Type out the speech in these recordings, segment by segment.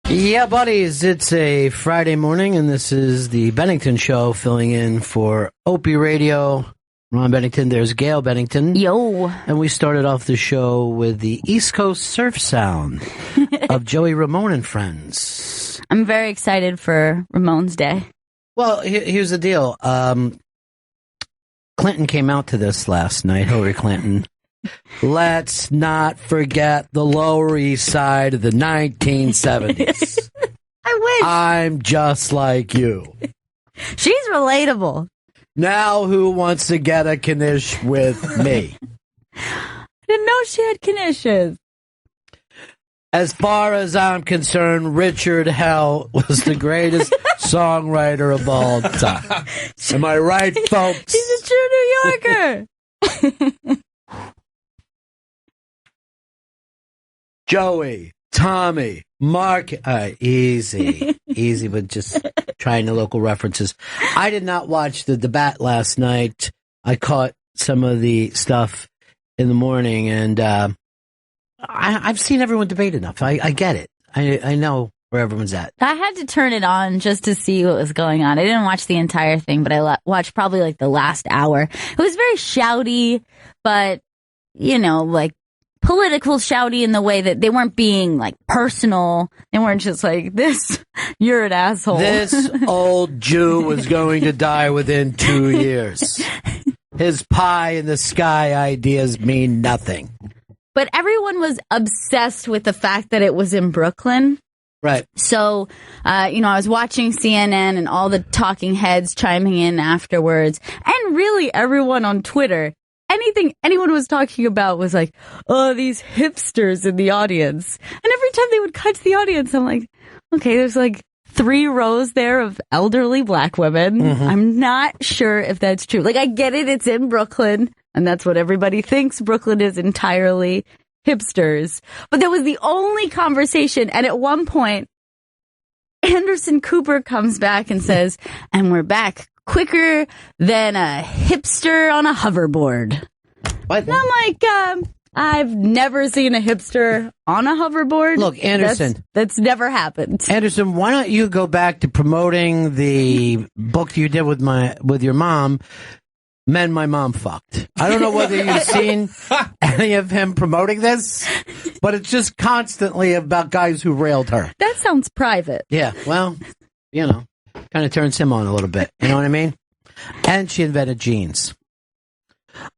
Yeah, buddies, it's a Friday morning, and this is the Bennington Show, filling in for Opie Radio. Ron Bennington, there's Gail Bennington. Yo. And we started off the show with the East Coast surf sound of Joey Ramone and Friends. I'm very excited for Ramone's Day. Well, here's the deal. Clinton came out to this last night, Hillary Clinton. Let's not forget the Lower East Side of the 1970s. I wish. I'm just like you. She's relatable. Now who wants to get a knish with me? I didn't know she had knishes. As far as I'm concerned, Richard Hell was the greatest songwriter of all time. Am I right, folks? She's a true New Yorker. Joey, Tommy, Mark, easy with just trying the local references. I did not watch the debate last night. I caught some of the stuff in the morning, and I've seen everyone debate enough. I get it. I know where everyone's at. I had to turn it on just to see what was going on. I didn't watch the entire thing, but I watched probably like the last hour. It was very shouty, but, you know, like, political shouty in the way that they weren't being like personal. They weren't just like, this, you're an asshole. This old Jew was going to die within 2 years. His pie in the sky ideas mean nothing. But everyone was obsessed with the fact that it was in Brooklyn. Right. So, I was watching CNN and all the talking heads chiming in afterwards. And really everyone on Twitter. Anything anyone was talking about was like, oh, these hipsters in the audience. And every time they would cut to the audience, I'm like, okay, there's like 3 rows there of elderly black women. Mm-hmm. I'm not sure if that's true. Like, I get it. It's in Brooklyn. And that's what everybody thinks. Brooklyn is entirely hipsters. But that was the only conversation. And at one point, Anderson Cooper comes back and says, and we're back quicker than a hipster on a hoverboard. What? And I'm like, I've never seen a hipster on a hoverboard. Look, Anderson. That's never happened. Anderson, why don't you go back to promoting the book you did with your mom, Men My Mom Fucked. I don't know whether you've seen any of him promoting this, but it's just constantly about guys who railed her. That sounds private. Yeah, well, kind of turns him on a little bit. You know what I mean? And she invented jeans.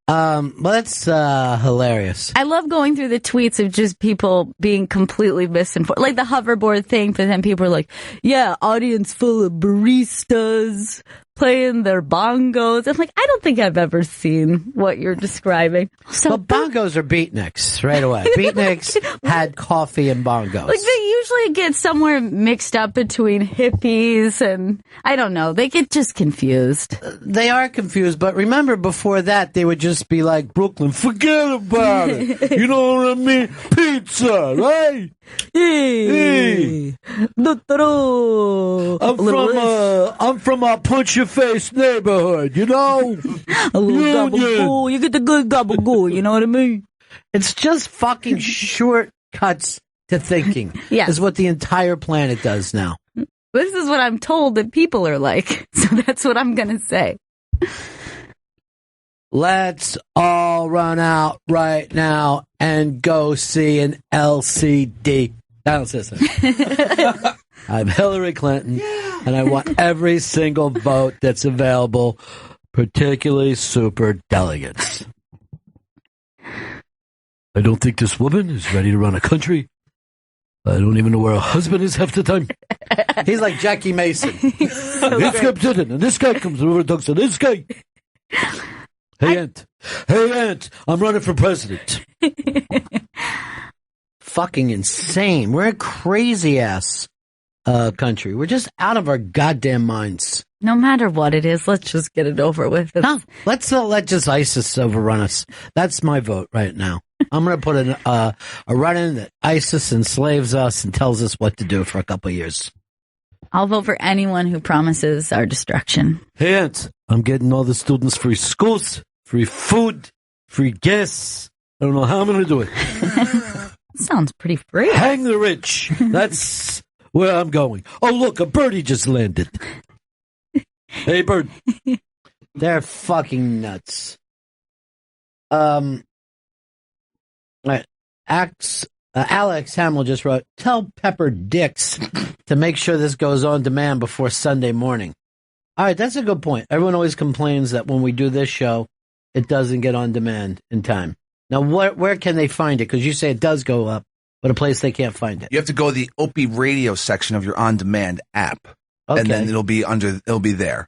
Well, that's hilarious. I love going through the tweets of just people being completely misinformed. Like the hoverboard thing, but then people are like, yeah, audience full of baristas playing their bongos. I'm like, I don't think I've ever seen what you're describing. So well, bongos are beatniks right away. Beatniks had coffee and bongos. Like they usually get somewhere mixed up between hippies and I don't know. They get just confused. They are confused, but remember before that they would just be like, Brooklyn, forget about it. You know what I mean? Pizza, right? Hey. I'm from a punch your face neighborhood, you know? A little gabagool. You get the good gabagool, you know what I mean? It's just fucking shortcuts to thinking. Yes. Is what the entire planet does now. This is what I'm told that people are like. So that's what I'm going to say. Let's all run out right now and go see an LCD sound system. I'm Hillary Clinton, and I want every single vote that's available, particularly super delegates. I don't think this woman is ready to run a country. I don't even know where her husband is half the time. He's like Jackie Mason. This guy president, and this guy comes over and talks to this guy. Hey, Aunt, I'm running for president. Fucking insane. We're a crazy-ass country. We're just out of our goddamn minds. No matter what it is, let's just get it over with. No, let's let just ISIS overrun us. That's my vote right now. I'm going to put a run-in that ISIS enslaves us and tells us what to do for a couple of years. I'll vote for anyone who promises our destruction. Hey, Aunt, I'm getting all the students free schools, free food, free gas. I don't know how I'm going to do it. Sounds pretty free. Hang the rich. That's Where I'm going. Oh, look, a birdie just landed. Hey, bird. They're fucking nuts. Right. Alex Hamill just wrote, tell Pepper Dix to make sure this goes on demand before Sunday morning. All right, that's a good point. Everyone always complains that when we do this show, it doesn't get on demand in time. Now, where can they find it? Because you say it does go up, but a place they can't find it. You have to go to the Opie Radio section of your on-demand app, Okay. and then it'll be there.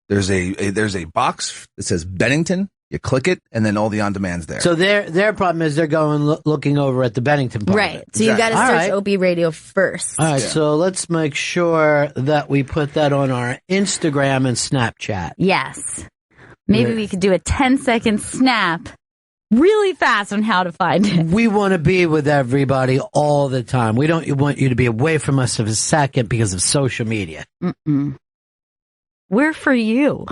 There's a box that says Bennington. You click it, and then all the on-demand's there. So their problem is they're going looking over at the Bennington part. Right. Of it. So you got to Exactly. search Opie Radio first. All right, so let's make sure that we put that on our Instagram and Snapchat. Yes. Maybe we could do a 10-second snap really fast on how to find it. We want to be with everybody all the time. We don't want you to be away from us for a second because of social media. Mm-mm. We're for you.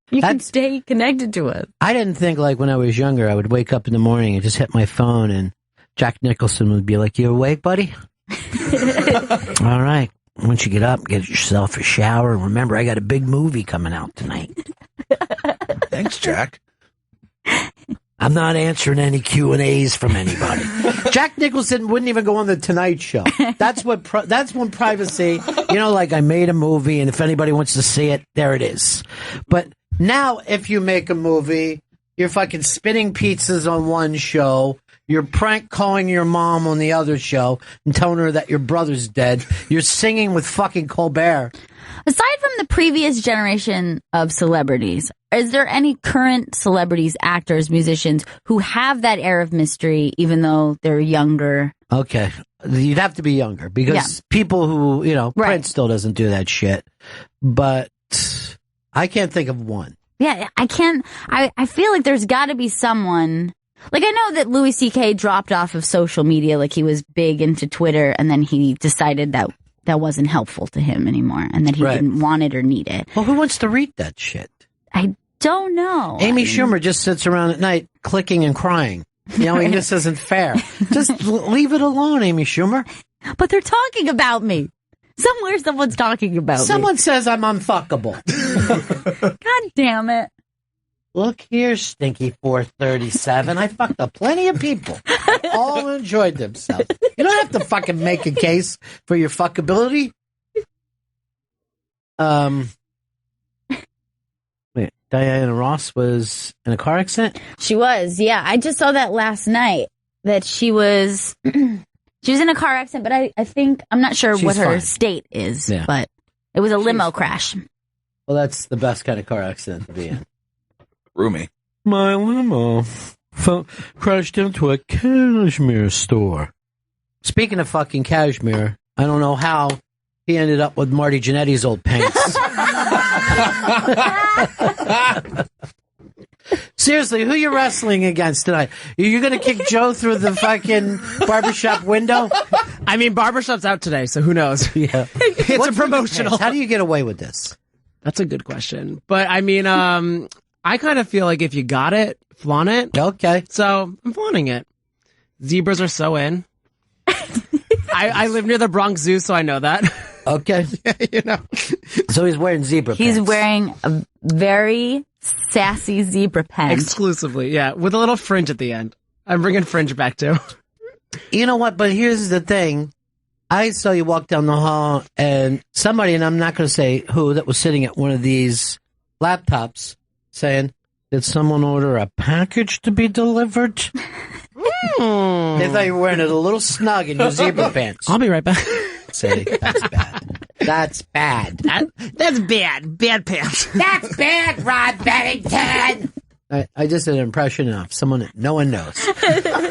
You can stay connected to us. I didn't think, like, when I was younger, I would wake up in the morning and just hit my phone and Jack Nicholson would be like, you awake, buddy? All right. Once you get up, get yourself a shower. And remember, I got a big movie coming out tonight. Thanks, Jack. I'm not answering any Q&As from anybody. Jack Nicholson wouldn't even go on the Tonight Show. That's when privacy, like I made a movie and if anybody wants to see it, there it is. But now if you make a movie, you're fucking spinning pizzas on one show, you're prank calling your mom on the other show and telling her that your brother's dead, you're singing with fucking Colbert. Aside from the previous generation of celebrities, is there any current celebrities, actors, musicians who have that air of mystery even though they're younger? Okay. You'd have to be younger because people who, Right. Prince still doesn't do that shit. But I can't think of one. Yeah, I can't. I feel like there's got to be someone. Like, I know that Louis C.K. dropped off of social media, like he was big into Twitter, and then he decided that wasn't helpful to him anymore, and that he didn't want it or need it. Well, who wants to read that shit? I don't know. Amy Schumer just sits around at night clicking and crying. This isn't fair. Just leave it alone, Amy Schumer. But they're talking about me. Somewhere someone's talking about me. Someone says I'm unfuckable. God damn it. Look here, Stinky 437. I fucked up plenty of people. All enjoyed themselves. You don't have to fucking make a case for your fuckability. Wait, Diana Ross was in a car accident? She was, yeah. I just saw that last night, that she was she was in a car accident, but I think, I'm not sure what her fine. state is, Yeah. but it was a limo crash. Well, that's the best kind of car accident to be in. Roomy. My limo crashed into a cashmere store. Speaking of fucking cashmere, I don't know how he ended up with Marty Jannetty's old pants. Seriously, who you wrestling against tonight? Are you going to kick Joe through the fucking barbershop window? I mean, barbershop's out today, so who knows? Yeah. It's a promotional. How do you get away with this? That's a good question. But I mean, I kind of feel like if you got it, flaunt it. Okay. So I'm flaunting it. Zebras are so in. I live near the Bronx Zoo, so I know that. Okay. So he's wearing zebra pants. He's wearing a very sassy zebra pants. Exclusively, yeah, with a little fringe at the end. I'm bringing fringe back too. You know what? But here's the thing. I saw you walk down the hall and somebody, and I'm not going to say who, that was sitting at one of these laptops saying, did someone order a package to be delivered? They thought you were wearing it a little snug in your zebra pants. I'll be right back. Say, that's bad. That's bad. That's bad. Bad pants. That's bad, Ron Bennington. I just did an impression of someone that no one knows.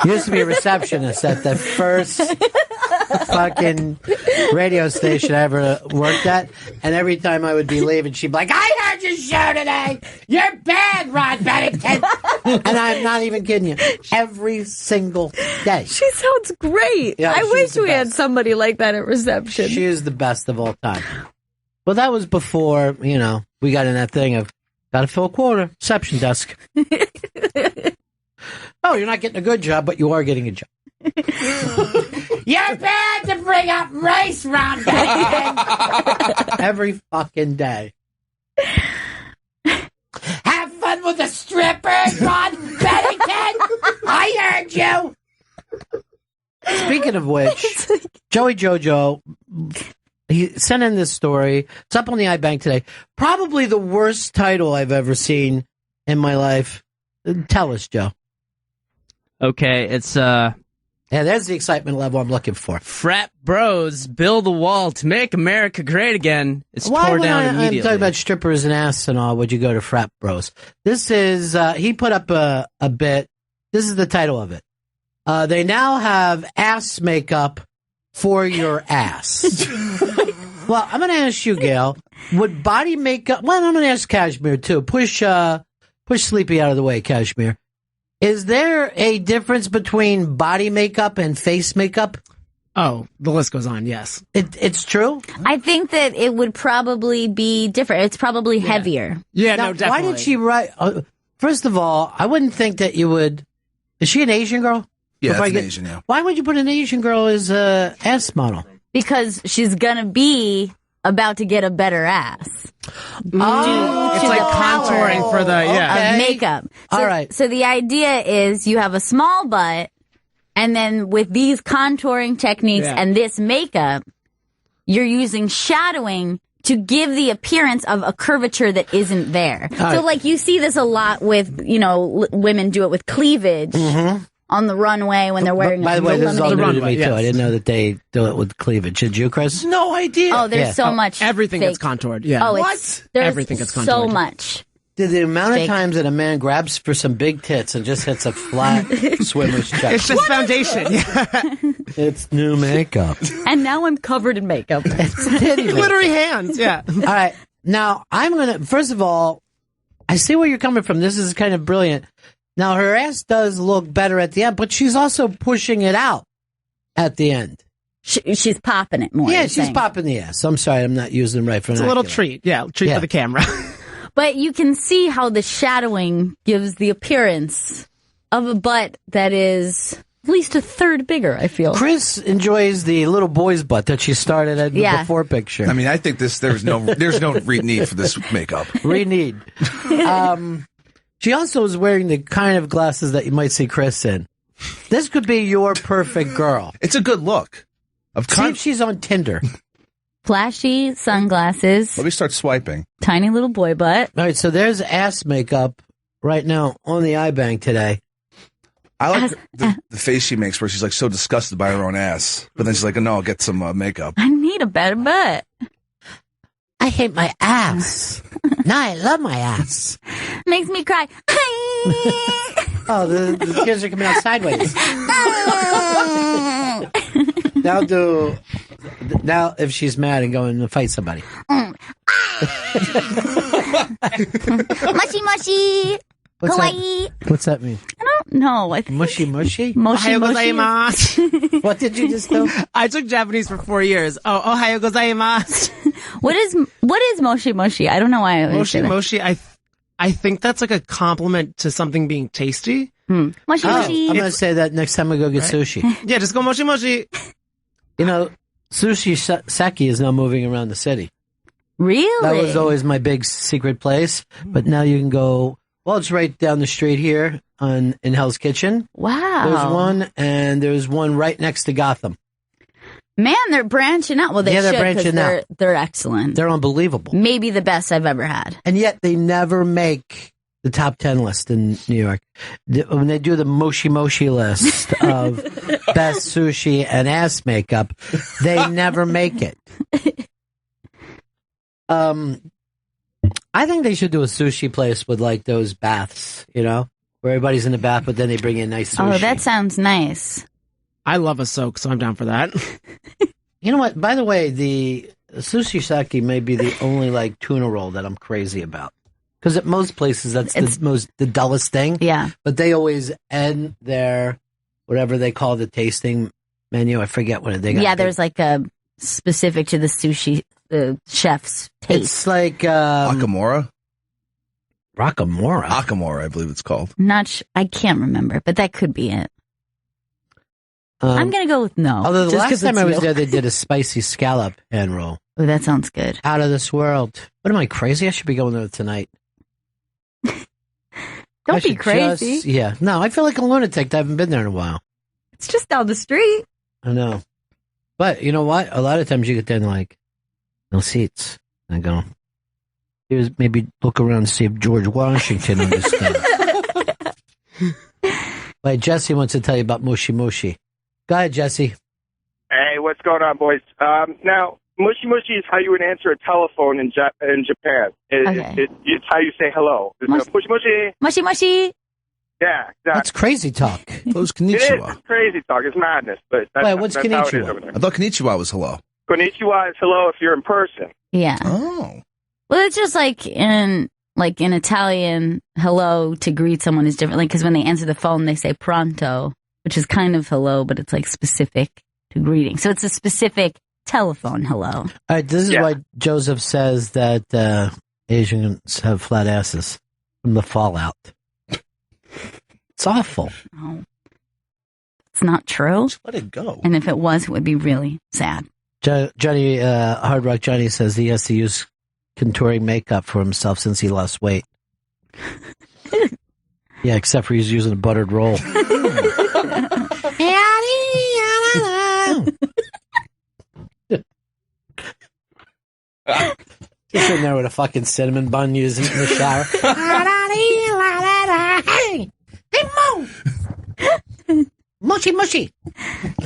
Used to be a receptionist at the first fucking radio station I ever worked at, and every time I would be leaving, she'd be like, I heard your show today. You're bad, Ron Bennington. And I'm not even kidding you. Every single day. She sounds great. Yeah, I she's wish the we had best. somebody like that at reception. She is the best of all time. Well, that was before, we got in that thing of, got to fill a quota, reception desk. Oh, you're not getting a good job, but you are getting a job. You're bad to bring up race, Ron Bennington. Every fucking day. Have fun with the strippers, Ron Bennington. I heard you. Speaking of which, Joey Jojo, he sent in this story. It's up on the iBank today. Probably the worst title I've ever seen in my life. Tell us, Joe. Okay, it's Yeah, there's the excitement level I'm looking for. frat bros build a wall to make America great again. It's Why tore when down I'm immediately. talking about strippers and ass and all, would you go to frat bros? This is, he put up a bit. This is the title of it. They now have ass makeup for your ass. Well, I'm going to ask you, Gail, would body makeup, well, I'm going to ask Kashmir too. Push Sleepy out of the way, Kashmir. Is there a difference between body makeup and face makeup? Oh, the list goes on, yes. It's true? I think that it would probably be different. It's probably heavier. Yeah, Now, no, definitely. why did she write? First of all, I wouldn't think that you would. Is she an Asian girl? Yeah, Before that's I an Asian, yeah. Why would you put an Asian girl as a ass model? Because she's gonna be about to get a better ass. Oh, It's like contouring for the, yeah. Okay. Of makeup. So, All right. So the idea is you have a small butt, and then with these contouring techniques Yeah. and this makeup, you're using shadowing to give the appearance of a curvature that isn't there. So right. like you see this a lot with, women do it with cleavage on the runway when they're wearing By a the way, this is all limiting- new to me runway, too. I yes. didn't know that they do it with cleavage. Did you, Chris? No idea. Oh, there's Yeah. so much. Everything gets fake- contoured, yeah. Oh, What? there's Everything gets so contoured. much. Did the amount of Fake. times that a man grabs for some big tits and just hits a flat swimmer's It's chest? just foundation. Yeah. It's new makeup. And now I'm covered in makeup. Titty makeup. Glittery hands, yeah. All right. Now, I'm going to, first of all, I see where you're coming from. This is kind of brilliant. Now, her ass does look better at the end, but she's also pushing it out at the end. She's popping it more. Yeah, you're she's saying. popping the ass. I'm sorry, I'm not using the right It's a little treat. Yeah, treat Yeah. for the camera. But you can see how the shadowing gives the appearance of a butt that is at least a third bigger, I feel. Chris enjoys the little boy's butt that she started at the Yeah. before picture. I mean, I think there's no need for this makeup. Need. She also is wearing the kind of glasses that you might see Chris in. This could be your perfect girl. It's a good look. See if she's on Tinder. Flashy sunglasses, Let me start swiping. tiny little boy butt. All right, so there's ass makeup right now on the iBank today. I like the face she makes where she's like so disgusted by her own ass, but then she's like, "No, I'll get some makeup." I need a better butt. I hate my ass. No, I love my ass. Makes me cry. Oh, the kids are coming out sideways. Now if she's mad and going to fight somebody. Mushy mushy. What's Kawaii. What's that mean? I don't know. I think Mushy mushy? mushy Ohayo mushy. gozaimasu. What did you just do? I took Japanese for 4 years. Oh, ohayo gozaimasu. What is moshi moshi? I don't know why I always Moshi say that. moshi, I think that's like a compliment to something being tasty. Moshi Oh, moshi. I'm going to say that next time I go get sushi. Yeah, just go moshi moshi. You know, sushi sake is now moving around the city. Really? That was always my big secret place, but now you can go. Well, it's right down the street here in Hell's Kitchen. Wow. There's one, and there's one right next to Gotham. Man, they're branching out. Well, they Yeah, they're should, 'cause branching out. they're excellent. They're unbelievable. Maybe the best I've ever had. And yet they never make the top 10 list in New York. When they do the Moshi Moshi list of best sushi and ass makeup, they never make it. I think they should do a sushi place with like those baths, where everybody's in the bath, but then they bring in nice sushi. Oh, that sounds nice. I love a soak, so I'm down for that. You know what? By the way, the sushi sake may be the only like tuna roll that I'm crazy about. Because at most places, that's the dullest thing. Yeah. But they always end their, whatever they call the tasting menu. I forget what they got. Yeah, there's like a specific to the sushi chef's taste. It's like Akamora? Rockamora. Akamora, I believe it's called. I can't remember, but that could be it. I'm going to go with no. Although the just last 'cause time it's I was you. there, they did a spicy scallop hand roll. Oh, that sounds good. Out of this world. What am I, crazy? I should be going there tonight. Don't be crazy. No, I feel like a lunatic. I haven't been there in a while. It's just down the street. I know. But you know what? A lot of times you get there and like, no seats. And I go, here's maybe look around and see if George Washington understands. Wait, Jesse wants to tell you about Mushi Mushi. Go ahead, Jesse. Hey, what's going on, boys? Now, Mushi Mushi is how you would answer a telephone in Japan. It's how you say hello. Mushi Mushi. Mushi Mushi. Yeah, exactly. That's crazy talk. What's It is. konnichiwa? It's crazy talk. It's madness. But that's, Wait, what's that's how it is konnichiwa? over there. I thought konnichiwa was hello. Konnichiwa is hello if you're in person. Yeah. Oh. Well, it's just like in Italian, hello to greet someone is different. Like, because when they answer the phone, they say pronto, which is kind of hello, but it's like specific to greeting. So it's a specific telephone hello. All right, this is why Joseph says that Asians have flat asses from the fallout. It's awful. Oh. It's not true. Just let it go. And if it was, it would be really sad. Johnny, Hard Rock Johnny says he has to use contouring makeup for himself since he lost weight. Yeah, except for he's using a buttered roll. Just sitting there with a fucking cinnamon bun using it in the shower. Mushy, mushy.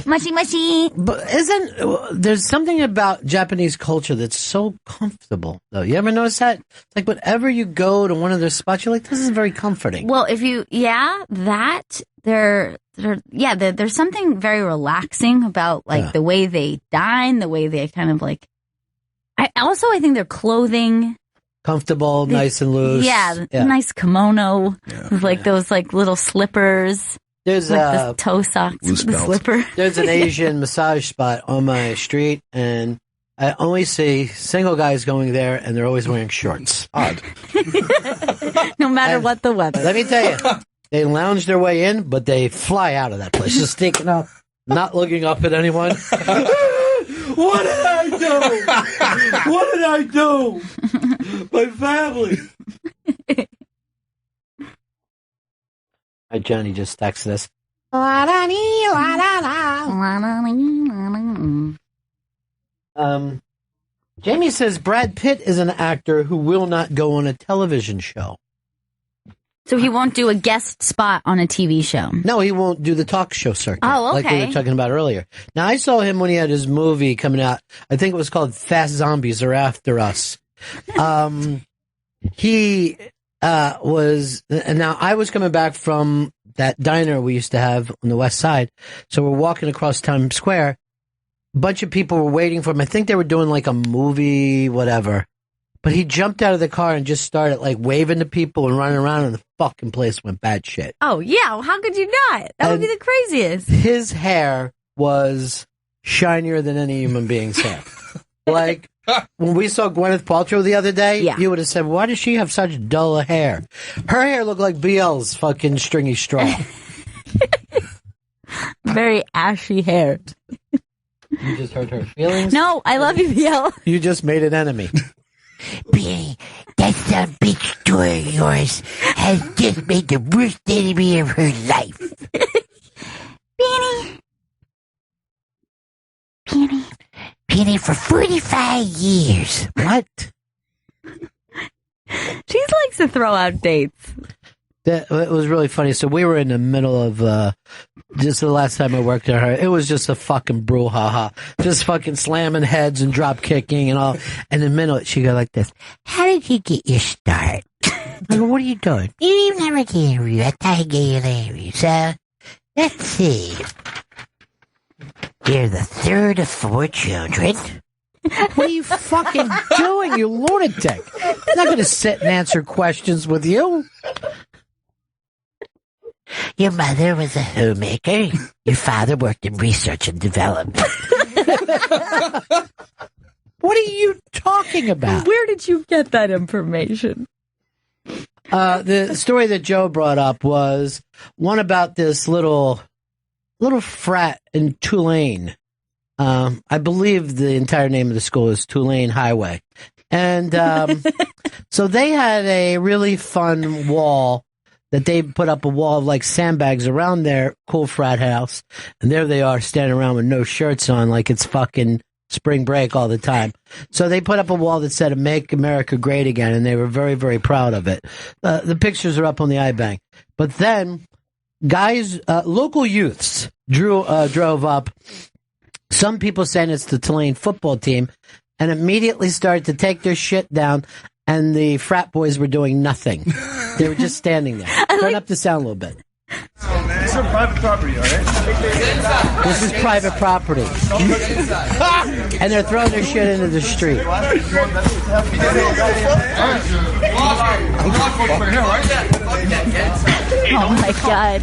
Mushy, mushy. But there's something about Japanese culture that's so comfortable, though. You ever notice that? It's like whenever you go to one of their spots, you're like, this is very comforting. Well, there's something very relaxing about like the way they dine, the way they kind of like. I think their clothing Comfortable, nice and loose. Yeah, nice kimono with like those like little slippers. There's the toe socks, the slipper. There's an Asian massage spot on my street, and I only see single guys going there, and they're always wearing shorts. Odd. No matter what the weather. Let me tell you, they lounge their way in, but they fly out of that place, just sneaking up, not looking up at anyone. What did I do? What did I do? My family. Johnny just texted us. Jamie says Brad Pitt is an actor who will not go on a television show. So he won't do a guest spot on a TV show? No, he won't do the talk show circuit. Oh, okay. Like we were talking about earlier. Now, I saw him when he had his movie coming out. I think it was called Fast Zombies Are After Us. He and now I was coming back from that diner we used to have on the west side. So we're walking across Times Square. A bunch of people were waiting for him. I think they were doing like a movie, whatever. But he jumped out of the car and just started like waving to people and running around, and the fucking place went bad shit. Oh, yeah. Well, how could you not? That would be the craziest. His hair was shinier than any human being's hair. Like, when we saw Gwyneth Paltrow the other day, you would have said, why does she have such dull hair? Her hair looked like BL's fucking stringy straw. Very ashy hair. You just hurt her feelings? No, I love you, BL. You just made an enemy. Benny, that big store of yours has just made the worst enemy of her life. Benny, for 45 years. What? She likes to throw out dates. It was really funny. So we were in the middle of, just the last time I worked at her, it was just a fucking brouhaha. Just fucking slamming heads and drop kicking and all. And in a minute, she go like this. How did you get your start? I go, what are you doing? You never get interviewed. I thought I gave you an interview. So, let's see. You're the third of 4 children. What are you fucking doing, you lunatic? I'm not going to sit and answer questions with you. Your mother was a homemaker. Your father worked in research and development. What are you talking about? Where did you get that information? The story that Joe brought up was one about this little little frat in Tulane. I believe the entire name of the school is Tulane Highway. And so they had a really fun wall that they put up a wall of like sandbags around their cool frat house. And there they are standing around with no shirts on like it's fucking spring break all the time. So they put up a wall that said, "Make America Great Again," and they were very, very proud of it. The pictures are up on the iBank. But then guys, local youths drove up. Some people saying it's the Tulane football team, and immediately started to take their shit down, and the frat boys were doing nothing. They were just standing there. Turn up the sound a little bit. This is private property, all right? This is private property. And they're throwing their shit into the street. Oh my God.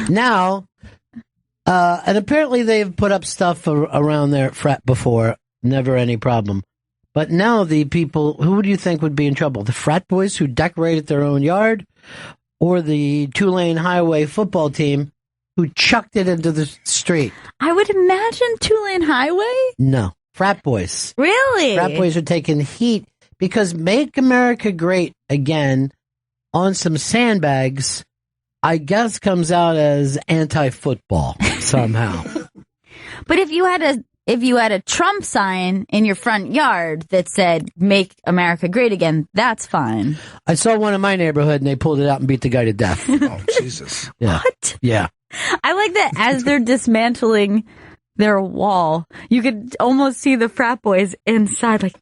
Now, and apparently they've put up stuff around their frat before, never any problem. But now the people, who do you think would be in trouble? The frat boys who decorated their own yard, or the Tulane Highway football team who chucked it into the street? I would imagine Tulane Highway? No. Frat boys. Really? Frat boys are taking heat because Make America Great Again on some sandbags, I guess, comes out as anti-football somehow. But if you had a Trump sign in your front yard that said "Make America Great Again," that's fine. I saw one in my neighborhood and they pulled it out and beat the guy to death. Oh, Jesus. Yeah. What? Yeah. I like that as they're dismantling their wall, you could almost see the frat boys inside, like,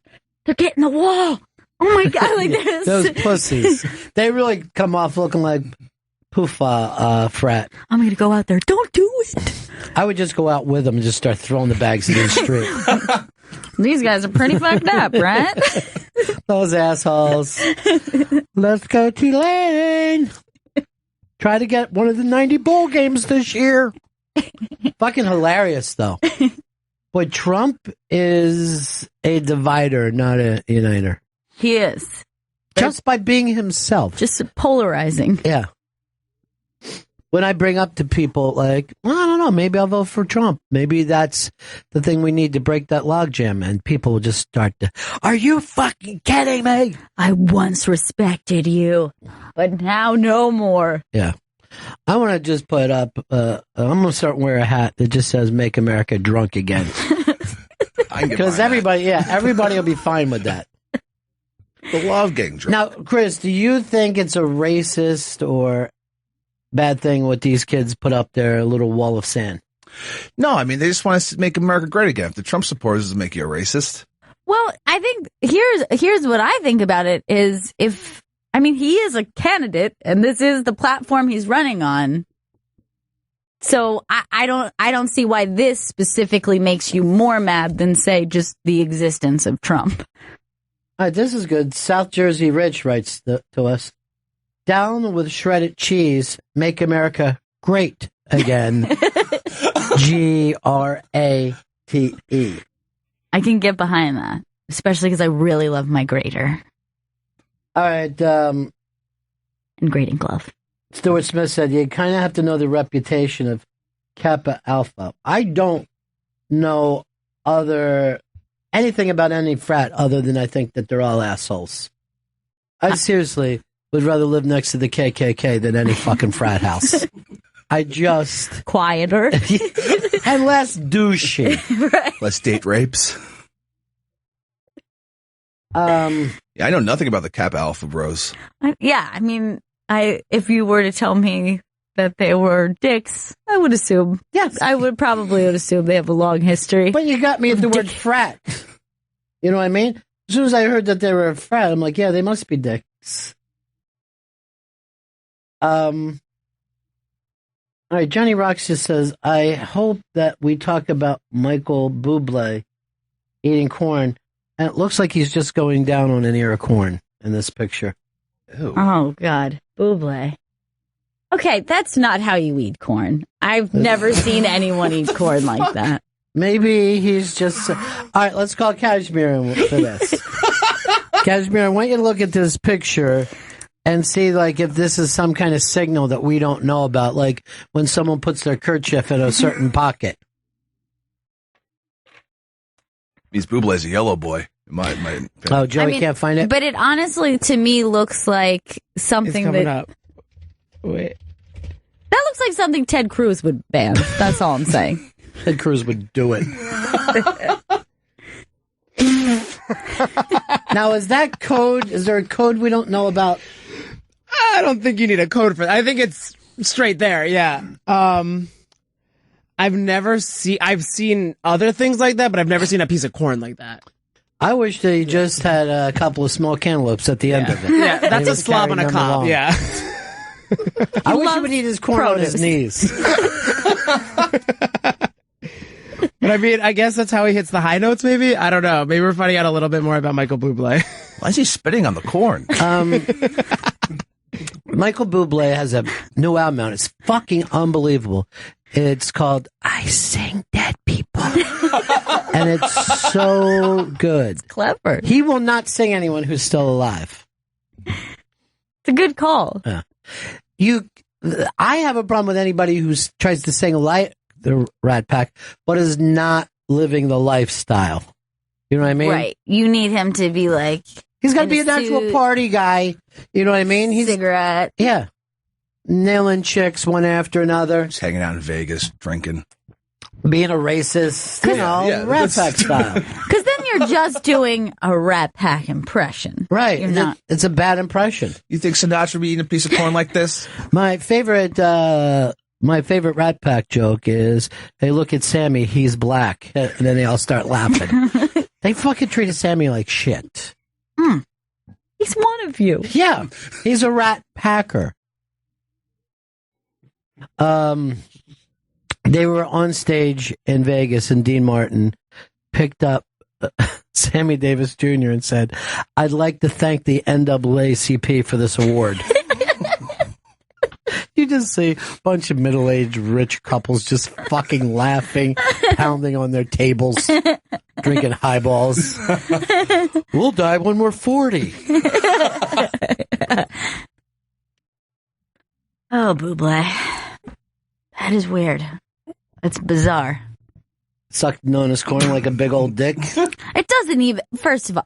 they're getting the wall. Oh my God, like this. Those pussies. They really come off looking like frat. I'm going to go out there. Don't do it. I would just go out with them and just start throwing the bags in the street. These guys are pretty fucked up, right? Those assholes. Let's go Tulane. Try to get one of the 90 bowl games this year. Fucking hilarious, though. Boy, Trump is a divider, not a uniter. He is. Just by being himself. Just polarizing. Yeah. When I bring up to people, like, well, I don't know, maybe I'll vote for Trump. Maybe that's the thing we need to break that logjam. And people will just start to, are you fucking kidding me? I once respected you, but now no more. Yeah. I want to just put up, I'm going to start wearing a hat that just says "Make America Drunk Again." Because everybody will be fine with that. The love getting drunk. Now, Chris, do you think it's a racist or bad thing what these kids put up their little wall of sand? No, I mean, they just want to make America great again. If the Trump supporters doesn't make you a racist. Well, I think here's what I think about it is he is a candidate and this is the platform he's running on. So I don't see why this specifically makes you more mad than, say, just the existence of Trump. All right, this is good. South Jersey Rich writes to us, "Down with shredded cheese, make America great again." Grate. I can get behind that, especially because I really love my grater. All right. And grating glove. Stuart Smith said, you kind of have to know the reputation of Kappa Alpha. I don't know anything about any frat other than I think that they're all assholes. I seriously would rather live next to the KKK than any fucking frat house. I just... Quieter. And less douchey. Right. Less date rapes. Yeah, I know nothing about the Kappa Alpha bros. If you were to tell me that they were dicks, I would assume. Yes. I would assume they have a long history. But you got me at the word frat. You know what I mean? As soon as I heard that they were a frat, I'm like, yeah, they must be dicks. All right, Johnny Rocks just says, I hope that we talk about Michael Bublé eating corn, and it looks like he's just going down on an ear of corn in this picture. Ew. Oh, God. Bublé. Okay, that's not how you eat corn. I've never seen anyone eat corn like that. Maybe he's just... All right, let's call Kashmir for this. Kashmir, I want you to look at this picture and see, like, if this is some kind of signal that we don't know about, like when someone puts their kerchief in a certain pocket. Means Bublé's a yellow boy. Oh, Joey can't find it? But it honestly, to me, looks like something It's coming that... up. Wait. That looks like something Ted Cruz would ban. That's all I'm saying. Ted Cruz would do it. Now, is that code? Is there a code we don't know about? I don't think you need a code for that. I think it's straight there. Yeah. I've seen other things like that, but I've never seen a piece of corn like that. I wish they just had a couple of small cantaloupes at the end of it. Yeah, that's a slob on a cob. Yeah. I wish he would eat his corn on his knees. But I mean, I guess that's how he hits the high notes, maybe? I don't know. Maybe we're finding out a little bit more about Michael Bublé. Why is he spitting on the corn? Michael Bublé has a new album out. It's fucking unbelievable. It's called I Sing Dead People. And it's so good. It's clever. He will not sing anyone who's still alive. It's a good call. I have a problem with anybody who tries to sing like the Rat Pack, but is not living the lifestyle. You know what I mean? Right. You need him to be like... He's got to be an actual party guy. You know what I mean? He's cigarette. Yeah. Nailing chicks one after another. He's hanging out in Vegas, drinking. Being a racist, Rat Pack style. Because then you're just doing a Rat Pack impression. Right. You're not. It's a bad impression. You think Sinatra would be eating a piece of corn like this? My favorite Rat Pack joke is, hey, look at Sammy, he's black. And then they all start laughing. They fucking treated Sammy like shit. He's one of you. Yeah. He's a Rat Packer. They were on stage in Vegas, and Dean Martin picked up Sammy Davis Jr. and said, I'd like to thank the NAACP for this award. You just see a bunch of middle-aged rich couples just fucking laughing, pounding on their tables, drinking highballs. We'll die when we're 40. Oh, Bublé. That is weird. It's bizarre. Sucked on his corn like a big old dick. It doesn't even... First of all,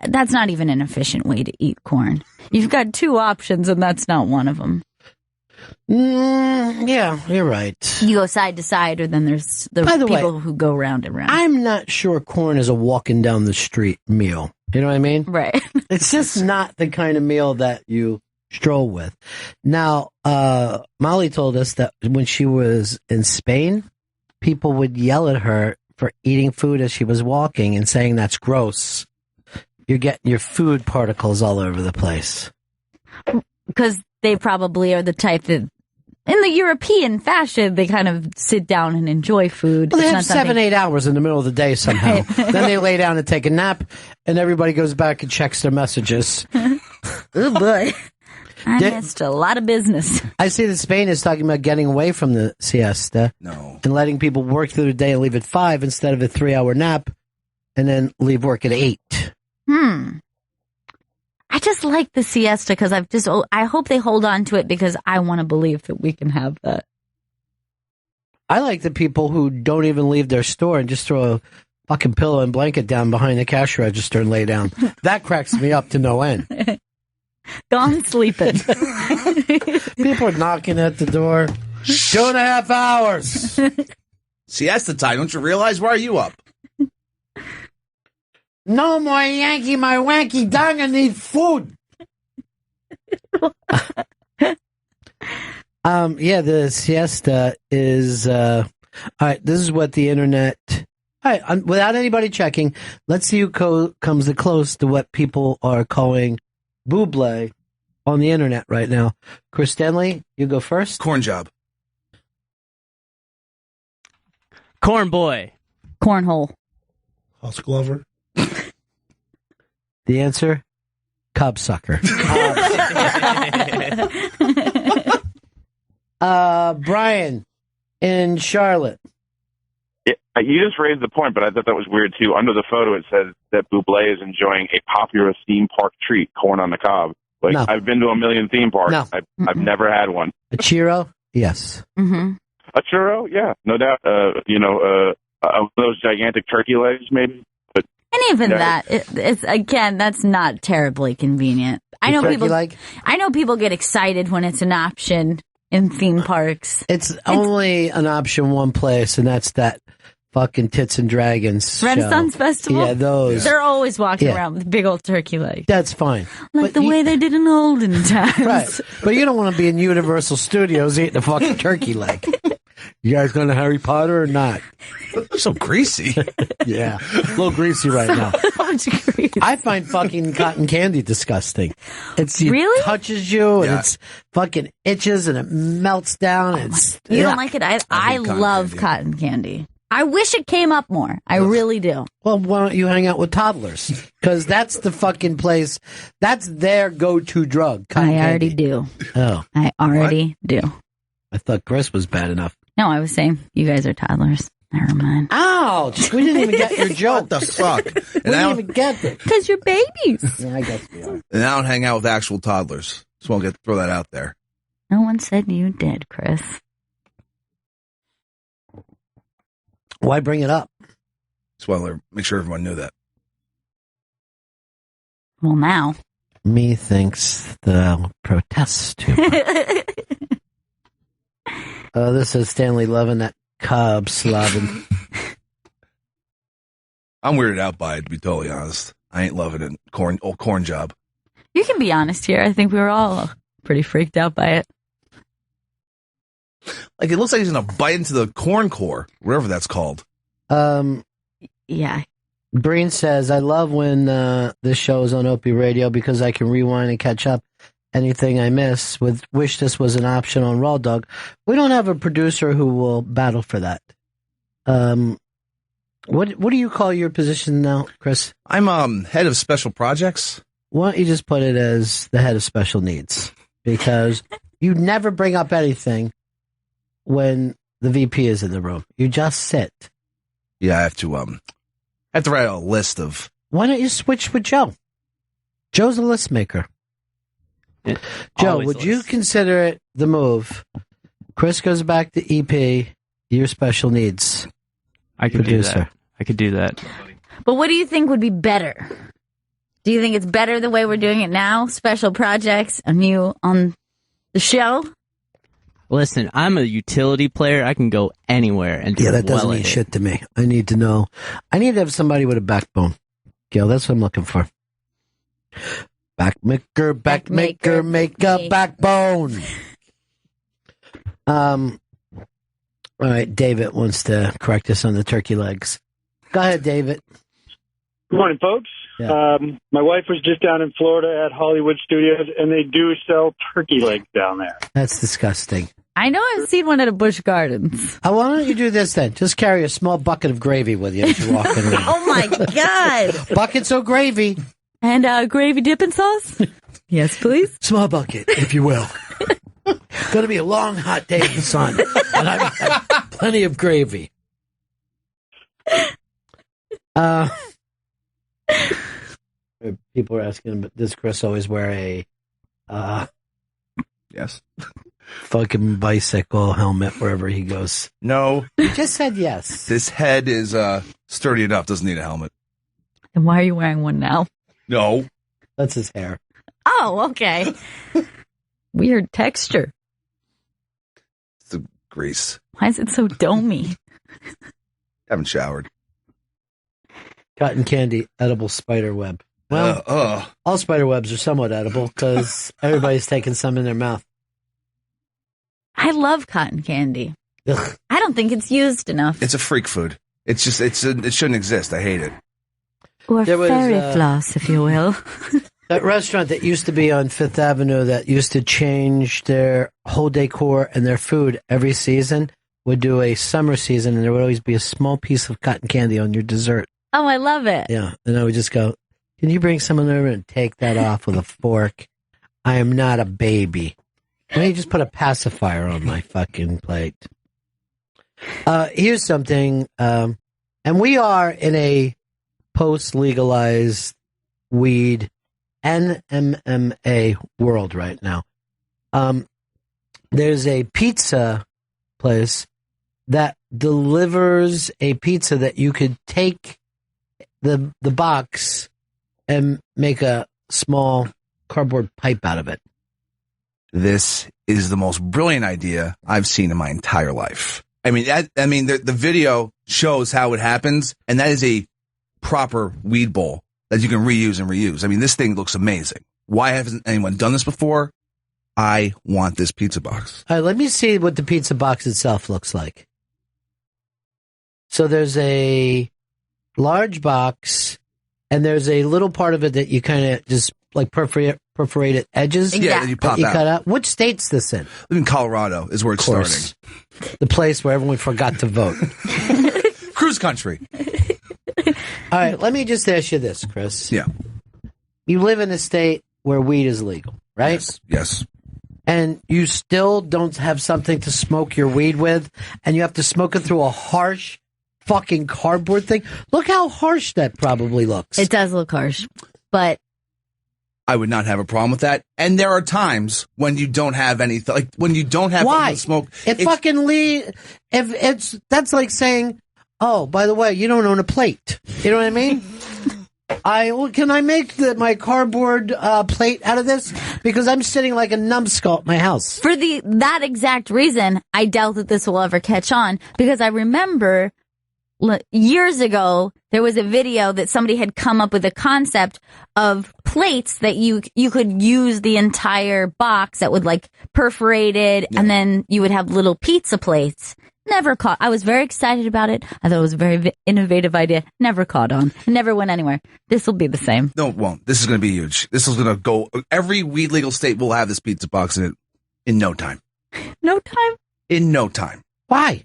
that's not even an efficient way to eat corn. You've got two options, and that's not one of them. Yeah, you're right. You go side to side, or then there's the people who go round and round. I'm not sure corn is a walking down the street meal. You know what I mean? Right. It's just not the kind of meal that you stroll with. Now, Molly told us that when she was in Spain, people would yell at her for eating food as she was walking and saying that's gross. You're getting your food particles all over the place. Because they probably are the type that, in the European fashion, they kind of sit down and enjoy food. Well, they have 7-8 hours in the middle of the day somehow. Right. Then they lay down and take a nap, and everybody goes back and checks their messages. Oh, boy. I missed a lot of business. I see that Spain is talking about getting away from the siesta. No. And letting people work through the day and leave at 5 instead of a 3-hour nap, and then leave work at 8. I just like the siesta because I hope they hold on to it because I want to believe that we can have that. I like the people who don't even leave their store and just throw a fucking pillow and blanket down behind the cash register and lay down. That cracks me up to no end. Gone sleeping. People are knocking at the door. 2.5 hours. Siesta time. Don't you realize? Why are you up? No more Yankee, my wanky dong, I need food. Yeah, the siesta is, all right, this is what the internet, all right, without anybody checking, let's see who comes the close to what people are calling Bublé on the internet right now. Chris Stanley, you go first. Corn job. Corn boy. Cornhole. House Glover. The answer? Cobsucker. Brian in Charlotte. Yeah, you just raised the point, but I thought that was weird too. Under the photo, it says that Bublé is enjoying a popular theme park treat, corn on the cob. Like, No. I've been to a million theme parks. No. I've never had one. A churro? Yes. Mm-hmm. A churro? Yeah, no doubt. Those gigantic turkey legs, maybe. But And even Yeah. that, it's again, that's not terribly convenient. I know turkey people. leg? I know people get excited when it's an option in theme parks. It's only an option one place, and that's that fucking Tits and Dragons show. Renaissance Festival. Yeah, those. They're always walking Yeah. around with big old turkey legs, That's fine. like But the you- way they did in olden times. Right. But you don't want to be in Universal Studios eating a fucking turkey leg. You guys going to Harry Potter or not? So greasy. Yeah. A little greasy right now. How much grease? I find fucking cotton candy disgusting. It Really? touches you and Yeah. it's fucking itches and it melts down. And it's, You don't like it? I cotton love candy. cotton candy. I wish it came up more. I really do. Well, why don't you hang out with toddlers? Because that's the fucking place. That's their go-to drug. Cotton I already candy. do. Oh, I already do. I thought Chris was bad enough. No, I was saying you guys are toddlers. Never mind. Ouch! We didn't even get your joke. What the fuck? We And I didn't don't, even get it. Because you're babies. Yeah, I guess we are. and I don't hang out with actual toddlers. Just want to throw that out there. No one said you did, Chris. Why bring it up? Just want to make sure everyone knew that. Well, now. Me thinks the protest too much. This is Stanley loving that Cobb slobbing. I'm weirded out by it, to be totally honest. I ain't loving it. Corn job. You can be honest here. I think we were all pretty freaked out by it. Like, it looks like he's going to bite into the corn core, whatever that's called. Yeah. Breen says, I love when this show is on Opie Radio because I can rewind and catch up anything I miss. Wish this was an option on Raw Dog. We don't have a producer who will battle for that. What do you call your position now, Chris? I'm head of special projects. Why don't you just put it as the head of special needs? Because you never bring up anything when the VP is in the room. You just sit. Yeah, I have to write a list of. Why don't you switch with Joe? Joe's a list maker. Joe, Always would you list. consider it the move? Chris goes back to EP, your special needs I could producer. do that. I could do that. But what do you think would be better? Do you think it's better the way we're doing it now? Special projects and you on the show? Listen, I'm a utility player. I can go anywhere and do Yeah, that well doesn't at mean it. shit to me. I need to know. I need to have somebody with a backbone. Gail, that's what I'm looking for. Backmaker, make a backbone. All right, David wants to correct us on the turkey legs. Go ahead, David. Good morning, folks. Yeah. My wife was just down in Florida at Hollywood Studios, and they do sell turkey legs down there. That's disgusting. I know I've seen one at a Busch Gardens. Why don't you do this then? Just carry a small bucket of gravy with you as you're walking around. Oh my God. Buckets of gravy. And gravy dipping sauce? Yes, please. Small bucket, if you will. Going to be a long, hot day in the sun. And I've got plenty of gravy. People are asking, but does Chris always wear a Yes. fucking bicycle helmet wherever he goes? No, You just said yes. this head is sturdy enough. Doesn't need a helmet. And why are you wearing one now? No. That's his hair. Oh, okay. Weird texture. It's the grease. Why is it so domey? Haven't showered. Cotton candy, edible spider web. Well, all spider webs are somewhat edible because everybody's taking some in their mouth. I love cotton candy. Ugh. I don't think it's used enough. It's a freak food. It's just it shouldn't exist. I hate it. Or There was, fairy floss, if you will. That restaurant that used to be on Fifth Avenue that used to change their whole decor and their food every season would do a summer season, and there would always be a small piece of cotton candy on your dessert. Oh, I love it. Yeah, and I would just go, "Can you bring someone over and take that off with a fork? I am not a baby. Why don't you just put a pacifier on my fucking plate?" Here's something, and we are in a post-legalized weed NMMA world right now. There's a pizza place that delivers a pizza that you could take the box and make a small cardboard pipe out of it. This is the most brilliant idea I've seen in my entire life. I mean, the video shows how it happens, and that is a proper weed bowl that you can reuse and reuse. I mean, this thing looks amazing. Why hasn't anyone done this before? I want this pizza box. All right, let me see what the pizza box itself looks like. So there's a large box, and there's a little part of it that you kind of just like perforated edges. Yeah, you pop out. Cut out. Which state's this in? I live in Colorado is where it's starting. The place where everyone forgot to vote. Cruise country. All right, let me just ask you this, Chris. Yeah. You live in a state where weed is legal, right? Yes. And you still don't have something to smoke your weed with, and you have to smoke it through a harsh fucking cardboard thing. Look how harsh that probably looks. It does look harsh, but I would not have a problem with that. And there are times when you don't have anything, like when you don't have Why? To smoke. That's like saying, oh, by the way, you don't own a plate. You know what I mean? Can I make my cardboard plate out of this? Because I'm sitting like a numbskull at my house. For that exact reason, I doubt that this will ever catch on, because I remember years ago, there was a video that somebody had come up with a concept of plates that you could use the entire box that would like perforate it, and then you would have little pizza plates. Never caught. I was very excited about it. I thought it was a very innovative idea. Never caught on. It never went anywhere. This will be the same. No, it won't. This is going to be huge. This is going to go. Every weed legal state will have this pizza box in it in no time. No time? In no time. Why?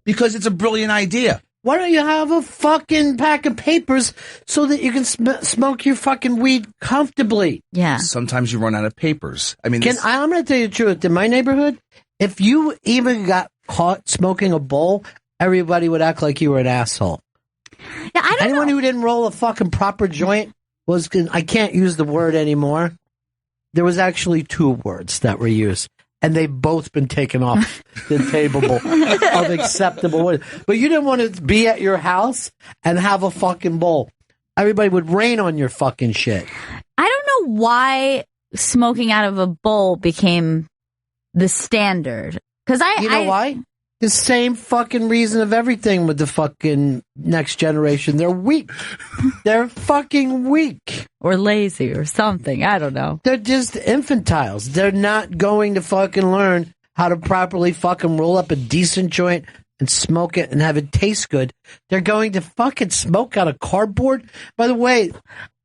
Because it's a brilliant idea. Why don't you have a fucking pack of papers so that you can smoke your fucking weed comfortably? Yeah. Sometimes you run out of papers. I mean, I'm going to tell you the truth. In my neighborhood, if you even got caught smoking a bowl, everybody would act like you were an asshole. Yeah, I don't Anyone know. who didn't roll a fucking proper joint was, I can't use the word anymore. There was actually 2 words that were used, and they've both been taken off the table of acceptable words. But you didn't want to be at your house and have a fucking bowl. Everybody would rain on your fucking shit. I don't know why smoking out of a bowl became the standard. You know why? The same fucking reason of everything with the fucking next generation. They're weak. They're fucking weak. Or lazy or something. I don't know. They're just infantiles. They're not going to fucking learn how to properly fucking roll up a decent joint and smoke it and have it taste good. They're going to fucking smoke out of cardboard. By the way,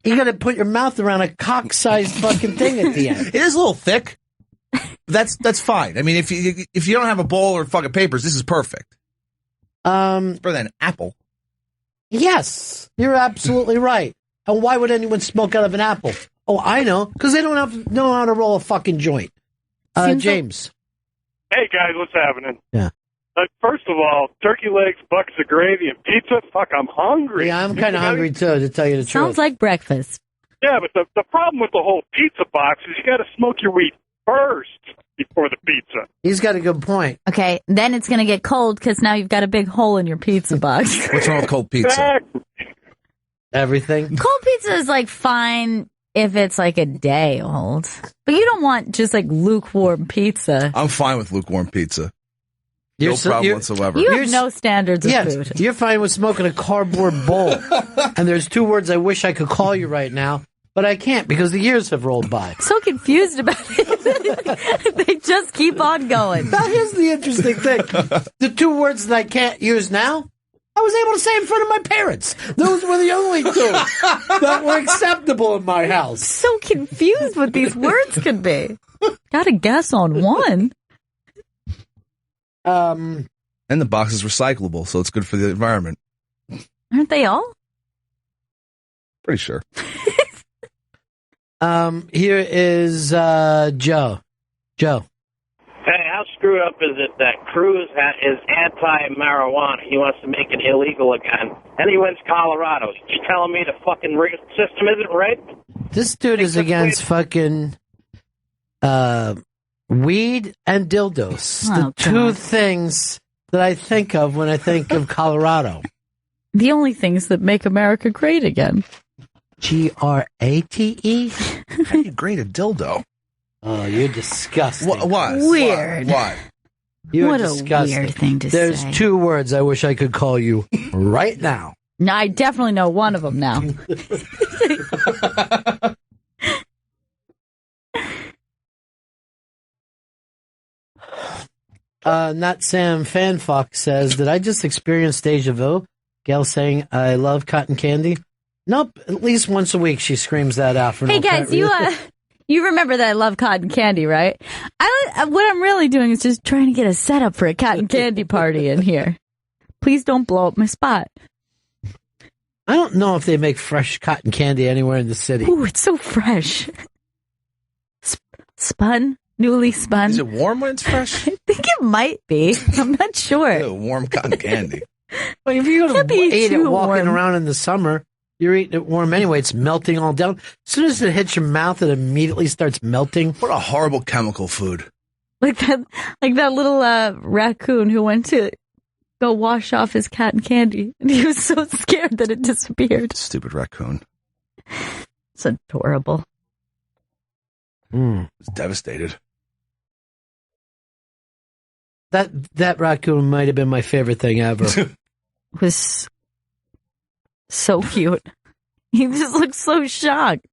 you got to put your mouth around a cock-sized fucking thing at the end. It is a little thick. That's fine. I mean, if you don't have a bowl or fucking papers, this is perfect. It's better than an apple. Yes, you're absolutely right. And why would anyone smoke out of an apple? Oh, I know, because they don't know how to roll a fucking joint. James. Hey guys, what's happening? Yeah. First of all, turkey legs, buckets of gravy, and pizza. Fuck, I'm hungry. Yeah, I'm kind of hungry too, to tell you the truth. Sounds like breakfast. Yeah, but the problem with the whole pizza box is you got to smoke your weed first before the pizza. He's got a good point. Okay, then it's going to get cold because now you've got a big hole in your pizza box. What's wrong with cold pizza? Exactly. Everything. Cold pizza is like fine if it's like a day old. But you don't want just like lukewarm pizza. I'm fine with lukewarm pizza. No problem whatsoever. You have no standards of food. You're fine with smoking a cardboard bowl. And there's 2 words I wish I could call you right now, but I can't because the years have rolled by. So confused about it. They just keep on going. Now, here's the interesting thing. The 2 words that I can't use now, I was able to say in front of my parents. Those were the only 2 that were acceptable in my house. So confused what these words could be. Got to guess on one. And the box is recyclable, so it's good for the environment. Aren't they all? Pretty sure. Here is Joe. Joe. Hey, how screwed up is it that Cruz is anti-marijuana? He wants to make it illegal again. And he wins Colorado. You telling me the fucking system isn't rigged? This dude is against fucking weed and dildos. Oh, the two things that I think of when I think of Colorado. The only things that make America great again. Grate? How do you grate a dildo? Oh, you're disgusting. What? Weird. What? You're What disgusting. a weird thing to There's say. two words I wish I could call you right now. No, I definitely know one of them now. Not Sam Fanfuck says, did I just experience deja vu? Gail saying, I love cotton candy. Nope, at least once a week she screams that out. For Hey no guys, apparent reason. you remember that I love cotton candy, right? What I'm really doing is just trying to get a setup for a cotton candy party in here. Please don't blow up my spot. I don't know if they make fresh cotton candy anywhere in the city. Ooh, it's so fresh. Spun, newly spun. Is it warm when it's fresh? I think it might be. I'm not sure. Ew, warm cotton candy. Well, if you're going Can't to be eat it too walking warm. around in the summer, you're eating it warm anyway. It's melting all down. As soon as it hits your mouth, it immediately starts melting. What a horrible chemical food. Like that little raccoon who went to go wash off his cotton candy, and he was so scared that it disappeared. Stupid raccoon. It's adorable. It's devastated. That raccoon might have been my favorite thing ever. It was so cute. He just looked so shocked.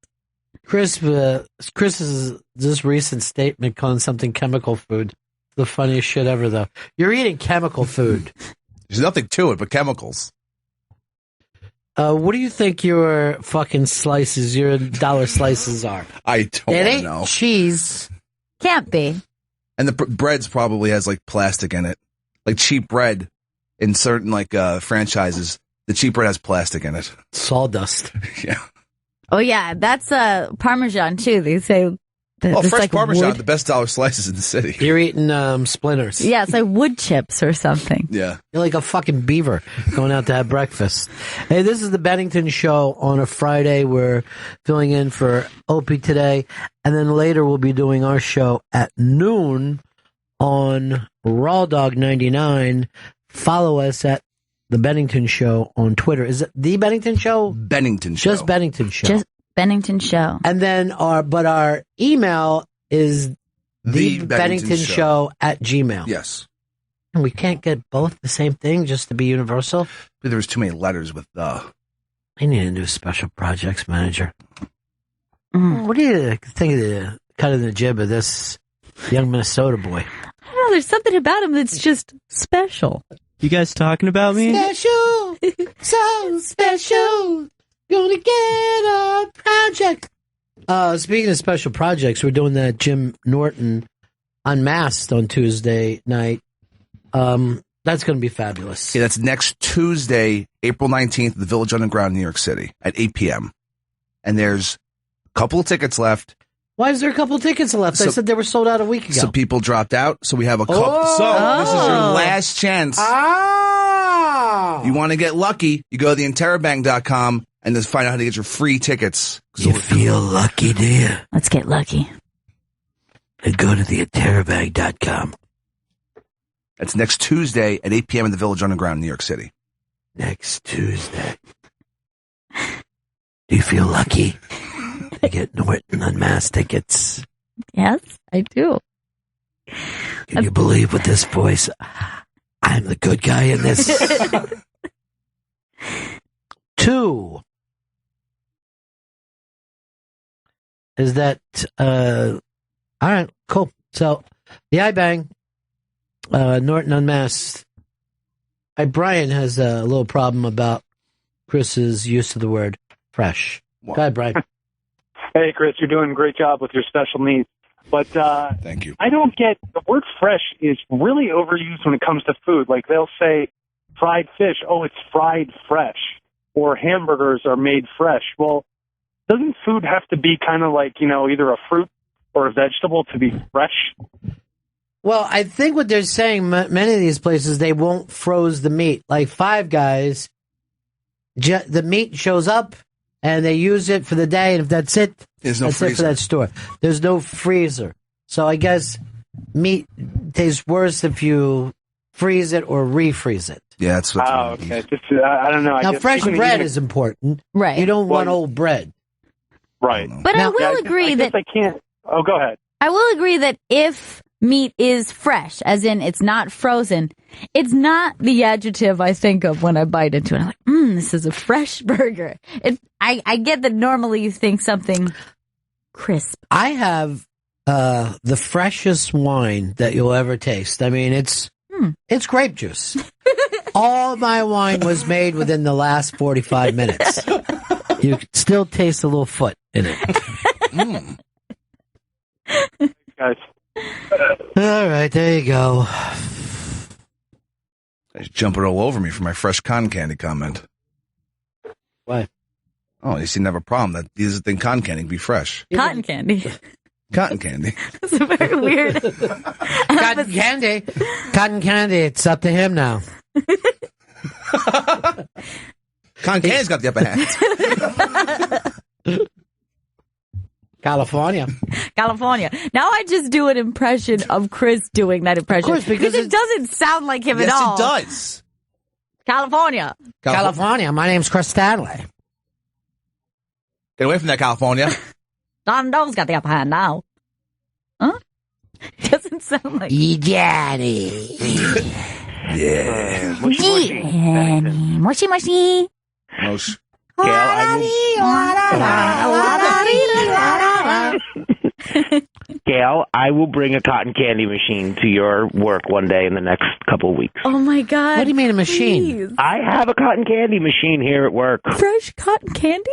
Chris's this recent statement calling something chemical food the funniest shit ever, though. You're eating chemical food. There's nothing to it but chemicals. What do you think your fucking slices, your dollar slices are? I don't It ain't know. cheese. Can't be. And the bread's probably has like plastic in it. Like cheap bread in certain like franchises, the cheap bread has plastic in it. Sawdust. Yeah. Oh yeah, that's Parmesan too. They say that Oh, it's fresh like Parmesan, wood. the best dollar slices in the city. You're eating splinters. Yeah, it's like wood chips or something. Yeah. You're like a fucking beaver going out to have breakfast. Hey, this is the Bennington Show on a Friday. We're filling in for Opie today. And then later we'll be doing our show at noon on Raw Dog 99. Follow us at the Bennington Show on Twitter. Is it the Bennington Show? Bennington Show. Just Bennington Show. Just Bennington Show. And then our email is the Bennington Show at Gmail. Yes. And we can't get both the same thing just to be universal. There was too many letters with I need a new special projects manager. Mm. What do you think of the cut of the jib of this young Minnesota boy? I don't know. There's something about him that's just special. You guys talking about me? Special, so special. Gonna get a project. Speaking of special projects, we're doing that Jim Norton Unmasked on Tuesday night. That's going to be fabulous. Yeah, that's next Tuesday, April 19th, at the Village Underground, New York City, at 8 p.m. And there's a couple of tickets left. Why is there a couple of tickets left? I said they were sold out a week ago. Some people dropped out, so we have a couple. Oh. So this is your last chance. Ah! You want to get lucky, you go to theinterrobang.com and just find out how to get your free tickets. You feel lucky, do you? Let's get lucky. And go to theinterrobang.com. That's next Tuesday at 8 p.m. in the Village Underground, New York City. Next Tuesday. Do you feel lucky to get Norton Unmasked tickets? Yes, I do. Can you believe with this voice, I'm the good guy in this? 2 is that, all right, cool. So, the iBang, Norton Unmasked. Brian has a little problem about Chris's use of the word fresh. Go ahead, Brian. Hey, Chris, you're doing a great job with your special needs. But thank you. I don't get the word fresh is really overused when it comes to food. Like they'll say fried fish, oh, it's fried fresh, or hamburgers are made fresh. Well, doesn't food have to be kind of like, either a fruit or a vegetable to be fresh? Well, I think what they're saying, many of these places, they won't froze the meat. Like Five Guys, the meat shows up and they use it for the day, and if that's it, There's no that's it for freezer. that store. There's no freezer. So I guess meat tastes worse if you freeze it or refreeze it. Yeah, that's what. Oh, okay. Just, I don't know. I Now, guess fresh even bread eating- is important. Right. You don't want old bread. right. But I Now- will agree I that guess I can't. Oh, go ahead. I will agree that if meat is fresh, as in it's not frozen, it's not the adjective I think of when I bite into it. I'm like, this is a fresh burger. I get that normally you think something crisp. I have the freshest wine that you'll ever taste. I mean, it's grape juice. All my wine was made within the last 45 minutes. You can still taste a little foot in it. Guys. All right, there you go. He's jumping all over me for my fresh cotton candy comment. Why? Oh, you seem to have a problem that these thing cotton candy can be fresh. Cotton candy. Cotton candy. It's a very weird. Cotton candy. Cotton candy. It's up to him now. Cotton candy's got the upper hand. California. Now I just do an impression of Chris doing that impression. Of course, because it doesn't sound like him at all. Yes, it does. California. California. My name's Chris Stanley. Get away from that, California. Don Doe's got the upper hand now. Huh? Doesn't sound like. Johnny. Yeah. Mushy, Mushy, mushy. Most. Gail, I will bring a cotton candy machine to your work one day in the next couple of weeks. Oh my God. What do you mean a machine? Please. I have a cotton candy machine here at work. Fresh cotton candy?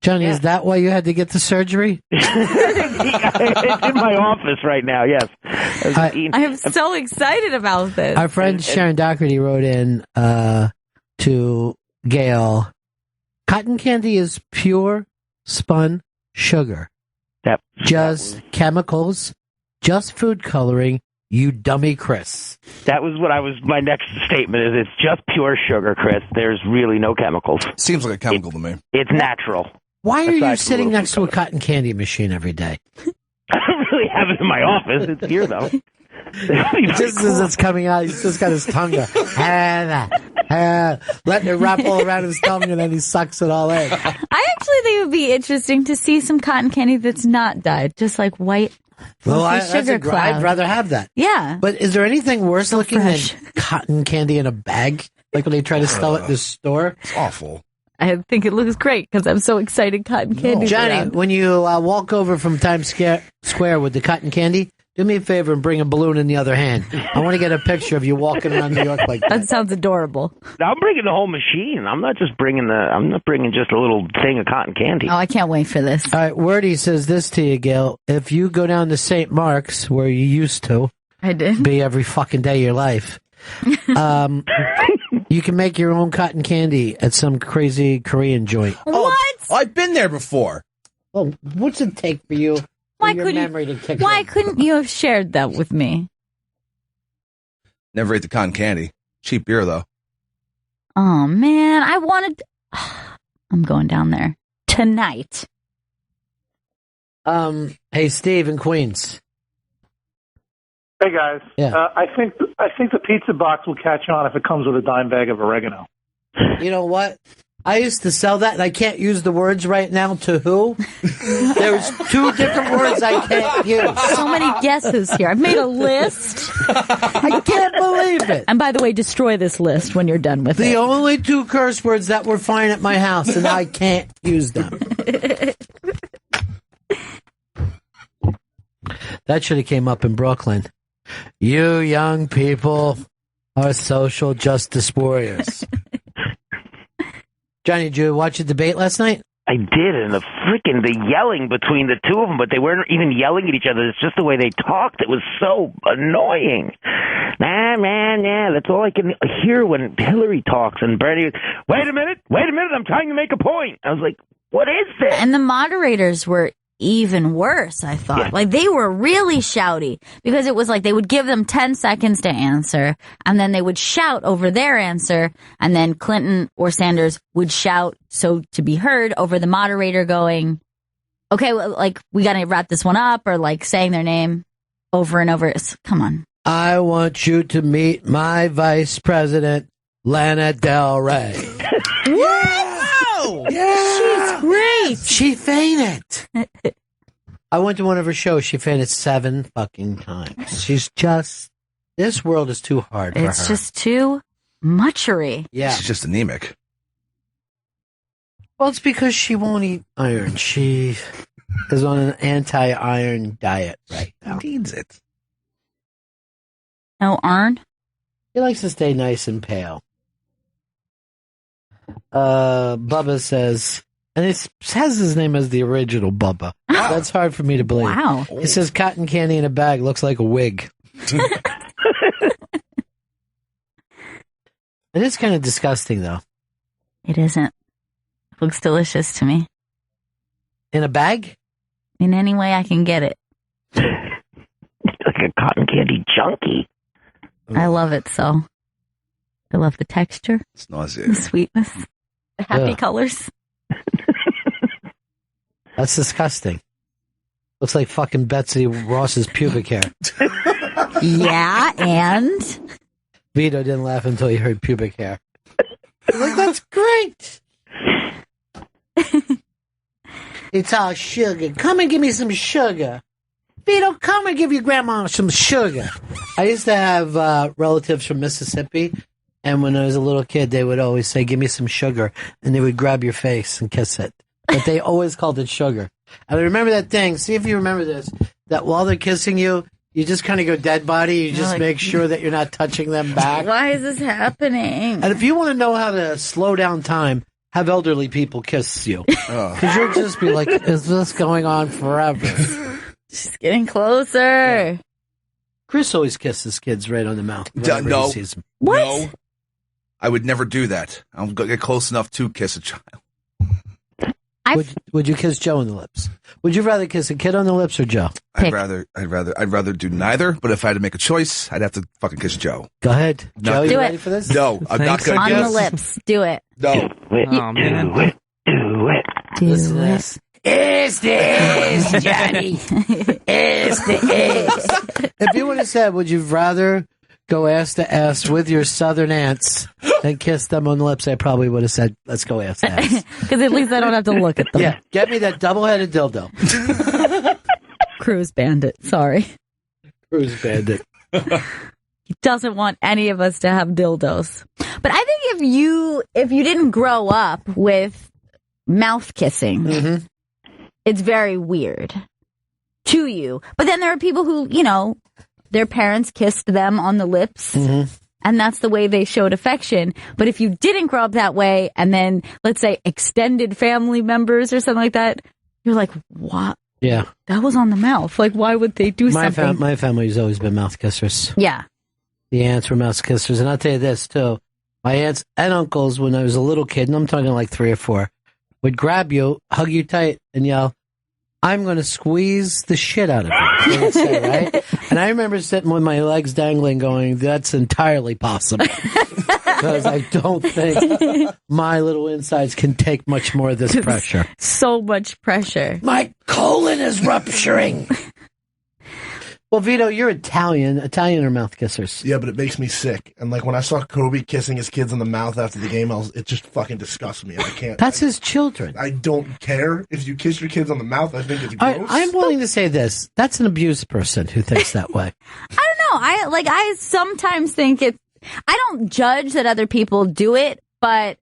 Johnny, is that why you had to get the surgery? It's in my office right now, yes. I am so excited about this. Our friend Sharon Doherty wrote in to Gail, cotton candy is pure spun sugar. Just chemicals, just food coloring, you dummy Chris. That was my next statement is it's just pure sugar, Chris. There's really no chemicals. Seems like a chemical to me. It's natural. Why are you Aside from sitting little next to a cotton candy machine every day? I don't really have it in my office. It's here, though. Just as it's coming out, he's just got his tongue go, letting it wrap all around his tongue, and then he sucks it all in. I actually think it would be interesting to see some cotton candy that's not dyed, just like white. Sugar cloud. I'd rather have that. Yeah. But is there anything worse looking fresh. than cotton candy in a bag? Like when they try to sell it in the store? It's awful. I think it looks great because I'm so excited cotton candy. Johnny, when you walk over from Times Square with the cotton candy, do me a favor and bring a balloon in the other hand. I want to get a picture of you walking around New York like that. That sounds adorable. I'm bringing the whole machine. I'm not bringing just a little thing of cotton candy. Oh, I can't wait for this. All right, Wordy says this to you, Gail. If you go down to St. Mark's, where you used to I did. be every fucking day of your life, you can make your own cotton candy at some crazy Korean joint. What? Oh, I've been there before. Well, what's it take for you? Why your memory to kick Why in? couldn't you have shared that with me? Never ate the cotton candy. Cheap beer, though. Oh man, I wanted. I'm going down there tonight. Hey, Steve in Queens. Hey guys, Yeah. I think the pizza box will catch on if it comes with a dime bag of oregano. You know what? I used to sell that, and I can't use the words right now. To who? There's two different words I can't use. So many guesses here. I've made a list. I can't believe it. And by the way, destroy this list when you're done with The it. only two curse words that were fine at my house, and I can't use them. That should have came up in Brooklyn. You young people are social justice warriors. Johnny, did you watch the debate last night? I did, and the yelling between the two of them, but they weren't even yelling at each other. It's just the way they talked. It was so annoying. Man, that's all I can hear when Hillary talks. And Bernie, wait a minute, I'm trying to make a point. I was like, what is this? And the moderators were even worse, I thought. Yeah. Like, they were really shouty because it was like they would give them 10 seconds to answer, and then they would shout over their answer, and then Clinton or Sanders would shout so to be heard over the moderator going, okay, well, like, we got to wrap this one up, or like saying their name over and over. Come on. I want you to meet my vice president, Lana Del Rey. Wow! Yeah! She's great! She fainted. I went to one of her shows. She fainted 7 fucking times. She's just... This world is too hard for her. It's just too muchery. Yeah. She's just anemic. Well, it's because she won't eat iron. She is on an anti-iron diet right now. She needs it. No iron? He likes to stay nice and pale. Bubba says, and it has his name as the original Bubba. That's hard for me to believe. Wow. He says cotton candy in a bag looks like a wig. It is kind of disgusting, though. It isn't. It looks delicious to me. In a bag? In any way I can get it. Like a cotton candy junkie. I love it so. I love the texture, It's nauseating. the sweetness, the happy Ugh. colors. That's disgusting. Looks like fucking Betsy Ross's pubic hair. Yeah, and Vito didn't laugh until he heard pubic hair. He's like, that's great. It's all sugar. Come and give me some sugar. Vito, come and give your grandma some sugar. I used to have relatives from Mississippi, and when I was a little kid, they would always say, give me some sugar, and they would grab your face and kiss it. But they always called it sugar. And I remember that thing. See if you remember this, that while they're kissing you, you just kind of go dead body. You just make sure that you're not touching them back. why is this happening? And if you want to know how to slow down time, have elderly people kiss you. Because you'll just be like, is this going on forever? She's getting closer. Chris always kisses kids right on the mouth. whenever No. he sees them. What? No. I would never do that. I'll get close enough to kiss a child. Would you kiss Joe on the lips? Would you rather kiss a kid on the lips or Joe? I'd rather do neither, but if I had to make a choice, I'd have to fucking kiss Joe. Go ahead. Joe, you Do ready it. for this? No, I'm not Thanks. going On to the guess. lips. Do it. No. Oh, man. Do it. Listen to this. It's this, Johnny. It's this. If you would have said, would you rather go ass to ass with your southern aunts than kiss them on the lips, I probably would have said, let's go ass to ass. Because at least I don't have to look at them. Yeah, get me that double-headed dildo. Cruise bandit. Sorry. Cruise bandit. He doesn't want any of us to have dildos. But I think if you didn't grow up with mouth kissing, it's very weird to you. But then there are people who, their parents kissed them on the lips. And that's the way they showed affection. But if you didn't grow up that way, and then, let's say, extended family members or something like that, you're like, what? Yeah. That was on the mouth. Like, why would they do something? My family's always been mouth kissers. Yeah. The aunts were mouth kissers. And I'll tell you this, too. My aunts and uncles, when I was a little kid, and I'm talking like 3 or 4, would grab you, hug you tight, and yell, I'm going to squeeze the shit out of you. They would say, right? And I remember sitting with my legs dangling going, that's entirely possible. Because I don't think my little insides can take much more of this pressure. So much pressure. My colon is rupturing. Well, Vito, you're Italian. Italian are mouth kissers. Yeah, but it makes me sick. And like when I saw Kobe kissing his kids in the mouth after the game, it just fucking disgusts me. I can't. That's his children. I don't care if you kiss your kids on the mouth. I think it's gross. I'm willing to say this. That's an abused person who thinks that way. I don't know. I sometimes think I don't judge that other people do it, but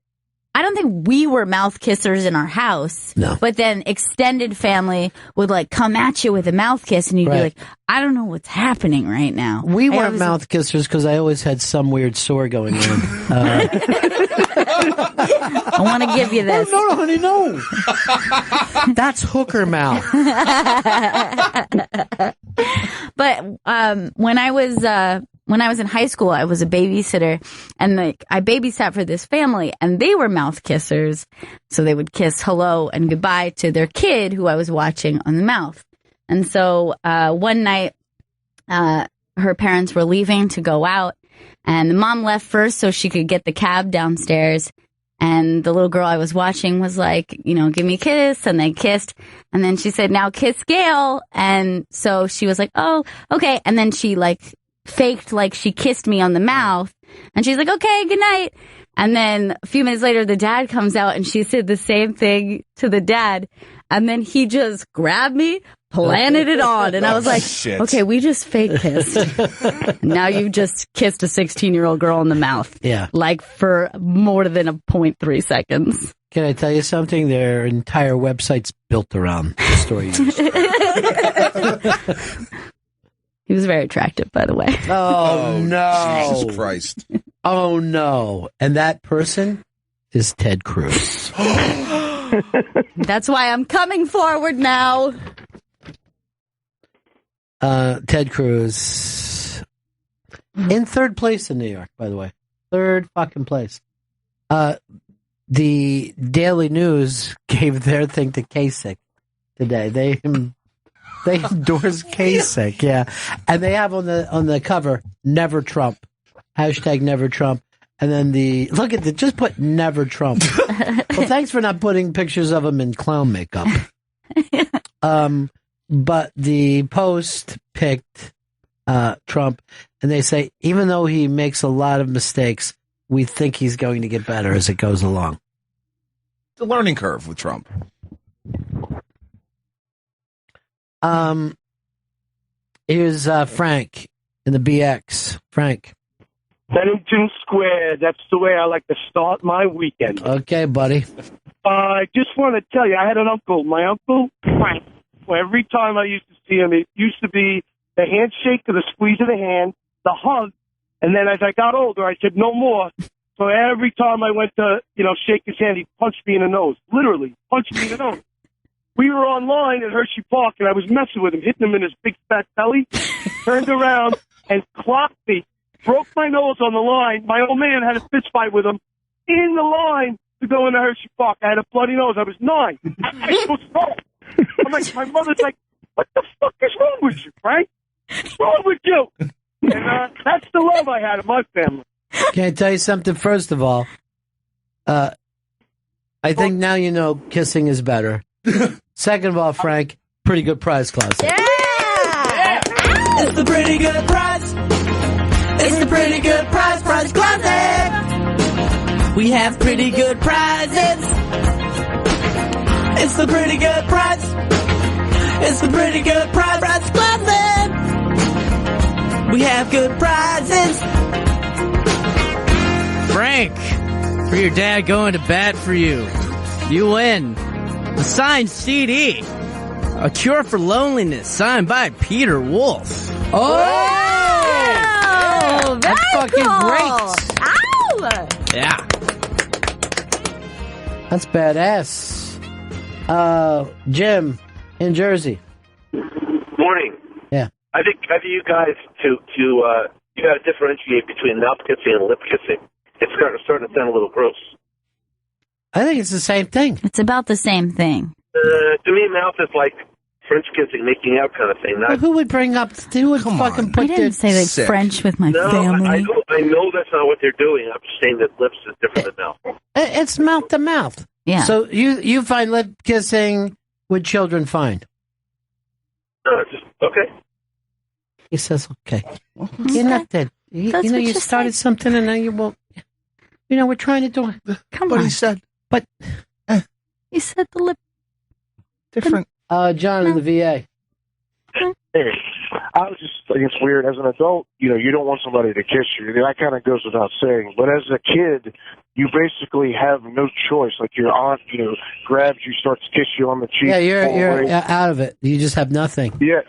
I don't think we were mouth kissers in our house. No. But then extended family would like come at you with a mouth kiss, and you'd be like, I don't know what's happening right now. We weren't mouth kissers because I always had some weird sore going on. I want to give you this. No, honey, no. That's hooker mouth. But when I was when I was in high school, I was a babysitter, and I babysat for this family, and they were mouth kissers. So they would kiss hello and goodbye to their kid who I was watching on the mouth. And so one night, her parents were leaving to go out, and the mom left first so she could get the cab downstairs. And the little girl I was watching was like, give me a kiss. And they kissed. And then she said, now kiss Gail. And so she was like, oh, okay. And then she faked like she kissed me on the mouth. And she's like, okay, good night. And then a few minutes later, the dad comes out and she said the same thing to the dad. And then he just grabbed me, planted it on. And I was like, Shit. okay, we just fake kissed. Now you've just kissed a 16-year-old girl in the mouth. Yeah. For more than a 0.3 seconds. Can I tell you something? Their entire website's built around the story. He was very attractive, by the way. Oh, no. Jesus Christ. Oh, no. And that person is Ted Cruz. That's why I'm coming forward now. Ted Cruz in third place in New York, by the way. Third fucking place. The Daily News gave their thing to Kasich today. They endorsed Kasich, yeah. And they have on the cover, Never Trump. Hashtag Never Trump. And then just put Never Trump. Well, thanks for not putting pictures of him in clown makeup. But the Post picked Trump, and they say, even though he makes a lot of mistakes, we think he's going to get better as it goes along. It's a learning curve with Trump. Here's Frank in the BX. Frank. Bennington Square. That's the way I like to start my weekend. Okay, buddy. I just want to tell you, I had an uncle. My uncle, Frank. Every time I used to see him, it used to be the handshake or the squeeze of the hand, the hug, and then as I got older, I said no more. So every time I went to, shake his hand, he punched me in the nose. Literally, punched me in the nose. We were online at Hershey Park, and I was messing with him, hitting him in his big fat belly, turned around and clocked me, broke my nose on the line. My old man had a fist fight with him in the line to go into Hershey Park. I had a bloody nose. I was 9. I was wrong. I'm like, my mother's like, what the fuck is wrong with you, Frank? What's wrong with you? And that's the love I had in my family. Can I tell you something? First of all, I think now you know kissing is better. Second of all, Frank, pretty good prize closet. Yeah! It's the pretty good prize. It's the pretty good prize closet. We have pretty good prizes. It's the pretty good prize. It's the pretty good prize closet. We have good prizes. Frank, for your dad going to bat for you, you win a signed CD, A Cure for Loneliness, signed by Peter Wolf. Oh, that's fucking cool. great. Ow! Yeah. That's badass. Jim in Jersey. Morning. Yeah. I think you guys you got to differentiate between mouth kissing and lip kissing. It's starting to sound a little gross. I think it's the same thing. It's about the same thing. To me, mouth is like French kissing, making out kind of thing. Not, Well, who would fucking put I didn't say like Sick. French with my no, family. I know that's not what they're doing. I'm just saying that lips is different than mouth. It's mouth to mouth. Yeah. So you find lip kissing with children fine. No, it's just okay. He says, okay. You're not dead. You That's know, what you you started said. something and now you won't. We're trying to do it. Come But on. he said But You said the lip. different. John in the VA. Hey, I was just thinking it's weird. As an adult, you don't want somebody to kiss you. That kind of goes without saying. But as a kid, you basically have no choice. Like your aunt, grabs you, starts to kiss you on the cheek. Yeah, you're always. out of it. You just have nothing. Yeah.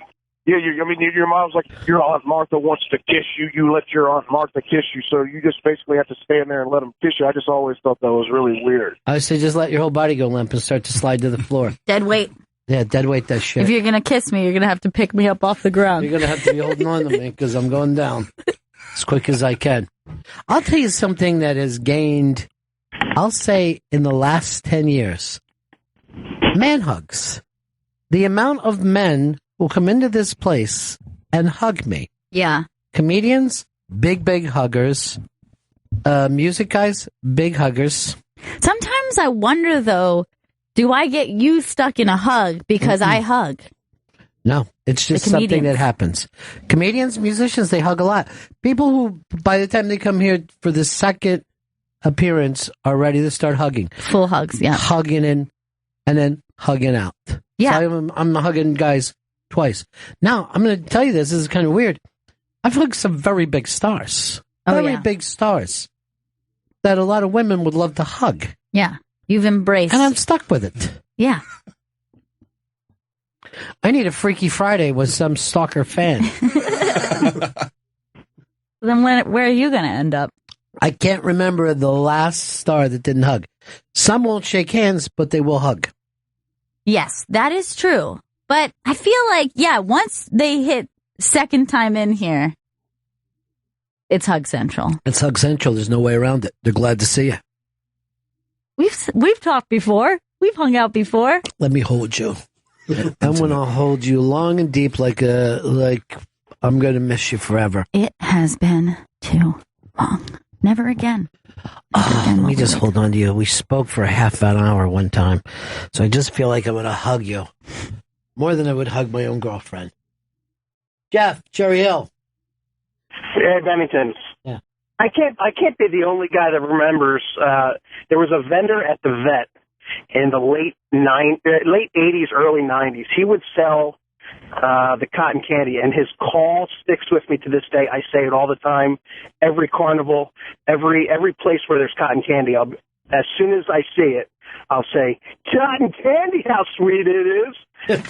Yeah, your mom's like, your Aunt Martha wants to kiss you. You let your Aunt Martha kiss you, so you just basically have to stand there and let them kiss you. I just always thought that was really weird. I say just let your whole body go limp and start to slide to the floor. Dead weight. Yeah, dead weight that shit. If you're going to kiss me, you're going to have to pick me up off the ground. You're going to have to be holding on to me because I'm going down. as quick as I can. I'll tell you something that has gained, I'll say, in the last 10 years. Man hugs. The amount of men who come into this place and hug me. Yeah. Comedians, big huggers. Music guys, big huggers. Sometimes I wonder, though, do I get you stuck in a hug because I hug? No, it's just something that happens. Comedians, musicians, they hug a lot. People who, by the time they come here for the second appearance, are ready to start hugging. Full hugs, yeah. Hugging in and then hugging out. Yeah. So I'm hugging guys twice. Now, I'm going to tell you this is kind of weird. I've hugged some very big stars. Very big stars that a lot of women would love to hug. Yeah. You've embraced. And I'm stuck with it. Yeah. I need a Freaky Friday with some stalker fan. Then where are you going to end up? I can't remember the last star that didn't hug. Some won't shake hands, but they will hug. Yes, that is true. But I feel like, once they hit second time in here, it's Hug Central. It's Hug Central. There's no way around it. They're glad to see you. We've talked before. We've hung out before. Let me hold you. I'm going to hold you long and deep like I'm going to miss you forever. It has been too long. Never again. Let me just hold on to you. We spoke for a half an hour one time, so I just feel like I'm going to hug you more than I would hug my own girlfriend. Jeff, Cherry Hill. Gail Bennington. Yeah. I can't be the only guy that remembers. There was a vendor at the vet in the late 80s, early 90s. He would sell the cotton candy, and his call sticks with me to this day. I say it all the time. Every carnival, every place where there's cotton candy, as soon as I see it, I'll say, "Cotton candy, how sweet it is." And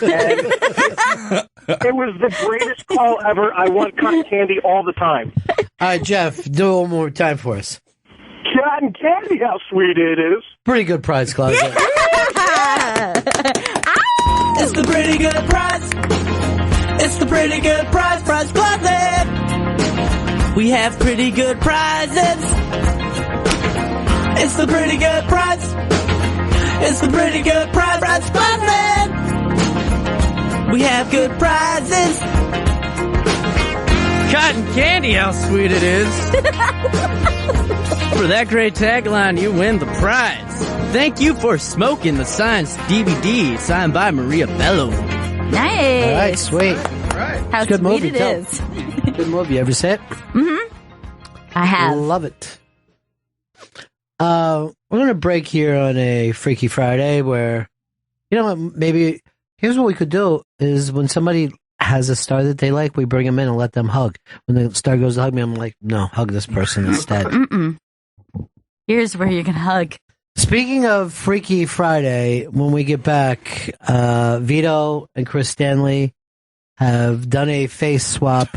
it was the greatest call ever. I want cotton candy all the time. All right, Jeff, do it one more time for us. Cotton candy, how sweet it is. Pretty good prize, Closet. It's the pretty good prize. It's the pretty good prize closet. We have pretty good prizes. It's the pretty good prize. It's the pretty good prize closet. We have good prizes. Cotton candy, how sweet it is. For that great tagline, you win the prize. Thank you for smoking the Science DVD, signed by Maria Bello. Nice. All right, sweet. How It's a good sweet movie, it too. is. Good movie. You ever see it? Mm-hmm. I have. Love it. We're going to break here on a Freaky Friday where, you know what, maybe, here's what we could do is when somebody has a star that they like, we bring them in and let them hug. When the star goes to hug me, I'm like, no, hug this person instead. Mm-mm. Here's where you can hug. Speaking of Freaky Friday, when we get back, Vito and Chris Stanley have done a face swap.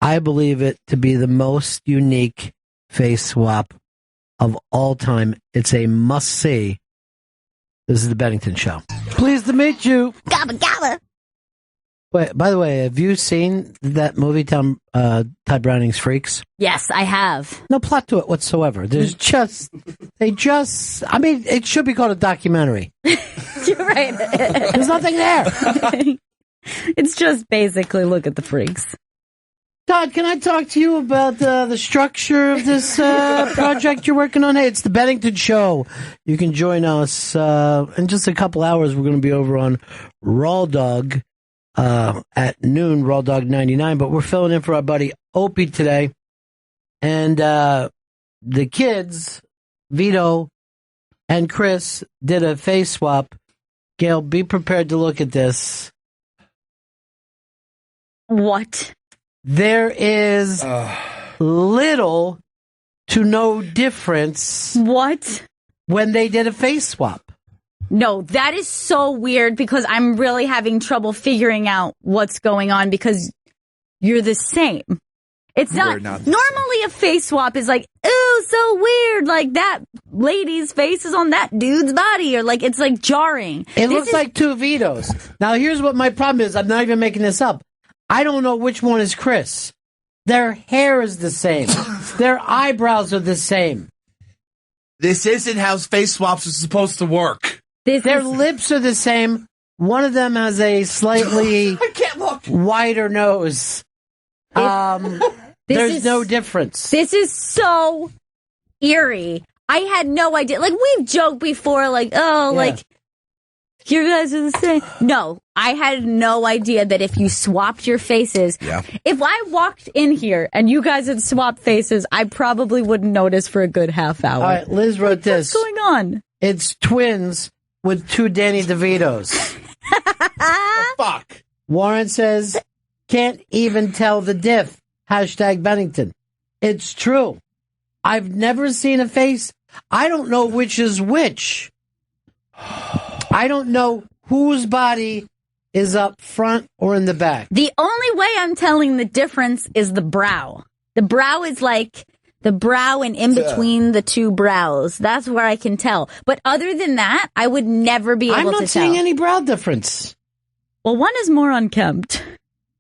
I believe it to be the most unique face swap of all time. It's a must-see. This is the Bennington Show. Pleased to meet you. Gabba gabba. Wait, by the way, have you seen that movie, Todd Browning's Freaks? Yes, I have. No plot to it whatsoever. There's I mean, it should be called a documentary. You're right. There's nothing there. It's just basically look at the freaks. Todd, can I talk to you about the structure of this project you're working on? Hey, it's the Bennington Show. You can join us in just a couple hours. We're going to be over on Raw Dog at noon, Raw Dog 99. But we're filling in for our buddy Opie today. And the kids, Vito and Chris, did a face swap. Gail, be prepared to look at this. What? There is little to no difference. What? When they did a face swap. No, that is so weird because I'm really having trouble figuring out what's going on because you're the same. It's not normally a face swap is like, ooh, so weird. Like that lady's face is on that dude's body, or like it's like jarring. It looks like two Vitos. Now, here's what my problem is. I'm not even making this up. I don't know which one is Chris. Their hair is the same. Their eyebrows are the same. This isn't how face swaps are supposed to work. Their lips are the same. One of them has a slightly wider nose. There's no difference. This is so eerie. I had no idea. Like, we've joked before, like, like, you guys are the same. No, I had no idea that if you swapped your faces, if I walked in here and you guys had swapped faces, I probably wouldn't notice for a good half hour. All right, Liz wrote this. What's going on? It's twins with two Danny DeVitos. Fuck. Warren says, can't even tell the diff. Hashtag Bennington. It's true. I've never seen a face. I don't know which is which. I don't know whose body is up front or in the back. The only way I'm telling the difference is the brow. The brow is like the brow and in between the two brows. That's where I can tell. But other than that, I would never be able to tell. I'm not seeing any brow difference. Well, one is more unkempt.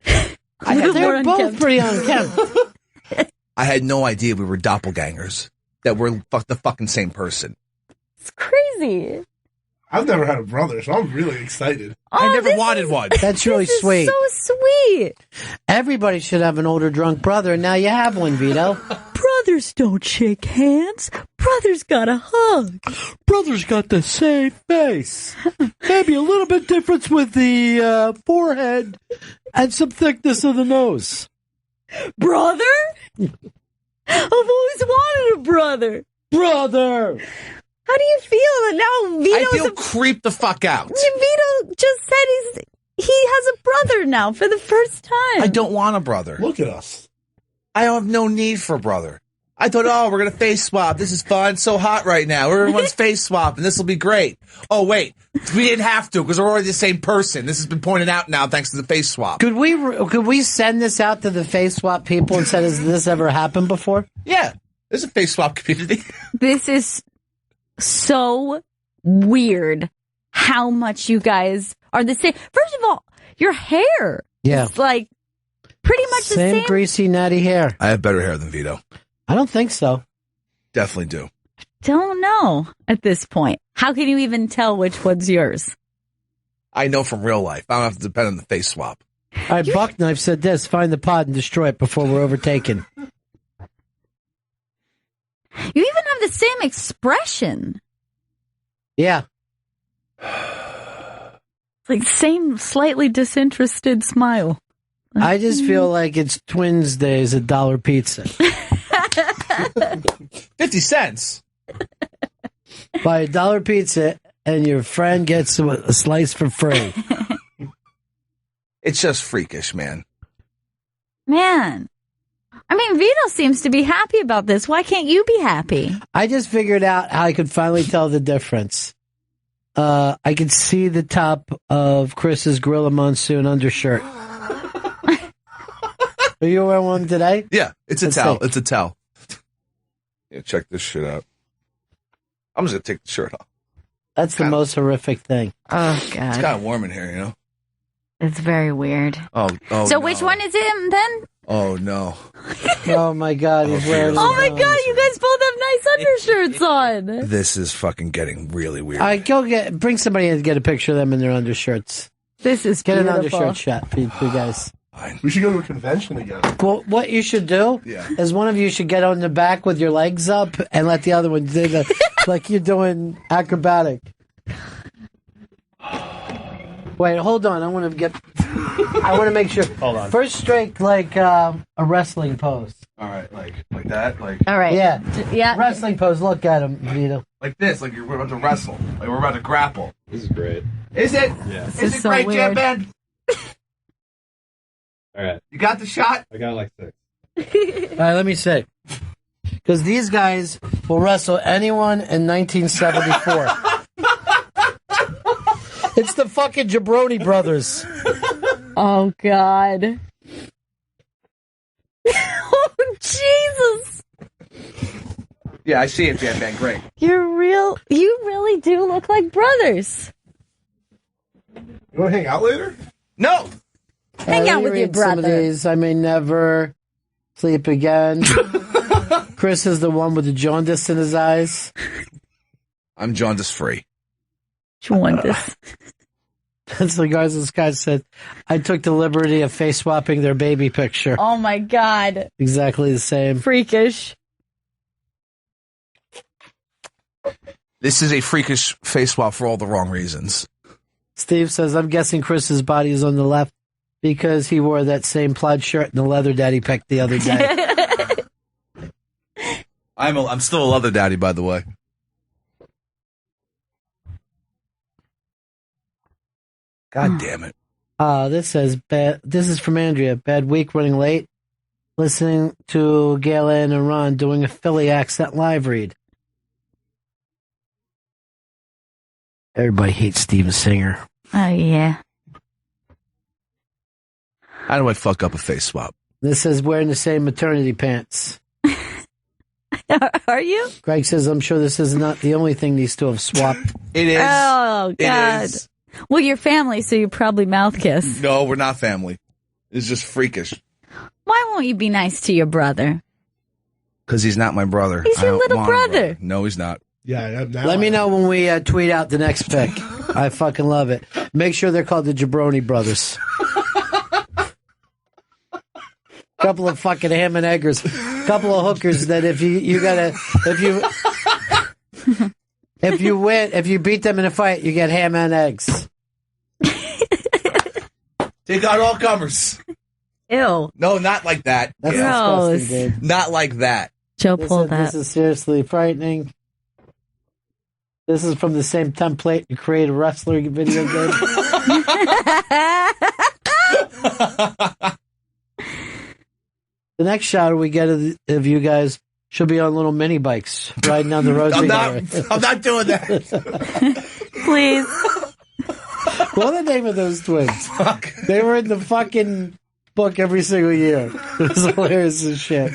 They're both pretty unkempt. I had no idea we were doppelgangers. That we're the fucking same person. It's crazy. I've never had a brother, so I'm really excited. I never wanted one. That's really sweet. So sweet. Everybody should have an older drunk brother, and now you have one, Vito. Brothers don't shake hands. Brothers got a hug. Brothers got the same face. Maybe a little bit difference with the forehead and some thickness of the nose. Brother? I've always wanted a brother. Brother! How do you feel now? Vito's I feel creeped the fuck out. Vito just said he has a brother now for the first time. I don't want a brother. Look at us. I have no need for a brother. I thought, we're going to face swap. This is fun. It's so hot right now. Everyone's face swap, and this will be great. Oh, wait. We didn't have to because we're already the same person. This has been pointed out now thanks to the face swap. Could we send this out to the face swap people and say, has this ever happened before? Yeah. There's a face swap community. This is so weird how much you guys are the same. First of all, your hair is like pretty much the same. Greasy, natty hair. I have better hair than Vito. I don't think so. Definitely do. Don't know at this point. How can you even tell which one's yours? I know from real life. I don't have to depend on the face swap. All right, Buckknife said this. Find the pod and destroy it before we're overtaken. You even have the same expression. Yeah. Like same slightly disinterested smile. I just feel like it's Twins Days at Dollar Pizza. 50 cents. Buy $1 pizza and your friend gets a slice for free. It's just freakish, man. Man. I mean, Vito seems to be happy about this. Why can't you be happy? I just figured out how I could finally tell the difference. I could see the top of Chris's Gorilla Monsoon undershirt. Are you wearing one today? Yeah, it's a towel. It's a towel. Yeah, check this shit out. I'm just going to take the shirt off. That's the most horrific thing. Oh, God. It's kind of warm in here, you know? It's very weird. Oh, so which one is it then? Oh, no. Oh, my God. He's wearing Oh, my God. You guys both have nice undershirts on. This is fucking getting really weird. All right, bring somebody in and get a picture of them in their undershirts. This is Get beautiful. an undershirt shot for you guys. We should go to a convention together. Well, what you should do is one of you should get on the back with your legs up and let the other one do the, like you're doing acrobatic. Wait, hold on. I want to make sure. Hold on. First strike like a wrestling pose. All right, like that? Like All right. Yeah. Wrestling pose. Look at him, Vito. Like this, like we're about to wrestle. Like we're about to grapple. This is great. Is it? Yeah. Is it great, Jam Band? All right. You got the shot? I got like 6. All right, let me say. Because these guys will wrestle anyone in 1974. It's the fucking Jabroni brothers. Oh, God. Oh, Jesus. Yeah, I see it, Jam Band. Great. You really do look like brothers. You want to hang out later? No. Hang out with your brother. Some of these I may never Sleep again. Chris is the one with the jaundice in his eyes. I'm jaundice free. Jaundice. That's regards to Scott said, I took the liberty of face swapping their baby picture. Oh my God. Exactly the same. Freakish. This is a freakish face swap for all the wrong reasons. Steve says, I'm guessing Chris's body is on the left because he wore that same plaid shirt and the leather daddy picked the other day. I'm still a leather daddy, by the way. God damn it. This says, this is from Andrea. Bad week, running late. Listening to Gail and Ron doing a Philly accent live read. Everybody hates Steven Singer. Oh, yeah. How do I fuck up a face swap? This says wearing the same maternity pants. Are you? Greg says, I'm sure this is not the only thing these two have swapped. It is. Oh, God. It is. Well, you're family, so you probably mouth kiss. No, we're not family. It's just freakish. Why won't you be nice to your brother? Because he's not my brother. He's your little brother. No, he's not. Yeah. Let me know when we tweet out the next pick. I fucking love it. Make sure they're called the Jabroni Brothers. Couple of fucking ham and eggers. Couple of hookers that if you beat them in a fight, you get ham and eggs. Take out all comers. Ew. No, not like that. That's Gross. disgusting, dude. Not like that. Joe pulled that. This is seriously frightening. This is from the same template you create a wrestler video game. The next shot we get of you guys should be on little mini bikes riding down the road together. I'm not doing that. Please. What's the name of those twins? Fuck. They were in the fucking book every single year. It was hilarious as shit.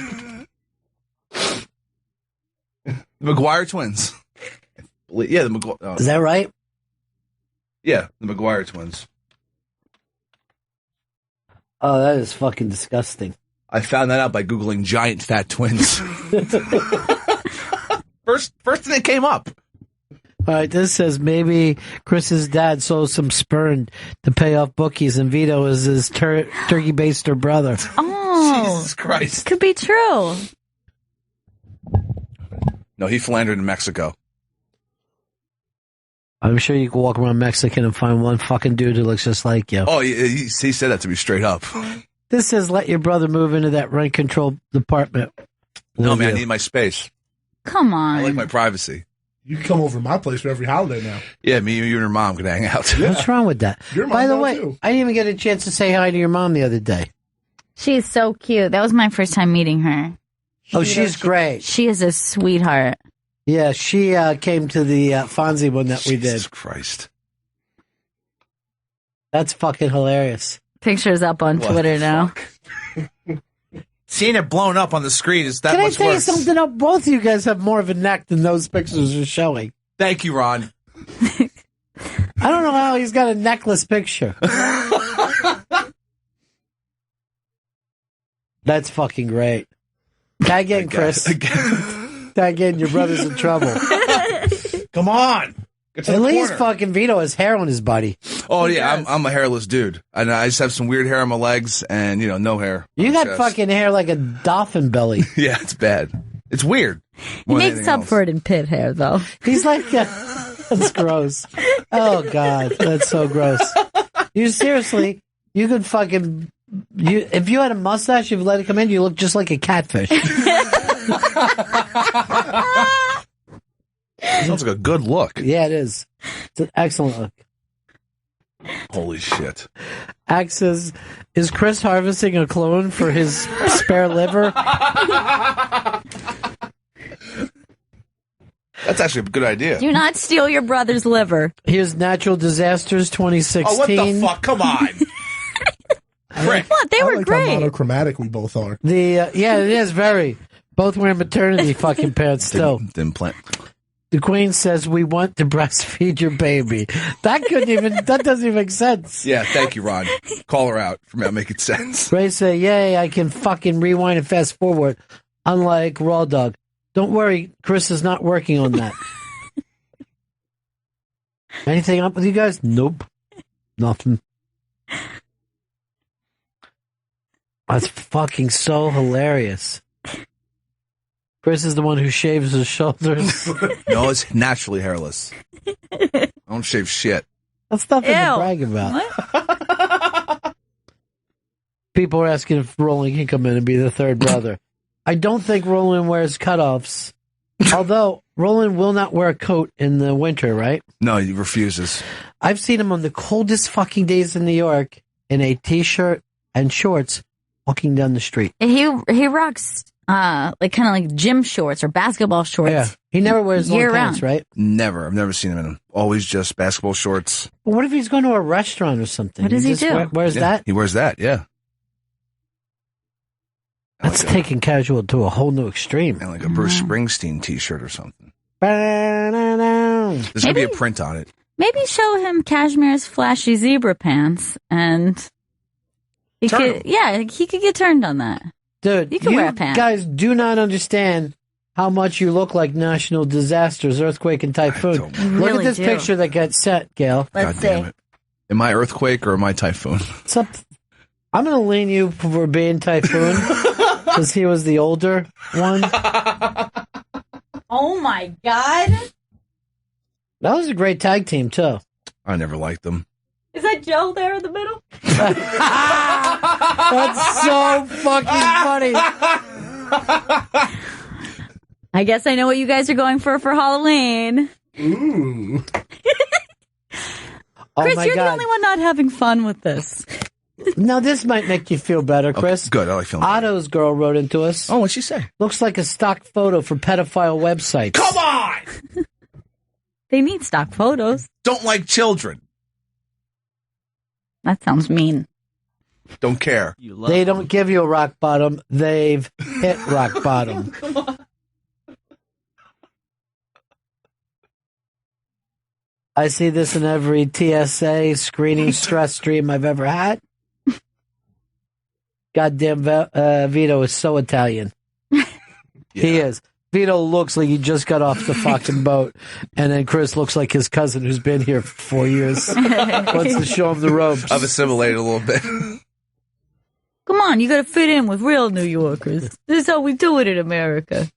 The McGuire twins. Yeah, the McGuire. Oh. Is that right? Yeah, the McGuire twins. Oh, that is fucking disgusting. I found that out by Googling giant fat twins. First thing that came up. All right, this says maybe Chris's dad sold some sperm to pay off bookies, and Vito is his turkey baster brother. Oh, Jesus Christ. Could be true. No, he philandered in Mexico. I'm sure you can walk around Mexican and find one fucking dude who looks just like you. Oh, he said that to me straight up. This says let your brother move into that rent control department. No, man, I need my space. Come on. I like my privacy. You can come over to my place for every holiday now. Yeah, me, you, and your mom can hang out. Yeah. What's wrong with that? Your mom By the now, way, too. I didn't even get a chance to say hi to your mom the other day. She's so cute. That was my first time meeting her. Oh, she's great. She is a sweetheart. Yeah, she came to the Fonzie one that we did. Jesus Christ. That's fucking hilarious. Pictures up on What Twitter the now. Seeing it blown up on the screen is that Can I much tell you worse. something? Both of you guys have more of a neck than those pictures are showing. Thank you, Ron. I don't know how he's got a necklace picture. That's fucking great. Tag in, Chris. Tag in, your brother's in trouble. Come on. Get to At the least corner. fucking Vito has hair on his body. Oh, yeah, I'm a hairless dude. And I just have some weird hair on my legs and, no hair. You on got my chest. fucking hair like a dolphin belly. Yeah, it's bad. It's weird. He makes up for it in pit hair, though. He's like, that's gross. Oh, God. That's so gross. You seriously, you could fucking, if you had a mustache, if you let it come in, you look just like a catfish. Sounds like a good look. Yeah, it is. It's an excellent look. Holy shit. Axe says, is Chris harvesting a clone for his spare liver? That's actually a good idea. Do not steal your brother's liver. Here's Natural Disasters 2016. Oh, what the fuck? Come on. Frick. What? They I were like great. how monochromatic we both are. Yeah, it is very. Both wearing maternity fucking pants still. Didn't plant. The Queen says, we want to breastfeed your baby. That doesn't even make sense. Yeah, thank you, Ron. Call her out for not making sense. Ray say, yay, I can fucking rewind and fast forward, unlike Raw Dog. Don't worry, Chris is not working on that. Anything up with you guys? Nope. Nothing. That's fucking so hilarious. Chris is the one who shaves his shoulders. No, it's naturally hairless. I don't shave shit. That's nothing to brag about. People are asking if Roland can come in and be the third brother. I don't think Roland wears cutoffs. Although, Roland will not wear a coat in the winter, right? No, he refuses. I've seen him on the coldest fucking days in New York in a t-shirt and shorts walking down the street. He rocks like gym shorts or basketball shorts. Yeah. He never wears long pants, right? Never. I've never seen him in them. Always just basketball shorts. Well, what if he's going to a restaurant or something? What does he do? Wears that? He wears that, yeah. That's taking casual to a whole new extreme. And like a Bruce Springsteen t-shirt or something. There's going to be a print on it. Maybe show him Cashmere's flashy zebra pants and he could get turned on that. Dude, you can wear a pants. Guys do not understand how much you look like national disasters, earthquake and typhoon. Look at this picture that got set, Gail. Let's see. Damn it. Am I earthquake or am I typhoon? I'm going to lean you for being typhoon because he was the older one. Oh my God. That was a great tag team, too. I never liked them. Is that Joe there in the middle? That's so fucking funny. I guess I know what you guys are going for Halloween. Ooh. Chris, you're the only one not having fun with this. Now, this might make you feel better, Chris. Okay, good, I like feeling better. Otto's girl wrote into us. Oh, what'd she say? Looks like a stock photo for pedophile websites. Come on! They need stock photos. Don't like children. That sounds mean. Don't care. They don't give you a rock bottom. They've hit rock bottom. I see this in every TSA screening stress stream I've ever had. Goddamn, Vito is so Italian. He is. Vito looks like he just got off the fucking boat, and then Chris looks like his cousin who's been here for 4 years. Wants to show him the ropes. I've assimilated a little bit. Come on, you got to fit in with real New Yorkers. This is how we do it in America.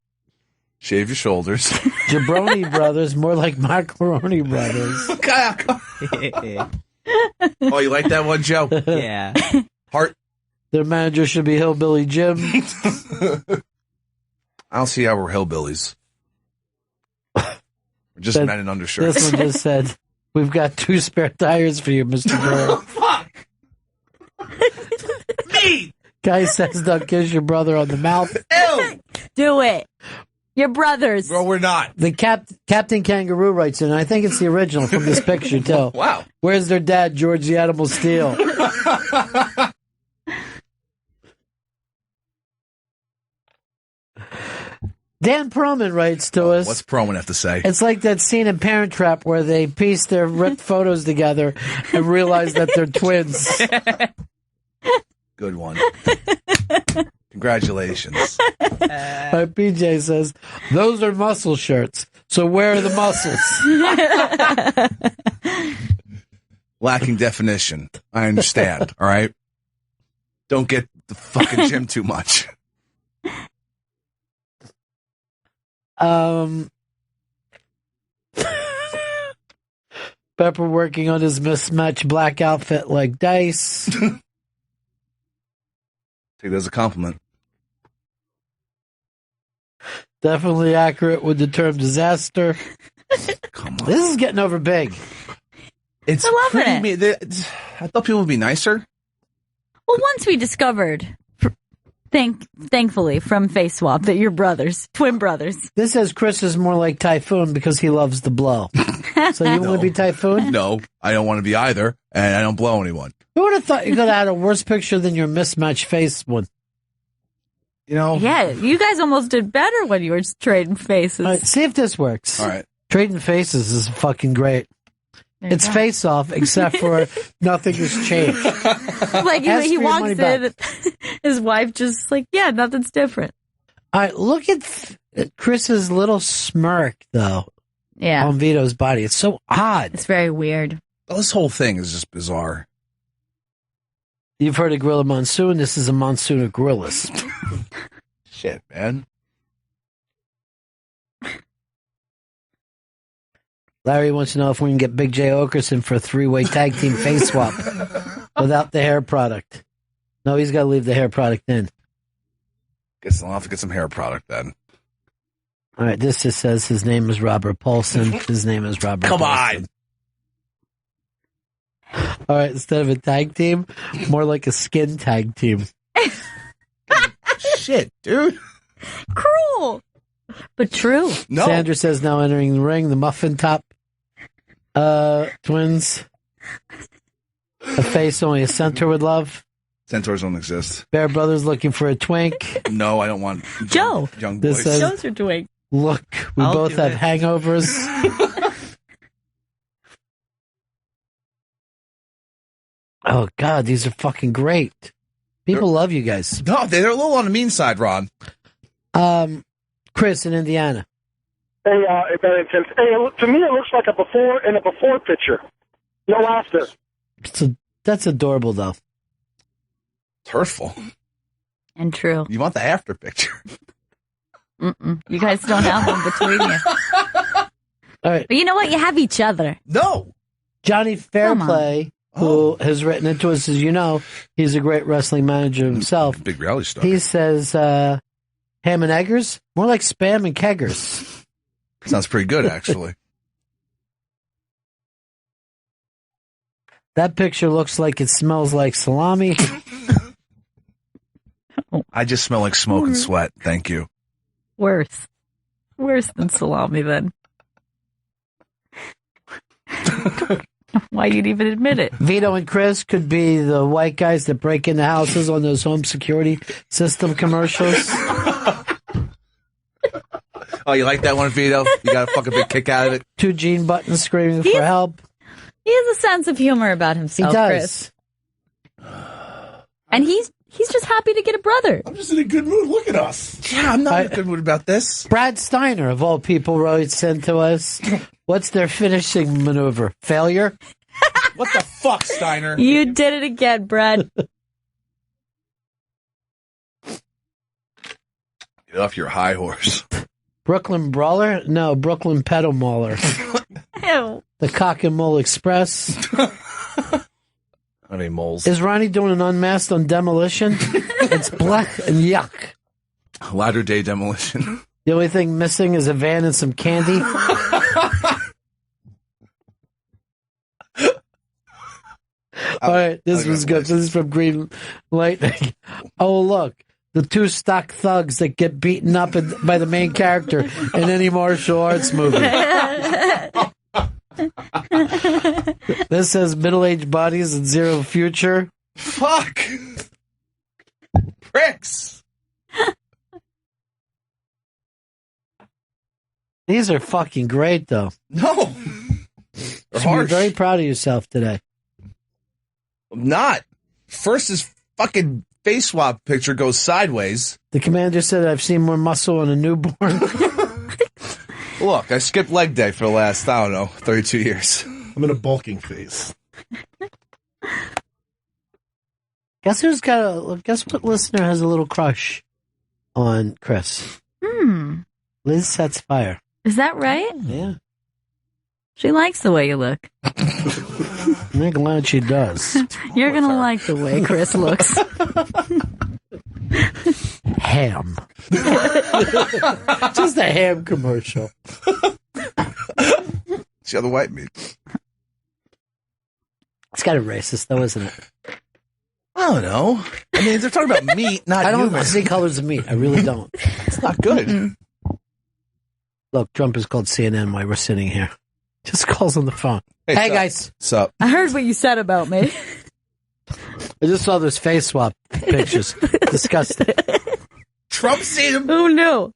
Shave your shoulders. Jabroni Brothers, more like Macaroni Brothers. Oh, you like that one, Joe? Yeah. Heart. Their manager should be Hillbilly Jim. I don't see how we're hillbillies. We're just men in undershirts. This one just said, we've got 2 spare tires for you, Mr. Burrow. Fuck! Me! Guy says, don't kiss your brother on the mouth. Ew! Do it. Your brothers. Well, we're not. The Captain Kangaroo writes in, and I think it's the original from this picture, too. Wow. Where's their dad, George the Animal Steel? Dan Perlman writes to us. What's Perlman have to say? It's like that scene in Parent Trap where they piece their ripped photos together and realize that they're twins. Good one. Congratulations. PJ says, those are muscle shirts. So where are the muscles? Lacking definition. I understand. All right. Don't get the fucking gym too much. Pepper working on his mismatched black outfit like Dice. Take that as a compliment. Definitely accurate with the term disaster. Come on. This is getting over big. It's I love it. I thought people would be nicer. Well, once we discovered, thankfully, from Face Swap, that you're brothers, twin brothers. This says Chris is more like Typhoon because he loves the blow. So you want to be Typhoon? No, I don't want to be either, and I don't blow anyone. Who would have thought you could have had a worse picture than your mismatched face one? You know? Yeah, you guys almost did better when you were trading faces. All right, see if this works. All right. Trading Faces is fucking great. It's Face Off, except for nothing has changed. Like Ask he for your walks money in, back. his wife just like, yeah, nothing's different. All right, look at Chris's little smirk, though. Yeah. On Vito's body. It's so odd. It's very weird. This whole thing is just bizarre. You've heard of Gorilla Monsoon. This is a monsoon of gorillas. Shit, man. Larry wants to know if we can get Big J Okerson for a 3-way tag team face swap without the hair product. No, he's got to leave the hair product in. Guess I'll have to get some hair product then. All right, this just says his name is Robert Paulson. His name is Robert Come Paulson. All right, instead of a tag team, more like a skin tag team. Shit, dude. Cruel. But true. No. Sandra says now entering the ring, the Muffin Top twins. A face only a centaur would love. Centaurs don't exist. Bear Brothers looking for a twink. No, I don't want Joe. young This boys. says- Shows are doing. Look, we I'll both do have it. hangovers. Oh, God, these are fucking great. People love you guys. No, they're a little on the mean side, Ron. Chris in Indiana. Hey, Bennington. Hey, to me, it looks like a before and a before picture. No after. That's adorable, though. It's hurtful. And true. You want the after picture. Mm-mm. You guys don't have one between you. All right. But you know what? You have each other. No. Johnny Fairplay, who has written into us, as you know, he's a great wrestling manager himself. Big reality star. He says, ham and eggers? More like spam and keggers. Sounds pretty good, actually. That picture looks like it smells like salami. I just smell like smoke and sweat. Thank you. Worse. Worse than salami, then. Why you'd even admit it. Vito and Chris could be the white guys that break into houses on those home security system commercials. Oh, you like that one, Vito? You got a fucking big kick out of it? 2 Gene Buttons screaming for help. He has a sense of humor about himself, He does. Chris. And he's just happy to get a brother. I'm just in a good mood. Look at us. Yeah, I'm not in a good mood about this. Brad Steiner, of all people, wrote into us, what's their finishing maneuver? Failure? What the fuck, Steiner? You did it again, Brad. Get off your high horse. Brooklyn Brawler? No, Brooklyn Pedal Mauler. Ew. The Cock and Mole Express. I mean, moles. Is Ronnie doing an unmasked on Demolition? It's black and yuck. Latter day demolition. The only thing missing is a van and some candy. All right, this was good. This is from Green Lightning. Oh, look. The 2 stock thugs that get beaten up by the main character in any martial arts movie. This says middle-aged bodies and zero future. Fuck! Pricks! These are fucking great, though. No! You should be very proud of yourself today. I'm not. First, this fucking face swap picture goes sideways. The commander said I've seen more muscle on a newborn. Look, I skipped leg day for the last, 32 years. I'm in a bulking phase. Guess what listener has a little crush on Chris? Liz Sets Fire. Is that right? Yeah. She likes the way you look. I'm glad she does. You're going to like the way Chris looks. Ham. Just a ham commercial. It's the other white meat. It's kind of racist, though, isn't it? I don't know. I mean, they're talking about meat, not I don't humans. see colors of meat. I really don't. It's not good. Look, Trump is called CNN while we're sitting here. Just calls on the phone. Hey guys. What's up? I heard what you said about me. I just saw those face swap pictures. Disgusting. Trump seen him. Oh, no.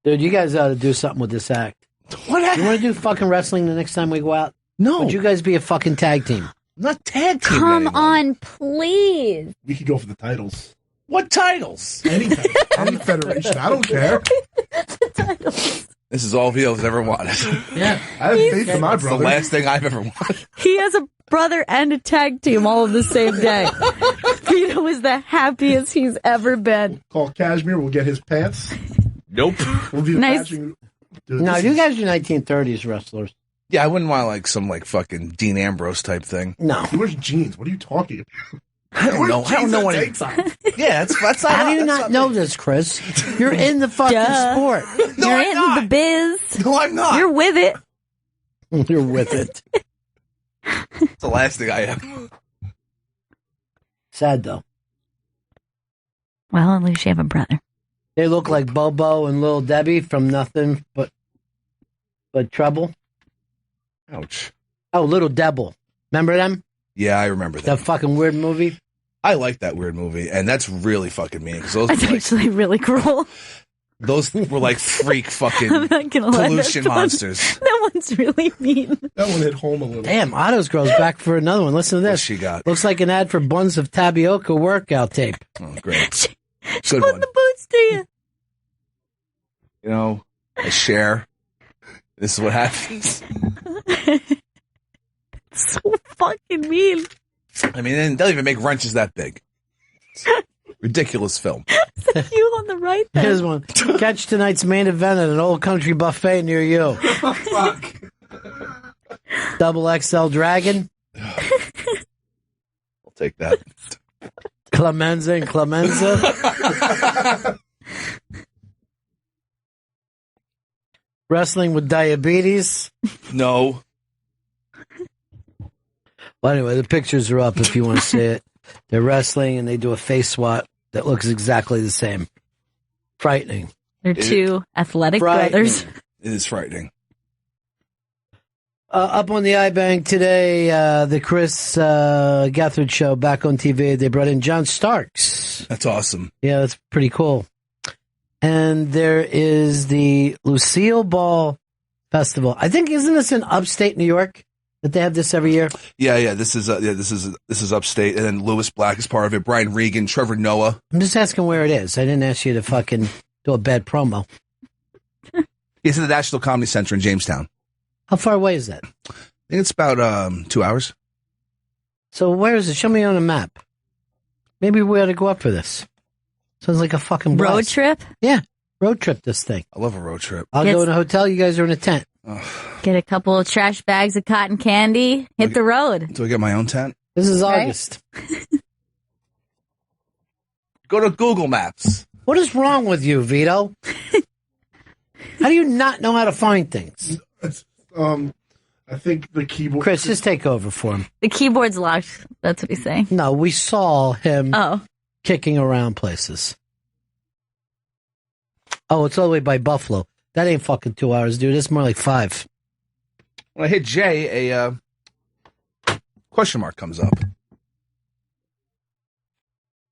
Dude, you guys ought to do something with this act. What? You want to do fucking wrestling the next time we go out? No. Would you guys be a fucking tag team? I'm not tag team. Come on, please. We could go for the titles. What titles? Any title. Any federation. I don't care. This is all Vito's ever wanted. Yeah. I have faith in my It's the brother. last thing I've ever wanted. He has a brother and a tag team all on the same day. Vito is the happiest he's ever been. Call Cashmere. We'll get his pants. Nope. We'll be Nice. matching. Dude, No, this you is- guys are 1930s wrestlers. Yeah, I wouldn't want like some like fucking Dean Ambrose type thing. No. He wears jeans. What are you talking about? I don't know. I don't know what. Yeah, that's not. How do you that's not know this, Chris? You're in the fucking sport. No, You're I'm in not. the biz. No, I'm not. You're with it. You're with it. It's the last thing I am. Sad, though. Well, at least you have a brother. They look like Bobo and Little Debbie from Nothing But Trouble. Ouch. Oh, Little Devil. Remember them? Yeah, I remember that. That fucking weird movie? I like that weird movie, and that's really fucking mean because those That's were like, actually really cruel. those were like freak fucking I'm not gonna lie. pollution That monsters. That one's really mean. That one hit home a little. Damn, Otto's girl's back for another one. Listen to this. What she got? Looks like an ad for Buns of Tapioca workout tape. Oh, great. She Good put one. the boots to you. You know, I share. This is what happens. So fucking mean. I mean, they'll even make wrenches that big. Ridiculous film. You on the right there. Here's one. Catch tonight's main event at an old country buffet near you. Fuck. Double XL Dragon, I'll take that. Clemenza and Clemenza. Wrestling with diabetes. No. Well, anyway, the pictures are up if you want to see it. They're wrestling and they do a face swap that looks exactly the same. Frightening. They're two athletic Frightening. brothers. It is frightening. Up on the iBank today, the Chris Gethard show back on TV. They brought in John Starks. That's awesome. Yeah, that's pretty cool. And there is the Lucille Ball Festival. I think, isn't this in upstate New York that they have this every year? Yeah. This is upstate, and then Lewis Black is part of it. Brian Regan, Trevor Noah. I'm just asking where it is. I didn't ask you to fucking do a bad promo. It's at the National Comedy Center in Jamestown. How far away is that? I think it's about 2 hours. So where is it? Show me on a map. Maybe we ought to go up for this. Sounds like a fucking blast. Road trip? Yeah, road trip this thing. I love a road trip. I'll go in a hotel. You guys are in a tent. Get a couple of trash bags of cotton candy. Hit the road. Do I get my own tent? This is Right? August. Go to Google Maps. What is wrong with you, Vito? How do you not know how to find things? I think the keyboard. Chris, just take over for him. The keyboard's locked. That's what he's saying. No, we saw him Oh. kicking around places. Oh, it's all the way by Buffalo. That ain't fucking 2 hours, dude. It's more like 5. When I hit J, a question mark comes up.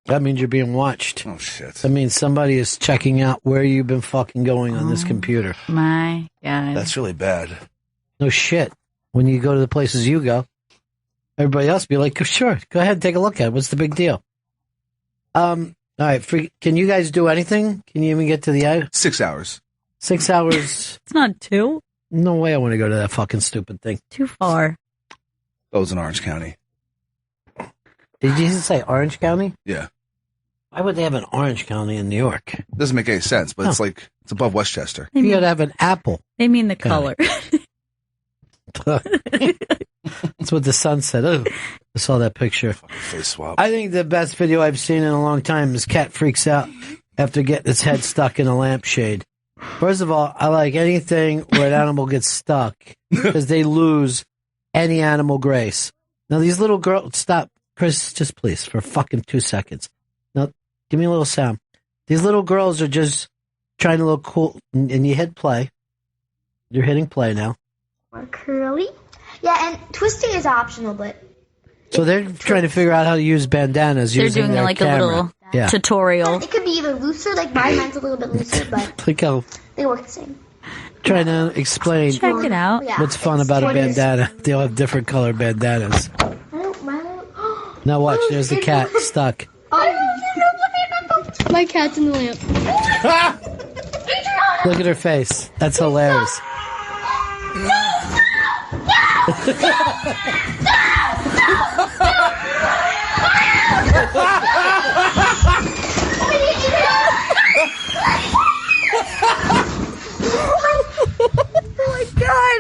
That means you're being watched. Oh, shit. That means somebody is checking out where you've been fucking going on this computer. My God. That's really bad. No shit. When you go to the places you go, everybody else be like, sure, go ahead and take a look at it. What's the big deal? All right, can you guys do anything? Can you even get to the 6 hours. 6 hours? It's not 2. No way I want to go to that fucking stupid thing. Too far. That was in Orange County. Did you say Orange County? Yeah. Why would they have an Orange County in New York? Doesn't make any sense, but it's like, it's above Westchester. You gotta have an apple. They mean the color. That's what the son said. Oh, I saw that picture. Face swap. I think the best video I've seen in a long time is cat freaks out after getting its head stuck in a lampshade. First of all, I like anything where an animal gets stuck because they lose any animal grace. Now, these little girls, stop, Chris, just please, for fucking 2 seconds. Now, give me a little sound. These little girls are just trying to look cool, and you hit play. You're hitting play now. More curly. Yeah, and twisting is optional, but So they're trying to figure out how to use bandanas They're using doing their like camera. a little Yeah. tutorial. It could be even looser, like mine's a little bit looser, but Look how they work the same. trying to explain Check it out. Yeah, what's fun about a bandana. They all have different colored bandanas. Now watch, there's the cat stuck. My cat's in the lamp. Look at her face. That's hilarious. Oh my god!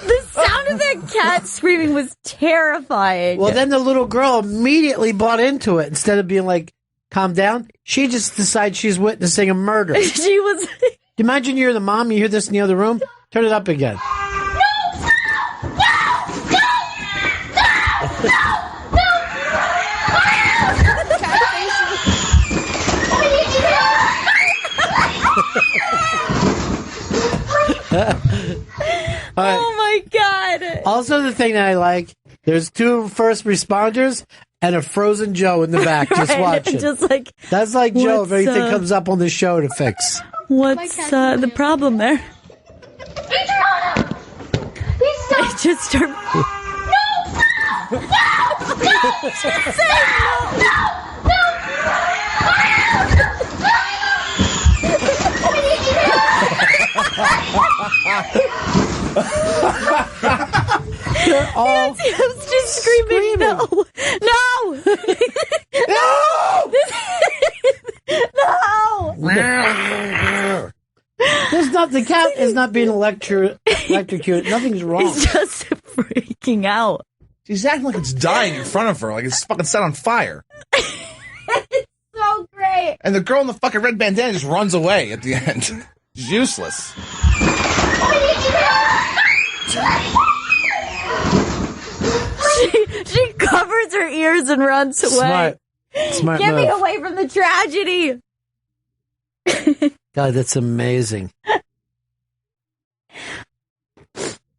The sound of that cat screaming was terrifying. Well, then the little girl immediately bought into it. Instead of being like, calm down, she just decides she's witnessing a murder. She was... Imagine you're the mom, you hear this in the other room, turn it up again. Oh my god! Also, the thing that I like, there's 2 first responders and a frozen Joe in the back just Right, watching. just like, That's like Joe if what's, anything comes up on the show to fix. What's the problem there? It just started... Just say They're all just screaming, no! No! No! No! There's not, the cat is not being electrocuted. Nothing's wrong. He's just freaking out. She's acting like it's dying in front of her, like it's fucking set on fire. So great. And the girl in the fucking red bandana just runs away at the end. It's useless. She covers her ears and runs away. Smart Get move. me away from the tragedy. God, that's amazing.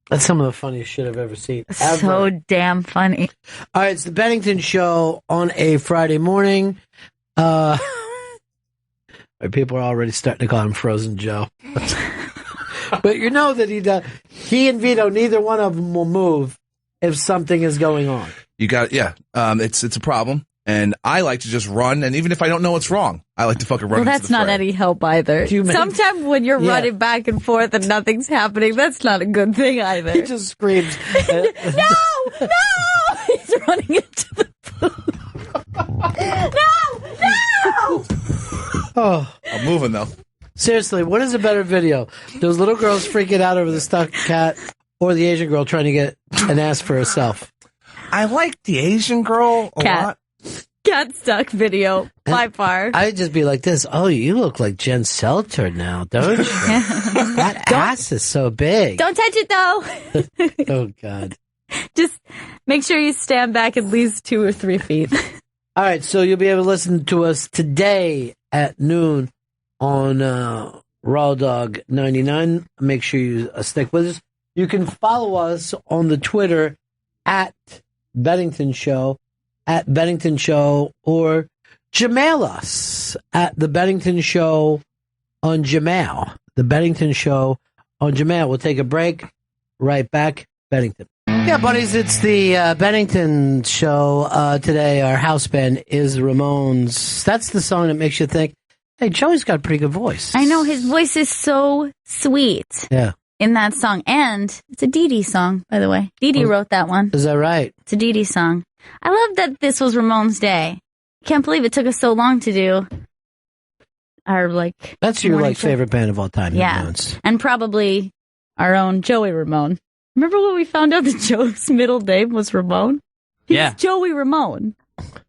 That's some of the funniest shit I've ever seen. Ever. So damn funny. All right, it's the Bennington Show on a Friday morning. People are already starting to call him Frozen Joe. But you know that he and Vito, neither one of them will move if something is going on. You got, yeah. It's a problem. And I like to just run, and even if I don't know what's wrong, I like to fucking run. Well, that's not any help either. Sometimes when you're running back and forth and nothing's happening, that's not a good thing either. He just screams. No! He's running into the food. No! Oh, I'm moving though. Seriously, what is a better video? Those little girls freaking out over the stuck cat, or the Asian girl trying to get an ass for herself? I like the Asian girl a lot. Cat stuck video by far. I'd just be like this. Oh, you look like Jen Selter now, don't you? That ass is so big. Don't touch it though. Oh God. Just make sure you stand back at least 2 or 3 feet. All right, so you'll be able to listen to us today at noon on Raw Dog 99. Make sure you stick with us. You can follow us on the Twitter at Bennington Show, or Gmail us at The Bennington Show on Gmail. The Bennington Show on Gmail. We'll take a break. Right back, Bennington. Yeah, buddies, it's the Bennington Show. Today, our house band is Ramones. That's the song that makes you think, hey, Joey's got a pretty good voice. I know, his voice is so sweet. Yeah. In that song. And it's a Dee Dee song, by the way. Dee Dee wrote that one. Is that right? It's a Dee Dee song. I love that this was Ramones Day. Can't believe it took us so long to do our, like... That's your, morning like, show. favorite band of all time. Yeah. Ramones. And probably our own Joey Ramone. Remember when we found out that Joe's middle name was Ramone? He's Yeah. Joey Ramone.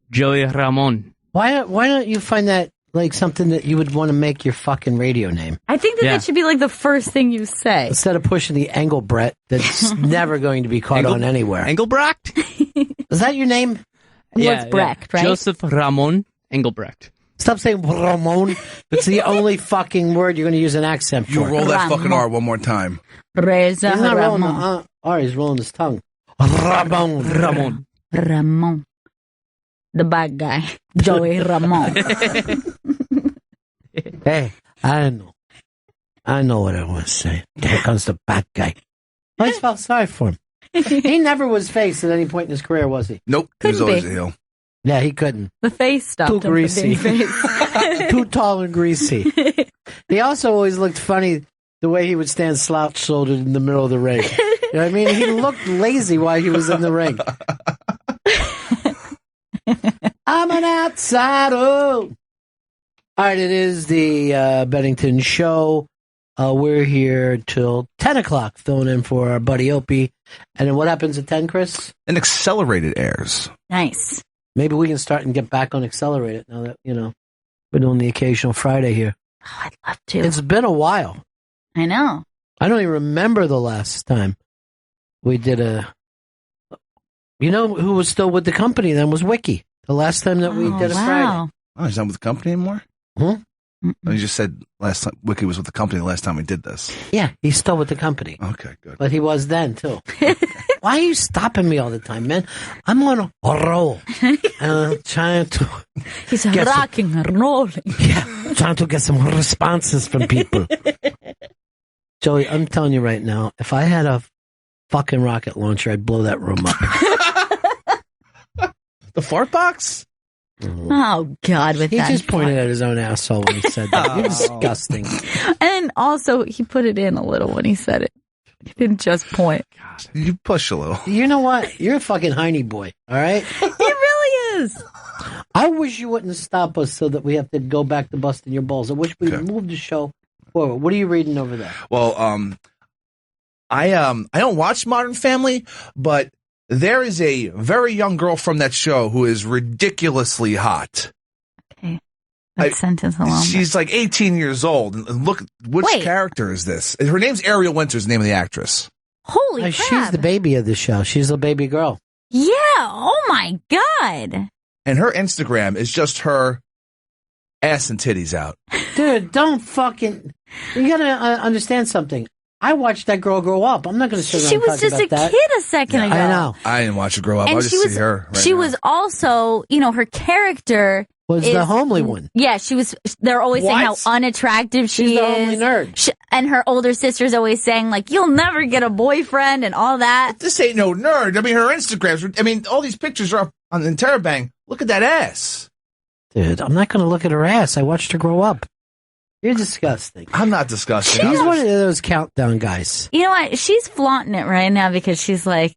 Joey Ramon. Why don't you find that, like, something that you would want to make your fucking radio name? I think that that should be like the first thing you say. Instead of pushing the Engelbrett that's never going to be caught on anywhere. Engelbrecht? Is that your name? What's Brecht, right? Joseph Ramon Engelbrecht. Stop saying Ramon. It's the only fucking word you're going to use an accent for. You roll that fucking R one more time. Reza He's not rolling Ramon. the R, he's rolling his tongue. Ramon. Ramon. the bad guy, Joey Ramon. Hey, I know what I want to say. Here comes the bad guy. I just felt sorry for him. He never was face at any point in his career, was he? Nope. He was always a heel. Yeah, he couldn't. The face stopped Too him from greasy. being face. Too tall and greasy. He also always looked funny the way he would stand slouch-shouldered in the middle of the ring. You know what I mean? He looked lazy while he was in the ring. I'm an outsider. All right, it is the Bennington Show. We're here till 10 o'clock, filling in for our buddy Opie. And then what happens at 10, Chris? An Accelerated airs. Nice. Maybe we can start and get back on Accelerated now that, we're doing the occasional Friday here. Oh, I'd love to. It's been a while. I know. I don't even remember the last time we did who was still with the company then was Wiki. The last time that we did a Friday. Oh, he's not with the company anymore? Hmm? Oh, you just said last time Wiki was with the company the last time we did this. Yeah, he's still with the company. Okay, good. But he was then, too. Why are you stopping me all the time, man? I'm on a roll. Trying to... He's rocking and rolling. Yeah, trying to get some responses from people. Joey, I'm telling you right now, if I had a fucking rocket launcher, I'd blow that room up. The fart box? Oh, God, with he that. He just pointed at his own asshole when he said that. You're disgusting. And also, he put it in a little when he said it. He didn't just point. God, you push a little. You know what? You're a fucking hiney boy, all right? He really is. I wish you wouldn't stop us so that we have to go back to busting your balls. I wish we'd move the show forward. What are you reading over there? Well, I don't watch Modern Family, but there is a very young girl from that show who is ridiculously hot. Okay. That sentence alone. She's like 18 years old. And look, which character is this? Her name's Ariel Winters, the name of the actress. Holy crap. She's the baby of the show. She's a baby girl. Yeah. Oh, my God. And her Instagram is just her ass and titties out. Dude, don't fucking... You gotta understand something. I watched that girl grow up. I'm not going to sit around She and was talk just a about that. kid a second ago. I know. I didn't watch her grow up. And I just see her right She now. was also, her character... Was the homely one. Yeah, she was. They're always saying how unattractive she is. She's the homely nerd. And her older sister's always saying, like, you'll never get a boyfriend and all that. This ain't no nerd. I mean, her Instagrams. I mean, all these pictures are up on the Interrobang. Look at that ass. Dude, I'm not going to look at her ass. I watched her grow up. You're disgusting. I'm not disgusting. She's one of those countdown guys. You know what? She's flaunting it right now because she's like,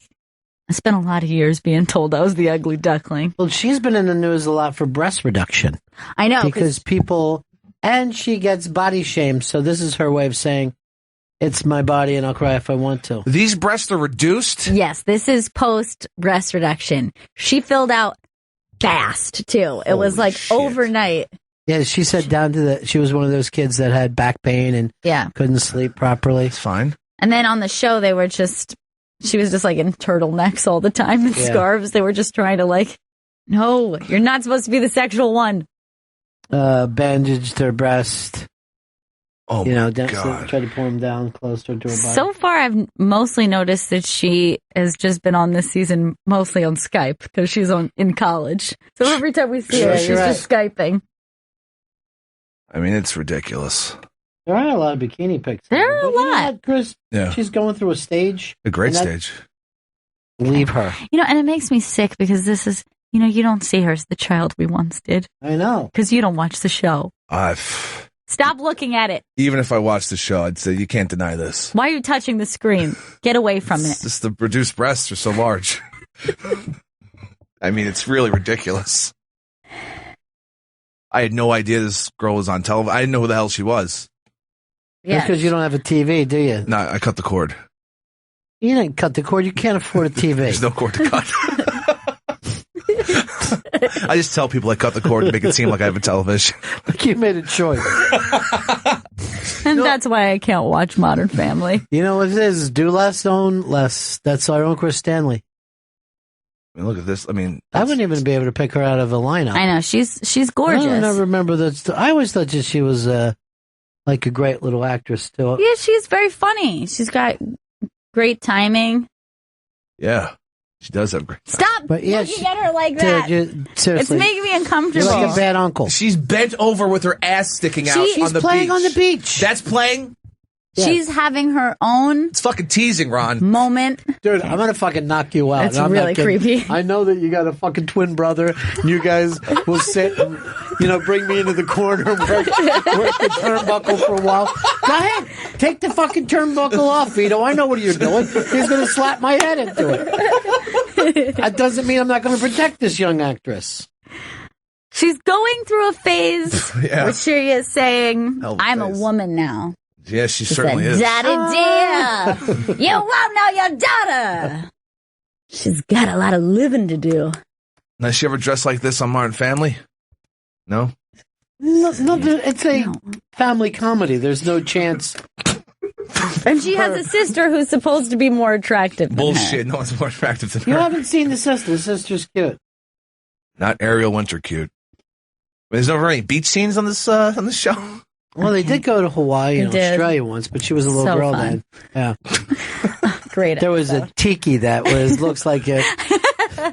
I spent a lot of years being told I was the ugly duckling. Well, she's been in the news a lot for breast reduction. I know. Because people, and she gets body shamed, so this is her way of saying, it's my body and I'll cry if I want to. These breasts are reduced? Yes, this is post breast reduction. She filled out fast, too. It was like overnight. Yeah, she said she was one of those kids that had back pain and couldn't sleep properly. It's fine. And then on the show, she was just like in turtlenecks all the time and scarves. They were just trying to like, no, you're not supposed to be the sexual one. Bandaged her breast. Oh, my God. Tried to pull him down closer to her body. So far, I've mostly noticed that she has just been on this season mostly on Skype because she's in college. So every time we see her, she's just Skyping. I mean, it's ridiculous. There are a lot of bikini pics. There are a lot. You know what, Chris? Yeah. She's going through a stage. A great stage. Leave her. And it makes me sick because this is, you don't see her as the child we once did. I know. Because you don't watch the show. Stop looking at it. Even if I watched the show, I'd say you can't deny this. Why are you touching the screen? Get away from it. Just the reduced breasts are so large. I mean, it's really ridiculous. I had no idea this girl was on television. I didn't know who the hell she was. Yeah. That's because you don't have a TV, do you? No, I cut the cord. You didn't cut the cord. You can't afford a TV. There's no cord to cut. I just tell people I cut the cord to make it seem like I have a television. Like you made a choice. And that's why I can't watch Modern Family. You know what it is? Do less, own less. That's our own Chris Stanley. I mean, look at this. I mean, I wouldn't even be able to pick her out of a lineup. I know. She's gorgeous. I don't remember that. I always thought that she was like a great little actress, too. Yeah, she's very funny. She's got great timing. Yeah. She does have great. Stop looking at her like that. Seriously. It's making me uncomfortable. You're like a bad uncle. She's bent over with her ass sticking out She's on the beach. playing on the beach. That's playing? She's having her own It's fucking teasing, Ron. moment. Dude, I'm going to fucking knock you out. That's I'm really not kidding. creepy. I know that you got a fucking twin brother. And you guys will sit and, bring me into the corner and work the turnbuckle for a while. Go ahead. Take the fucking turnbuckle off, Vito. I know what you're doing. He's going to slap my head into it. That doesn't mean I'm not going to protect this young actress. She's going through a phase Yeah. where she is saying, Hell of a I'm a phase. woman now. Yeah, she certainly is. Daddy dear, you won't know your daughter. She's got a lot of living to do. Has she ever dressed like this on Modern Family? No? No, it's a family comedy. There's no chance. And she has a sister who's supposed to be more attractive than her. Bullshit. No one's more attractive than You her. haven't seen the sister. The sister's cute. Not Ariel Winter cute. There's never any beach scenes on this show. Well, they did go to Hawaii and They did. Australia once, but she was a little So girl fun. then. Yeah. Great. There was a tiki that looks like it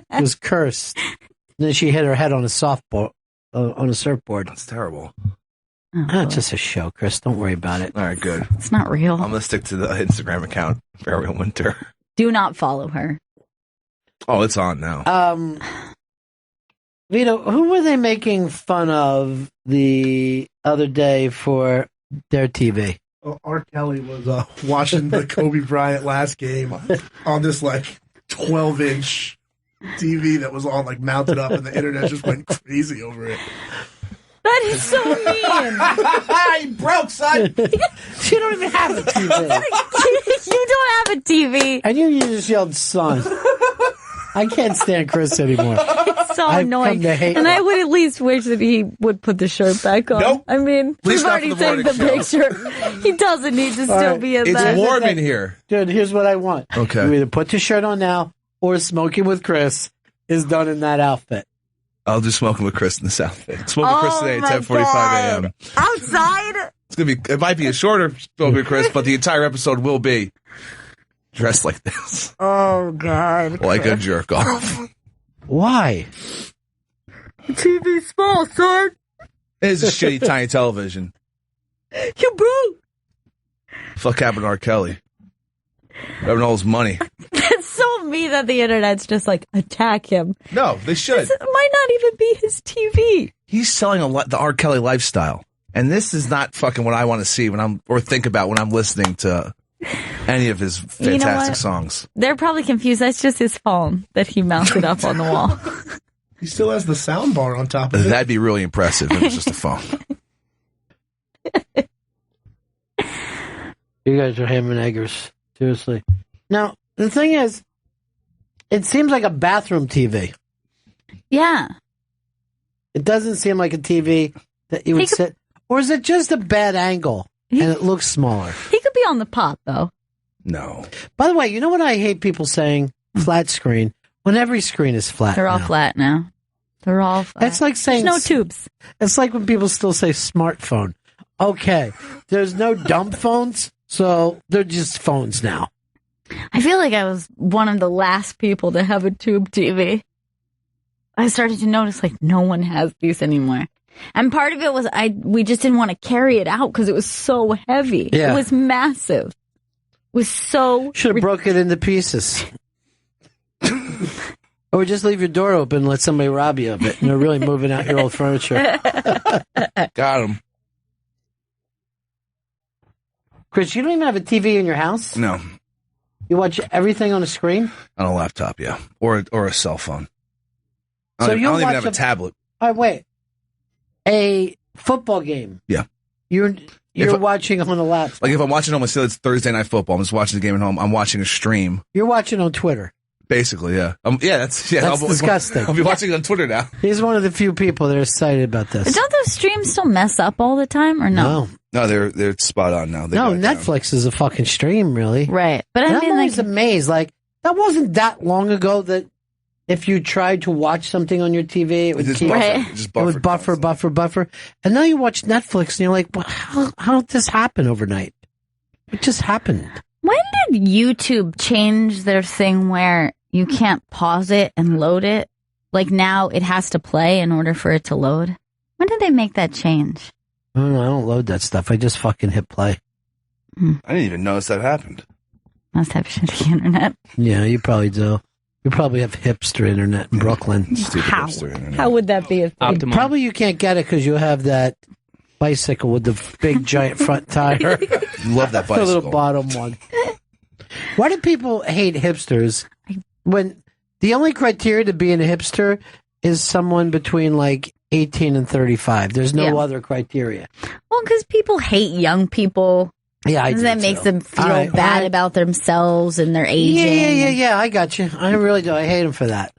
was cursed. And then she hit her head on a surfboard. That's terrible. It's just a show, Chris. Don't worry about it. All right, good. It's not real. I'm going to stick to the Instagram account for Ariel Winter. Do not follow her. Oh, it's on now. Vito, who were they making fun of the other day for their TV? R. Kelly was watching the Kobe Bryant last game on this 12-inch TV that was all mounted up, and the internet just went crazy over it. That is so mean. He broke, son. You don't even have a TV. You don't have a TV. And you just yelled, son. I can't stand Chris anymore. It's so I've annoying. come to hate And him. I would at least wish that he would put the shirt back on. Nope. I mean, Please we've not already for the taken the morning picture. He doesn't need to still right. be in It's that. warm in here. Dude, here's what I want. Okay. You either put the shirt on now or Smoking with Chris is done in that outfit. I'll do Smoking with Chris in the South. Smoking with Chris today at my 10:45 God. a.m. Outside? It's gonna be. It might be a shorter Smoking with Chris, but the entire episode will be dressed like this, Oh, God. like a jerk off. Why? TV small, son. It is a shitty tiny television. You broke. Fuck happened to R. Kelly? Having all his money. It's so mean that the internet's just attack him. No, they should. It might not even be his TV. He's selling the R. Kelly lifestyle, and this is not fucking what I want to see or think about when I'm listening to any of his fantastic songs. They're probably confused. That's just his phone that he mounted up on the wall. He still has the sound bar on top of it. That'd be really impressive if it's just a phone. You guys are ham and eggers. Seriously. Now, the thing is, it seems like a bathroom TV. Yeah. It doesn't seem like a TV that you would sit. Or is it just a bad angle and it looks smaller? He could be on the pot, though. No. By the way, you know what I hate people saying? Flat screen. When every screen is flat. They're all now. flat now. They're all flat. It's like saying There's no tubes. It's like when people still say smartphone. Okay, there's no dumb phones, so they're just phones now. I feel like I was one of the last people to have a tube TV. I started to notice no one has these anymore. And part of it was we just didn't want to carry it out because it was so heavy. Yeah. It was massive. It was so... Should have broke it into pieces. Or just leave your door open and let somebody rob you of it. And they're really moving out your old furniture. Got him. Chris, you don't even have a TV in your house? No. You watch everything on a screen? On a laptop, yeah. Or a cell phone. I So don't, you I don't even watch have a tablet. All right, wait. A football game. Yeah. You're watching on a laptop. Like if I'm watching home, let's say it's Thursday Night Football. I'm just watching the game at home. I'm watching a stream. You're watching on Twitter. Basically, yeah. That's disgusting. I'll be watching on Twitter now. He's one of the few people that are excited about this. Don't those streams still mess up all the time or no? No, they're spot on now. They No, got it down. Netflix is a fucking stream, really. Right. But And I I'm mean, always amazed. That wasn't that long ago that if you tried to watch something on your TV, it would keep Just it would buffer. And now you watch Netflix and you're like, well, how did this happen overnight? It just happened. when did YouTube change their thing where you can't pause it and load it. Like now it has to play in order for it to load. When did they make that change? I don't load that stuff. I just fucking hit play. I didn't even notice that happened. Must have shitty internet. Yeah, you probably do. You probably have hipster internet in Brooklyn. Stupid How? hipster internet. How would that be a thing? Probably you can't get it because you have that bicycle with the big giant front tire. Love that The bicycle. little bottom one. Why do people hate hipsters when the only criteria to being a hipster is someone between like 18 and 35? There's no other criteria. Well, because people hate young people. Yeah, I do that makes too. them feel All right, bad about themselves and their aging. Yeah, I got you. I really do. I hate them for that.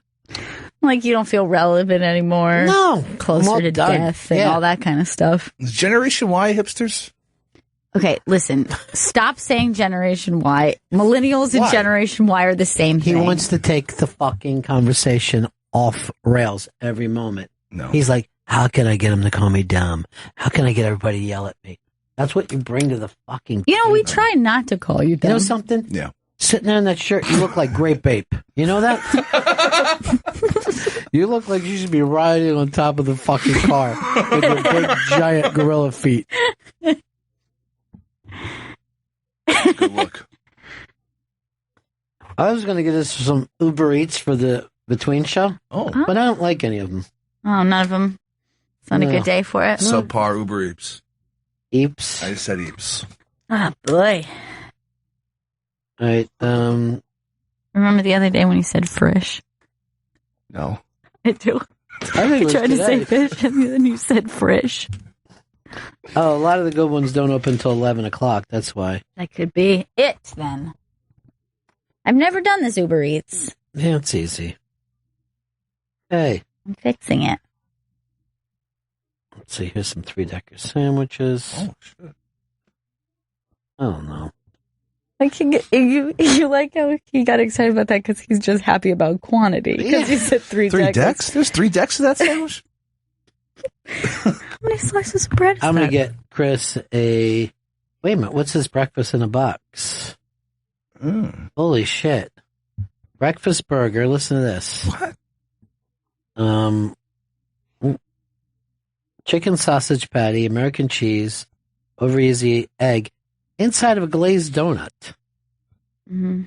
Like you don't feel relevant anymore. No. Closer I'm all to done. death and Yeah. all that kind of stuff. Is Generation Y hipsters? Okay, listen. Stop saying Generation Y. Millennials and Why? Generation Y are the same He thing. wants to take the fucking conversation off rails every moment. No. He's like, how can I get him to call me dumb? How can I get everybody to yell at me? That's what you bring to the fucking... You know, we try not to call you dumb. You know something? Yeah. Sitting there in that shirt, you look like Grape Ape. You know that? You look like you should be riding on top of the fucking car with your big, giant gorilla feet. Good look. I was going to get us some Uber Eats for the Between show, but I don't like any of them. Oh, none of them. It's not a No. good day for it. Subpar Uber Eats. Eeps. I just said Eeps. Oh, boy. All right. Remember the other day when you said frish? No. I do. I think it You was tried to say today. fish and then you said frish. Oh, a lot of the good ones don't open until 11 o'clock. That's why. That could be it then. I've never done this Uber Eats. Yeah, it's easy. Hey. I'm fixing it. Let's see. Here's some 3-decker sandwiches. Oh, shit. I don't know. Like you like how he got excited about that because he's just happy about quantity. Because you said three decks? There's 3 decks of that sandwich? How many slices of bread is I'm going that? to get Chris a... Wait a minute. What's his breakfast in a box? Holy shit. Breakfast burger. Listen to this. What? Chicken sausage patty, American cheese, over easy egg, inside of a glazed donut. Mm-hmm.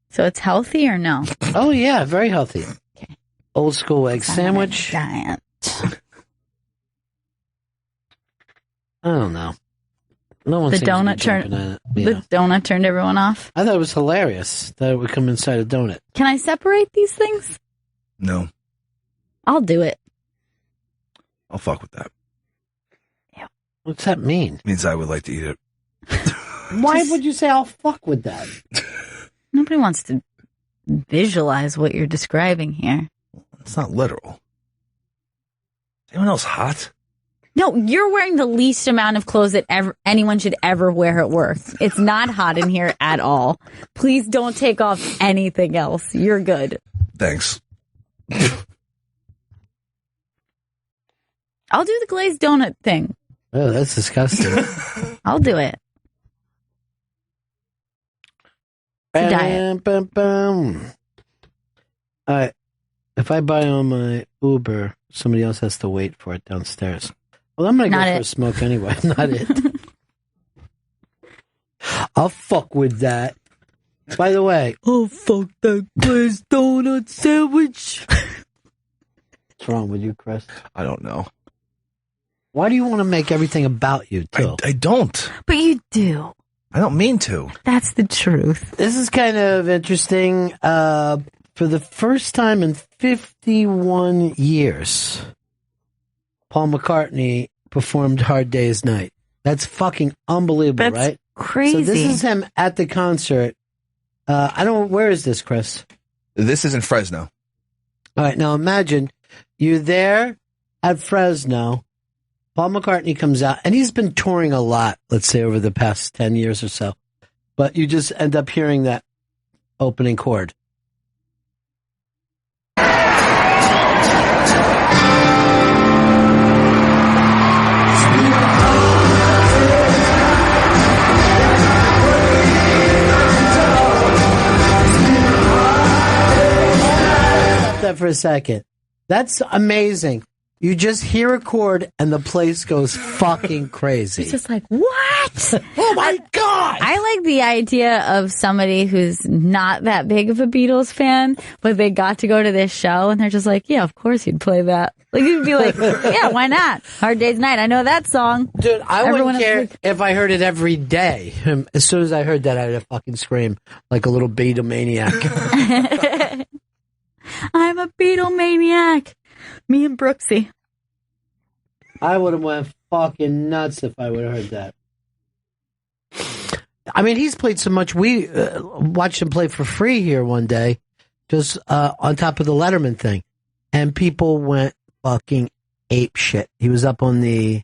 So it's healthy or no? Oh, yeah. Very healthy. Okay. Old school egg sandwich. Giant. I don't know. No one The seems to be donut jumping turned. on it. The Yeah. donut turned everyone off. I thought it was hilarious that it would come inside a donut. Can I separate these things? No. I'll do it. I'll fuck with that. What's that mean? Means I would like to eat it. Why would you say I'll fuck with that? Nobody wants to visualize what you're describing here. It's not literal. Is anyone else hot? No, you're wearing the least amount of clothes that anyone should ever wear at work. It's not hot in here at all. Please don't take off anything else. You're good. Thanks. I'll do the glazed donut thing. Oh, that's disgusting. I'll do it. It's a diet. Bam, bam. All right. If I buy on my Uber, somebody else has to wait for it downstairs. Well, I'm going to go Not for it. a smoke anyway. Not it. I'll fuck with that. By the way. Oh, fuck that glazed donut sandwich. What's wrong with you, Chris? I don't know. Why do you want to make everything about you, too? I don't. But you do. I don't mean to. That's the truth. This is kind of interesting. For the first time in 51 years, Paul McCartney performed Hard Day's Night. That's fucking unbelievable, That's right? crazy. So this is him at the concert. I don't. Where is this, Chris? This is in Fresno. All right, now imagine you're there at Fresno. Paul McCartney comes out, and he's been touring a lot, let's say, over the past 10 years or so. But you just end up hearing that opening chord. that for a second. That's amazing. You just hear a chord and the place goes fucking crazy. It's just like, what? Oh my God! I like the idea of somebody who's not that big of a Beatles fan, but they got to go to this show and they're just like, yeah, of course you'd play that. Like, you'd be like, yeah, why not? Hard Day's Night. I know that song. Dude, I wouldn't care if I heard it every day. As soon as I heard that, I'd fucking scream like a little Beatlemaniac. I'm a Beatlemaniac. Me and Brooksy. I would have went fucking nuts if I would have heard that. I mean, he's played so much. We watched him play for free here one day, just on top of the Letterman thing. And people went fucking ape shit. He was up on the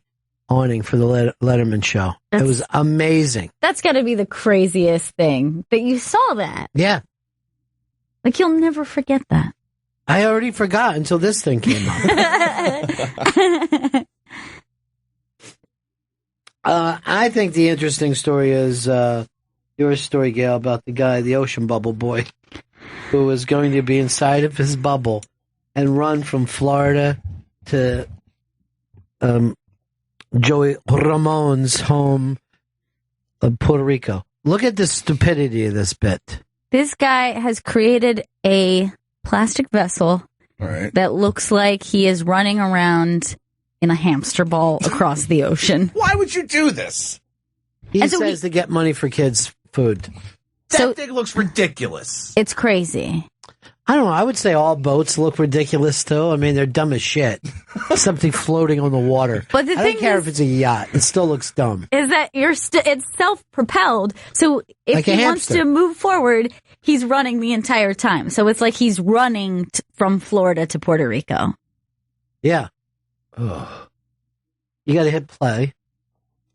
awning for the Letterman show. It was amazing. That's got to be the craziest thing, that you saw that. Yeah. Like, you'll never forget that. I already forgot until this thing came up. I think the interesting story is your story, Gail, about the guy, the ocean bubble boy, who was going to be inside of his bubble and run from Florida to Joey Ramon's home of Puerto Rico. Look at the stupidity of this bit. This guy has created a plastic vessel that looks like he is running around in a hamster ball across the ocean. Why would you do this? He says to get money for kids' food. That thing looks ridiculous. It's crazy. I don't know. I would say all boats look ridiculous, too. I mean, they're dumb as shit. Something floating on the water. But the I don't care if it's a yacht. It still looks dumb. Is that it's self-propelled. So if Like a he wants hamster. to move forward, he's running the entire time. So it's like he's running from Florida to Puerto Rico. Yeah. Ugh. You got to hit play.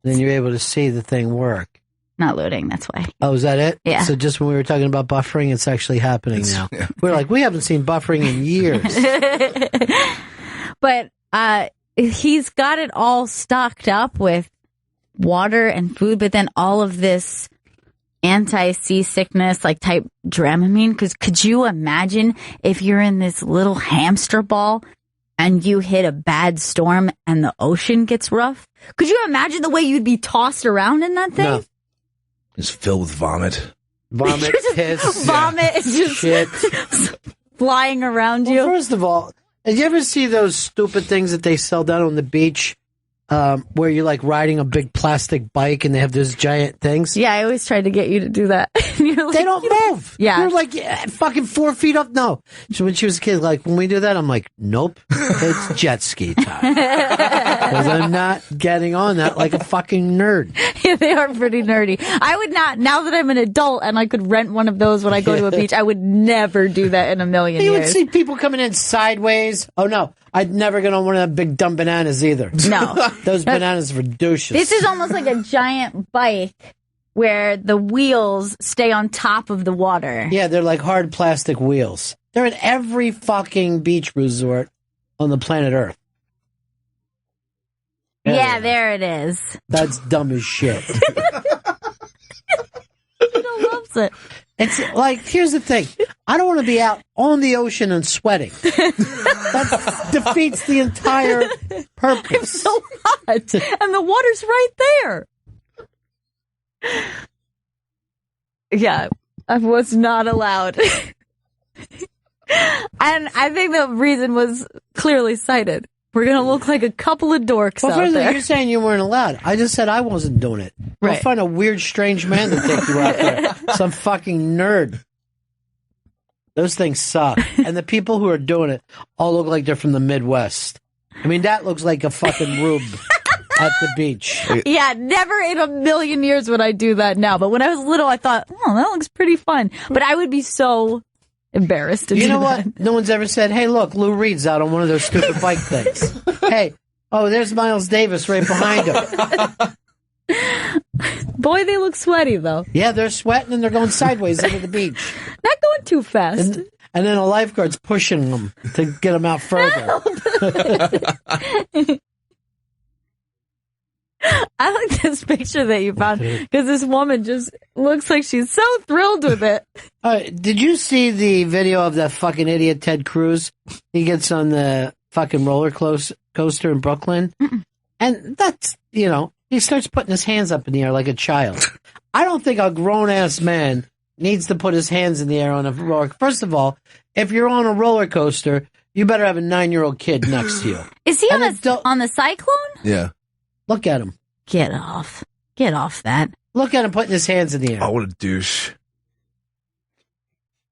Then you're able to see the thing work. Not loading, that's why. Oh, is that it? Yeah. So just when we were talking about buffering, it's actually happening now. Yeah. We're like, we haven't seen buffering in years. But he's got it all stocked up with water and food, but then all of this anti-seasickness like type Dramamine. Because could you imagine if you're in this little hamster ball and you hit a bad storm and the ocean gets rough? Could you imagine the way you'd be tossed around in that thing? No. It's filled with vomit. Vomit, piss, Vomit is just shit. flying around you. Well, first of all, did you ever see those stupid things that they sell down on the beach where you're like riding a big plastic bike and they have those giant things? Yeah, I always tried to get you to do that. Like, they don't move. Yeah. You're like fucking 4 feet up. No. So when she was a kid, like when we do that, I'm like, nope, it's jet ski time. Because I'm not getting on that like a fucking nerd. Yeah, they are pretty nerdy. I would not, now that I'm an adult and I could rent one of those when I go to a beach, I would never do that in a million You years. would see people coming in sideways. Oh no, I'd never get on one of the big dumb bananas either. No. Those bananas are douches. This is almost like a giant bike where the wheels stay on top of the water. Yeah, they're like hard plastic wheels. They're at every fucking beach resort on the planet Earth. Yeah, there it is. That's dumb as shit. He loves it. It's like, here's the thing. I don't want to be out on the ocean and sweating. That defeats the entire purpose. I'm so hot. And the water's right there. Yeah, I was not allowed. And I think the reason was clearly cited. We're going to look like a couple of dorks Well, out first of all, there. you're saying you weren't allowed. I just said I wasn't doing it. We'll Right. find a weird, strange man to take you out there. Some fucking nerd. Those things suck. And the people who are doing it all look like they're from the Midwest. I mean, that looks like a fucking rube at the beach. Yeah, never in a million years would I do that now. But when I was little, I thought, oh, that looks pretty fun. But I would be so embarrassed to do You know that. what? No one's ever said, hey, look, Lou Reed's out on one of those stupid bike things. Hey, oh, there's Miles Davis right behind him. Boy, they look sweaty, though. Yeah, they're sweating and they're going sideways into the beach. Not going too fast. And then a lifeguard's pushing them to get them out further. I like this picture that you found because this woman just looks like she's so thrilled with it. Did you see the video of that fucking idiot Ted Cruz? He gets on the fucking roller coaster in Brooklyn. And that's, he starts putting his hands up in the air like a child. I don't think a grown-ass man needs to put his hands in the air on a roller. First of all, if you're on a roller coaster, you better have a 9-year-old kid next to you. Is he on the cyclone? Yeah. Look at him. Get off. Get off that. Look at him putting his hands in the air. Oh, what a douche.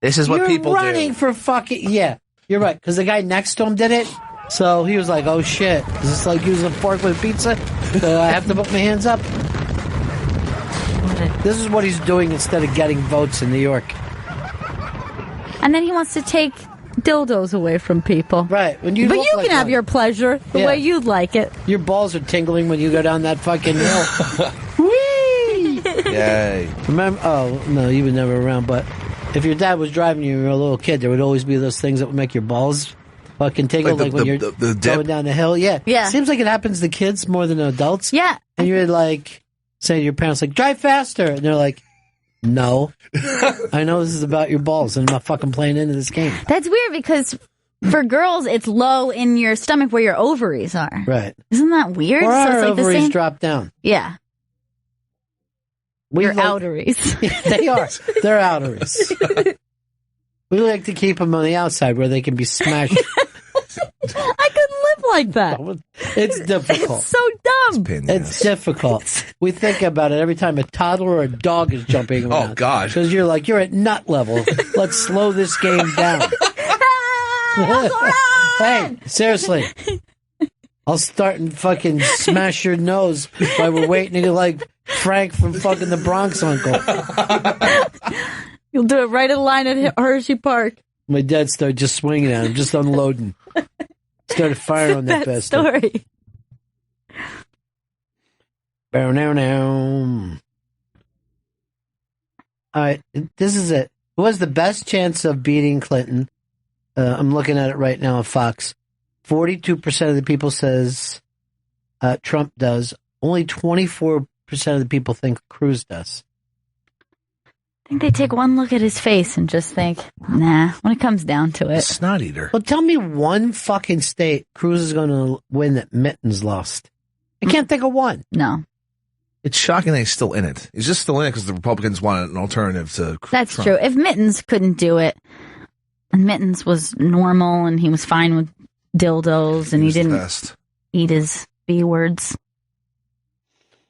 This is what people do. You're running for fucking... Yeah, you're right. Because the guy next to him did it. So he was like, oh, shit. Is this like using a fork with pizza? So I have to put my hands up? This is what he's doing instead of getting votes in New York. And then he wants to take dildos away from people. Right. But you can have your pleasure the way you'd like it. Your balls are tingling when you go down that fucking hill. Whee! Yay. Remember? Oh, no, you were never around. But if your dad was driving you when you were a little kid, there would always be those things that would make your balls fucking tingle, like when you're going down the hill. Yeah. Yeah. Seems like it happens to kids more than adults. Yeah. And you're like, say to your parents, like, drive faster. And they're like, no. I know this is about your balls, and I'm not fucking playing into this game. That's weird because for girls, it's low in your stomach where your ovaries are. Right. Isn't that weird? Or So our it's like ovaries the same... drop down. Yeah. Your outeries. They are. They're outeries. We like to keep them on the outside where they can be smashed. I couldn't live like that. It's difficult. It's so dumb. It's difficult. We think about it every time a toddler or a dog is jumping around. Oh, God. Because you're at nut level. Let's slow this game down. Hey, seriously. I'll start and fucking smash your nose while we're waiting to get like Frank from fucking the Bronx Uncle. You'll do it right in line at Hershey Park. My dad started just swinging at him, just unloading. Started firing on that bastard. Story. Bow now now. All right, this is it. Who has the best chance of beating Clinton? I'm looking at it right now on Fox. 42% of the people says Trump does. Only 24% of the people think Cruz does. I think they take one look at his face and just think, nah, when it comes down to it. Snot eater. Well, tell me one fucking state Cruz is going to win that Mittens lost. I can't think of one. No. It's shocking that he's still in it. He's just still in it because the Republicans wanted an alternative to That's Trump. true. If Mittens couldn't do it, and Mittens was normal and he was fine with dildos and he didn't eat his B words.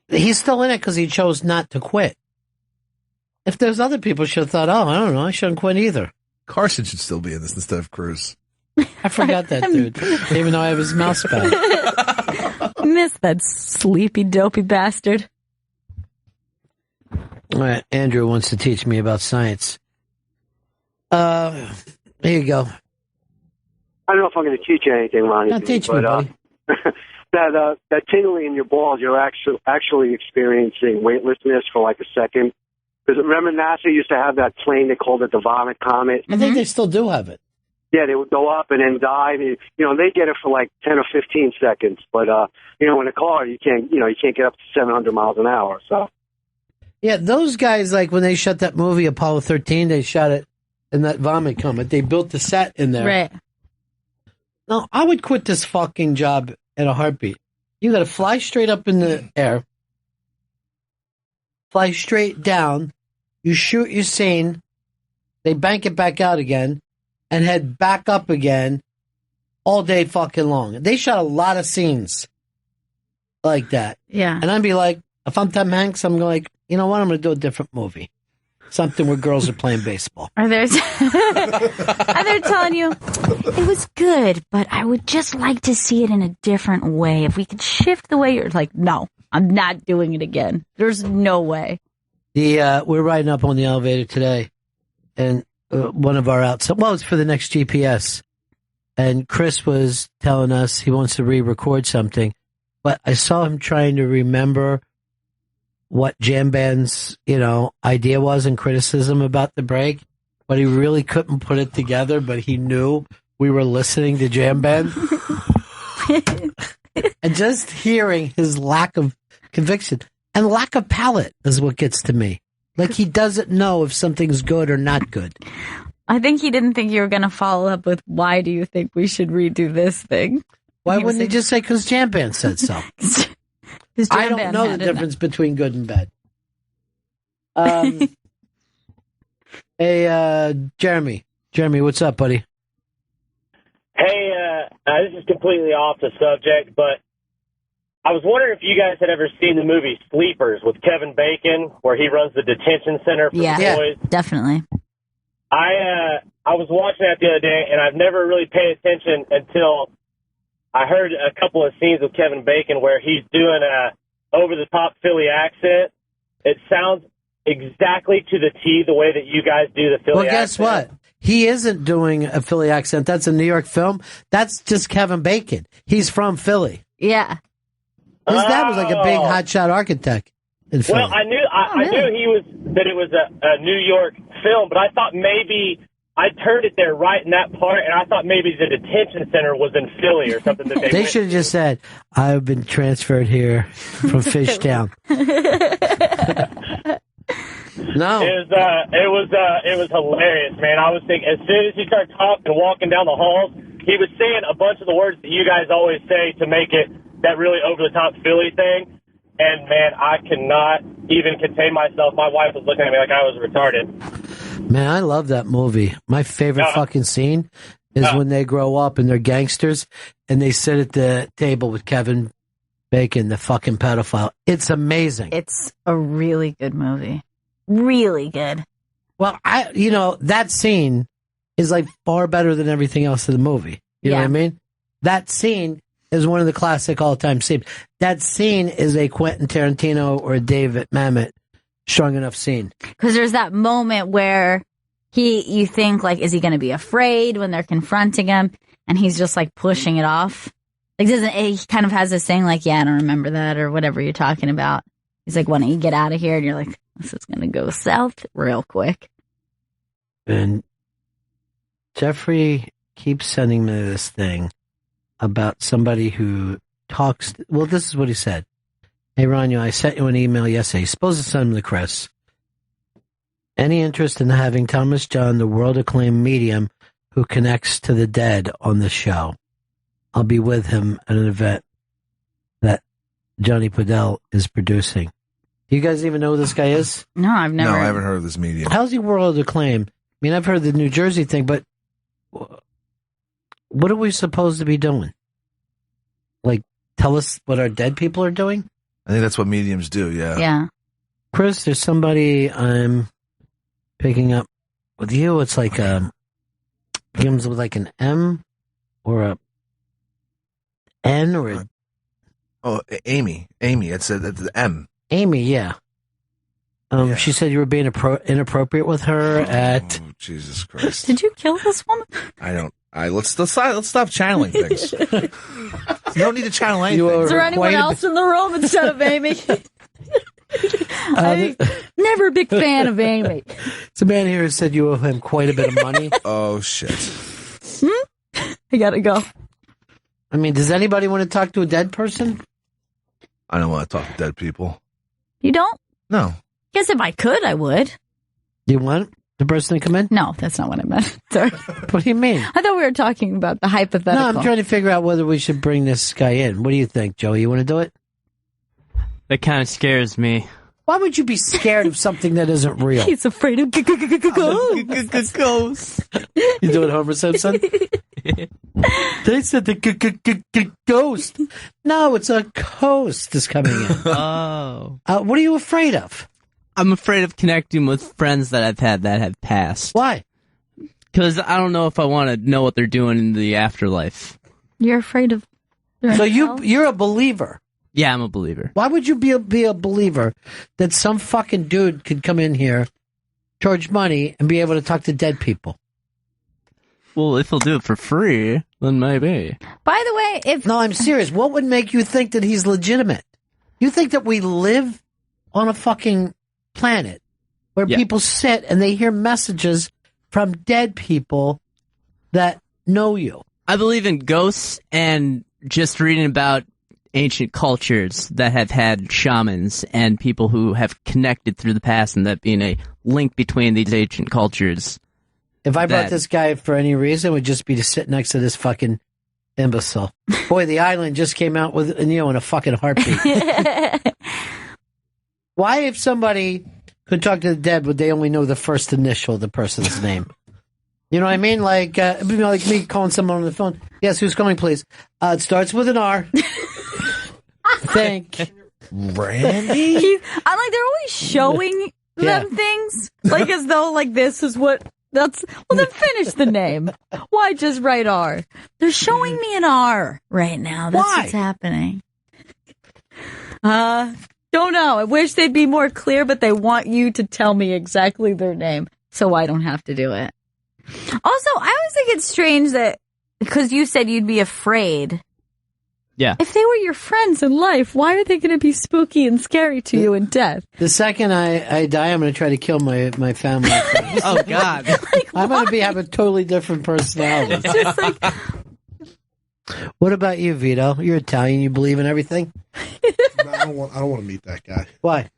He's still in it because he chose not to quit. If there's other people should have thought, oh, I don't know, I shouldn't quit either. Carson should still be in this instead of Cruz. I forgot that dude, even though I have his mouse pad. Miss that sleepy, dopey bastard. All right, Andrew wants to teach me about science. Here you go. I don't know if I'm going to teach you anything, Ronnie. No, teach me, buddy. that tingling in your balls, you're actually experiencing weightlessness for like a second. Because remember NASA used to have that plane, they called it the vomit comet. I think they still do have it. Yeah, they would go up and then dive. And, they get it for like 10 or 15 seconds. But, in a car, you can't get up to 700 miles an hour. So. Yeah, those guys, like when they shot that movie, Apollo 13, they shot it in that vomit comet. They built the set in there. Right. No, I would quit this fucking job in a heartbeat. You got to fly straight up in the air, fly straight down, you shoot your scene, they bank it back out again, and head back up again all day fucking long. They shot a lot of scenes like that. Yeah. And I'd be like, if I'm Tom Hanks, I'm like, you know what, I'm going to do a different movie. Something where girls are playing baseball. Are they telling you, it was good, but I would just like to see it in a different way. If we could shift the way you're like, no, I'm not doing it again. There's no way. We're riding up on the elevator today, and one of our outside, well, it's for the next GPS, and Chris was telling us he wants to re-record something, but I saw him trying to remember what Jam Band's, idea was in criticism about the break, but he really couldn't put it together, but he knew we were listening to Jam Band. And just hearing his lack of conviction. And lack of palate is what gets to me. Like he doesn't know if something's good or not good. I think he didn't think you were going to follow up with, why do you think we should redo this thing? Why wouldn't he just say, because Jam Band said so? I don't know the difference between good and bad. Hey, Jeremy. Jeremy, what's up, buddy? Hey, this is completely off the subject, but I was wondering if you guys had ever seen the movie Sleepers with Kevin Bacon, where he runs the detention center for the boys. Definitely. I was watching that the other day, and I've never really paid attention until I heard a couple of scenes with Kevin Bacon where he's doing a over-the-top Philly accent. It sounds exactly to the T the way that you guys do the Philly accent. Well, guess what? He isn't doing a Philly accent. That's a New York film. That's just Kevin Bacon. He's from Philly. Yeah. His dad was like a big hotshot architect in Philly. Well, I knew that it was a New York film, but I thought maybe I turned it there right in that part, and I thought maybe the detention center was in Philly or something. That they should have just said, "I've been transferred here from Fishtown." No, it was hilarious, man. I was thinking as soon as he started talking and walking down the halls, he was saying a bunch of the words that you guys always say to make it that really over-the-top Philly thing. And, man, I cannot even contain myself. My wife was looking at me like I was retarded. Man, I love that movie. My favorite fucking scene is when they grow up and they're gangsters and they sit at the table with Kevin Bacon, the fucking pedophile. It's amazing. It's a really good movie. Really good. Well, that scene is like far better than everything else in the movie. You know what I mean? That scene is one of the classic all-time scenes. That scene is a Quentin Tarantino or a David Mamet strong enough scene. Because there's that moment where you think, like, is he going to be afraid when they're confronting him? And he's just, like, pushing it off. Like, he kind of has this thing like, yeah, I don't remember that or whatever you're talking about. He's like, why don't you get out of here? And you're like, this is going to go south real quick. And Jeffrey keeps sending me this thing about somebody who talks. Well, this is what he said. Hey, Ron, I sent you an email yesterday. He's supposed to send them to Chris. Any interest in having Thomas John, the world-acclaimed medium who connects to the dead, on the show? I'll be with him at an event that Johnny Podell is producing. Do you guys even know who this guy is? No, I've never. No, I haven't heard of this medium. How's he world-acclaimed? I mean, I've heard the New Jersey thing, but what are we supposed to be doing? Like, tell us what our dead people are doing? I think that's what mediums do, yeah. Yeah. Chris, there's somebody I'm picking up with you. It's like begins with like an M or a N or a... Oh, Amy. It's the M. Amy, yeah. She said you were being inappropriate with her at... Oh, Jesus Christ. Did you kill this woman? I don't... Let's stop channeling things. You don't need to channel anything. Is there anyone else in the room instead of Amy? I'm never a big fan of Amy. It's a man here who said you owe him quite a bit of money. Oh, shit. I gotta go. I mean, does anybody want to talk to a dead person? I don't want to talk to dead people. You don't? No. Guess if I could, I would. You want the person to come in? No, that's not what I meant. Sorry. What do you mean? I thought we were talking about the hypothetical. No, I'm trying to figure out whether we should bring this guy in. What do you think, Joey? You want to do it? That kind of scares me. Why would you be scared of something that isn't real? He's afraid of ghosts. You doing Homer Simpson? They said the ghost. No, it's a ghost is coming in. Oh. What are you afraid of? I'm afraid of connecting with friends that I've had that have passed. Why? Because I don't know if I want to know what they're doing in the afterlife. You're afraid of... So you're a believer? Yeah, I'm a believer. Why would you be a believer that some fucking dude could come in here, charge money, and be able to talk to dead people? Well, if he'll do it for free, then maybe. By the way, No, I'm serious. What would make you think that he's legitimate? You think that we live on a fucking planet where people sit and they hear messages from dead people that know you? I believe in ghosts and just reading about ancient cultures that have had shamans and people who have connected through the past, and that being a link between these ancient cultures. If I brought this guy for any reason, it would just be to sit next to this fucking imbecile. Boy, the island just came out with Neo in a fucking heartbeat. Why, if somebody could talk to the dead, would they only know the first initial of the person's name? You know what I mean? Like me calling someone on the phone. Yes, who's calling, please? It starts with an R. Think. Randy? I'm like, they're always showing them things. Like, as though, like, this is what... Well, then finish the name. Why just write R? They're showing me an R right now. That's what's happening. Don't know. I wish they'd be more clear, but they want you to tell me exactly their name so I don't have to do it. Also, I always think it's strange that, because you said you'd be afraid. Yeah. If they were your friends in life, why are they going to be spooky and scary to you in death? The second I die, I'm going to try to kill my family. Oh, God. I'm going to have a totally different personality. It's just like... What about you, Vito? You're Italian. You believe in everything? No, I don't want to meet that guy. Why?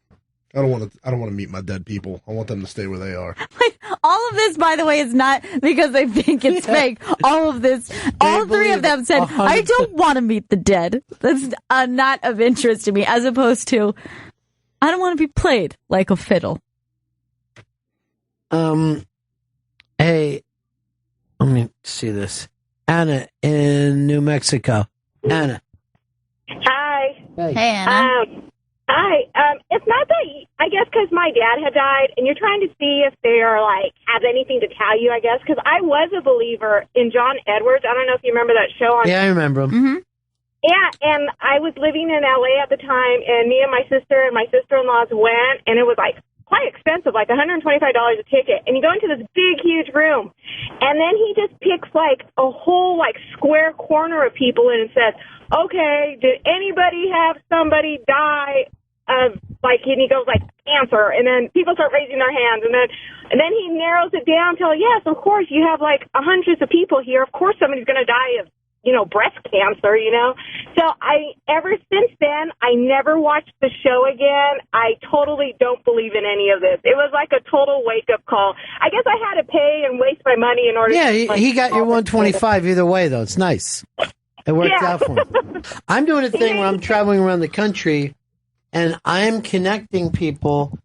I don't want to meet my dead people. I want them to stay where they are. All of this, by the way, is not because they think it's fake. All of this, all three of them said, I don't want to meet the dead. That's not of interest to me, as opposed to, I don't want to be played like a fiddle. Hey, let me see this. Anna in New Mexico. Anna. Hi. Hey, Anna. Hi. It's not that, I guess, because my dad had died, and you're trying to see if they are, like, have anything to tell you, I guess, because I was a believer in John Edwards. I don't know if you remember that show on... Yeah, I remember him. Mm-hmm. Yeah, and I was living in L.A. at the time, and me and my sister and my sister-in-laws went, and it was, like, quite expensive, like $125 a ticket. And you go into this big, huge room, and then he just picks, like, a whole, like, square corner of people and says, okay, did anybody have somebody die of, like, and he goes, like, cancer, and then people start raising their hands, and then he narrows it down till, yes, of course, you have, like, hundreds of people here. Of course somebody's going to die of, you know, breast cancer, you know. So ever since then, I never watched the show again. I totally don't believe in any of this. It was like a total wake-up call. I guess I had to pay and waste my money in order to... Yeah, he got your 125 either way, though. It's nice. It worked out for him. I'm doing a thing where I'm traveling around the country, and I'm connecting people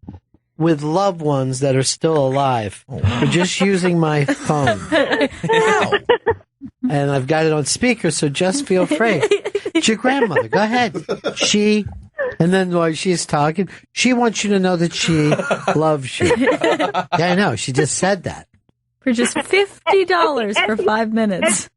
with loved ones that are still alive. For just using my phone. And I've got it on speaker, so just feel free. It's your grandmother. Go ahead. And then while she's talking, she wants you to know that she loves you. Yeah, I know. She just said that. For just $50 for 5 minutes.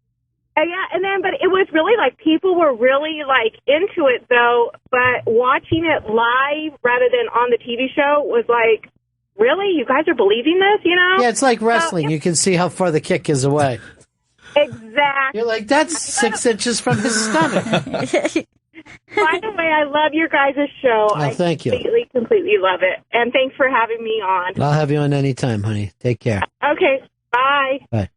Yeah, and then, but it was really like people were really like into it though, but watching it live rather than on the TV show was like, really? You guys are believing this, you know? Yeah, it's like wrestling. You can see how far the kick is away. Exactly. You're like, that's 6 inches from his stomach. By the way, I love your guys' show. Oh, thank you. I completely love it. And thanks for having me on. I'll have you on any time, honey. Take care. Okay, bye. Bye.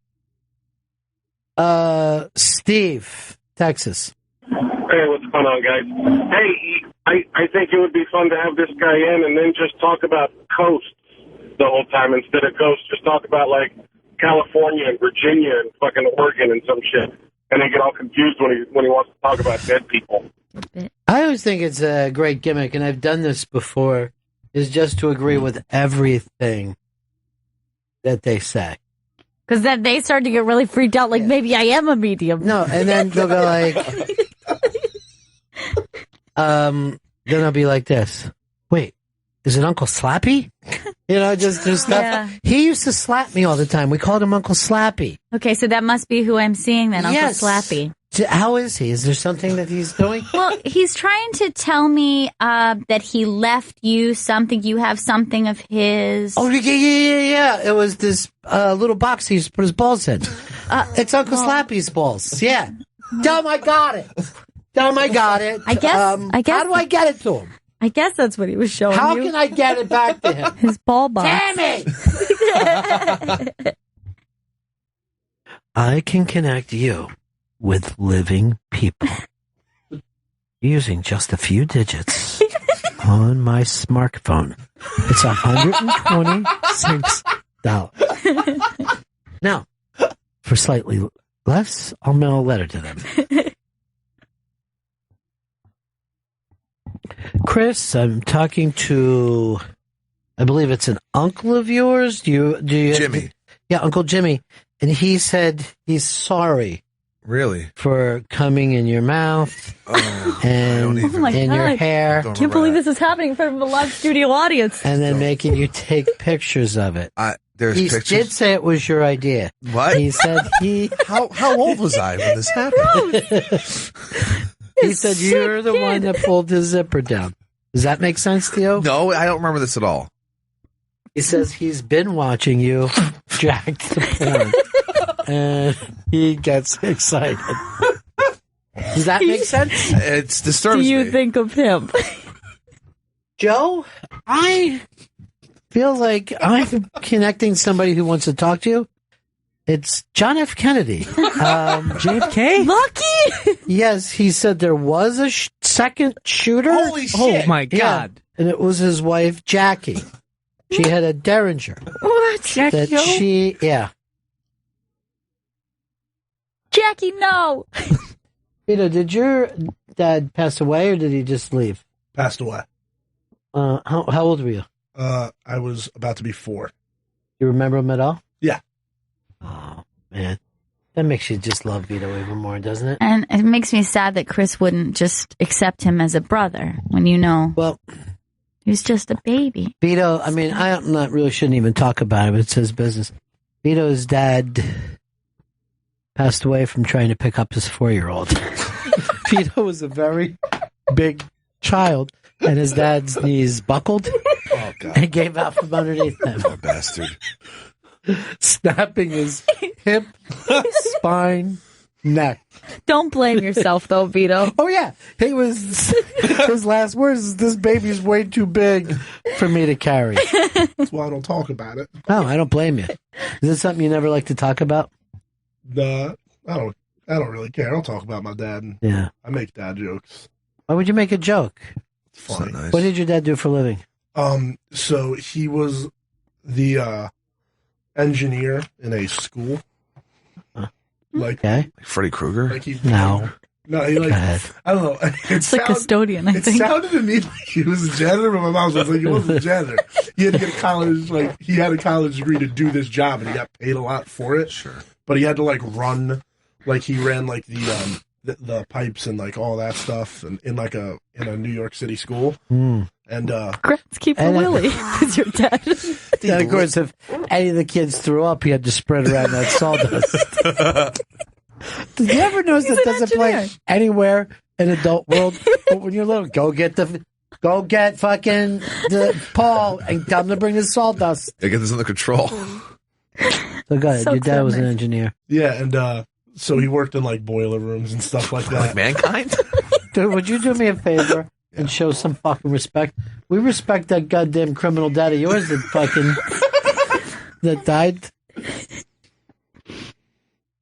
Steve, Texas. Hey, what's going on, guys? Hey, I think it would be fun to have this guy in and then just talk about coasts the whole time instead of coasts. Just talk about, like, California and Virginia and fucking Oregon and some shit. And they get all confused when he wants to talk about dead people. I always think it's a great gimmick, and I've done this before, is just to agree with everything that they say. Because then they start to get really freaked out, like, maybe I am a medium. No, and then they'll go like, then I'll be like this. Wait, is it Uncle Slappy? You know, just do stuff. Yeah. He used to slap me all the time. We called him Uncle Slappy. Okay, so that must be who I'm seeing then, Uncle Yes. Slappy. How is he? Is there something that he's doing? Well, he's trying to tell me that he left you something. You have something of his. Oh, yeah. It was this little box he used to put his balls in. It's Uncle Slappy's balls. Yeah. Tell him I got it. I guess. How do I get it to him? I guess that's what he was showing How you. can I get it back to him? His ball box. Damn it! I can connect you with living people. You're using just a few digits on my smartphone. It's $126. Now, for slightly less, I'll mail a letter to them. Chris, I'm talking to, I believe it's an uncle of yours. Do you Jimmy. Yeah, Uncle Jimmy. And he said he's sorry. Really? For coming in your mouth and in your hair. Can't believe this is happening in front of a live studio audience. And then making you take pictures of it. There's he pictures? did say it was your idea. What? He said he... How old was I when this happened? He said you're the one that pulled his zipper down. Does that make sense to you? No, I don't remember this at all. He says he's been watching you jack the porn. And he gets excited. Does that make sense? It's disturbing. Do you think of him? Joe, I feel like I'm connecting somebody who wants to talk to you. It's John F. Kennedy. JFK? Lucky? Yes, he said there was a second shooter. Holy shit. Oh, my God. Yeah, and it was his wife, Jackie. She had a Derringer. What? Jackie? That she, yeah. Jackie, no. Did your dad pass away or did he just leave? Passed away. How old were you? I was about to be 4. You remember him at all? Yeah. Oh, man. That makes you just love Vito even more, doesn't it? And it makes me sad that Chris wouldn't just accept him as a brother when you know. Well, he's just a baby. Vito, I mean, I'm not really shouldn't even talk about it, but it's his business. Vito's dad passed away from trying to pick up his 4-year-old. Vito was a very big child, and his dad's knees buckled and gave out from underneath him. Poor bastard. Snapping his hip, spine, neck. Don't blame yourself, though, Vito. Oh, yeah. He was, his last words is, this baby's way too big for me to carry. That's why I don't talk about it. No, I don't blame you. Is this something you never like to talk about? I don't really care. I don't talk about my dad. Yeah. I make dad jokes. Why would you make a joke? It's funny. Nice. What did your dad do for a living? So he was the engineer in a school. Like Freddy Krueger? Like he, no. No, he like, I don't know. It's like custodian, I think. It sounded to me like he was a janitor, but my mom was like, he wasn't a janitor. He had to get a college, like, he had a college degree to do this job, and he got paid a lot for it. Sure. But he had to, like, run, like, he ran, like, the pipes and, like, all that stuff and in a New York City school. And, Grants keep a willy with your dad. And of course, if any of the kids threw up, he had to spread around that sawdust. Did you ever notice that doesn't play anywhere in adult world? But when you're little, go get fucking the Paul and tell him to bring the sawdust. Yeah, get this under control. So go ahead. So Your dad was an clever. engineer. yeah, and, so he worked in, like, boiler rooms and stuff like that. Like Mankind? Dude, would you do me a favor and show some fucking respect? We respect that goddamn criminal dad of yours that fucking that died.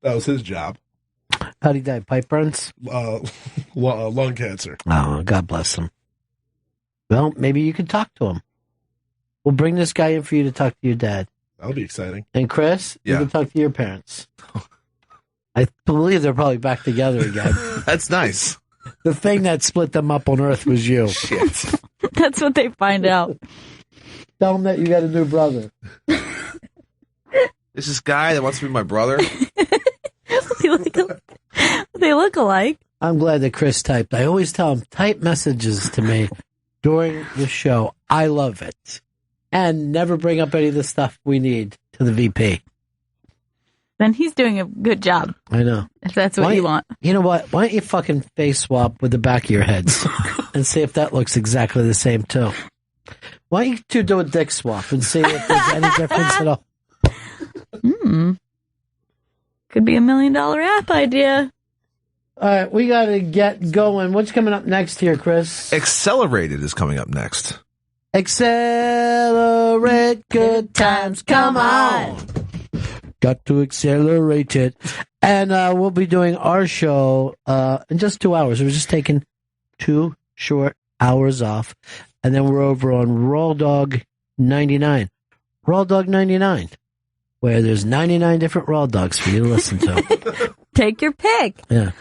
That was his job. How'd he die? Pipe burns? Lung cancer. Oh, God bless him. Well, maybe you could talk to him. We'll bring this guy in for you to talk to your dad. That would be exciting. And Chris, you Yeah. can talk to your parents. I believe they're probably back together again. That's nice. The thing that split them up on Earth was you. Shit. That's what they find out. Tell them that you got a new brother. This is guy that wants to be my brother. They look alike. I'm glad that Chris typed. I always tell him, type messages to me during the show. I love it. And never bring up any of the stuff we need to the VP. Then he's doing a good job, I know. if that's what you want. You know what? Why don't you fucking face swap with the back of your heads and see if that looks exactly the same, too? Why don't you two do a dick swap and see if there's any difference at all? Could be $1 million app idea. All right, we got to get going. What's coming up next here, Chris? Accelerated is coming up next. Accelerate good times. Come on. Got to accelerate it. And we'll be doing our show in just 2 hours. We're just taking 2 short hours off. And then we're over on Raw Dog 99. Raw Dog 99, where there's 99 different Raw Dogs for you to listen to. Take your pick. Yeah.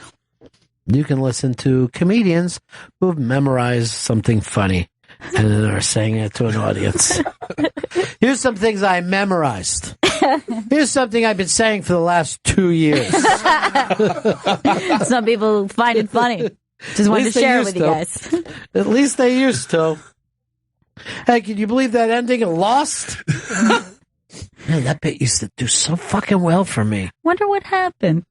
You can listen to comedians who've memorized something funny and then are saying it to an audience. Here's some things I memorized. Here's something I've been saying for the last 2 years. Some people find it funny. Just wanted to share it with you guys. At least they used to. Hey, can you believe that ending of Lost? Man, that bit used to do so fucking well for me. Wonder what happened.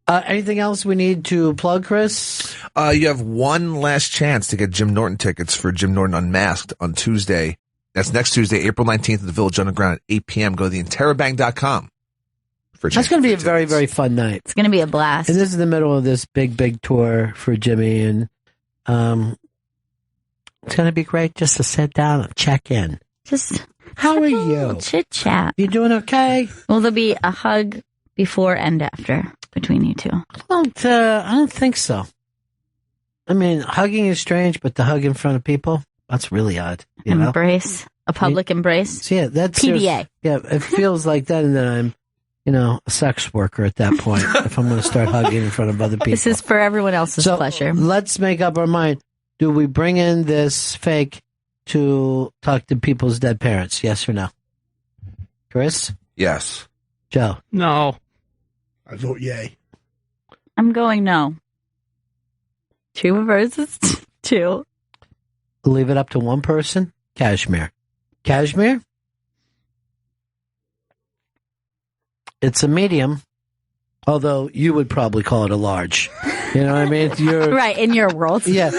Anything else we need to plug, Chris? You have one last chance to get Jim Norton tickets for Jim Norton Unmasked on Tuesday. That's next Tuesday, April 19th at the Village Underground at 8 p.m. Go to theinterrobang.com. That's going to be a very, very fun night. It's going to be a blast. And this is the middle of this big tour for Jimmy. And it's going to be great just to sit down and check in. Just how are you? Chit chat. You doing okay? Will there be a hug before and after between you two? I don't think so. I mean, hugging is strange, but the hug in front of people, that's really odd. You know? Embrace. A public embrace? So yeah, that's PDA. Yeah, it feels like that, and then I'm, a sex worker at that point if I'm going to start hugging in front of other people. This is for everyone else's pleasure. Let's make up our mind. Do we bring in this fake to talk to people's dead parents? Yes or no? Chris? Yes. Joe? No. I vote yay. I'm going no. 2 versus 2. Leave it up to one person. Cashmere. Cashmere? It's a medium, although you would probably call it a large. You know what I mean? You're, right, in your world. Yeah.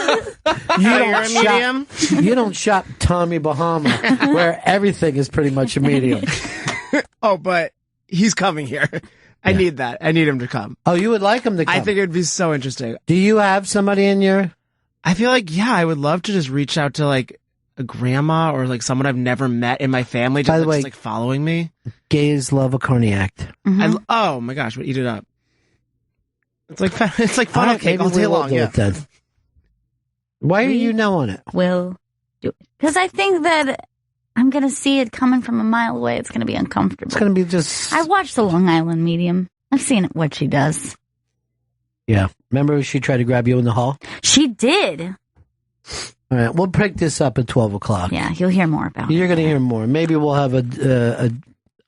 You don't shop Tommy Bahama, where everything is pretty much a medium. Oh, but he's coming here. I need that. I need him to come. Oh, you would like him to come? I think it'd be so interesting. Do you have somebody in your... I feel like, I would love to just reach out to, like, a grandma or, like, someone I've never met in my family just, just like, following me. Gays love a cognac. Mm-hmm. Oh, my gosh, eat it up. It's like funnel cake all day long. Yeah. Then. Why are you no on it? Will do it. Because I think that I'm going to see it coming from a mile away. It's going to be uncomfortable. It's going to be just... I watched the Long Island Medium. I've seen what she does. Yeah. Remember she tried to grab you in the hall? She did. All right. We'll pick this up at 12 o'clock. Yeah, you'll hear more about it. You're going to hear more. Maybe we'll have a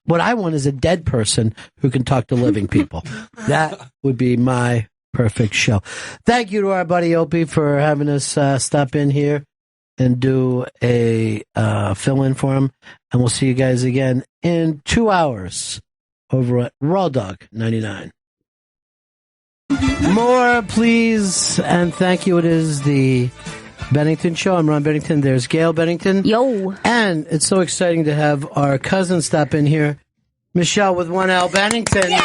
what I want is a dead person who can talk to living people. That would be my perfect show. Thank you to our buddy Opie for having us stop in here and do a fill-in for him. And we'll see you guys again in 2 hours over at Raw Dog 99. More, please, and thank you. It is the Bennington Show. I'm Ron Bennington. There's Gail Bennington. Yo. And it's so exciting to have our cousin stop in here, Michelle with 1L Bennington. Yay!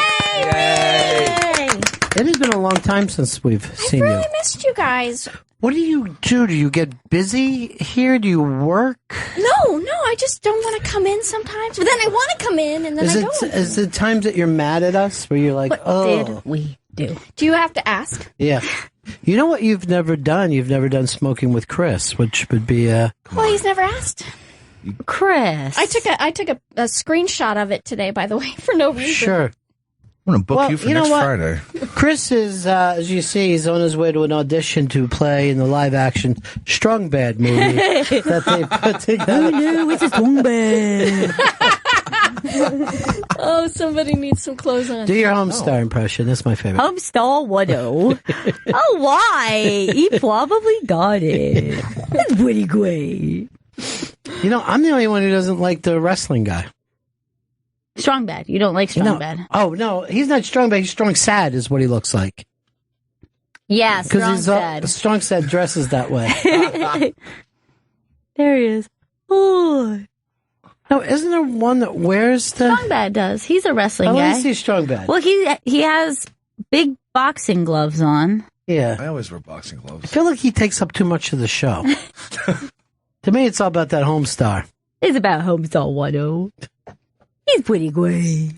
It has been a long time since we've seen you. I really missed you guys. What do you do? Do you get busy here? Do you work? No, I just don't want to come in sometimes. But then I want to come in, and then I don't. Is it times that you're mad at us where you're like, what did we do? Do you have to ask? Yeah. You know what you've never done? You've never done smoking with Chris, which would be Well, he's never asked. Chris. I took a screenshot of it today, by the way, for no reason. Sure. I'm going to book you for next Friday. Chris is, as you see, he's on his way to an audition to play in the live-action Strong Bad movie that they put together. Oh, no, it's a Strong Bad. Oh, somebody needs some clothes on. Do your Homestar impression. That's my favorite. Homestar Wado. Oh, why? He probably got it. It's pretty great. You know, I'm the only one who doesn't like the wrestling guy. Strong Bad. You don't like Strong Bad. Oh, no. He's not Strong Bad. He's Strong Sad is what he looks like. Yeah, Strong Sad. Strong Sad dresses that way. There he is. Oh. No, isn't there one that wears the... Strong Bad does. He's a wrestling guy. Let me see Strong Bad. Well, he has big boxing gloves on. Yeah. I always wear boxing gloves. I feel like he takes up too much of the show. To me, it's all about that Homestar. It's about Homestar Wado. He's pretty great.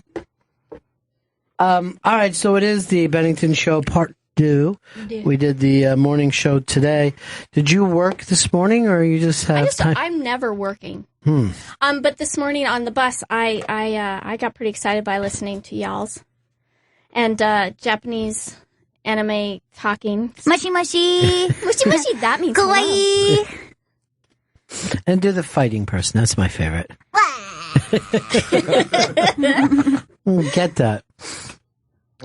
All right, so it is the Bennington Show Part do. We did the morning show today. Did you work this morning, or you just have time? I'm never working. But this morning on the bus, I got pretty excited by listening to y'all's and Japanese anime talking. Mushy mushy. Mushy mushy. That means kawaii. And do the fighting person. That's my favorite. Get that.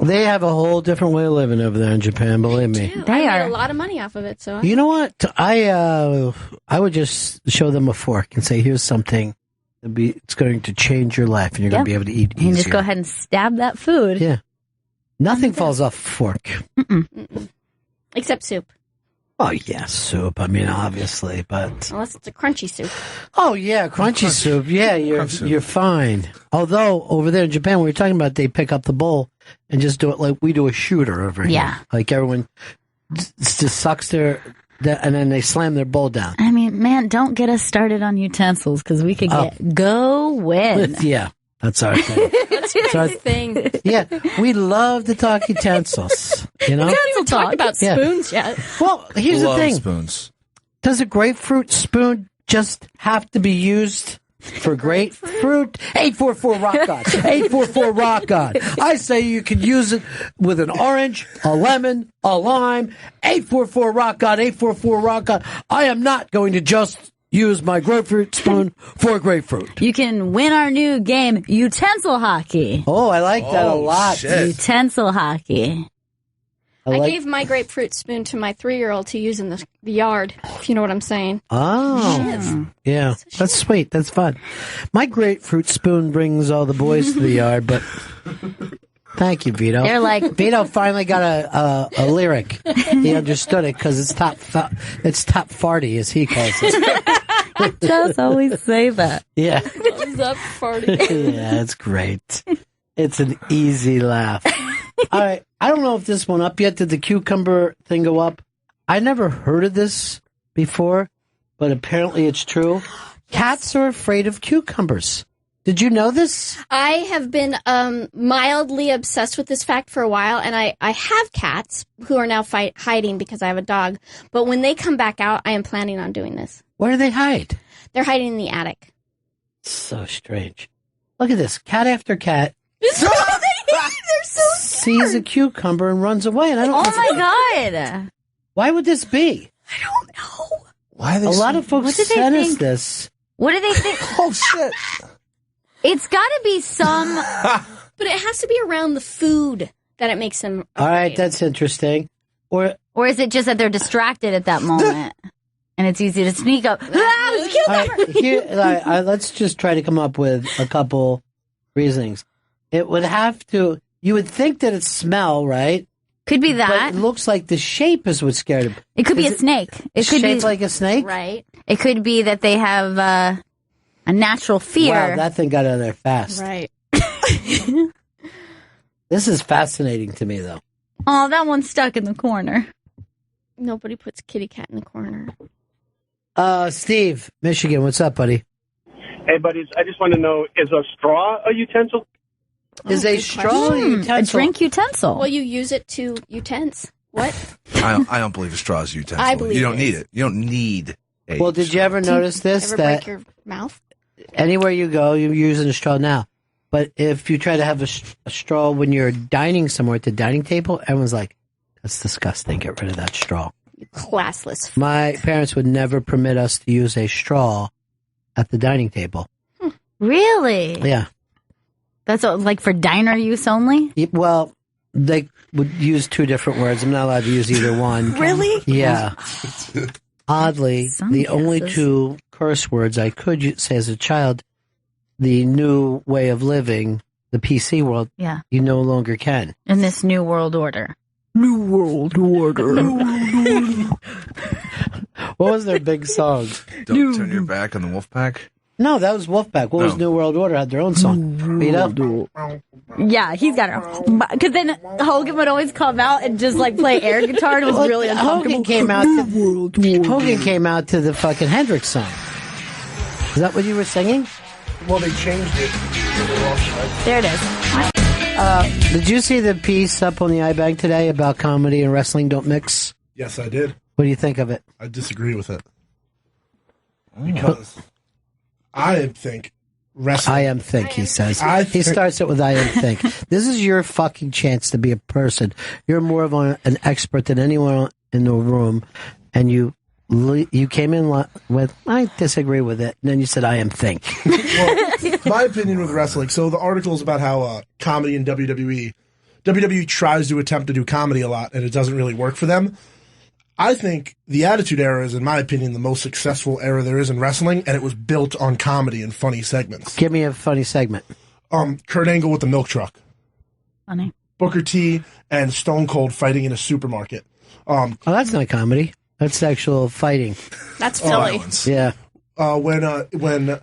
They have a whole different way of living over there in Japan, believe me. They made a lot of money off of it. So You know what? I would just show them a fork and say, here's something. It's going to change your life, and you're going to be able to eat easier. And just go ahead and stab that food. Yeah. Nothing falls off a fork. except soup. Oh, yeah, soup. I mean, obviously, but... Unless it's a crunchy soup. Oh, yeah, crunchy soup. Yeah, you're fine. Although, over there in Japan, we were talking about they pick up the bowl and just do it like we do a shooter over here. Yeah. Like everyone just sucks their... And then they slam their bowl down. I mean, man, don't get us started on utensils, because we could go win. Yeah, that's our thing. That's our thing. Yeah, we love to talk utensils. You know? We haven't even talked about spoons yet. Well, here's the thing. Spoons. Does a grapefruit spoon just have to be used for grapefruit? 844 Rock On. 844 Rock On. I say you could use it with an orange, a lemon, a lime. 844 Rock On. 844 Rock On. I am not going to just use my grapefruit spoon for grapefruit. You can win our new game, utensil hockey. Oh, I like that a lot. Shit. Utensil hockey. I gave my grapefruit spoon to my 3-year-old to use in the yard, if you know what I'm saying. Oh, yeah. That's sweet. That's fun. My grapefruit spoon brings all the boys to the yard, but thank you, Vito. They're like... Vito finally got a lyric. He understood it because it's top farty, as he calls it. He does always say that. Yeah. What's up, farty? Yeah, it's great. It's an easy laugh. All right. I don't know if this went up yet. Did the cucumber thing go up? I never heard of this before, but apparently it's true. Cats are afraid of cucumbers. Did you know this? I have been mildly obsessed with this fact for a while, and I have cats who are now hiding because I have a dog. But when they come back out, I am planning on doing this. Where do they hide? They're hiding in the attic. So strange. Look at this. Cat after cat. They're so sees a cucumber and runs away. And I don't. Oh my God! Why would this be? I don't know. Why are they a lot of folks sent us this. What do they think? Oh shit! It's got to be some. But it has to be around the food that it makes them. All right, that's interesting. Or is it just that they're distracted at that moment, and it's easy to sneak up? Let's just try to come up with a couple reasonings. It would have to. You would think that it's smell, right? Could be that. But it looks like the shape is what scared him. It could be a snake. It could shaped be like a snake, right? It could be that they have a natural fear. Wow, that thing got out of there fast. Right. This is fascinating to me, though. Oh, that one's stuck in the corner. Nobody puts kitty cat in the corner. Steve, Michigan, what's up, buddy? Hey, buddies, I just want to know, is a straw a utensil? Is a straw a utensil? A drink utensil. Well, you use it to utens. What? I don't believe a straw is a utensil. I believe you don't it need is. it. You don't need a Well, did you ever notice this? Ever that break your mouth? anywhere you go, you're using a straw now. But if you try to have a straw when you're dining somewhere at the dining table, everyone's like, that's disgusting. Get rid of that straw. You classless. My parents would never permit us to use a straw at the dining table. Really? Yeah. That's like for diner use only? Well, they would use two different words. I'm not allowed to use either one. Really? Yeah. Oddly, the only guesses. two curse words I could say as a child, the new way of living, the PC world, Yeah. you no longer can. In this new world order. New World Order. What was their big song? Don't turn your back on the wolf pack. No, that was Wolfpack. What was No. New World Order? Had their own song. Vito? Yeah, he's got it. Because then Hogan would always come out and just like play air guitar, and it was really uncomfortable. Hogan came out to the fucking Hendrix song. Is that what you were singing? Well, they changed it. There it is. Did you see the piece up on the iBank today about comedy and wrestling don't mix? Yes, I did. What do you think of it? I disagree with it. Because I think wrestling... I am think, he says. He think- starts it with I am think. This is your fucking chance to be a person. You're more of an expert than anyone in the room, and you came in with, I disagree with it, and then you said I am think. Well, my opinion with wrestling, so the article is about how comedy in WWE tries to attempt to do comedy a lot, and it doesn't really work for them. I think the Attitude Era is, in my opinion, the most successful era there is in wrestling, and it was built on comedy and funny segments. Give me a funny segment. Kurt Angle with the milk truck. Funny. Booker T and Stone Cold fighting in a supermarket. Oh, that's not comedy. That's actual fighting. That's silly. Yeah. When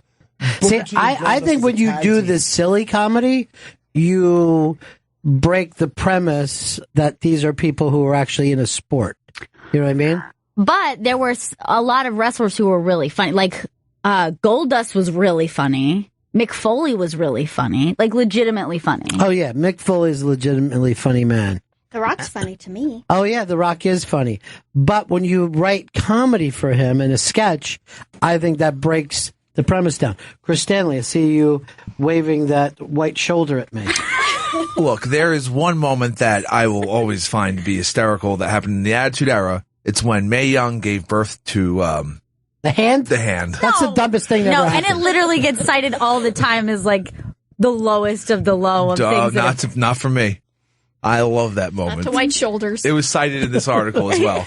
See, I think when you do this silly comedy, you break the premise that these are people who are actually in a sport. You know what I mean? But there were a lot of wrestlers who were really funny. Like, Goldust was really funny. Mick Foley was really funny. Like, legitimately funny. Oh, yeah. Mick Foley's a legitimately funny man. The Rock's funny to me. Oh, yeah. The Rock is funny. But when you write comedy for him in a sketch, I think that breaks the premise down. Chris Stanley, I see you waving that white shoulder at me. Look, there is one moment that I will always find to be hysterical that happened in the Attitude Era. It's when Mae Young gave birth to the hand. The hand. That's the dumbest thing ever happened. And it literally gets cited all the time as like the lowest of the low of things. Not for me. I love that moment. Not the white shoulders. It was cited in this article as well.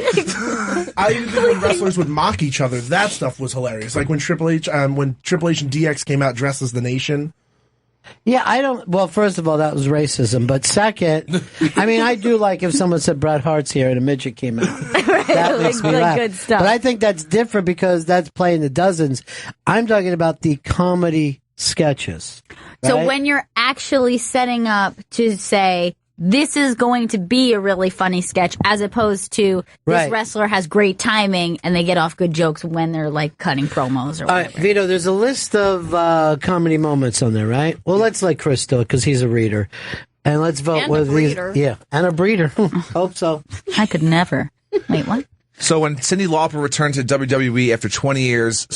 I even think when wrestlers would mock each other, that stuff was hilarious. Like when Triple H and DX came out dressed as the Nation. Yeah, well, first of all, that was racism. But second, I mean, I do like if someone said Bret Hart's here and a midget came out. That makes me laugh. Good stuff. But I think that's different because that's playing the dozens. I'm talking about the comedy sketches. Right? So when you're actually setting up to say, this is going to be a really funny sketch, as opposed to this wrestler has great timing and they get off good jokes when they're like cutting promos or whatever. All right, Vito, there's a list of comedy moments on there, right? Well, let's let Chris do it because he's a reader. And let's vote with these. Yeah, and a breeder. Hope so. I could never. Wait, what? So when Cyndi Lauper returned to WWE after 20 years,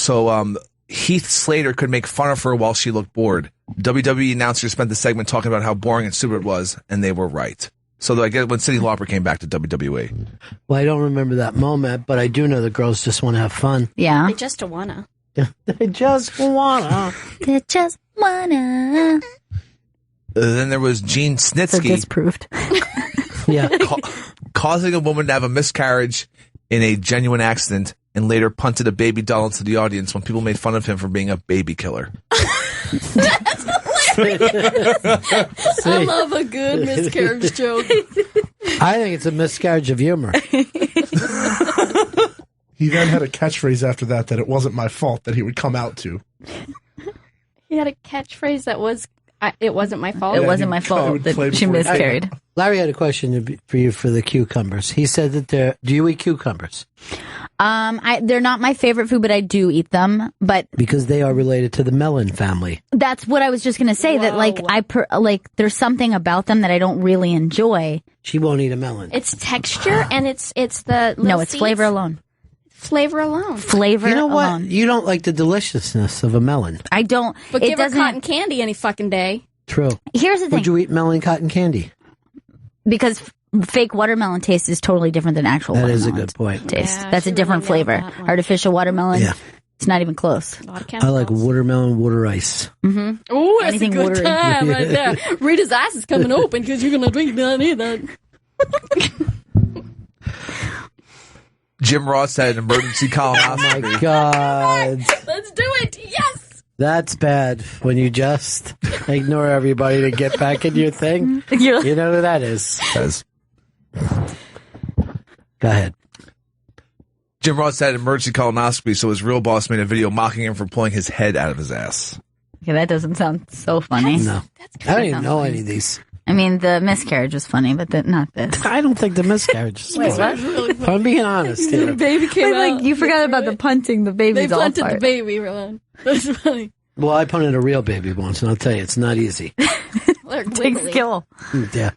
Heath Slater could make fun of her while she looked bored. WWE announcers spent the segment talking about how boring and stupid it was, and they were right. So I guess when Cyndi Lauper came back to WWE. Well, I don't remember that moment, but I do know the girls just want to have fun. Yeah. They just wanna. They just wanna. They just wanna. Then there was Gene Snitsky. Disproved. Yeah. Causing a woman to have a miscarriage in a genuine accident, and later punted a baby doll into the audience when people made fun of him for being a baby killer. That's hilarious. I love a good miscarriage joke. I think it's a miscarriage of humor. He then had a catchphrase after that it wasn't my fault that he would come out to. He had a catchphrase that was, it wasn't my fault. It wasn't my fault that she miscarried. Larry had a question for you for the cucumbers. He said that do you eat cucumbers? They're not my favorite food, but I do eat them. But because they are related to the melon family. That's what I was just gonna say. That there's something about them that I don't really enjoy. She won't eat a melon. It's texture and it's the no, it's flavor alone. Flavor alone. Flavor. You know what? Alone. You don't like the deliciousness of a melon. I don't. But give her cotton candy any fucking day. True. Here's the thing. Would you eat melon cotton candy? Because fake watermelon taste is totally different than actual watermelon. That is a good point. Taste. Yeah, that's a different flavor. Artificial watermelon. Yeah. It's not even close. I like watermelon water ice. Mm-hmm. Oh, that's anything a good watery. time right there. Rita's ass is coming open because you're gonna drink that either. Jim Ross had an emergency colonoscopy. Oh my God. Let's do it. Yes. That's bad when you just ignore everybody to get back in your thing. You know who that is. Go ahead. Jim Ross had an emergency colonoscopy, so his real boss made a video mocking him for pulling his head out of his ass. Yeah, that doesn't sound so funny. No. I don't even know any of these. I mean, the miscarriage was funny, but not this. I don't think the miscarriage is funny. Really if I'm being honest here. The baby came out. Like, you forgot about the punting the baby They doll punted part. the baby, Ron. That's funny. Well, I punted a real baby once, and I'll tell you, it's not easy. Well, Takes skill. Yeah.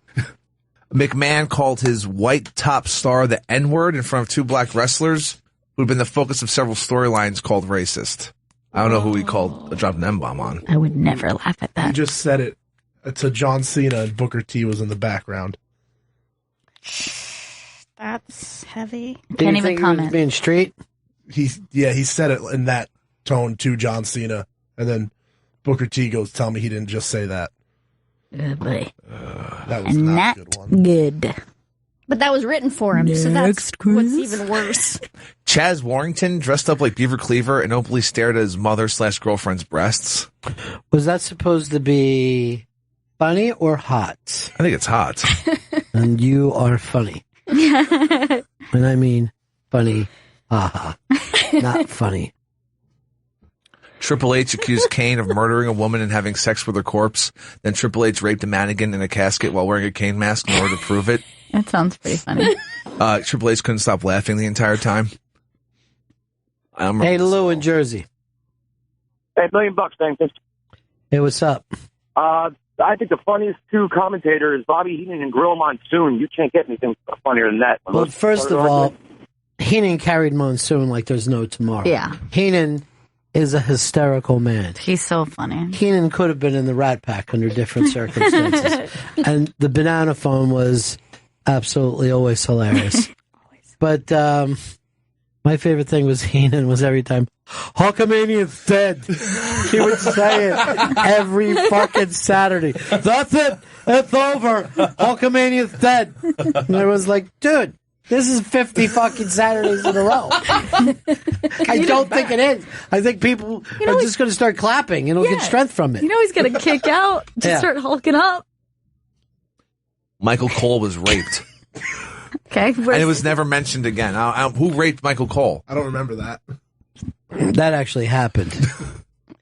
McMahon called his white top star the N-word in front of two black wrestlers who'd been the focus of several storylines called racist. I don't know who he called dropped an M-bomb on. I would never laugh at that. He just said it to John Cena, and Booker T was in the background. That's heavy. Can't even comment. He was being straight? He said it in that tone to John Cena, and then Booker T goes, "Tell me he didn't just say that." Oh boy. That was And not not a good one. good. But that was written for him, so that's what's even worse. Chaz Warrington dressed up like Beaver Cleaver and openly stared at his mother/girlfriend's breasts. Was that supposed to be funny or hot? I think it's hot. And you are funny. And I mean funny, haha. Not funny. Triple H accused Kane of murdering a woman and having sex with her corpse. Then Triple H raped a mannequin in a casket while wearing a Kane mask in order to prove it. That sounds pretty funny. Triple H couldn't stop laughing the entire time. Hey, Lou in Jersey. Hey, $1 million, thanks. Hey, what's up? I think the funniest two commentators, Bobby Heenan and Gorilla Monsoon. You can't get anything funnier than that. Well, first of all, Heenan carried Monsoon like there's no tomorrow. Yeah. Heenan is a hysterical man. He's so funny. Heenan could have been in the Rat Pack under different circumstances. And the banana phone was absolutely always hilarious. But my favorite thing was Heenan was every time, Hulkamania's dead. He would say it every fucking Saturday. That's it. It's over. Hulkamania's dead. And I was like, dude, this is 50 fucking Saturdays in a row. I don't think it is. I think people are just going to start clapping and it'll get strength from it. You know he's going to kick out to start hulking up. Michael Cole was raped. Okay. And it was never mentioned again. Who raped Michael Cole? I don't remember that. That actually happened.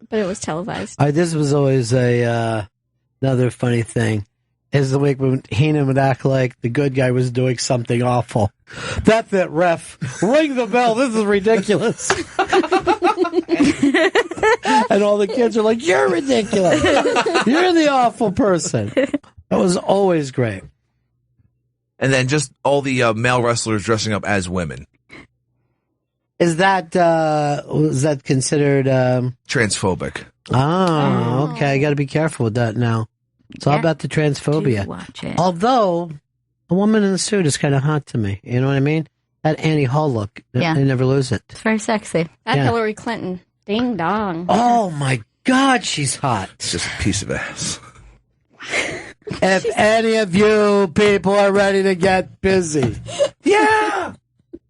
But it was televised. This was always another funny thing. Is the week when Heenan would act like the good guy was doing something awful. That's it, ref. Ring the bell. This is ridiculous. And all the kids are like, you're ridiculous. You're the awful person. That was always great. And then just all the male wrestlers dressing up as women. Was that considered transphobic? Oh, okay. I got to be careful with that now. It's all about the transphobia. Watch it. Although a woman in a suit is kind of hot to me. You know what I mean? That Annie Hall look. Yeah. I never lose it. It's very sexy. That Hillary Clinton. Ding dong. Oh my God, she's hot. It's just a piece of ass. If any of you people are ready to get busy. Yeah.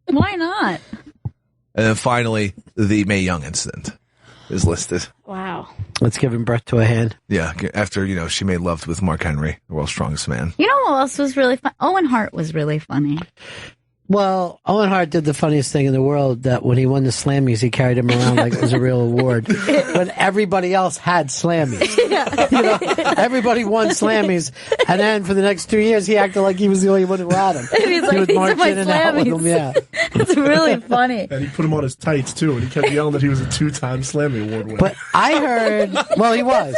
Why not? And then finally, the Mae Young incident is listed. Wow. Let's give him birth to a hand. Yeah, after, she made love with Mark Henry, the world's strongest man. You know what else was really fun? Owen Hart was really funny. Well, Owen Hart did the funniest thing in the world, that when he won the Slammies, he carried him around like it was a real award. When everybody else had Slammies. Everybody won Slammies. And then for the next 2 years, he acted like he was the only one who had them. He's like, he would "These are march my in and out with them, yeah. It's really funny. And he put him on his tights, too, and he kept yelling that he was a 2-time Slammy Award winner. But I heard, well, he was.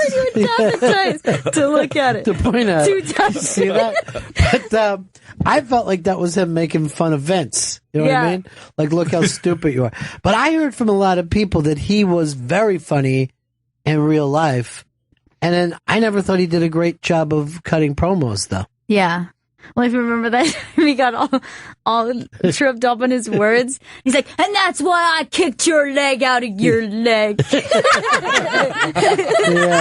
To look at it. To point out. 2 times. See that? But I felt like that was him making fun of Vince. You know what I mean? Like, look how stupid you are. But I heard from a lot of people that he was very funny in real life. And then I never thought he did a great job of cutting promos, though. Yeah. Well, if you remember that time he got all tripped up on his words, he's like, and that's why I kicked your leg out of your leg. Yeah.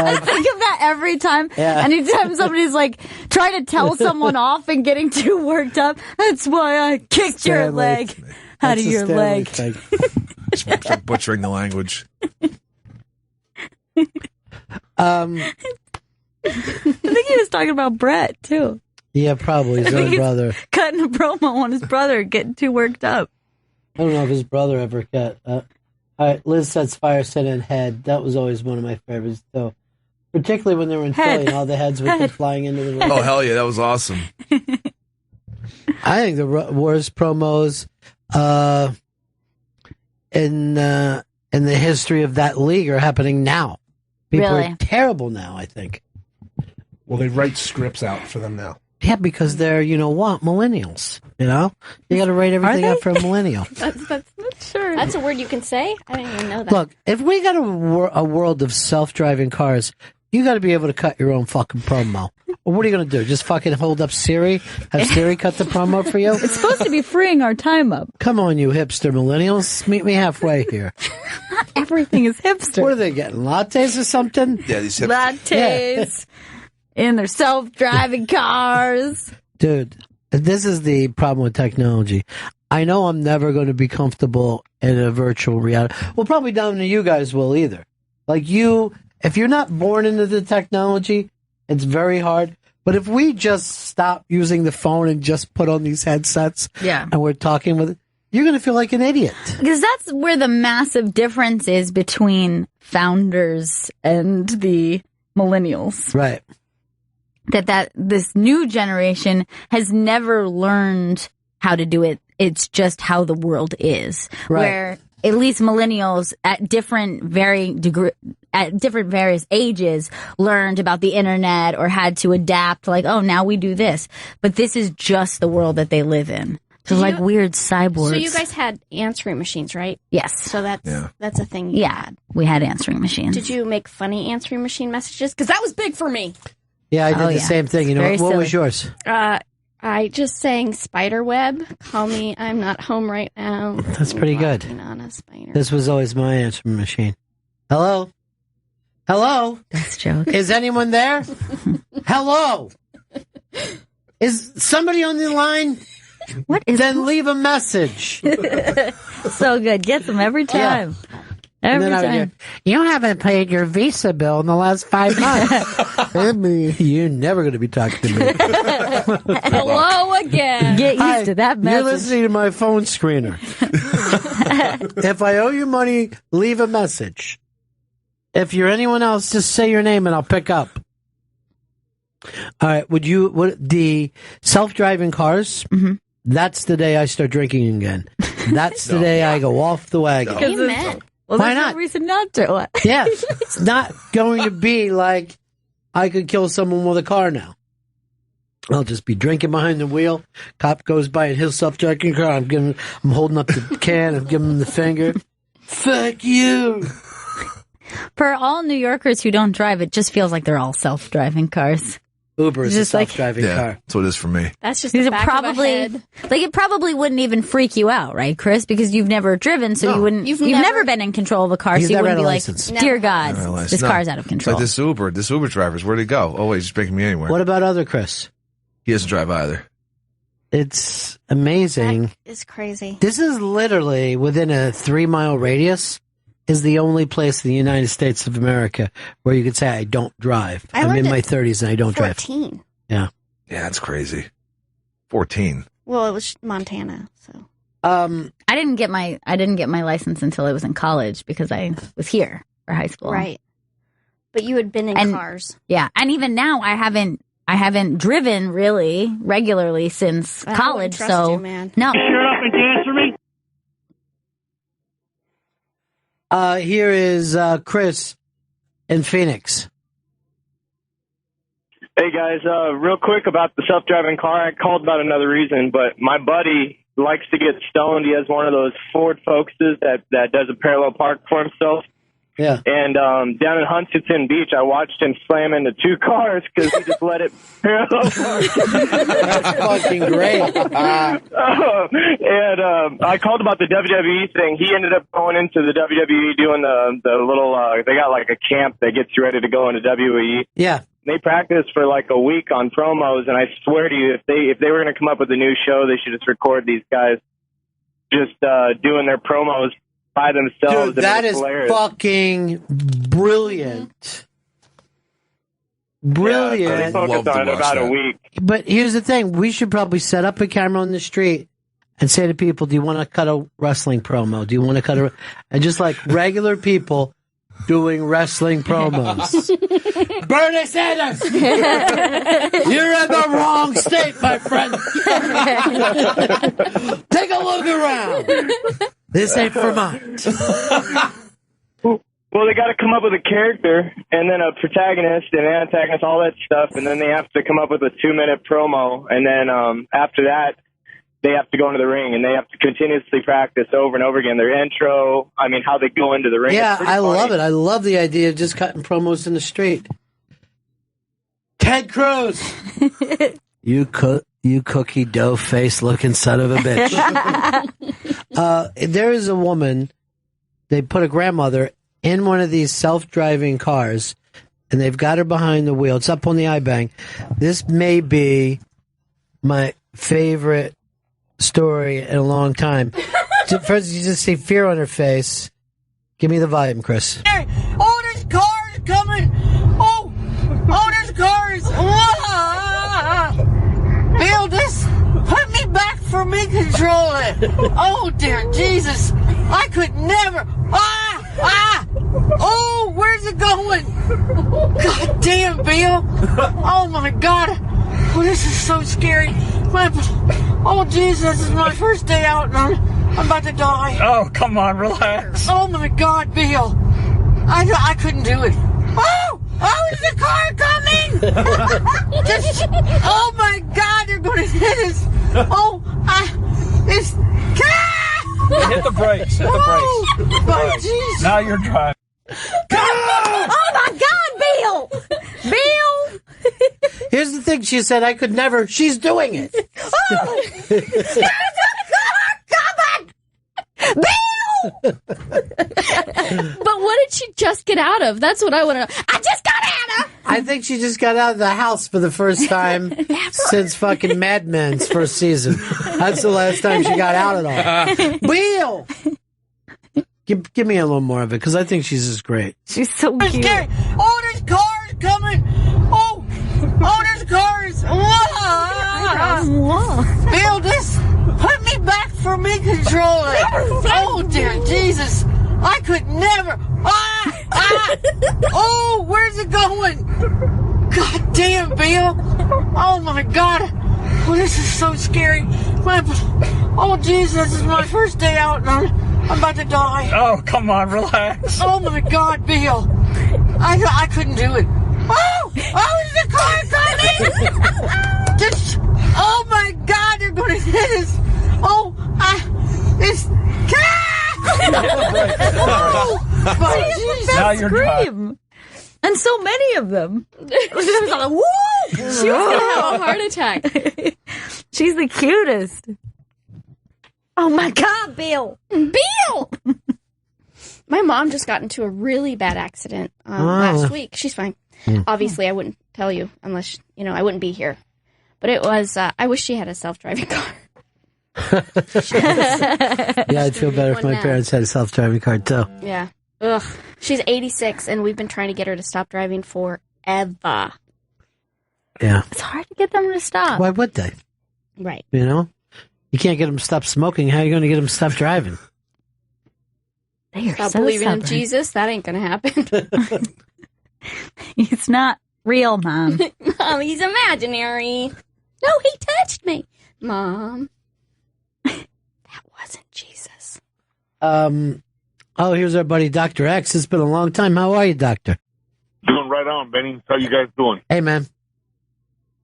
I think of that every time. Yeah. Anytime somebody's like trying to tell someone off and getting too worked up, that's why I kicked your leg out of your leg. Stop butchering the language. I think he was talking about Brett, too. Yeah, probably his own brother. Cutting a promo on his brother, getting too worked up. I don't know if his brother ever got. All right, Liz says Fire Set and Head. That was always one of my favorites, though. Particularly when they were in Philly and all the heads would come flying into the ring. Oh, hell yeah, that was awesome. I think the worst promos in the history of that league are happening now. People Really? are terrible now, I think. Well, they write scripts out for them now. Yeah, because they're, you know what, millennials. You know? You got to write everything out for a millennial. That's not sure. That's a word you can say? I didn't even know that. Look, if we got a world of self-driving cars, you got to be able to cut your own fucking promo. Well, what are you going to do? Just fucking hold up Siri? Have Siri cut the promo for you? It's supposed to be freeing our time up. Come on, you hipster millennials. Meet me halfway here. Everything is hipster. What are they getting? Lattes or something? Yeah, these Lattes in their self-driving cars. Dude, this is the problem with technology. I know I'm never going to be comfortable in a virtual reality. Well, probably none of you guys will either. Like you, if you're not born into the technology, it's very hard. But if we just stop using the phone and just put on these headsets and we're talking with it, you're going to feel like an idiot. Because that's where the massive difference is between founders and the millennials. Right. That this new generation has never learned how to do it. It's just how the world is. Right. Where at least millennials at different various ages learned about the internet or had to adapt, like, oh, now we do this. But this is just the world that they live in. So like weird cyborgs. So you guys had answering machines, right? Yes. So that's a thing you had. We had answering machines. Did you make funny answering machine messages? Because that was big for me. Yeah, I did the same thing. You know, what was yours? I just sang spiderweb. Call me, I'm not home right now. That's pretty good. On a spider. This was always my answering machine. Hello? Hello? That's a joke. Is anyone there? Hello? Is somebody on the line? What is Then leave a message. So good. Gets them every time. Every time. You haven't paid your Visa bill in the last 5 months. You're never going to be talking to me. Hello again. Get used to that message. You're listening to my phone screener. If I owe you money, leave a message. If you're anyone else, just say your name and I'll pick up. All right. The self-driving cars? Mm-hmm. That's the day I start drinking again. That's the day I go off the wagon. Amen. Well, Why there's not? no reason not to. Yeah. It's not going to be like I could kill someone with a car now. I'll just be drinking behind the wheel. Cop goes by in his self-driving car. I'm holding up the can. I'm giving him the finger. Fuck you. For all New Yorkers who don't drive, it just feels like they're all self-driving cars. Uber is Just a like- self-driving car. That's what it is for me. That's just These the are back probably of a head. like it probably wouldn't even freak you out, right, Chris? Because you've never driven, so you wouldn't. You've never been in control of a car, You've so you never wouldn't had be a like, license. "Dear God, Never realized. this No. car's out of control." It's like this Uber drivers, where'd he go? Oh, wait, he's just taking me anywhere. What about other Chris? He doesn't drive either. It's amazing. It's crazy. This is literally within a 3-mile radius. Is the only place in the United States of America where you could say I don't drive. I I'm lived in at my 30s and I don't drive. 14. Yeah. Yeah, that's crazy. 14. Well, it was Montana, so. I didn't get my license until I was in college because I was here for high school. Right. But you had been in cars. Yeah, and even now I haven't driven really regularly since I college. wouldn't trust So you, man. no. Shut up and dance for me. Here is Chris in Phoenix. Hey guys, real quick about the self-driving car. I called about another reason, but my buddy likes to get stoned. He has one of those Ford Focuses that does a parallel park for himself. Yeah. And down in Huntington Beach, I watched him slam into 2 cars because he just let it parallel park. That's fucking great. And I called about the WWE thing. He ended up going into the WWE doing the little, they got like a camp that gets you ready to go into WWE. Yeah. They practiced for like a week on promos, and I swear to you, if they were going to come up with a new show, they should just record these guys just doing their promos by themselves. Dude, that is hilarious. fucking brilliant. Brilliant. Yeah, they focused on it about a week. But here's the thing. We should probably set up a camera on the street and say to people, do you want to cut a wrestling promo? Do you want to cut a... And just like regular people doing wrestling promos. Bernie Sanders! You're in the wrong state, my friend. Take a look around. This ain't Vermont. Well, they got to come up with a character and then a protagonist and antagonist, all that stuff, and then they have to come up with a 2-minute promo, and then after that, they have to go into the ring, and they have to continuously practice over and over again their intro. I mean, how they go into the ring. Yeah, I love it. I love the idea of just cutting promos in the street. Ted Cruz, you cookie dough face looking son of a bitch. There is a woman. They put a grandmother in one of these self-driving cars, and they've got her behind the wheel. It's up on the iBang. This may be my favorite story in a long time. First, you just see fear on her face. Give me the volume, Chris. Hey, oh, there's cars coming. Oh, there's cars. Bill, just put me back for me controlling. Oh, dear Jesus. I could never. Oh, where's it going? God damn, Bill. Oh, my God. Oh, this is so scary. Oh, Jesus, this is my first day out, and I'm about to die. Oh, come on, relax. Oh, my God, Bill. I couldn't do it. Oh, is the car coming? Oh, my God, they're going to hit us. It's... Hit the brakes. Hit the brakes. Oh, Jesus. Now you're driving. Oh my God, Bill! Bill! Here's the thing. She said I could never. She's doing it. Oh! Bill! But what did she just get out of? That's what I want to know. I just got out of! I think she just got out of the house for the first time since fucking Mad Men's first season. That's the last time she got out at all. Bill! Give me a little more of it, because I think she's just great. She's so cute. Oh, there's cars coming. Oh, there's cars. Bill, just put me back for me controlling. Oh, dear Jesus. I could never. Oh, where's it going? God damn, Bill. Oh, my God. Oh, this is so scary. Oh, Jesus, this is my first day out, and I'm about to die. Oh, come on, relax. Oh, my God, Bill. I couldn't do it. Oh, is the car coming? Oh, my God, they're going to hit us. It's... Now you're driving. And so many of them. She was like, woo! She was going to have a heart attack. She's the cutest. Oh my God, Bill! Bill! My mom just got into a really bad accident last week. She's fine. Obviously, I wouldn't tell you unless, I wouldn't be here. But it was, I wish she had a self-driving car. Yeah, I'd feel better if my parents had a self-driving car, too. Yeah. Ugh. She's 86, and we've been trying to get her to stop driving forever. Yeah. It's hard to get them to stop. Why would they? Right. You can't get them to stop smoking. How are you going to get them to stop driving? They are Stop so believing in stubborn. Jesus? That ain't going to happen. It's not real, Mom. Mom, he's imaginary. No, he touched me. Mom. That wasn't Jesus. Here's our buddy Dr. X. It's been a long time. How are you, Doctor? Doing right on, Benny. How you guys doing? Hey, man.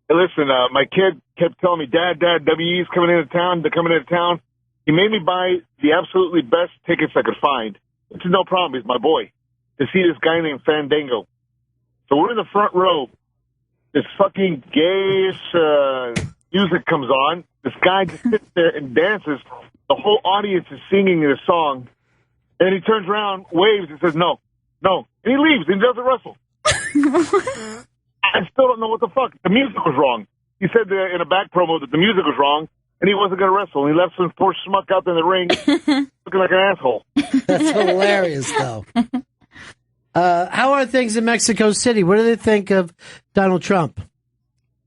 Hey, listen, my kid kept telling me, Dad, WE's coming into town. They're coming into town. He made me buy the absolutely best tickets I could find. It's no problem. He's my boy. To see this guy named Fandango. So we're in the front row. This fucking gayish music comes on. This guy just sits there and dances. The whole audience is singing this song. And he turns around, waves, and says, no. And he leaves, and he doesn't wrestle. I still don't know what the fuck. The music was wrong. He said in a back promo that the music was wrong, and he wasn't going to wrestle. And he left some poor schmuck out in the ring looking like an asshole. That's hilarious, though. How are things in Mexico City? What do they think of Donald Trump?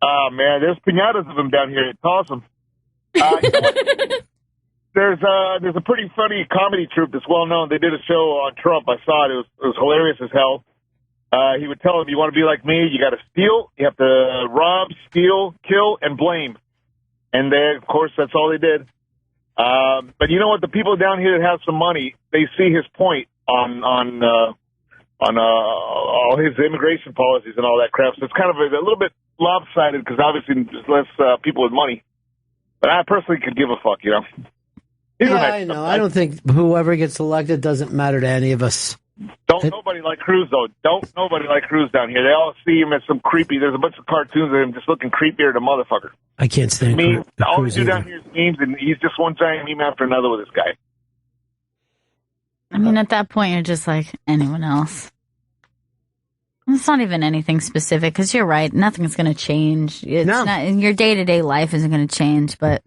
Man, there's piñatas of him down here. It's awesome. There's a pretty funny comedy troupe that's well known. They did a show on Trump. I saw it. It was hilarious as hell. He would tell him, you want to be like me, you got to steal, you have to rob, steal, kill, and blame. And they, of course, that's all they did. But you know what? The people down here that have some money, they see his point on on all his immigration policies and all that crap. So it's kind of a little bit lopsided because obviously there's less people with money. But I personally could give a fuck, you know. I know. I don't think whoever gets elected doesn't matter to any of us. Don't nobody like Cruz, though. Don't nobody like Cruz down here. They all see him as some creepy. There's a bunch of cartoons of him just looking creepier than a motherfucker. I can't stand memes. All we Cruz do either. down here is memes, and he's just one giant meme after another with this guy. I mean, at that point, you're just like anyone else. It's not even anything specific, because you're right. Nothing's going to change. It's not, your day-to-day life isn't going to change, but...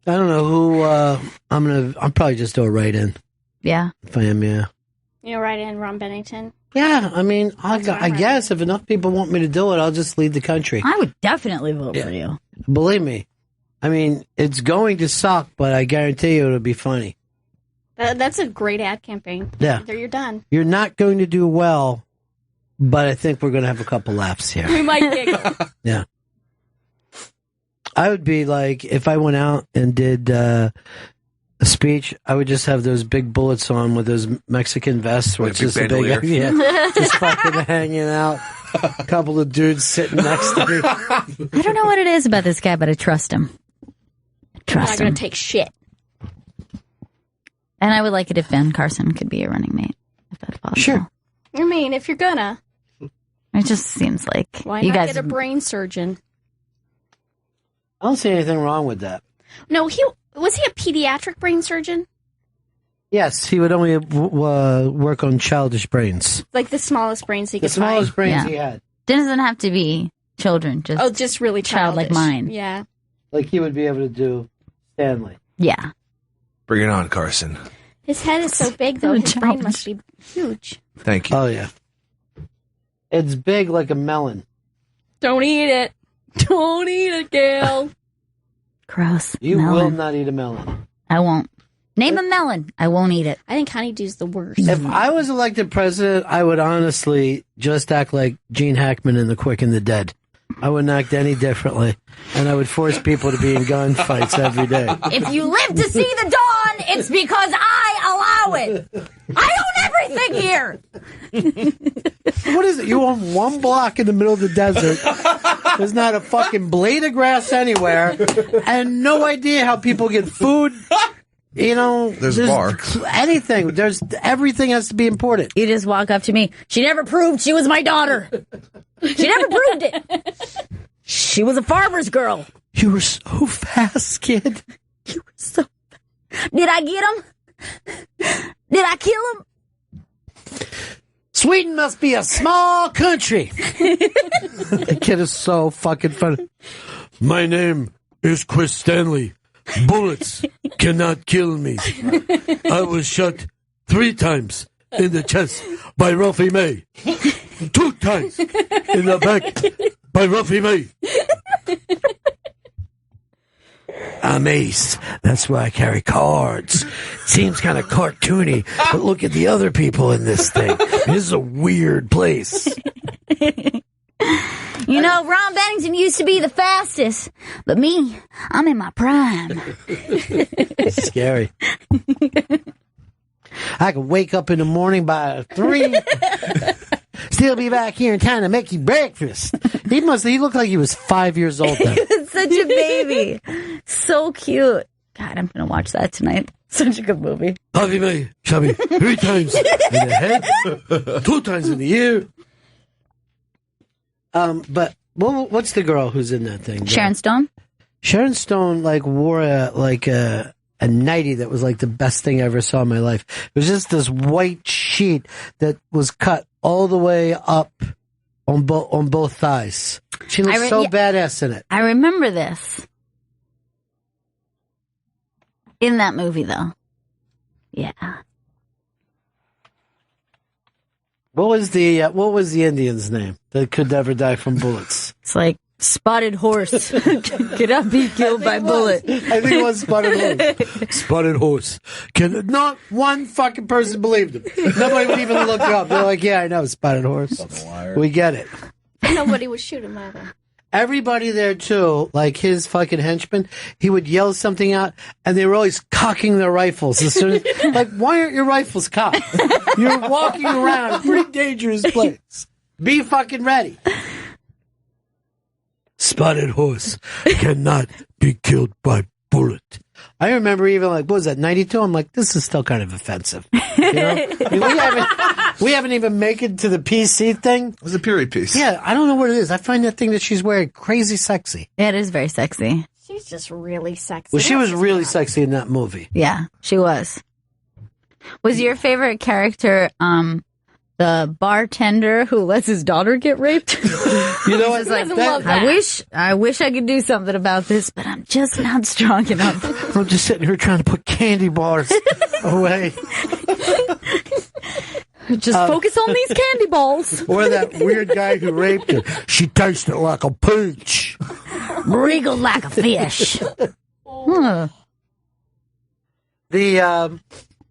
I don't know who I'll probably just do a write-in. Yeah. If I am, yeah. You know, write in Ron Bennington. Yeah, I mean, I guess if enough people want me to do it, I'll just lead the country. I would definitely vote for you. Believe me. I mean, it's going to suck, but I guarantee you it'll be funny. That's a great ad campaign. Yeah. There, you're done. You're not going to do well, but I think we're going to have a couple laughs here. We might giggle. Yeah. I would be like, if I went out and did a speech, I would just have those big bullets on with those Mexican vests, where it's just a big, just fucking hanging out. A couple of dudes sitting next to me. I don't know what it is about this guy, but I trust him. I'm not going to take shit. And I would like it if Ben Carson could be a running mate, if that's possible. Sure. I mean, if you're gonna. It just seems like Why you not guys get a brain surgeon? I don't see anything wrong with that. No, was he a pediatric brain surgeon? Yes, he would only work on childish brains. Like the smallest brains he could The smallest find. brains he had. Doesn't have to be children. Just really child like childish. mine. Yeah. Like he would be able to do Stanley. Yeah. Bring it on, Carson. His head is so big, though. His brain must be huge. Thank you. Oh, yeah. It's big like a melon. Don't eat it. Don't eat it, Gail. Gross. You melon. will not eat a melon. I won't. Name a melon. I won't eat it. I think honeydew's the worst. If I was elected president, I would honestly just act like Gene Hackman in The Quick and the Dead. I wouldn't act any differently. And I would force people to be in gunfights every day. If you live to see the dawn, it's because I allow it. I own everything here. What is it? You own one block in the middle of the desert. There's not a fucking blade of grass anywhere. And no idea how people get food. You know, there's a bar. Anything. Everything has to be important. You just walk up to me. She never proved she was my daughter. She never proved it. She was a farmer's girl. You were so fast, kid. You were so fast. Did I get him? Did I kill him? Sweden must be a small country. The kid is so fucking funny. My name is Chris Stanley. Bullets cannot kill me. I was shot 3 times in the chest by Ralphie May. 2 times in the back by Ralphie May. I'm Ace. That's why I carry cards. Seems kind of cartoony, but look at the other people in this thing. This is a weird place. You know, Ron Bennington used to be the fastest, but me, I'm in my prime. It's scary. I could wake up in the morning by 3, still be back here in time to make you breakfast. He looked like he was 5 years old then. He was such a baby. So cute. God, I'm going to watch that tonight. Such a good movie. Harvey May shot me 3 times in the head, 2 times in the ear. But what's the girl who's in that thing? Sharon Stone? Sharon Stone wore a nightie that was like the best thing I ever saw in my life. It was just this white sheet that was cut all the way up on both thighs. She looked badass in it. I remember this. In that movie, though. Yeah. What was the Indian's name that could never die from bullets? It's like Spotted Horse. Cannot be killed by bullet. I think it was Spotted Horse. Spotted Horse. Not one fucking person believed him. Nobody would even look up. They're like, yeah, I know, Spotted Horse. We get it. Nobody would shoot him either. everybody there too, like his fucking henchmen, he would yell something out, and they were always cocking their rifles as soon as, like, why aren't your rifles cocked? You're walking around a pretty dangerous place. Be fucking ready. Spotted horse cannot be killed by bullet. I remember even like, what was that, 92? I'm like, this is still kind of offensive. You know? I mean, we haven't even made it to the PC thing. It was a period piece. Yeah, I don't know what it is. I find that thing that she's wearing crazy sexy. Yeah, it is very sexy. She's just really sexy. Well, she was really sexy in that movie. Yeah, she was. Was your favorite character the bartender who lets his daughter get raped? You know what? Like, I wish I could do something about this, but I'm just not strong enough. I'm just sitting here trying to put candy bars away. Just focus on these candy balls. Or that weird guy who raped her. She tasted like a peach. Wriggled like a fish.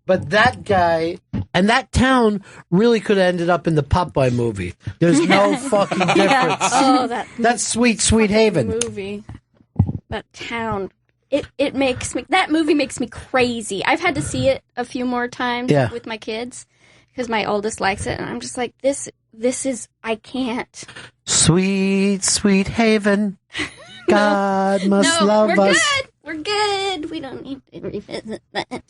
But that guy and that town really could have ended up in the Popeye movie. There's no fucking difference. Oh, that's Sweet, Sweet Haven. Movie. That town. It makes me, that movie makes me crazy. I've had to see it a few more times with my kids because my oldest likes it, and I'm just like, this is, I can't. Sweet, Sweet Haven. God must love us. We're good. We don't need to revisit that.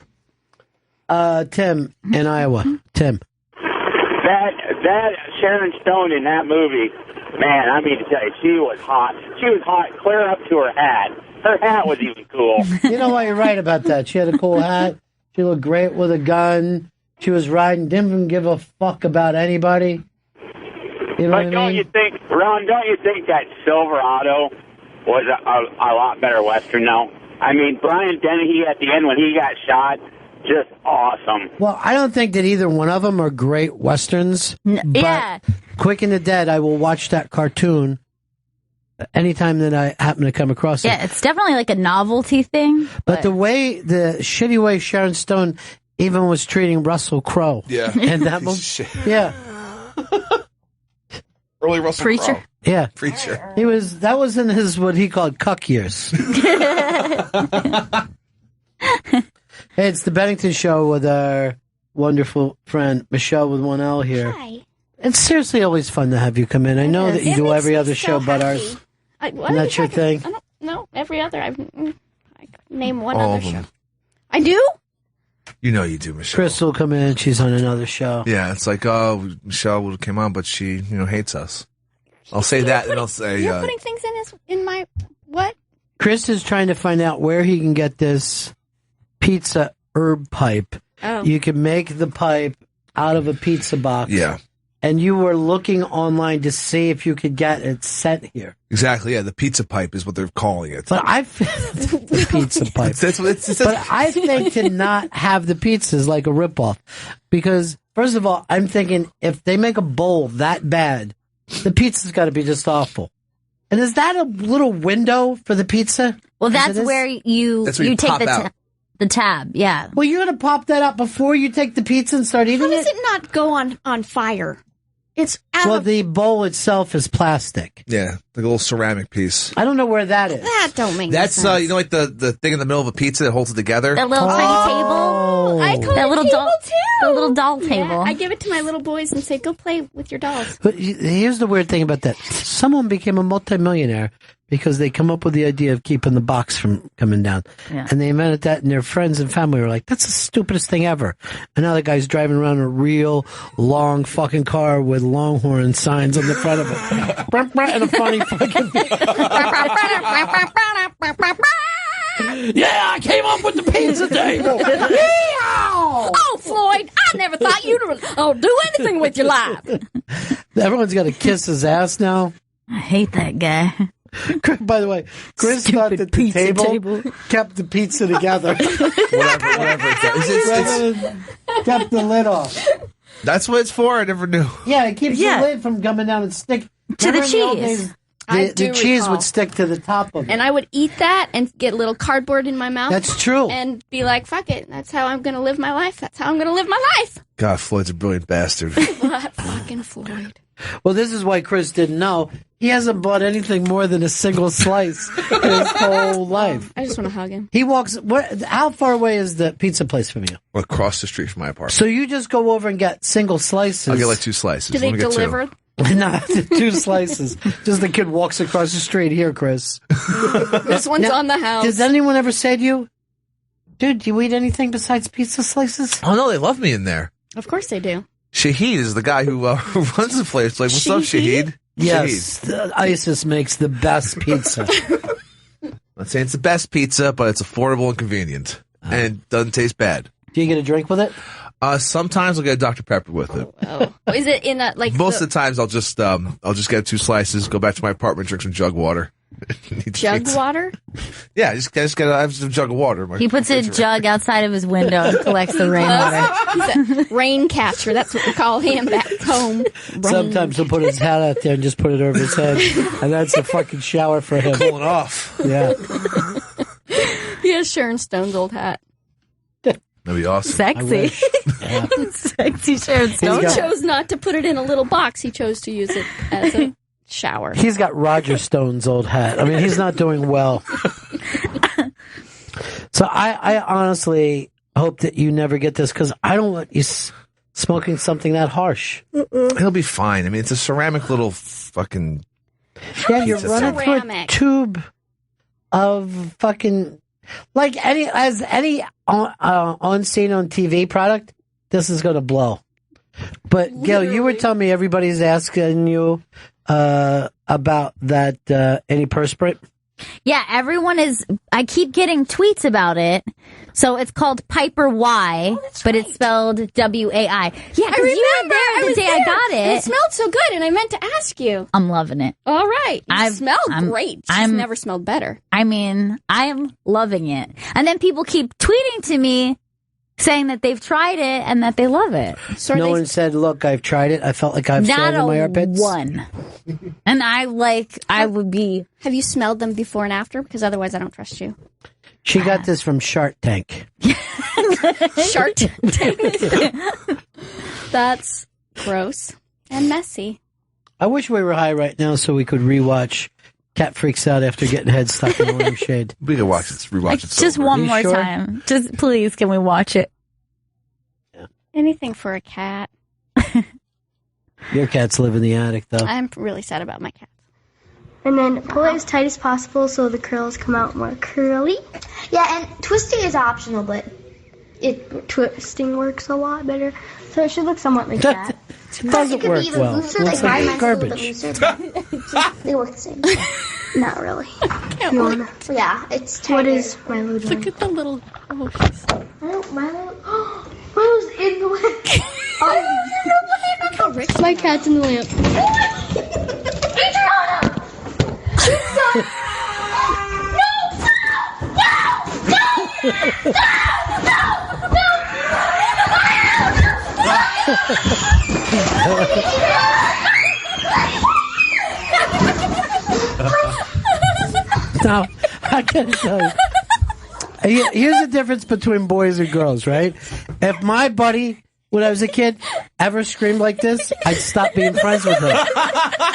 Tim in Iowa. Tim. That Sharon Stone in that movie, man, I mean to tell you, she was hot. She was hot clear up to her hat. Her hat was even cool. You know what? You're right about that. She had a cool hat. She looked great with a gun. She was riding. Didn't even give a fuck about anybody. You know what I mean? Don't you think, Ron, don't you think that Silverado was a lot better Western now? I mean, Brian Dennehy at the end when he got shot, just awesome. Well, I don't think that either one of them are great Westerns. But Quick and the Dead, I will watch that cartoon anytime that I happen to come across it. Yeah, it's definitely like a novelty thing. But the shitty way Sharon Stone even was treating Russell Crowe. Yeah. And that movie. Yeah. Early Russell Preacher. Crowe. Yeah. Preacher. That was in his, what he called cuck years. Hey, it's the Bennington Show with our wonderful friend Michelle with 1L here. Hi. It's seriously always fun to have you come in. I know that you do every other show but ours. And that's your thing? I don't know. Every other. I name one All other of them. show. I do? You know you do, Michelle. Chris will come in. She's on another show. Yeah, it's like, oh, Michelle would have came on, but she, hates us. I'll say that, and I'll say... You're putting things in my... What? Chris is trying to find out where he can get this pizza herb pipe. Oh. You can make the pipe out of a pizza box. Yeah. And you were looking online to see if you could get it sent here. Exactly, yeah. The pizza pipe is what they're calling it. But the pizza pipe. But I think to not have the pizza is like a ripoff. Because, first of all, I'm thinking if they make a bowl that bad, the pizza's got to be just awful. And is that a little window for the pizza? Well, that's where you take the tab, yeah. Well, you're going to pop that out before you take the pizza and start eating it? How does it not go on fire? It's out Well, the bowl itself is plastic. Yeah, like a little ceramic piece. I don't know where that is. That don't make That's, sense. like the thing in the middle of a pizza that holds it together? That little tiny table. I call That it little table doll, too. the little doll table. Yeah, I give it to my little boys and say, go play with your dolls. But here's the weird thing about that. Someone became a multimillionaire because they come up with the idea of keeping the box from coming down. Yeah. And they invented that, and their friends and family were like, that's the stupidest thing ever. And now the guy's driving around a real long fucking car with Longhorn signs on the front of it. And a funny fucking... Yeah, I came up with the pizza table. Oh, Floyd, I never thought you'd do anything with your life. Everyone's got to kiss his ass now. I hate that guy. By the way, Chris thought that the table kept the pizza together. whatever it's kept the lid off. That's what it's for. I never knew. Yeah, it keeps the lid from coming down and stick to the Remember in the old cheese. days, The cheese would stick to the top of it. And I would eat that and get a little cardboard in my mouth. That's true. And be like, fuck it. That's how I'm going to live my life. That's how I'm going to live my life. God, Floyd's a brilliant bastard. Fucking Floyd. Well, this is why Chris didn't know. He hasn't bought anything more than a single slice his whole life. I just want to hug him. He walks. How far away is the pizza place from you? Across the street from my apartment. So you just go over and get single slices. I'll get like 2 slices. Do they deliver? No, 2 slices. Just the kid walks across the street. Here, Chris. This one's on the house. Does anyone ever say to you, dude, do you eat anything besides pizza slices? Oh, no, they love me in there. Of course they do. Shahid is the guy who runs the place. Like, what's up, Shahid? Yes, ISIS makes the best pizza. I'm not saying it's the best pizza, but it's affordable and convenient. And doesn't taste bad. Do you get a drink with it? Sometimes I'll get a Dr. Pepper with it. Oh. Is it in a, like... Most of the times I'll just get 2 slices, go back to my apartment, drink some jug water. Jug water? Yeah, I have some jug of water. He puts a jug outside of his window and collects the rainwater. He's a rain catcher. That's what we call him back home. Sometimes he'll put his hat out there and just put it over his head. And that's a fucking shower for him. Cooling off. Yeah. He has Sharon Stone's old hat. That'd be awesome. Sexy. Sexy Sharon Stone. He chose not to put it in a little box. He chose to use it as a shower. He's got Roger Stone's old hat. I mean, he's not doing well. So I honestly hope that you never get this because I don't want you smoking something that harsh. He'll be fine. I mean, it's a ceramic little fucking... Yeah, you're running through a tube of fucking... Like any on-scene on TV product, this is going to blow. But, Gail, you were telling me everybody's asking you about that antiperspirant. Yeah, everyone is. I keep getting tweets about it. So it's called Piper Y, but it's spelled W-A-I. Yeah, I remember. You were there the day I got it. It smelled so good, and I meant to ask you. I'm loving it. All right. It smelled great. She's never smelled better. I mean, I'm loving it. And then people keep tweeting to me saying that they've tried it and that they love it. So no one said, look, I've tried it. I felt like I've sand in my armpits. Not one. And I would be... Have you smelled them before and after? Because otherwise I don't trust you. She got this from Shark Tank. Shark Tank. That's gross and messy. I wish we were high right now so we could rewatch Cat Freaks Out after getting head stuck in a lampshade. We can watch it. Rewatch it. Just one more time. Just please, can we watch it? Yeah. Anything for a cat. Your cats live in the attic, though. I'm really sad about my cat. And then pull it as tight as possible so the curls come out more curly. Yeah, and twisting is optional, but twisting works a lot better. So it should look somewhat like that. It doesn't work well. Looser, like like garbage. They work the same. Not really. Yeah, it's tighter. What is Milo doing? Look at the little... Milo's in the lamp. Look how rich my cat's in the lamp. Adriana! Now, I can tell you. Here's the difference between boys and girls, right? If my buddy, when I was a kid, ever screamed like this, I'd stop being friends with him.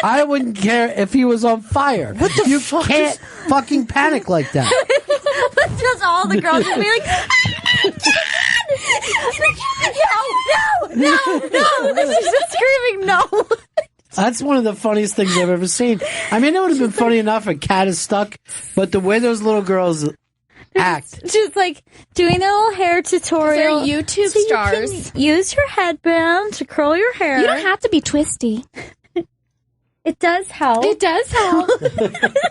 I wouldn't care if he was on fire. What the fuck? You can't fucking panic like that. Just all the girls would be like, no. She's just screaming, no. That's one of the funniest things I've ever seen. I mean, it would have been funny enough if Cat is stuck, but the way those little girls act. Just like doing their little hair tutorial. They're YouTube stars. You can use your headband to curl your hair. You don't have to be twisty. It does help. It does help.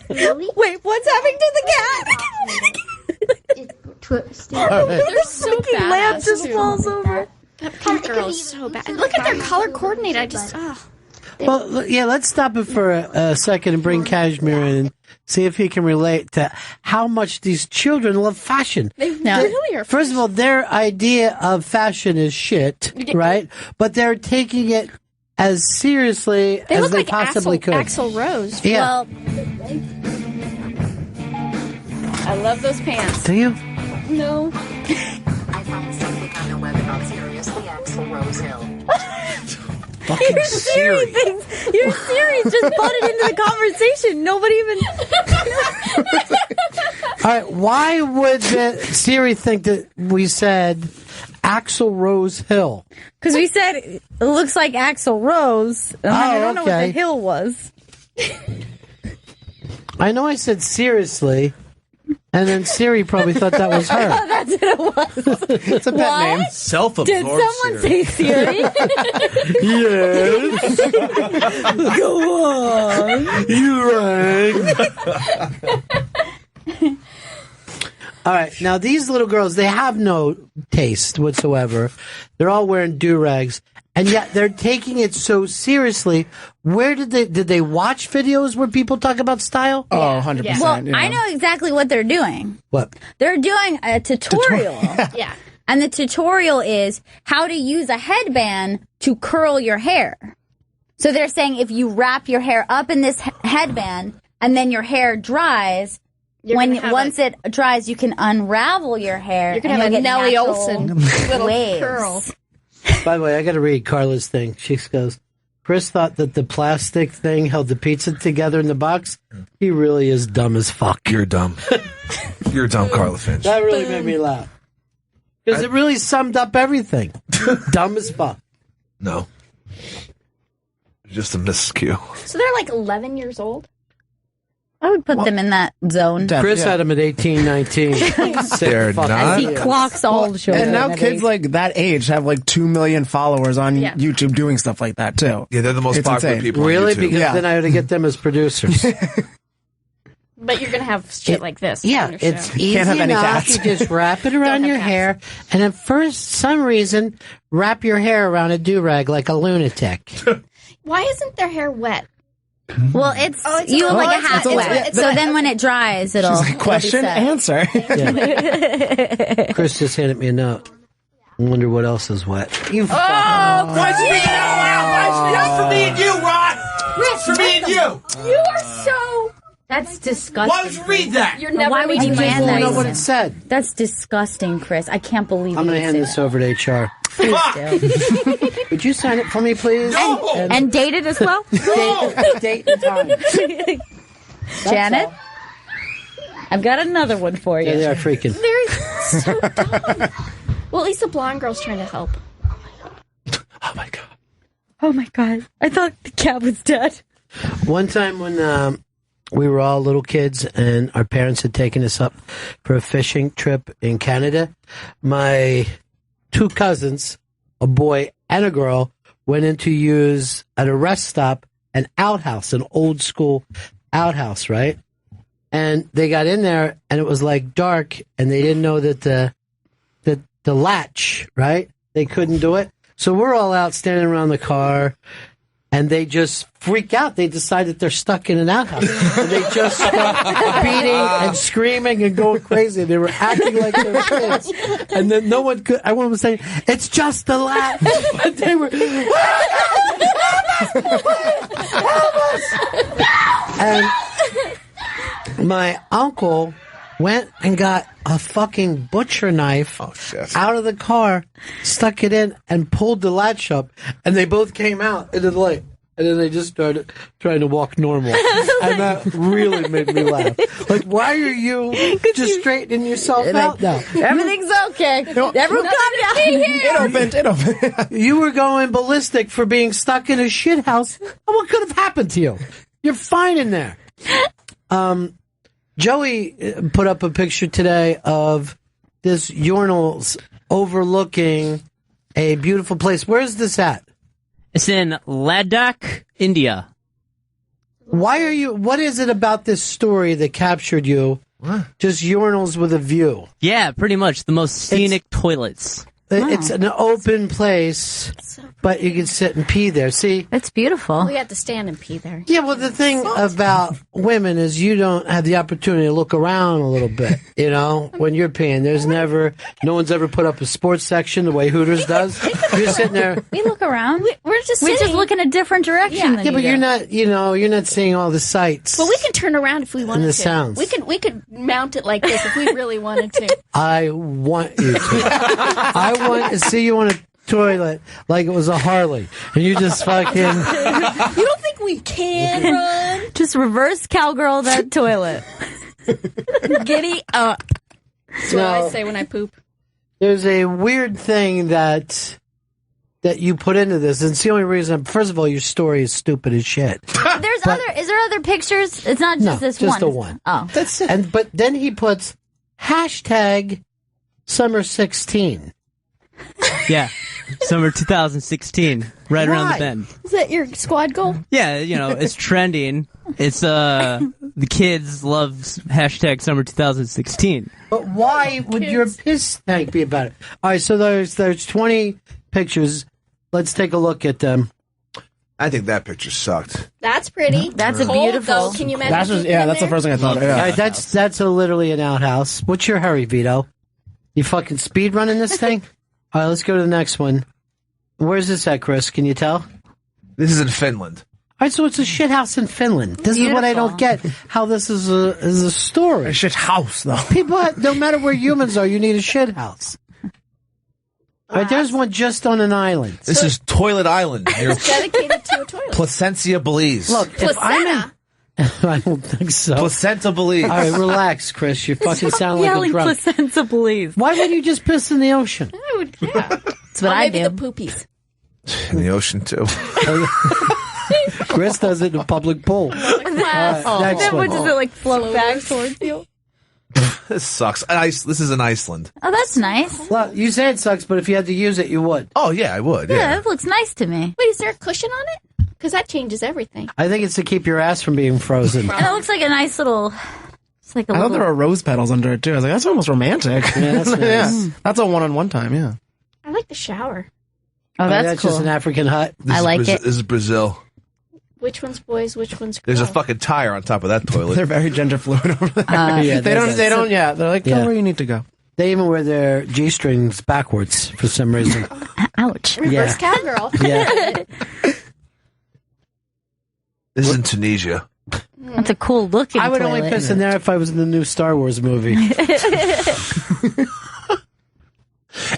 Really? Wait, what's happening to the cat? Twisting. Right. They're so bad. Lamp just falls over. That pink girl is so bad. Look at their color coordinated. I just, Well, yeah, let's stop it for a second and bring Kashmir in and see if he can relate to how much these children love fashion. They really are. First of all, their idea of fashion is shit, right? But they're taking it as seriously as they possibly could. Axl Rose. Yeah. Well, I love those pants. Do you? No. I found something on the web about seriously Axl Rose Hill. Fucking Your Siri just butted into the conversation. Nobody even. All right, why would Siri think that we said Axl Rose Hill? Because we said it looks like Axl Rose. I don't know what the hill was. I know I said seriously, and then Siri probably thought that was her. Oh, that's what it was. It's a pet name. Self-absorbed Did someone say Siri? Yes. Go on. You're right. All right, now these little girls, they have no taste whatsoever. They're all wearing do-rags, and yet they're taking it so seriously. Where did they watch videos where people talk about style? Oh, 100%. Yeah. Well, I know exactly what they're doing. What? They're doing a tutorial. Yeah. And the tutorial is how to use a headband to curl your hair. So they're saying if you wrap your hair up in this headband and then your hair dries, once it dries, you can unravel your hair. You're going to have a Nellie natural Olsen little waves. curl. By the way, I got to read Carla's thing. She goes, Chris thought that the plastic thing held the pizza together in the box. He really is dumb as fuck. You're dumb. You're dumb, Carla Finch. That really made me laugh. Because it really summed up everything. Dumb as fuck. No. Just a miscue. So they're like 11 years old? I would put them in that zone. Chris had him at 18, 19. They're not. As he clocks all the shows. And now kids like that age have like 2 million followers on YouTube doing stuff like that too. Yeah, they're the most It's popular insane. people Really? on YouTube. Because then I ought to get them as producers. But you're going to have shit like this. Yeah, on your show. it's easy enough. You just wrap it around your hair, and at first, some reason, wrap your hair around a do-rag like a lunatic. Why isn't their hair wet? Well, it's you have like a hat wet. So then when it dries, it'll. She's like, question, answer. Chris just handed me a note. I wonder what else is wet. You Question me That's for me and you, Ron. That's for me and you. You are so... That's disgusting. Why would you read that? You're never Why would you reading my hand that? know what it said. That's disgusting, Chris. I can't believe I'm going to you hand say this over to HR. Please do. Would you sign it for me, please? And date it as well? Date and time. Janet? I've got another one for you. Yeah, they are freaking. They're so dumb. Well, at least the blonde girl's trying to help. Oh, my God. Oh, my God. I thought the cat was dead. One time when we were all little kids and our parents had taken us up for a fishing trip in Canada, my two cousins, a boy and a girl, went in to use at a rest stop an outhouse, an old school outhouse, right? And they got in there and it was like dark and they didn't know that the latch, right? They couldn't do it. So we're all out standing around the car and they just freak out. They decide that they're stuck in an outhouse. And they just start beating and screaming and going crazy. They were acting like they were kids. And then no one could, everyone was saying, it's just the latch. But they were, help us! And my uncle went and got a fucking butcher knife out of the car, stuck it in, and pulled the latch up. And they both came out into the light. And then they just started trying to walk normal. And that really made me laugh. Like, why are you just straightening yourself out now? Everything's okay. Everyone calm down. It opened. You were going ballistic for being stuck in a shit house. What could have happened to you? You're fine in there. Joey put up a picture today of this urinals overlooking a beautiful place. Where is this at? It's in Ladakh, India. What is it about this story that captured you? What? Just urinals with a view. Yeah, pretty much. The most scenic toilets. It's an open place, but you can sit and pee there. See? It's beautiful. We have to stand and pee there. Yeah, well, the thing about women is you don't have the opportunity to look around a little bit, you know, when you're peeing. No one's ever put up a sports section the way Hooters does. You're sitting there. We look around. We're just We just look in a different direction. Yeah, but you're not, you're not seeing all the sights. But we can turn around if we wanted And the to. sounds. We could mount it like this if we really wanted to. I want you to. I want to see you want to toilet like it was a Harley, and you just fucking. You don't think we can run? Just reverse cowgirl that toilet. Giddy up. That's what I say when I poop. There's a weird thing that you put into this, and it's the only reason. First of all, your story is stupid as shit. Is there other pictures? It's not just this one. Just the one. Oh, that's it. But then he puts hashtag Summer 16. Yeah, summer 2016, right around the Why? bend. Is that your squad goal? Yeah, it's trending. It's the kids love hashtag summer 2016. But why would your piss tank be about it? All right, so there's 20 pictures. Let's take a look at them. I think that picture sucked. That's pretty. That's a Cold, beautiful. though. Can you imagine? That's the first thing I thought. Yeah. All right, that's literally an outhouse. What's your hurry, Vito? You fucking speed running this thing? All right, let's go to the next one. Where's this at, Chris? Can you tell? This is in Finland. All right, so it's a shit house in Finland. This is what I don't get. How this is a story. A shit house, though. People, no matter where humans are, you need a shit house. All right, there's one just on an island. This is Toilet Island. It's dedicated to a toilet. Placentia, Belize. Look, if I'm in... I don't think so. Placenta, Belize. All right, relax, Chris. You fucking sound like a Yelling drunk. placenta, please. Why wouldn't you just piss in the ocean? That's what I maybe do. the poopies. In the ocean, too. Chris does it in a public pool. Next next then one. what does it like float back towards you? This sucks. This is in Iceland. Oh, that's nice. Well, you say it sucks, but if you had to use it, you would. Oh, yeah, I would. Yeah, Yeah. that looks nice to me. Wait, is there a cushion on it? Because that changes everything. I think it's to keep your ass from being frozen. And it looks like a nice little. It's like a I thought little. there were rose petals under it too. I was like, that's almost romantic. Yeah, that's nice. Yeah, that's a one-on-one time. Yeah. I like the shower. Oh, that's cool. just an African hut. I like it. This is Brazil. Which one's boys? Which one's girls? There's a fucking tire on top of that toilet. They're very gender fluid over there. Yeah, They don't. Yeah, they're like, go Yeah. where you need to go. They even wear their G-strings backwards for some reason. Ouch. Reverse cowgirl. Yeah. This is in Tunisia. That's a cool looking. I would toilet. only piss in there if I was in the new Star Wars movie.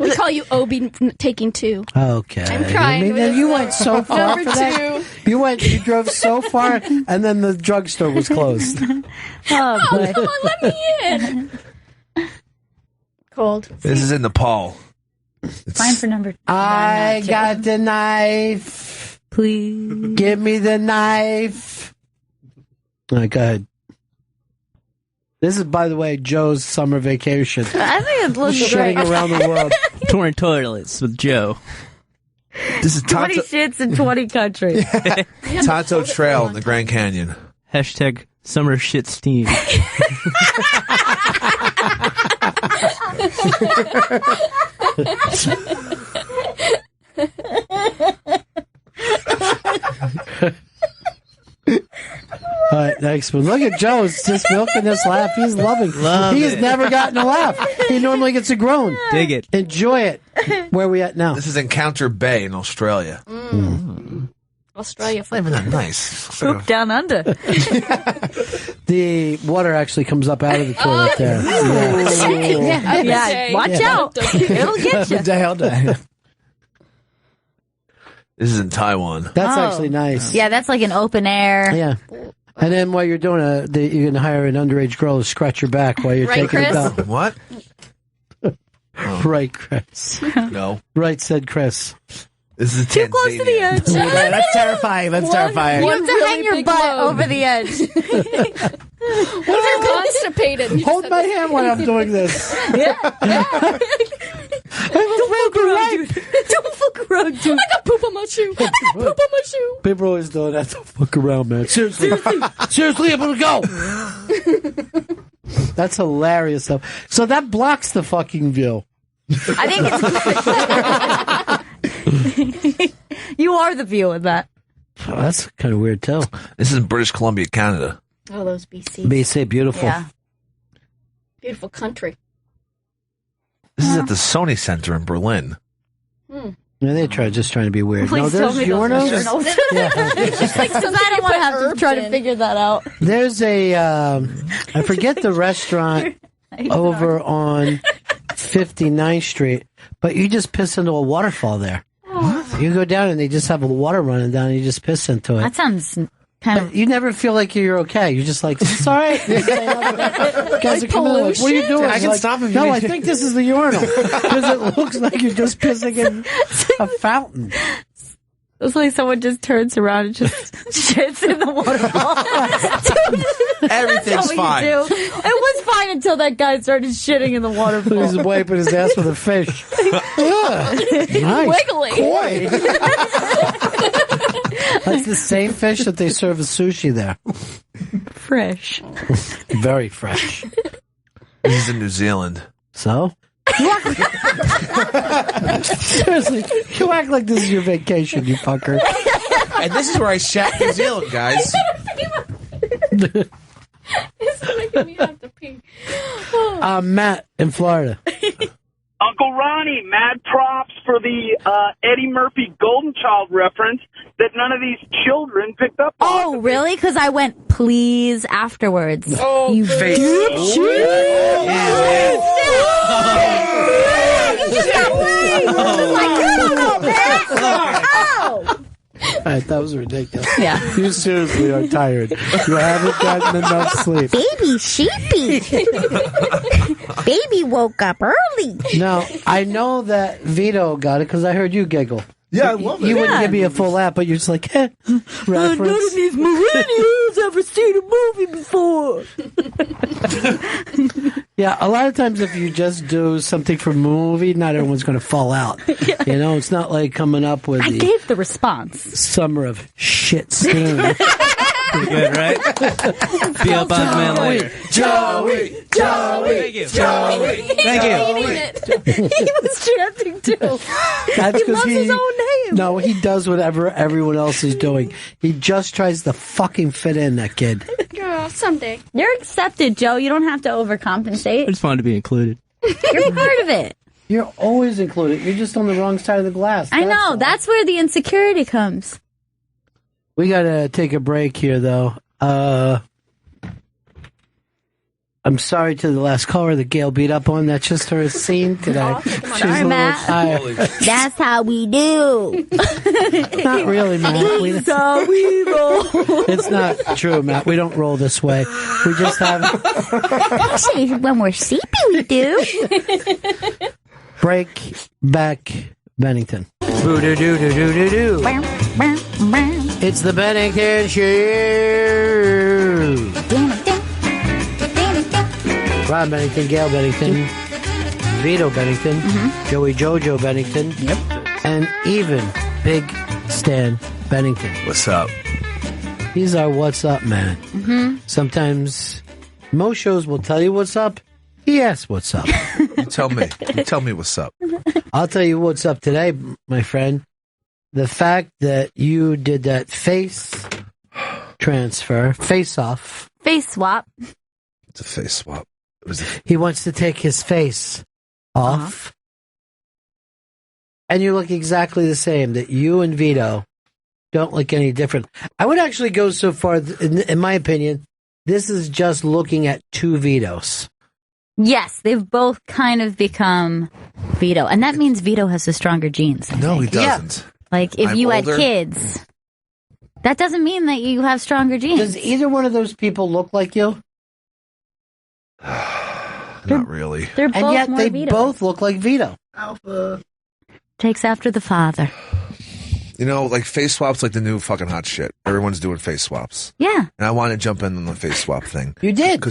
We call you Obi taking two. Okay. I'm trying I mean, with this you one. went so far Number for that. You drove so far, and then the drugstore was closed. Oh, boy. Come on, let me in. Cold. This is in Nepal. Fine for number. I got the knife. Please. Give me the knife. All right, go ahead. This is, by the way, Joe's summer vacation. I think it looks Shitting great. around the world. Touring toilets with Joe. This is 20 shits in 20 countries. Tonto Trail in the Grand Canyon. Hashtag summer shit steam. All right, next one. Look at Joe. He's just milking this laugh. He's loving. He's never gotten a laugh. He normally gets a groan. Dig it. Enjoy it. Where are we at now? This is Encounter Bay in Australia. Australia. Not even that nice. Look down under. The water actually comes up out of the toilet there. Yeah, watch out. It'll get you. Day. This is in Taiwan. That's Oh. actually nice. Yeah, that's like an open air. Yeah. And then while you're doing you can hire an underage girl to scratch your back while you're Right, taking it Chris? down. What? Right, Chris. No. Right, said Chris. This is Too close to the edge. Yeah, that's terrifying. That's terrifying. You have to hang your big butt load. over the edge. What if you're constipated? Hold my hand when I'm doing this. Don't fuck around, dude. Don't fuck around, dude. I got poop on my shoe. I got poop on my shoe. People always doing that. Don't fuck around, man. Seriously. Seriously, I'm going to go. That's hilarious stuff. So that blocks the fucking view. I think it's. You are the view of that. Oh, that's kind of weird, too. This is in British Columbia, Canada. Oh, those BC. BC, beautiful. Yeah. Beautiful country. This is at the Sony Center in Berlin. Yeah, they're just trying to be weird. Please no, tell there's me those urinals. urinals. It's just like Because something I don't want to have to try to figure that out. There's a, I forget the restaurant over on 59th Street, but you just piss into a waterfall there. What? You go down and they just have a water running down and you just piss into it. That sounds kind of... You never feel like you're okay. You're just like, it's all right. Guys are coming in like, what are you doing? I can stop if you No, need I to. think this is the urinal. Because it looks like you're just pissing in a fountain. It's like someone just turns around and just shits in the waterfall. Everything's That's what fine. you do. It was fine until that guy started shitting in the waterfall. He's wiping his ass with a fish. Nice. Wiggling. Koi. That's the same fish that they serve as sushi there. Fresh. Very fresh. This is in New Zealand. So? Seriously, you act like this is your vacation, you fucker. And this is where I shat New Zealand, guys. It's making me have to pee. Matt in Florida. Uncle Ronnie, mad props for the Eddie Murphy Golden Child reference that none of these children picked up on. Oh, really? Because I went, please, afterwards. Oh, you face. All right, that was ridiculous. Yeah. You seriously are tired. You haven't gotten enough sleep. Baby sheepy. Baby woke up early. Now, I know that Vito got it because I heard you giggle. Yeah, I love it. You wouldn't Yeah. give me a full lap, but you're just like, reference. None of these millennials ever seen a movie before. Yeah, a lot of times if you just do something for a movie, not everyone's going to fall out. You know, it's not like coming up with I the gave the response. summer of shit steam. Pretty good, right? Be up on man later. Joey! Thank you. Thank you. He was chanting too. That's He 'cause loves his own name. No, he does whatever everyone else is doing. He just tries to fucking fit in, that kid. Oh, someday. You're accepted, Joe. You don't have to overcompensate. It's fun to be included. You're part of it. You're always included. You're just on the wrong side of the glass. I know. That's where the insecurity comes. We gotta take a break here, though. I'm sorry to the last caller that Gail beat up on. That's just her scene today. She's a little Matt. tired. That's how we do. Not really, Matt. That's how we roll. It's not true, Matt. We don't roll this way. We just have Actually, when we're sleepy, we do. break back Bennington. Boo-doo-doo-doo-doo-doo. It's the Bennington Show. Ron Bennington, Gail Bennington, Vito Bennington, Joey Jojo Bennington, and even Big Stan Bennington. What's up? He's our what's up man. Mm-hmm. Sometimes most shows will tell you what's up. He asks what's up. You tell me. You tell me what's up. I'll tell you what's up today, my friend. The fact that you did that face transfer, face off. Face swap. It's a face swap. It was He wants to take his face off. And you look exactly the same, that you and Vito don't look any different. I would actually go so far, in my opinion, this is just looking at two Vitos. Yes, they've both kind of become Vito. And that means Vito has the stronger genes. No, he doesn't. Like, if I'm you had older. kids, that doesn't mean that you have stronger genes. Does either one of those people look like you? Not really. They're both And yet more they Vito. both look like Vito. Takes after the father. You know, like face swaps, like the new fucking hot shit. Everyone's doing face swaps. Yeah. And I want to jump in on the face swap thing. You did.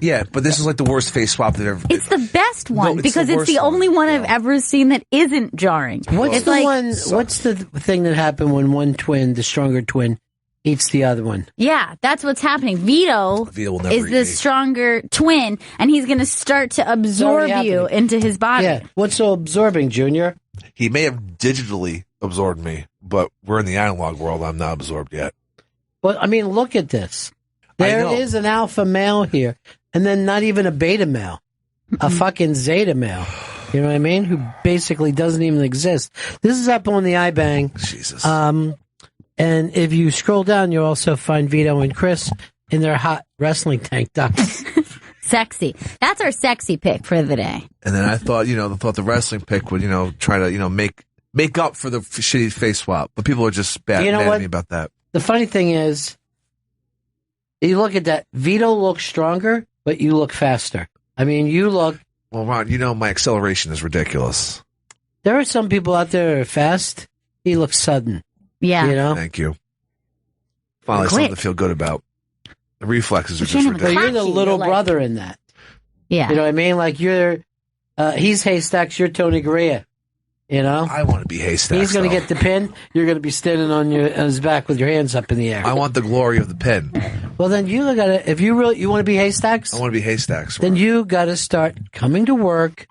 Yeah, but this is like the worst face swap that ever. It's the best one it's because the it's the worst only one I've ever seen that isn't jarring. What's It's the like, one? What's the thing that happened when one twin, the stronger twin, eats the other one? Yeah, that's what's happening. Vito will never is eat the me. stronger twin, and he's going to start to absorb already you happening. into his body. Yeah. What's so absorbing, Junior? He may have digitally absorbed me, but we're in the analog world. I'm not absorbed yet. But I mean, look at this. There know. is an alpha male here, and then not even a beta male, a fucking zeta male. You know what I mean? Who basically doesn't even exist. This is up on the iBang. Jesus. And if you scroll down, you'll also find Vito and Chris in their hot wrestling tank tops. Sexy. That's our sexy pick for the day. And then I thought, the wrestling pick would, try to, make up for the shitty face swap. But people are just mad at me about that. The funny thing is, you look at that, Vito looks stronger, but you look faster. I mean, you look... Well, Ron, my acceleration is ridiculous. There are some people out there that are fast. He looks sudden. Yeah. Thank you. Finally, something to feel good about. The reflexes are just ridiculous. You're the little brother in that. Yeah. You know what I mean? Like he's Haystacks, you're Tony Garea. I want to be Haystacks. He's going to get the pin. You're going to be standing on his back with your hands up in the air. I want the glory of the pin. Well, then you got to, if you want to be Haystacks? I want to be Haystacks. Then you got to start coming to work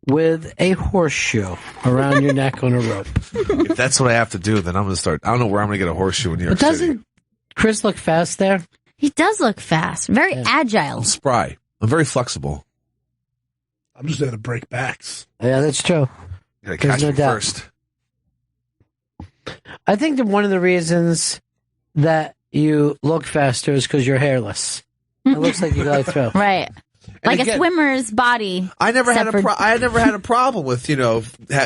with a horseshoe around your neck on a rope. If that's what I have to do, then I'm going to start. I don't know where I'm going to get a horseshoe in New York City. Doesn't Chris look fast there? He does look fast. Very agile. I'm spry. I'm very flexible. I'm just there to break backs. Yeah, that's true. You got to catch me first. I think that one of the reasons that you look faster is because you're hairless. It looks like you go through. Right. Like again, a swimmer's body. I never had a problem with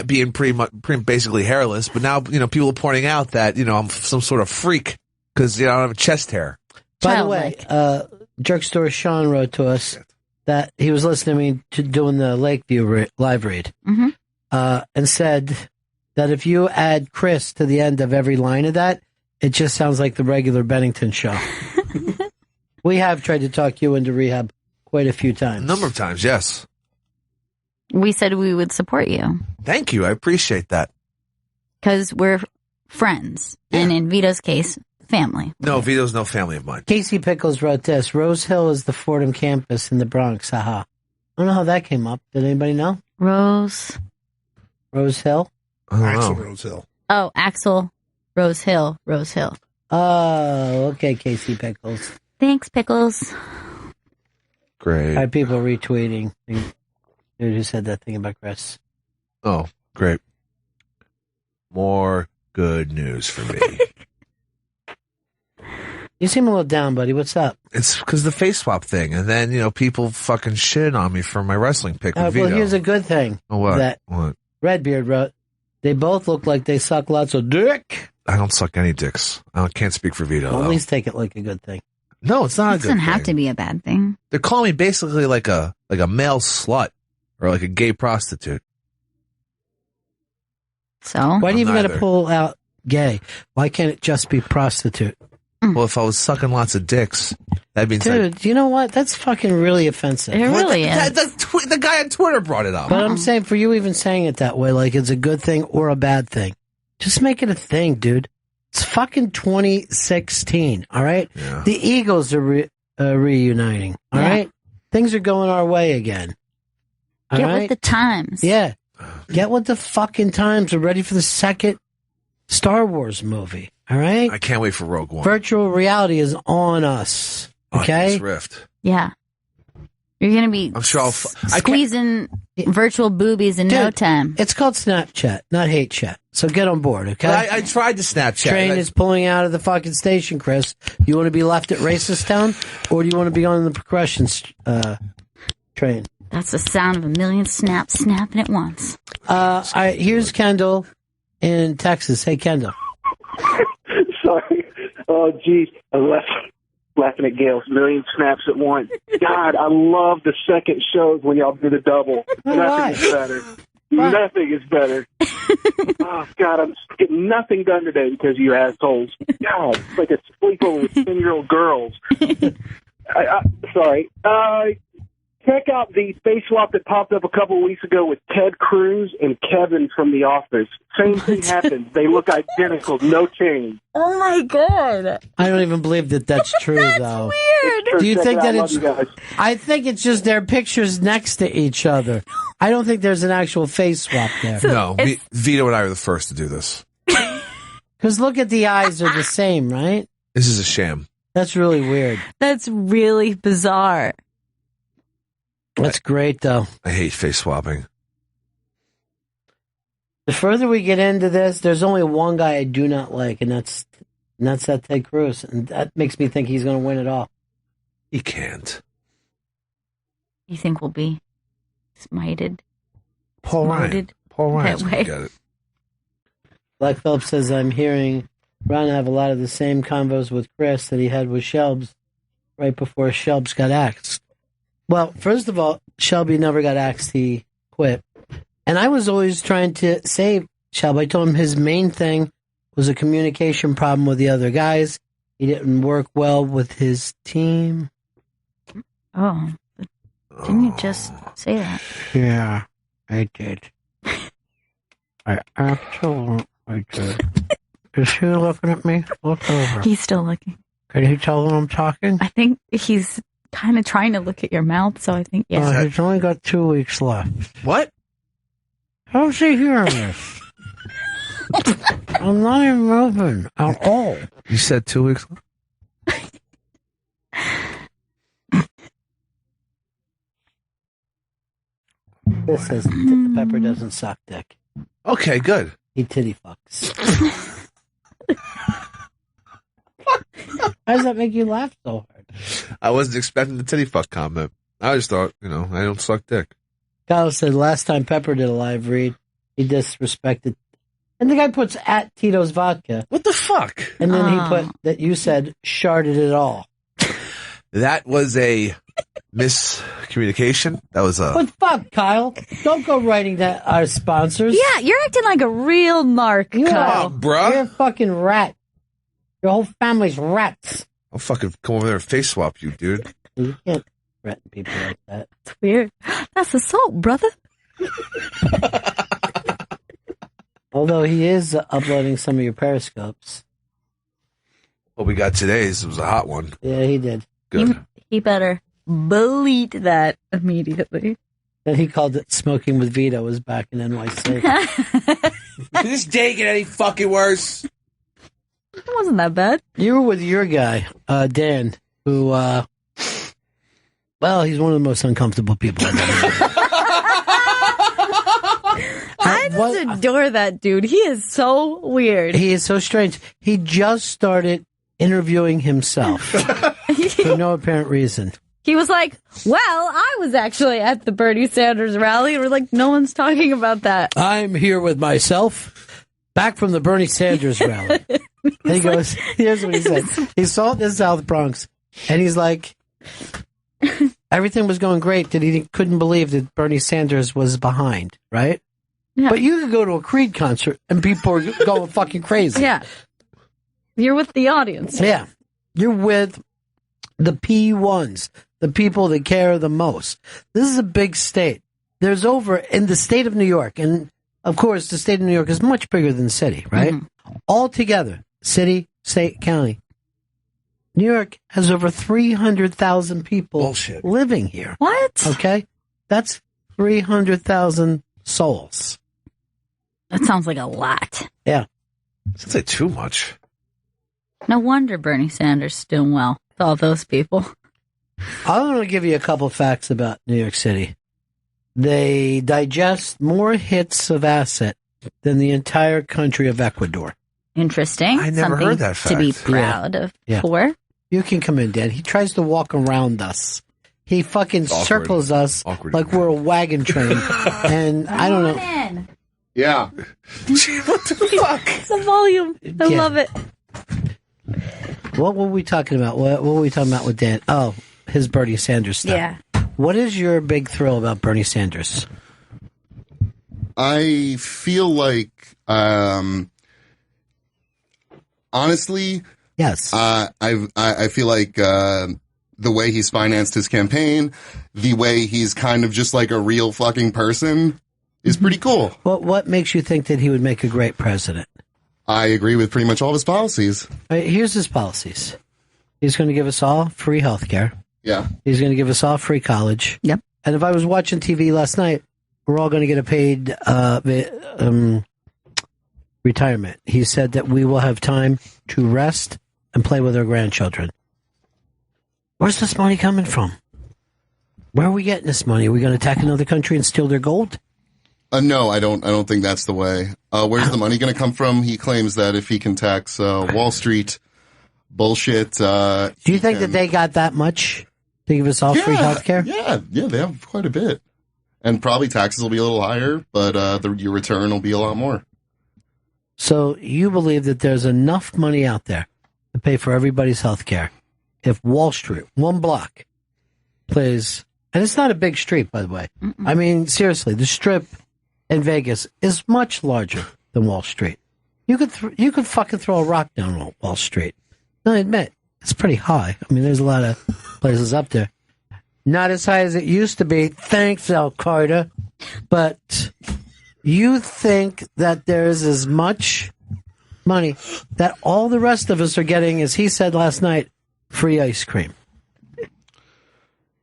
being pretty basically hairless, but now people are pointing out that I'm some sort of freak because I don't have a chest hair. By the way, Jerk Story Sean wrote to us that he was listening to doing the Lakeview live read, and said that if you add Chris to the end of every line of that, it just sounds like the regular Bennington show. We have tried to talk you into rehab quite a few times. A number of times, yes. We said we would support you. Thank you. I appreciate that. Because we're friends. Yeah. And in Vito's case, family. No, Vito's no family of mine. Casey Pickles wrote this. Rose Hill is the Fordham campus in the Bronx. Haha. I don't know how that came up. Did anybody know? Rose Hill? Axel Rose Hill. Oh, Axel Rose Hill. Oh, okay, Casey Pickles. Thanks, Pickles. Great. I had people retweeting. Dude who said that thing about Chris. Oh, great. More good news for me. You seem a little down, buddy. What's up? It's because the face swap thing, and then people fucking shit on me for my wrestling pick with Vito. Well, here's a good thing. What? Redbeard wrote. They both look like they suck lots of dick. I don't suck any dicks. I can't speak for Vito. Well, at least take it like a good thing. No, it's not a good thing. It doesn't have to be a bad thing. They're calling me basically like a male slut or like a gay prostitute. So why do you even got to pull out gay? Why can't it just be prostitute? Well, if I was sucking lots of dicks, that means dude, you know what? That's fucking really offensive. It really is. The guy on Twitter brought it up. But I'm saying for you even saying it that way, like it's a good thing or a bad thing, just make it a thing, dude. It's fucking 2016, all right? Yeah. The Eagles are reuniting, all right? Things are going our way again. Get with the times. Yeah. Get with the fucking times. We're ready for the second Star Wars movie, all right? I can't wait for Rogue One. Virtual reality is on us, okay? Rift. Yeah. You're going to be I'm sure squeezing virtual boobies in no time. It's called Snapchat, not hate chat. So get on board, okay? I tried to Snapchat. Train is pulling out of the fucking station, Chris. You want to be left at Racist Town, or do you want to be on the progression train? That's the sound of a million snaps snapping at once. Here's Kendall in Texas. Hey, Kendall. Sorry. Oh, geez. I was laughing at Gail's million snaps at once. God, I love the second shows when y'all do the double. Nothing is better. Nothing is better. Oh, God, I'm getting nothing done today because of you assholes. God, it's like a sleepover with 10-year-old girls. Sorry. Check out the face swap that popped up a couple of weeks ago with Ted Cruz and Kevin from The Office. Same thing happened. They look identical, no change. Oh my God. I don't even believe that that's true, though. Weird. Do you think that it's... I think it's just their pictures next to each other. I don't think there's an actual face swap there. No, Vito and I are the first to do this. Because look at the eyes are the same, right? This is a sham. That's really weird. That's really bizarre. That's great, though. I hate face swapping. The further we get into this, there's only one guy I do not like, and that's that Ted Cruz. And that makes me think he's going to win it all. He can't. you think will be smited? Paul Ryan. Paul Ryan's way. got it. Black Phillip says, I'm hearing Ron have a lot of the same convos with Chris that he had with Shelbs right before Shelbs got axed. Well, first of all, Shelby never got axed. He quit. And I was always trying to save Shelby. I told him his main thing was a communication problem with the other guys. He didn't work well with his team. Oh, didn't you just say that? Yeah, I did. I absolutely did. Is he looking at me? Look over. He's still looking. Can he tell when I'm talking? I think he's kind of trying to look at your mouth, so I think, yeah. He's only got 2 weeks left. What? How's he hearing this? I'm not even moving at all. You said 2 weeks left? This says Pepper doesn't suck dick. Okay, good. He titty fucks. How does that make you laugh so hard? I wasn't expecting the titty fuck comment. I just thought, I don't suck dick. Kyle said last time Pepper did a live read, he disrespected. And the guy puts at Tito's Vodka. What the fuck? And then he put that you said sharded it all. That was a miscommunication. That was a... But fuck, Kyle. Don't go writing to our sponsors. Yeah, you're acting like a real narc, Kyle. bruh. You're a fucking rat. Your whole family's rats. I'll fucking come over there and face swap you, dude. You can't threaten people like that. It's weird. That's assault, brother. Although he is uploading some of your periscopes. What we got today's was a hot one. Yeah, he did. Good. He better delete that immediately. Then he called it Smoking with Vito was back in NYC. Did this day get any fucking worse? It wasn't that bad. You were with your guy, Dan, who, well, he's one of the most uncomfortable people I've ever met. I just adore that dude. He is so weird. He is so strange. He just started interviewing himself for no apparent reason. He was like, well, I was actually at the Bernie Sanders rally. We're like, no one's talking about that. I'm here with myself, back from the Bernie Sanders rally. And he goes, here's what he said. He saw it in the South Bronx, and he's like, everything was going great, that he couldn't believe that Bernie Sanders was behind, right? Yeah. But you could go to a Creed concert, and people are going fucking crazy. Yeah. You're with the audience. Yeah. You're with the P1s, the people that care the most. This is a big state. There's over, in the state of New York, and of course, the state of New York is much bigger than the city, right? Mm-hmm. All together, city, state, county. New York has over 300,000 people living here. What? Okay? That's 300,000 souls. That sounds like a lot. Yeah. Sounds like too much. No wonder Bernie Sanders is doing well with all those people. I'm going to give you a couple facts about New York City. They digest more hits of acid than the entire country of Ecuador. Interesting. I never Something heard that fact. to be proud of. For. You can come in, Dad. He tries to walk around us. He fucking circles us like we're a wagon train. And I don't know. In. Yeah. What the fuck? The volume. I love it. What were we talking about? What were we talking about with Dan? Oh, his Bernie Sanders stuff. Yeah. What is your big thrill about Bernie Sanders? I feel like, honestly, yes. I feel like the way he's financed his campaign, the way he's kind of just like a real fucking person, is pretty cool. What makes you think that he would make a great president? I agree with pretty much all of his policies. Here's his policies. He's going to give us all free health care. Yeah. He's going to give us all free college. Yep. And if I was watching TV last night, we're all going to get a paid retirement. He said that we will have time to rest and play with our grandchildren. Where's this money coming from? Where are we getting this money? Are we going to attack another country and steal their gold? No, I don't think that's the way. Where's the money going to come from? He claims that if he can tax Wall Street bullshit. Do you think that they got that much? They give us all free health care? Yeah, they have quite a bit. And probably taxes will be a little higher, but your return will be a lot more. So you believe that there's enough money out there to pay for everybody's health care if Wall Street, one block, plays, and it's not a big street, by the way. Mm-mm. I mean, seriously, the Strip in Vegas is much larger than Wall Street. You could fucking throw a rock down Wall Street. No, I admit, it's pretty high. I mean, there's a lot of places up there. Not as high as it used to be. Thanks, Al-Qaeda. But you think that there's as much money that all the rest of us are getting, as he said last night, free ice cream.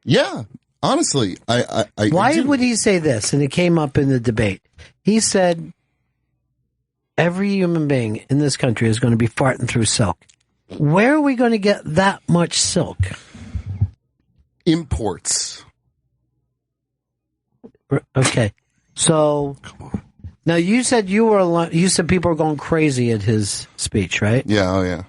Yeah, honestly. Why would he say this? And it came up in the debate. He said every human being in this country is going to be farting through silk. Where are we going to get that much silk? Imports. Okay. So now you said people were going crazy at his speech, right? Yeah, oh yeah.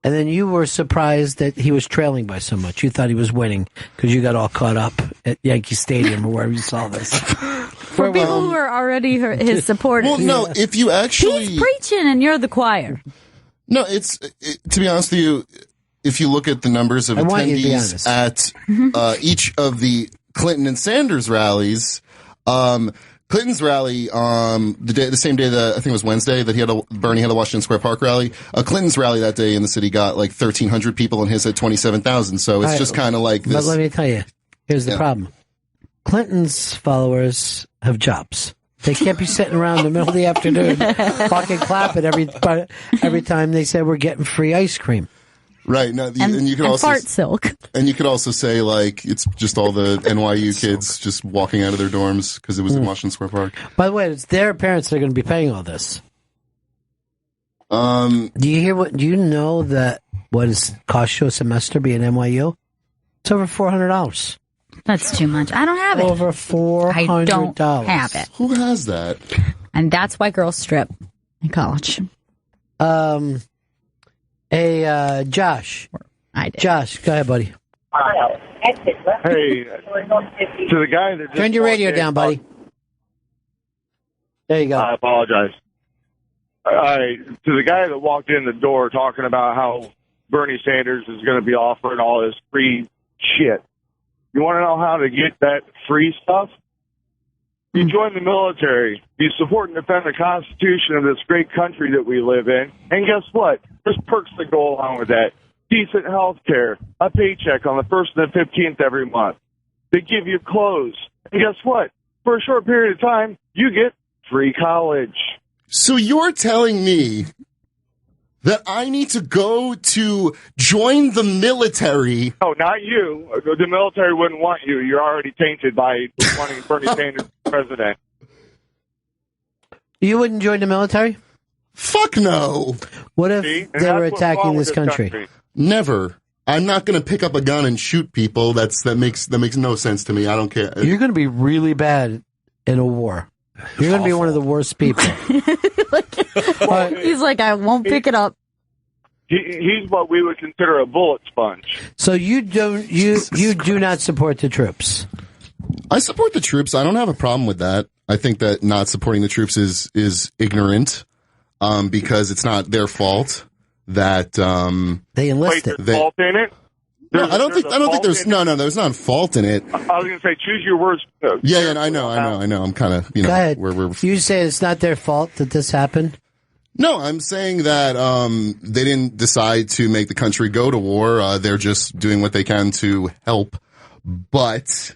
And then you were surprised that he was trailing by so much. You thought he was winning because you got all caught up at Yankee Stadium or wherever you saw this. For people who are already his supporters. Well, no, if you actually... He's preaching and you're the choir. No, to be honest with you, if you look at the numbers of attendees at each of the Clinton and Sanders rallies, Clinton's rally, the same day that I think it was Wednesday that Bernie had a Washington Square Park rally. Clinton's rally that day in the city got like 1,300 people, and his had 27,000. So it's just kind of like this. But let me tell you, here's the problem: Clinton's followers have jobs. They can't be sitting around in the middle of the afternoon fucking clapping every time they say we're getting free ice cream. Right. No, and you could also fart silk. And you could also say like it's just all the NYU kids just walking out of their dorms because it was in Washington Square Park. By the way, it's their parents that are going to be paying all this. Do you know that what it costs you a semester being NYU? It's over $400. That's too much. I don't have it. Over $400. I don't have it. Who has that? And that's why girls strip in college. Josh. I did. Josh, go ahead, buddy. Hey, to the guy that just turn your radio down, buddy. There you go. I apologize. To the guy that walked in the door talking about how Bernie Sanders is going to be offering all this free shit. You want to know how to get that free stuff? You join the military. You support and defend the Constitution of this great country that we live in. And guess what? There's perks that go along with that. Decent health care, a paycheck on the 1st and the 15th every month. They give you clothes. And guess what? For a short period of time, you get free college. So you're telling me that I need to go to join the military? No, not you. The military wouldn't want you. You're already tainted by wanting Bernie Sanders president. You wouldn't join the military? Fuck no. What if they were attacking this country? Never. I'm not going to pick up a gun and shoot people. That makes no sense to me. I don't care. You're going to be really bad in a war. You're going to be one of the worst people. He's like, I won't pick it up. He's what we would consider a bullet sponge. So you do not support the troops? I support the troops. I don't have a problem with that. I think that not supporting the troops is ignorant, because it's not their fault that they enlisted. Wait, there's fault in it? No, I don't think there's there's not fault in it. I was going to say, choose your words. Yeah, I know. I'm kind of, Go ahead. You say it's not their fault that this happened? No, I'm saying that they didn't decide to make the country go to war. They're just doing what they can to help. But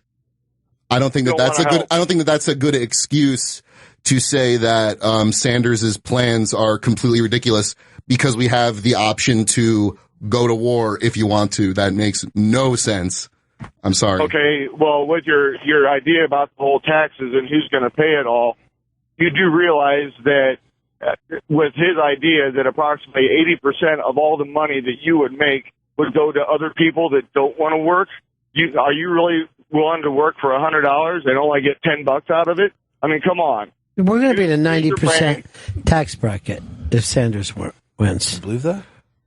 I don't think that's a good excuse to say that Sanders' plans are completely ridiculous because we have the option to go to war if you want to. That makes no sense. I'm sorry. Okay, well, with your idea about the whole taxes and who's going to pay it all, you do realize that with his idea that approximately 80% of all the money that you would make would go to other people that don't want to work. Are you really willing to work for $100 and only get $10 out of it? I mean, come on. We're going to be in a 90% tax bracket if Sanders wins. You believe that?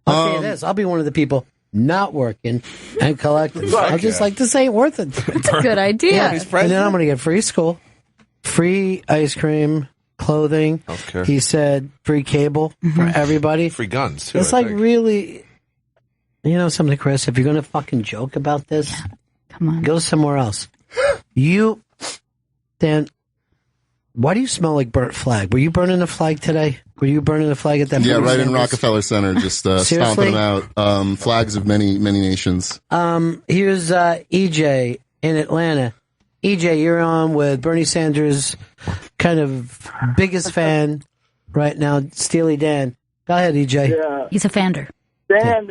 I'll say this. I'll be one of the people not working and collecting. I just like this ain't worth it. It's a good idea. Yeah. And then I'm going to get free school, free ice cream, clothing. Healthcare. He said free cable for everybody. Free guns, too. It's I like think. really, you know something, Chris? If you're going to fucking joke about this, come on, go somewhere else. Dan, why do you smell like burnt flag? Were you burning a flag today? Were you burning a flag at that? Yeah, right in Rockefeller Center, just stomping them out. Flags of many nations. Here's EJ in Atlanta. EJ, you're on with Bernie Sanders' kind of biggest fan right now, Steely Dan. Go ahead, EJ. Yeah. He's a fander. Dan,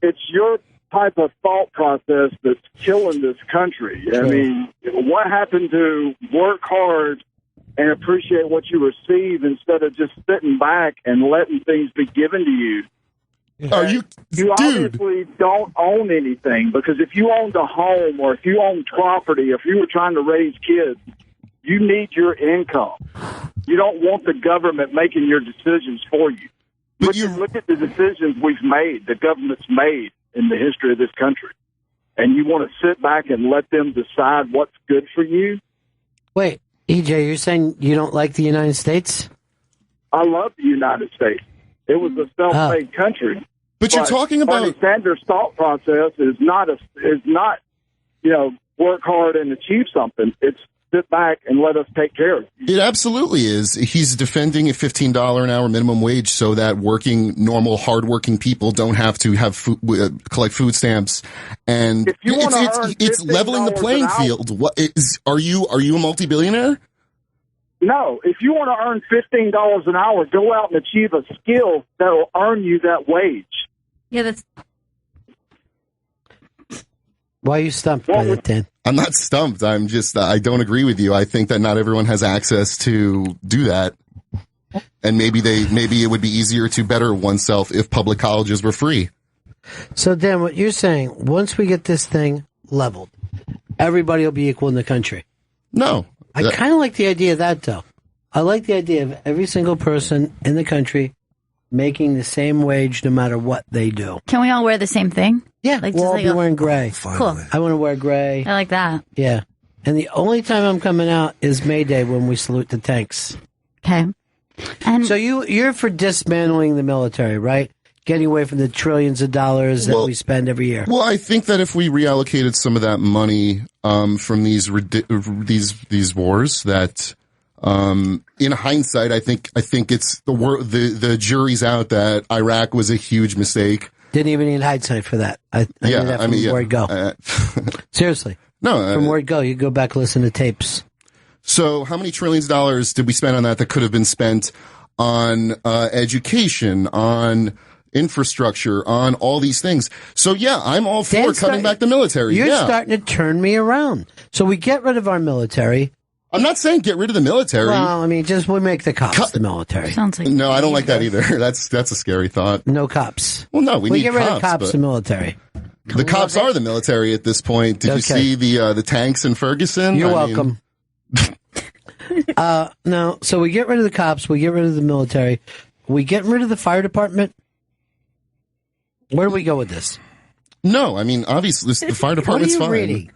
it's your type of thought process that's killing this country. I mean, what happened to work hard and appreciate what you receive instead of just sitting back and letting things be given to you? Are you obviously don't own anything, because if you owned a home or if you owned property, if you were trying to raise kids, you need your income. You don't want the government making your decisions for you. Look at the decisions we've made, the government's made in the history of this country. And you want to sit back and let them decide what's good for you? Wait, EJ, you're saying you don't like the United States? I love the United States. It was a self-made country. But you're talking about Bernie Sanders' thought process is not work hard and achieve something. It's sit back and let us take care of you. It absolutely is. He's defending a $15 an hour minimum wage so that normal, hardworking people don't have to have collect food stamps, and it's leveling the playing field. Are you a multi-billionaire? No. If you want to earn $15 an hour, go out and achieve a skill that will earn you that wage. Yeah, that's. Why are you stumped by that, Dan? I'm not stumped. I'm just, I don't agree with you. I think that not everyone has access to do that. And maybe it would be easier to better oneself if public colleges were free. So, Dan, what you're saying, once we get this thing leveled, everybody will be equal in the country. No. I kind of like the idea of that, though. I like the idea of every single person in the country making the same wage no matter what they do. Can we all wear the same thing? Yeah, we'll all be wearing gray. Cool. I want to wear gray. I like that. Yeah. And the only time I'm coming out is May Day when we salute the tanks. Okay. And so you're for dismantling the military, right? Getting away from the trillions of dollars that we spend every year. Well, I think that if we reallocated some of that money from these wars, that in hindsight, I think it's the jury's out that Iraq was a huge mistake. Didn't even need hindsight for that. I knew that from word go. Seriously. No. From word go, you go back and listen to tapes. So how many trillions of dollars did we spend on that could have been spent on education, on infrastructure, on all these things? So yeah, I'm all for cutting back the military. You're starting to turn me around. So we get rid of our military. I'm not saying get rid of the military. Well, I mean, we make the cops the military. Sounds like no, I don't like that either. That's a scary thought. No cops. Well, no, we need get rid of cops, the military. The cops are the military at this point. Did you see the tanks in Ferguson? You're welcome. No, so we get rid of the cops. We get rid of the military. We get rid of the fire department. Where do we go with this? No, I mean, obviously, the fire department's fine. Reading?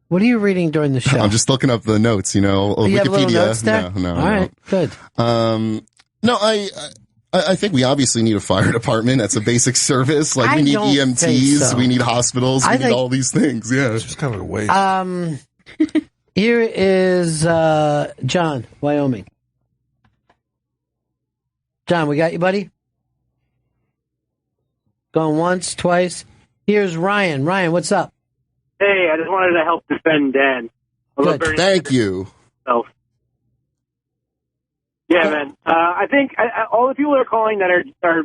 What are you reading during the show? I'm just looking up the notes, Wikipedia. You have little notes there? No. All right, good. No, I think we obviously need a fire department. That's a basic service. Like, we need EMTs, we need hospitals, we need all these things. Yeah. It's just kind of a waste. Here is John, Wyoming. John, we got you, buddy? Going once, twice. Here's Ryan. Ryan, what's up? Hey, I just wanted to help defend Dan. Good. Thank you. Yeah, man. I think all the people that are calling that are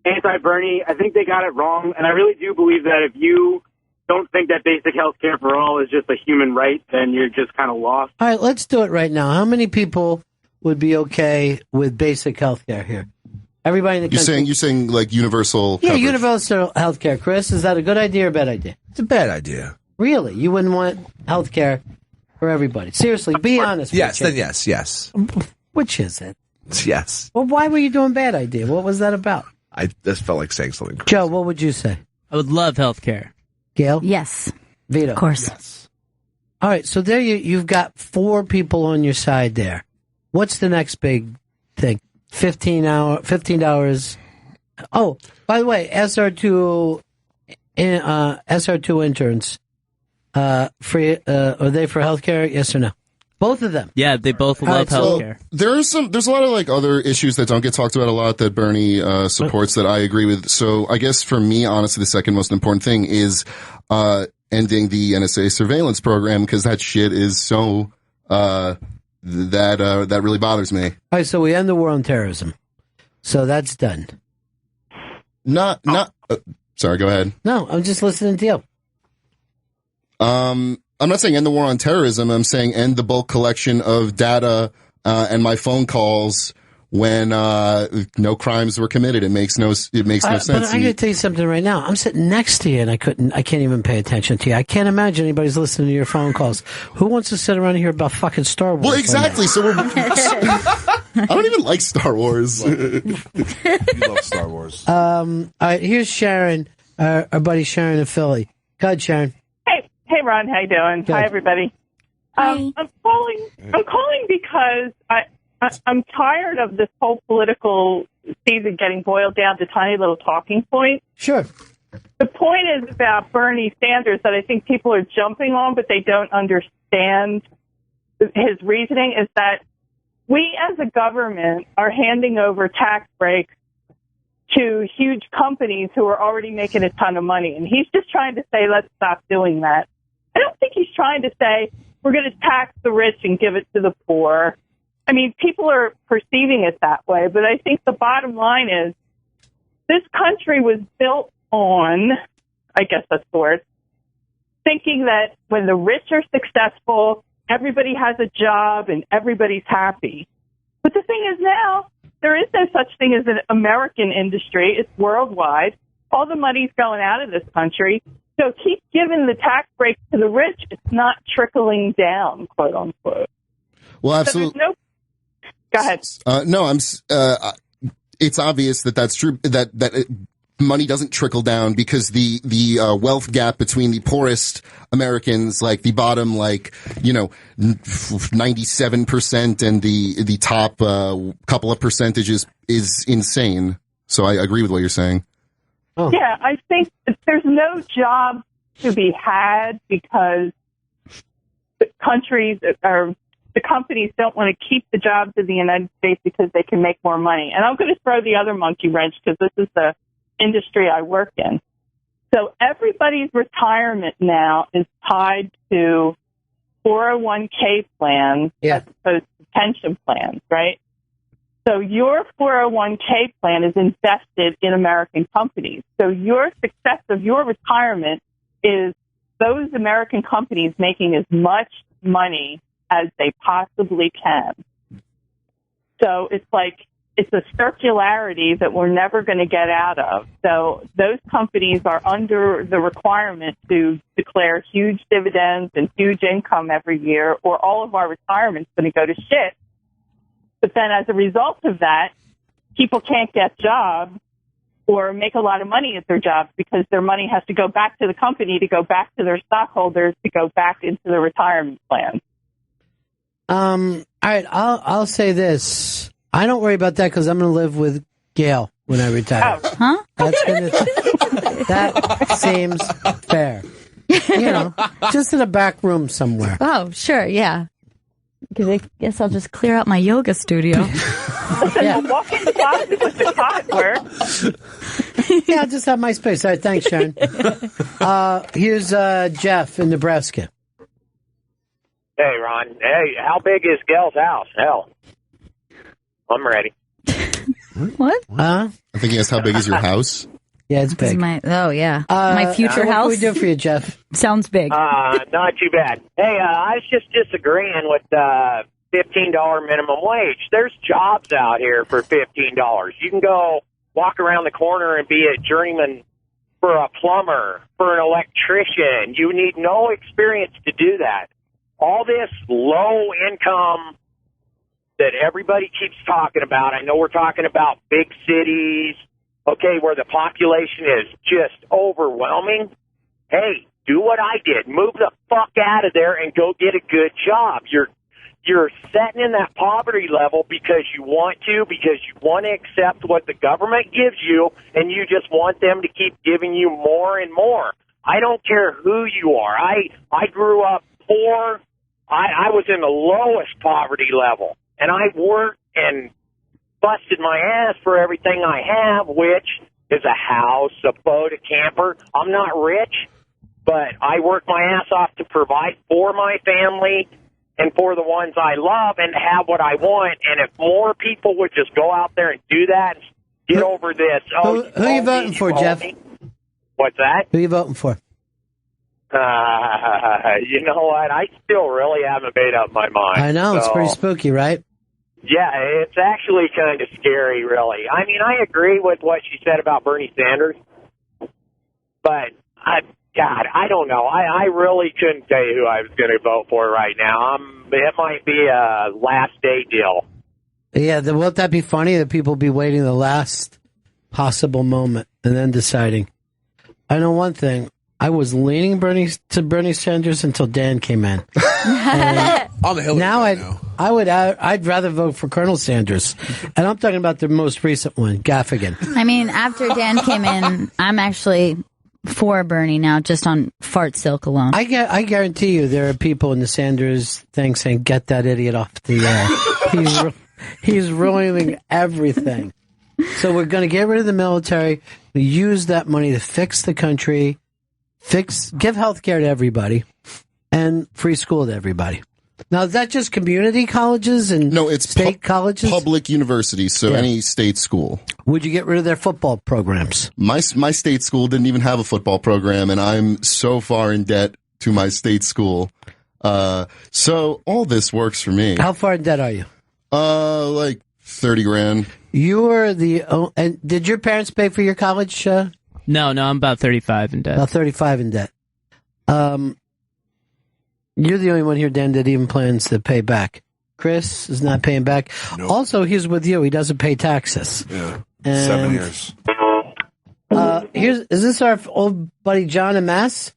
anti-Bernie, I think they got it wrong. And I really do believe that if you don't think that basic health care for all is just a human right, then you're just kind of lost. All right, let's do it right now. How many people would be okay with basic health care here? Everybody in the country. You're saying like universal coverage. Universal health care. Chris, is that a good idea or a bad idea? It's a bad idea. Really? You wouldn't want health care for everybody? Seriously, be honest. Yes, then yes. Which is it? Yes. Well, why were you doing bad idea? What was that about? I just felt like saying something crazy. Joe, what would you say? I would love health care. Gail? Yes. Vito? Of course. Yes. All right, so there you've got 4 people on your side there. What's the next big thing? $15. Oh, by the way, SR2 interns, free, are they for healthcare? Yes or no? Both of them. Yeah, they both love healthcare. There's a lot of like other issues that don't get talked about a lot that Bernie supports that I agree with. So I guess for me, honestly, the second most important thing is ending the NSA surveillance program, because that shit is so that really bothers me. All right, so we end the war on terrorism. So that's done. Sorry, go ahead. No, I'm just listening to you. I'm not saying end the war on terrorism. I'm saying end the bulk collection of data and my phone calls when no crimes were committed. It makes no sense. But I got to tell you something right now. I'm sitting next to you, and I can't even pay attention to you. I can't imagine anybody's listening to your phone calls. Who wants to sit around here about fucking Star Wars? Well, exactly. So we're. I don't even like Star Wars. You love Star Wars. All right, here's Sharon, our buddy Sharon in Philly. Go ahead, Sharon. Hey, Ron, how you doing? Good. Hi, everybody. I'm calling because I'm tired of this whole political season getting boiled down to tiny little talking points. Sure. The point is about Bernie Sanders that I think people are jumping on, but they don't understand his reasoning, is that we as a government are handing over tax breaks to huge companies who are already making a ton of money. And he's just trying to say, let's stop doing that. I don't think he's trying to say we're going to tax the rich and give it to the poor. I mean, people are perceiving it that way, but I think the bottom line is this country was built on, I guess that's the word, thinking that when the rich are successful, everybody has a job and everybody's happy. But the thing is now, there is no such thing as an American industry. It's worldwide. All the money's going out of this country. So keep giving the tax breaks to the rich. It's not trickling down, quote unquote. Well, absolutely. So go ahead. It's obvious that that's true. That money doesn't trickle down because the wealth gap between the poorest Americans, like the bottom, 97%, and the top couple of percentages is insane. So I agree with what you're saying. Oh. Yeah, I think there's no job to be had because the companies don't want to keep the jobs in the United States because they can make more money. And I'm going to throw the other monkey wrench because this is the industry I work in. So everybody's retirement now is tied to 401k plans as opposed to pension plans, right? So your 401k plan is invested in American companies. So your success of your retirement is those American companies making as much money as they possibly can. So it's like, it's a circularity that we're never going to get out of. So those companies are under the requirement to declare huge dividends and huge income every year, or all of our retirement's going to go to shit. But then as a result of that, people can't get jobs or make a lot of money at their jobs because their money has to go back to the company, to go back to their stockholders, to go back into the retirement plan. All right, I'll say this. I don't worry about that because I'm going to live with Gail when I retire. Oh. Huh? That seems fair. You know, just in a back room somewhere. Oh, sure, yeah. Because I guess I'll just clear out my yoga studio. Walk in the closet with the cot works. Yeah, I'll just have my space. All right, thanks, Sharon. Here's Jeff in Nebraska. Hey, Ron. Hey, how big is Gail's house? Hell, I'm ready. What? Huh? I think he asked how big is your house? Yeah, it's big. My future what house. What can we do for you, Jeff? Sounds big. Not too bad. Hey, I was just disagreeing with $15 minimum wage. There's jobs out here for $15. You can go walk around the corner and be a journeyman for a plumber, for an electrician. You need no experience to do that. All this low income that everybody keeps talking about. I know we're talking about big cities, okay, where the population is just overwhelming, hey, do what I did. Move the fuck out of there and go get a good job. You're setting in that poverty level because you want to accept what the government gives you, and you just want them to keep giving you more and more. I don't care who you are. I grew up poor. I was in the lowest poverty level, and I worked and busted my ass for everything I have, which is a house, a boat, a camper. I'm not rich, but I work my ass off to provide for my family and for the ones I love and to have what I want. And if more people would just go out there and do that, get over this. Who are you voting for, Jeff? What's that? Who are you voting for? You know what? I still really haven't made up my mind. I know, it's so, pretty spooky, right? Yeah, it's actually kind of scary, really. I mean, I agree with what she said about Bernie Sanders, but God, I don't know. I really couldn't tell you who I was going to vote for right now. It might be a last day deal. Yeah, won't that be funny that people be waiting the last possible moment and then deciding? I know one thing. I was leaning to Bernie Sanders until Dan came in. I'm a Hillary now now. I'd rather vote for Colonel Sanders, and I'm talking about the most recent one, Gaffigan. I mean, after Dan came in, I'm actually for Bernie now, just on fart silk alone. I guarantee you, there are people in the Sanders thing saying, "Get that idiot off the air." He's ruining everything. So we're going to get rid of the military. We use that money to fix the country. Give health care to everybody and free school to everybody. Now, is that just community colleges and state colleges? Public universities, so any state school. Would you get rid of their football programs? My state school didn't even have a football program, and I'm so far in debt to my state school. So all this works for me. How far in debt are you? Like 30 grand. You were and did your parents pay for your college? No, I'm about 35 in debt. About 35 in debt. You're the only one here, Dan, that even plans to pay back. Chris is not paying back. Nope. Also, he's with you. He doesn't pay taxes. Yeah, and 7 years. Is this our old buddy John in Mass?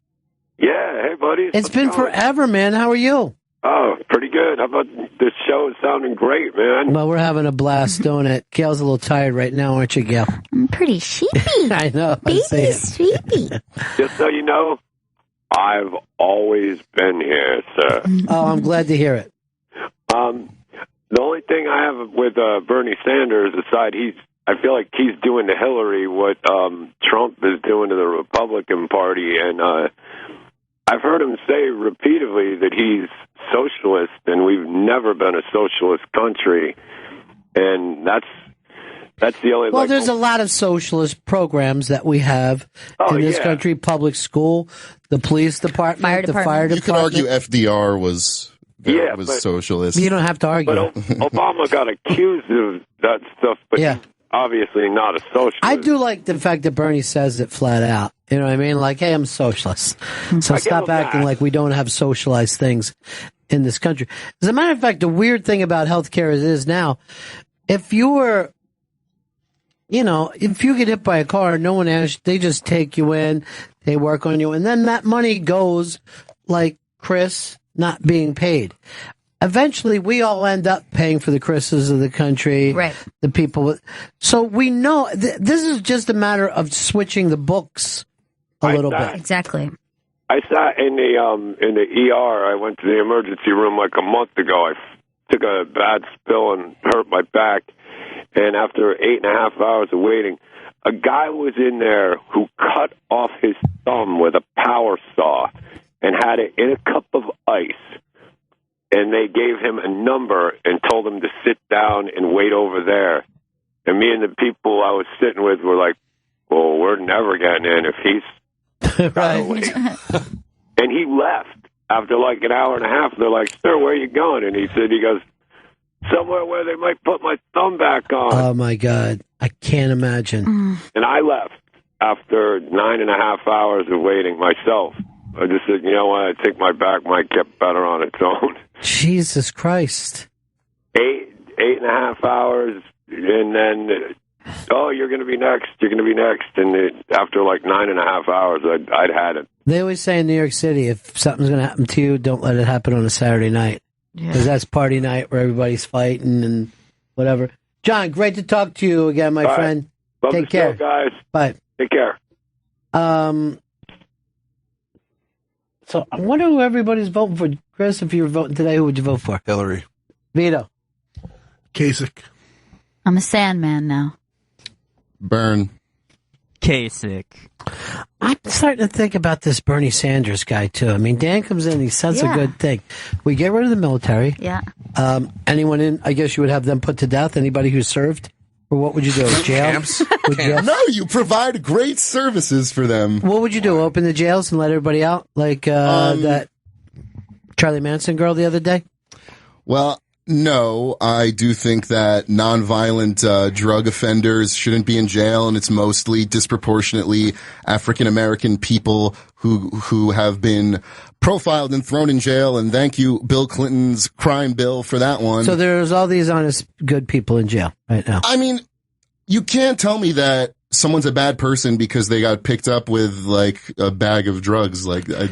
Yeah, hey, buddy. It's been forever, man. How are you? Oh, pretty good. How about this show is sounding great, man? Well, we're having a blast doing it. Gail's a little tired right now, aren't you, Gail? I'm pretty sheepy. I know. Baby sleepy. Just so you know, I've always been here, sir. Oh, I'm glad to hear it. The only thing I have with Bernie Sanders, aside, I feel like he's doing to Hillary what Trump is doing to the Republican Party, and I've heard him say repeatedly that he's socialist, and we've never been a socialist country, and that's the only. Well, there's a lot of socialist programs that we have in this country: public school, the police department, the fire department. You could argue FDR was socialist. You don't have to argue. But Obama got accused of that stuff, but he's obviously not a socialist. I do like the fact that Bernie says it flat out. You know what I mean? Like, hey, I'm socialist. So stop acting like we don't have socialized things in this country. As a matter of fact, the weird thing about healthcare is now, if you were, if you get hit by a car, no one asks, they just take you in, they work on you, and then that money goes, like Chris, not being paid. Eventually, we all end up paying for the Chris's of the country, right? The people. So we know this is just a matter of switching the books a little bit. Exactly. I sat in the ER. I went to the emergency room like a month ago. I took a bad spill and hurt my back. And after 8.5 hours of waiting, a guy was in there who cut off his thumb with a power saw and had it in a cup of ice. And they gave him a number and told him to sit down and wait over there. And me and the people I was sitting with were like, well, we're never getting in if he's right. And he left after like an hour and a half. They're like, sir, where are you going? And he goes, somewhere where they might put my thumb back on. Oh, my God. I can't imagine. And I left after 9.5 hours of waiting myself. I just said, you know what, I think my back might get better on its own. Jesus Christ. 8.5 hours, and then oh, you're going to be next. You're going to be next. And after like 9.5 hours, I'd had it. They always say in New York City, if something's going to happen to you, don't let it happen on a Saturday night. Because that's party night where everybody's fighting and whatever. John, great to talk to you again, my friend. Love Take the show, care. guys. Bye. Take care. So I wonder who everybody's voting for. Chris, if you were voting today, who would you vote for? Hillary. Vito. Kasich. I'm a Sandman now. Burn. Kasich. I'm starting to think about this Bernie Sanders guy, too. I mean, Dan comes in, he says a good thing. We get rid of the military. Yeah. Anyone in, I guess you would have them put to death, anybody who served? Or what would you do? Jail? No, you provide great services for them. What would you do? Open the jails and let everybody out? Like that Charlie Manson girl the other day? Well, no, I do think that nonviolent drug offenders shouldn't be in jail, and it's mostly disproportionately African American people who have been profiled and thrown in jail. And thank you, Bill Clinton's crime bill, for that one. So there's all these honest, good people in jail right now. I mean, you can't tell me that someone's a bad person because they got picked up with like a bag of drugs. Like that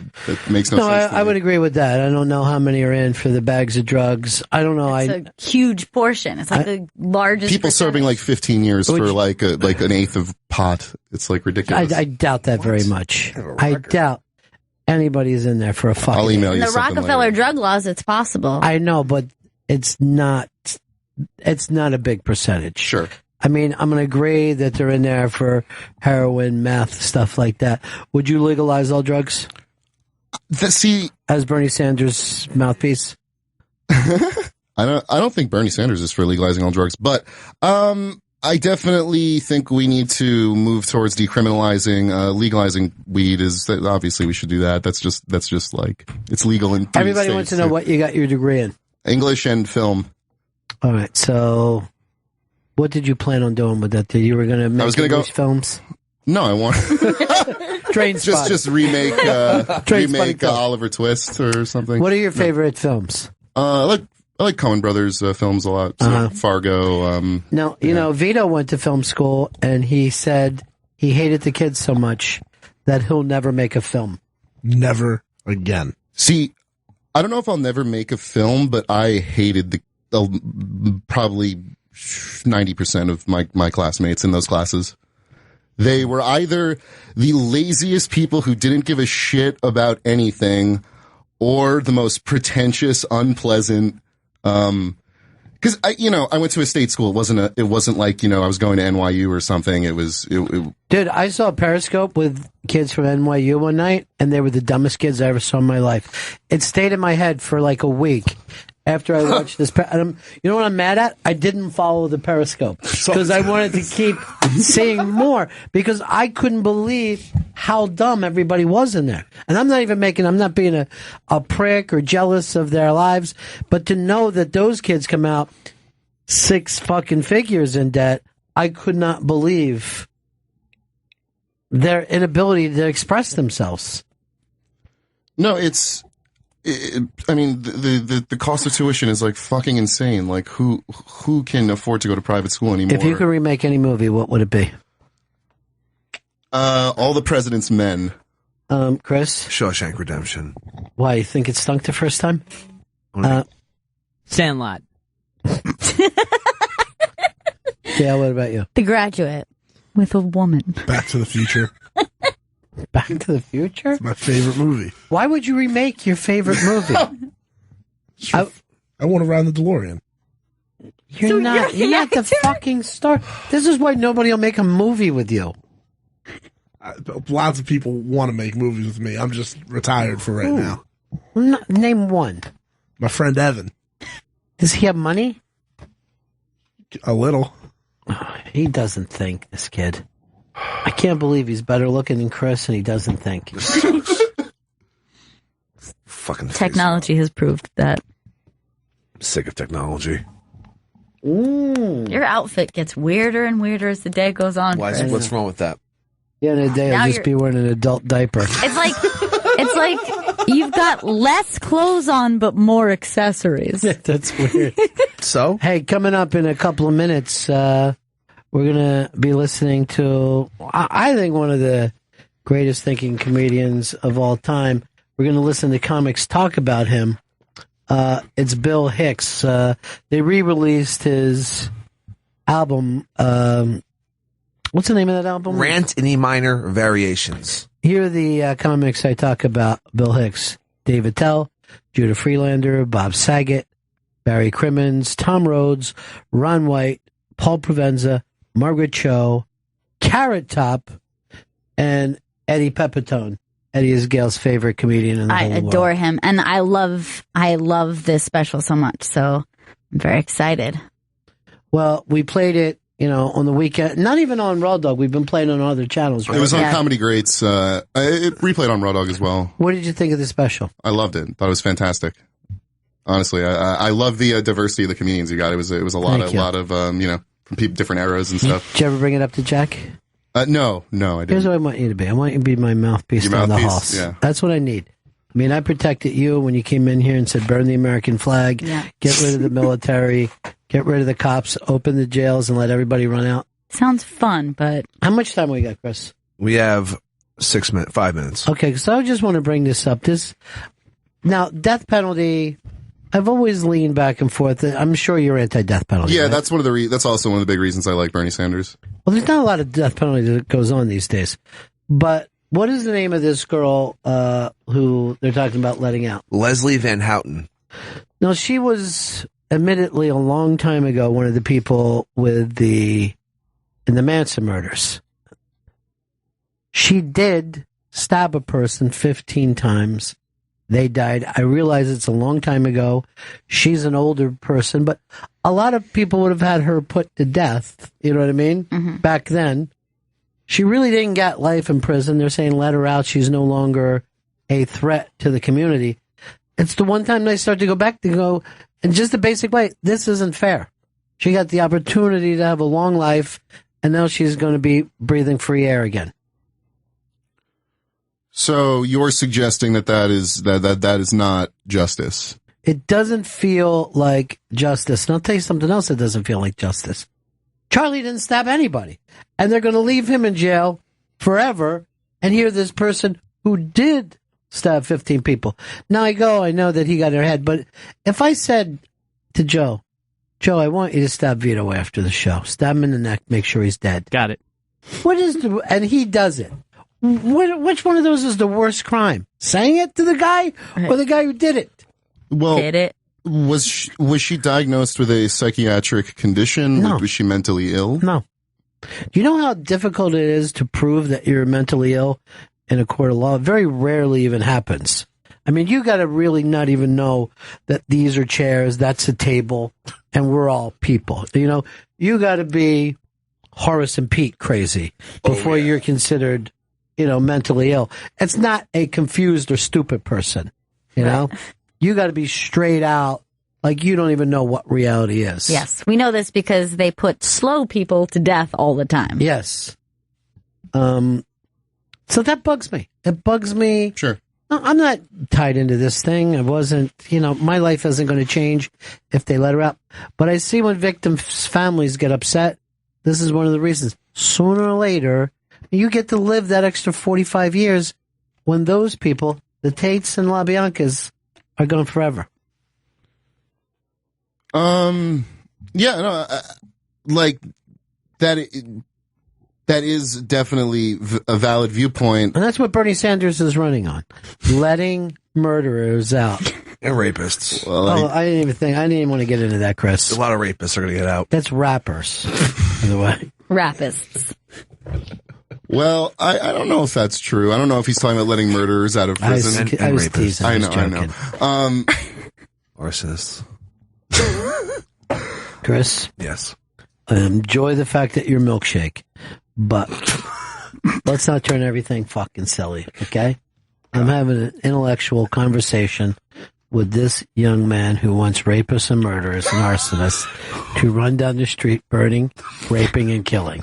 makes no sense. I would agree with that. I don't know how many are in for the bags of drugs. I don't know. It's a huge portion. It's like the largest. People serving like 15 years for like an eighth of pot. It's like ridiculous. I doubt that very much. I doubt anybody's in there for a fucking. I'll email you In the something Rockefeller later. drug laws, it's possible. I know, but it's not a big percentage. Sure. I mean, I'm going to agree that they're in there for heroin, meth, stuff like that. Would you legalize all drugs? As Bernie Sanders' mouthpiece? I don't think Bernie Sanders is for legalizing all drugs, but I definitely think we need to move towards decriminalizing. Legalizing weed is obviously we should do that. That's just like it's legal in 3 Everybody states. wants to know what you got your degree in. English and film. All right, so what did you plan on doing with that? You were going to make English films? No, I want Train Spotting. just remake Train Spotting film. Oliver Twist or something. What are your favorite films? I like Coen Brothers films a lot. So Fargo. No, you know, Vito went to film school and he said he hated the kids so much that he'll never make a film. Never again. See, I don't know if I'll never make a film, but I hated the probably 90% of my classmates in those classes. They were either the laziest people who didn't give a shit about anything, or the most pretentious, unpleasant. Because I went to a state school. It wasn't like I was going to NYU or something. Dude, I saw a Periscope with kids from NYU one night, and they were the dumbest kids I ever saw in my life. It stayed in my head for like a week. After I watched this, you know what I'm mad at? I didn't follow the Periscope because I wanted to keep seeing more because I couldn't believe how dumb everybody was in there. And I'm not being a prick or jealous of their lives, but to know that those kids come out 6 fucking figures in debt, I could not believe their inability to express themselves. No, I mean, the cost of tuition is like fucking insane. Like, who can afford to go to private school anymore? If you could remake any movie, what would it be? All the President's Men. Chris? Shawshank Redemption. Why, you think it stunk the first time? Sandlot. Yeah, what about you? The Graduate with a woman. Back to the Future. Back to the Future? It's my favorite movie. Why would you remake your favorite movie? I want to ride the DeLorean. You're not the fucking star. This is why nobody will make a movie with you. Lots of people want to make movies with me. I'm just retired for right now. Name one. My friend Evan. Does he have money? A little. He doesn't think, this kid. I can't believe he's better looking than Chris and he doesn't think. Fucking Technology has proved that. Sick of technology. Your outfit gets weirder and weirder as the day goes on. What's wrong with that? Yeah, in a day I'll just be wearing an adult diaper. It's like you've got less clothes on but more accessories. That's weird. So? Hey, coming up in a couple of minutes, We're going to be listening to, I think, one of the greatest thinking comedians of all time. We're going to listen to comics talk about him. It's Bill Hicks. They re-released his album. What's the name of that album? Rant in E minor variations. Here are the comics I talk about Bill Hicks. Dave Attell, Judah Freelander, Bob Saget, Barry Crimmins, Tom Rhodes, Ron White, Paul Provenza, Margaret Cho, Carrot Top, and Eddie Pepitone. Eddie is Gail's favorite comedian in the whole world. I adore him, and I love this special so much, so I'm very excited. Well, we played it, on the weekend. Not even on Raw Dog. We've been playing on other channels. Right? It was on Comedy Greats. It replayed on Raw Dog as well. What did you think of the special? I loved it. Thought it was fantastic. Honestly, I love the diversity of the comedians you got. It was a lot of from different eras and stuff. Did you ever bring it up to Jack? No, I didn't. Here's what I want you to be. I want you to be my mouthpiece Your on the mouthpiece? house. Yeah. That's what I need. I mean, I protected you when you came in here and said, burn the American flag, get rid of the military, get rid of the cops, open the jails, and let everybody run out. Sounds fun, but... How much time we got, Chris? We have 5 minutes. Okay, so I just want to bring this up. Now, death penalty... I've always leaned back and forth. I'm sure you're anti-death penalty. Yeah, right? that's that's also one of the big reasons I like Bernie Sanders. Well, there's not a lot of death penalty that goes on these days. But what is the name of this girl who they're talking about letting out? Leslie Van Houten. No, she was admittedly a long time ago one of the people in the Manson murders. She did stab a person 15 times. They died. I realize it's a long time ago. She's an older person, but a lot of people would have had her put to death. You know what I mean? Mm-hmm. Back then. She really didn't get life in prison. They're saying let her out. She's no longer a threat to the community. It's the one time they start to go back to go, in just the basic way, this isn't fair. She got the opportunity to have a long life, and now she's going to be breathing free air again. So you're suggesting that is not justice? It doesn't feel like justice. And I'll tell you something else that doesn't feel like justice. Charlie didn't stab anybody. And they're going to leave him in jail forever. And here this person who did stab 15 people. Now I know that he got her head. But if I said to Joe, I want you to stab Vito after the show. Stab him in the neck, make sure he's dead. Got it. And he does it. Which one of those is the worst crime? Saying it to the guy or the guy who did it? Well, did it? Was she diagnosed with a psychiatric condition? No. Was she mentally ill? No. Do you know how difficult it is to prove that you're mentally ill in a court of law? It very rarely even happens. I mean, you got to really not even know that these are chairs, that's a table, and we're all people. You got to be Horace and Pete crazy before you're considered mentally ill. It's not a confused or stupid person, You got to be straight out, like you don't even know what reality is. Yes, we know this because they put slow people to death all the time. Yes. So that bugs me. It bugs me. Sure. No, I'm not tied into this thing. I wasn't, my life isn't going to change if they let her out. But I see when victims' families get upset, this is one of the reasons. Sooner or later, you get to live that extra 45 years when those people, the Tates and LaBiancas, are gone forever. Like that is definitely a valid viewpoint. And that's what Bernie Sanders is running on. Letting murderers out. And rapists. Well, I didn't even want to get into that, Chris. A lot of rapists are going to get out. That's rappers, by the way. Rapists. Well, I don't know if that's true. I don't know if he's talking about letting murderers out of prison. I was teasing. I know. Arsonists. Chris? Yes. I enjoy the fact that you're milkshake, but let's not turn everything fucking silly, okay? I'm having an intellectual conversation with this young man who wants rapists and murderers and arsonists to run down the street burning, raping, and killing.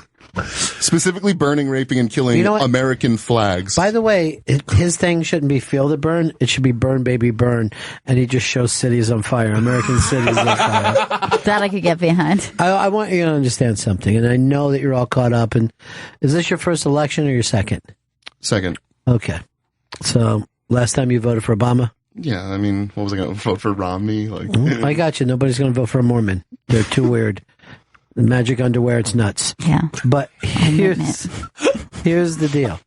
Specifically burning, raping, and killing American flags. By the way, his thing shouldn't be Feel the Burn. It should be Burn, Baby, Burn. And he just shows cities on fire, American cities on fire. That I could get behind. I want you to understand something, and I know that you're all caught up. And is this your first election or your second? Second. Okay. So, last time you voted for Obama? Yeah, I mean, what was I going to vote for Romney? I got you. Nobody's going to vote for a Mormon. They're too weird. The magic underwear, it's nuts. Yeah. But here's the deal.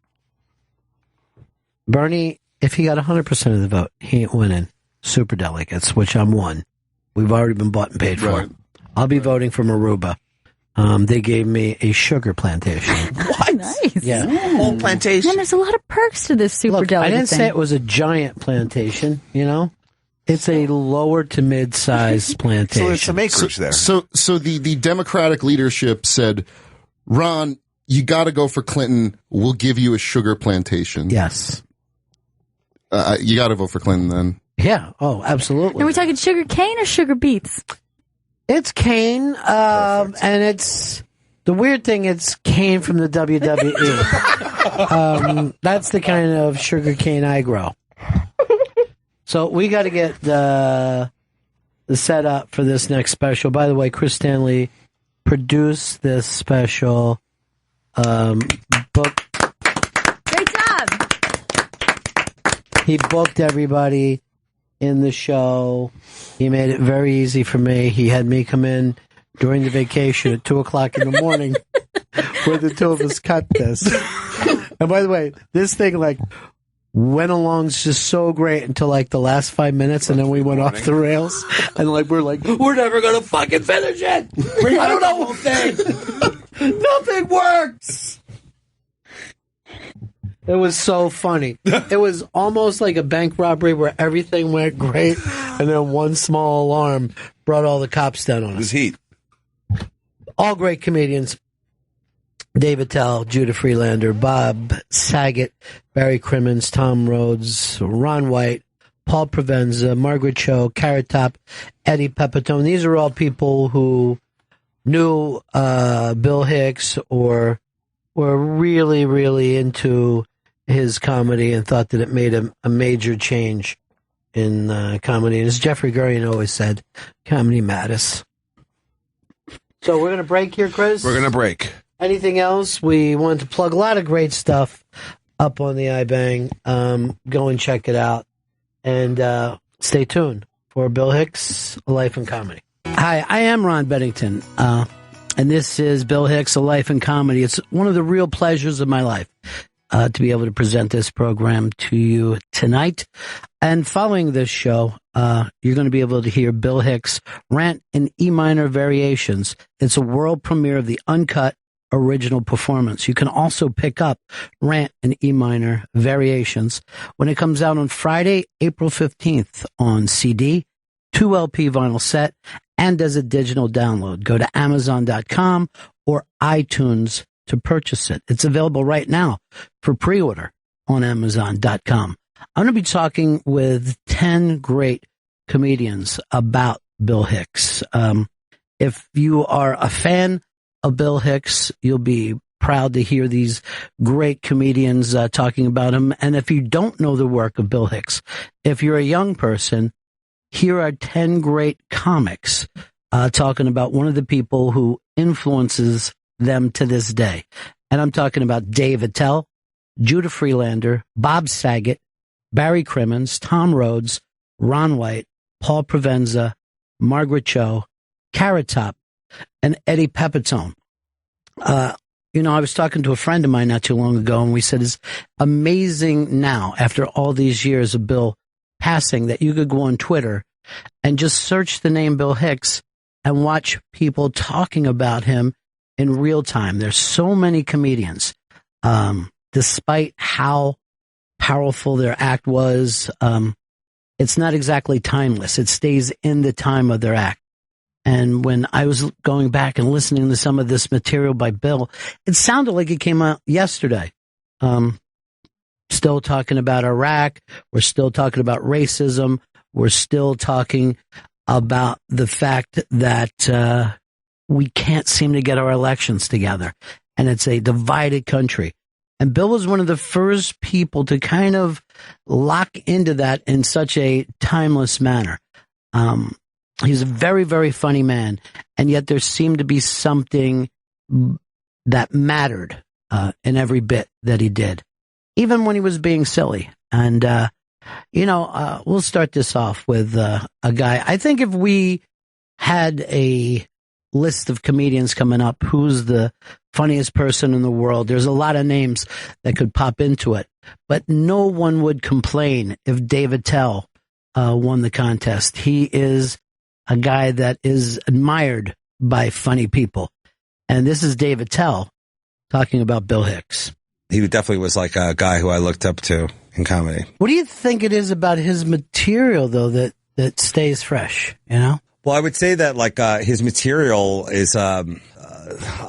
Bernie, if he got 100% of the vote, he ain't winning super delegates, which I'm one. We've already been bought and paid for. Right. I'll be voting for Aruba. They gave me a sugar plantation. What? Nice. Yeah. Whole plantation. Man, there's a lot of perks to this super Look, delegate I didn't thing. say it was a giant plantation, you know? It's a lower to mid-sized plantation. So there's some acreage there. So the Democratic leadership said, Ron, you got to go for Clinton. We'll give you a sugar plantation. Yes. You got to vote for Clinton then. Yeah. Oh, absolutely. Are we talking sugar cane or sugar beets? It's cane, and it's the weird thing. It's cane from the WWE. That's the kind of sugar cane I grow. So we got to get the setup for this next special. By the way, Chris Stanley produced this special book. Great job. He booked everybody in the show. He made it very easy for me. He had me come in during the vacation at 2:00 in the morning where the two of us cut this. And by the way, this thing went along just so great until the last 5 minutes, and then we went off the rails, and we're never gonna fucking finish it. I don't know whole thing. Nothing works. It was so funny. It was almost like a bank robbery where everything went great, and then one small alarm brought all the cops down on us. It was heat. All great comedians. David Tell, Judah Freelander, Bob Saget, Barry Crimmins, Tom Rhodes, Ron White, Paul Provenza, Margaret Cho, Carrot Top, Eddie Pepitone. These are all people who knew Bill Hicks or were really, really into his comedy and thought that it made a major change in comedy. And as Jeffrey Gurian always said, comedy matters. So we're going to break here, Chris? We're going to break. Anything else? We wanted to plug a lot of great stuff up on the iBang. Go and check it out. And stay tuned for Bill Hicks, A Life in Comedy. Hi, I am Ron Bennington. And this is Bill Hicks, A Life in Comedy. It's one of the real pleasures of my life to be able to present this program to you tonight. And following this show, you're going to be able to hear Bill Hicks rant in E minor variations. It's a world premiere of the uncut original performance. You can also pick up Rant in E minor variations when it comes out on Friday, April 15th on CD, 2LP vinyl set, and as a digital download. Go to Amazon.com or iTunes to purchase it. It's available right now for pre-order on Amazon.com. I'm going to be talking with 10 great comedians about Bill Hicks. If you are a fan of Bill Hicks, you'll be proud to hear these great comedians talking about him. And if you don't know the work of Bill Hicks, if you're a young person, here are 10 great comics talking about one of the people who influences them to this day. And I'm talking about Dave Attell, Judah Freelander, Bob Saget, Barry Crimmins, Tom Rhodes, Ron White, Paul Provenza, Margaret Cho, Carrot Top, and Eddie Pepitone. I was talking to a friend of mine not too long ago, and we said it's amazing now, after all these years of Bill passing, that you could go on Twitter and just search the name Bill Hicks and watch people talking about him in real time. There's so many comedians, despite how powerful their act was, it's not exactly timeless. It stays in the time of their act. And when I was going back and listening to some of this material by Bill, it sounded like it came out yesterday. Still talking about Iraq. We're still talking about racism. We're still talking about the fact that we can't seem to get our elections together. and it's a divided country. And Bill was one of the first people to kind of lock into that in such a timeless manner. He's a very, very funny man, and yet there seemed to be something that mattered in every bit that he did, even when he was being silly. And, we'll start this off with a guy. I think if we had a list of comedians coming up, who's the funniest person in the world, there's a lot of names that could pop into it, but no one would complain if Dave Attell won the contest. He is a guy that is admired by funny people. And this is Dave Attell talking about Bill Hicks. He definitely was like a guy who I looked up to in comedy. What do you think it is about his material, though, that stays fresh, you know? Well, I would say that like his material is a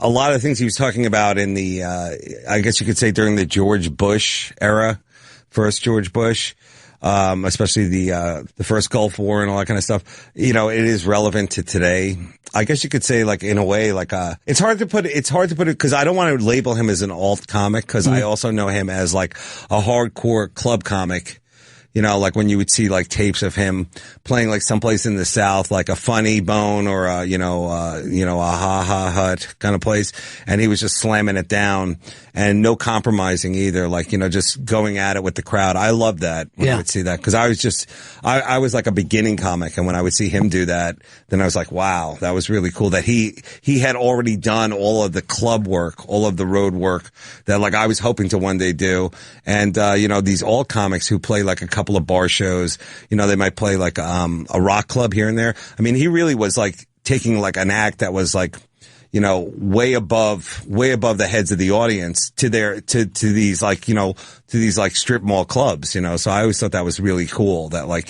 lot of things he was talking about in the, I guess you could say during the George Bush era, first George Bush, especially the first Gulf War and all that kind of stuff. You know, it is relevant to today. I guess you could say like in a way, like it's hard to put it because I don't want to label him as an alt comic because I also know him as like a hardcore club comic. You know, like when you would see like tapes of him playing like someplace in the South, like a Funny Bone or a Ha Ha Hut kind of place. And he was just slamming it down and no compromising either. Like, just going at it with the crowd. I loved that when I would see that because I was like a beginning comic. And when I would see him do that, then I was like, wow, that was really cool that he had already done all of the club work, all of the road work that like I was hoping to one day do. And, these alt comics who play like a couple of bar shows, they might play like a rock club here and there. I mean, he really was like taking like an act that was like, way above the heads of the audience to these like, to these like strip mall clubs, So I always thought that was really cool that like,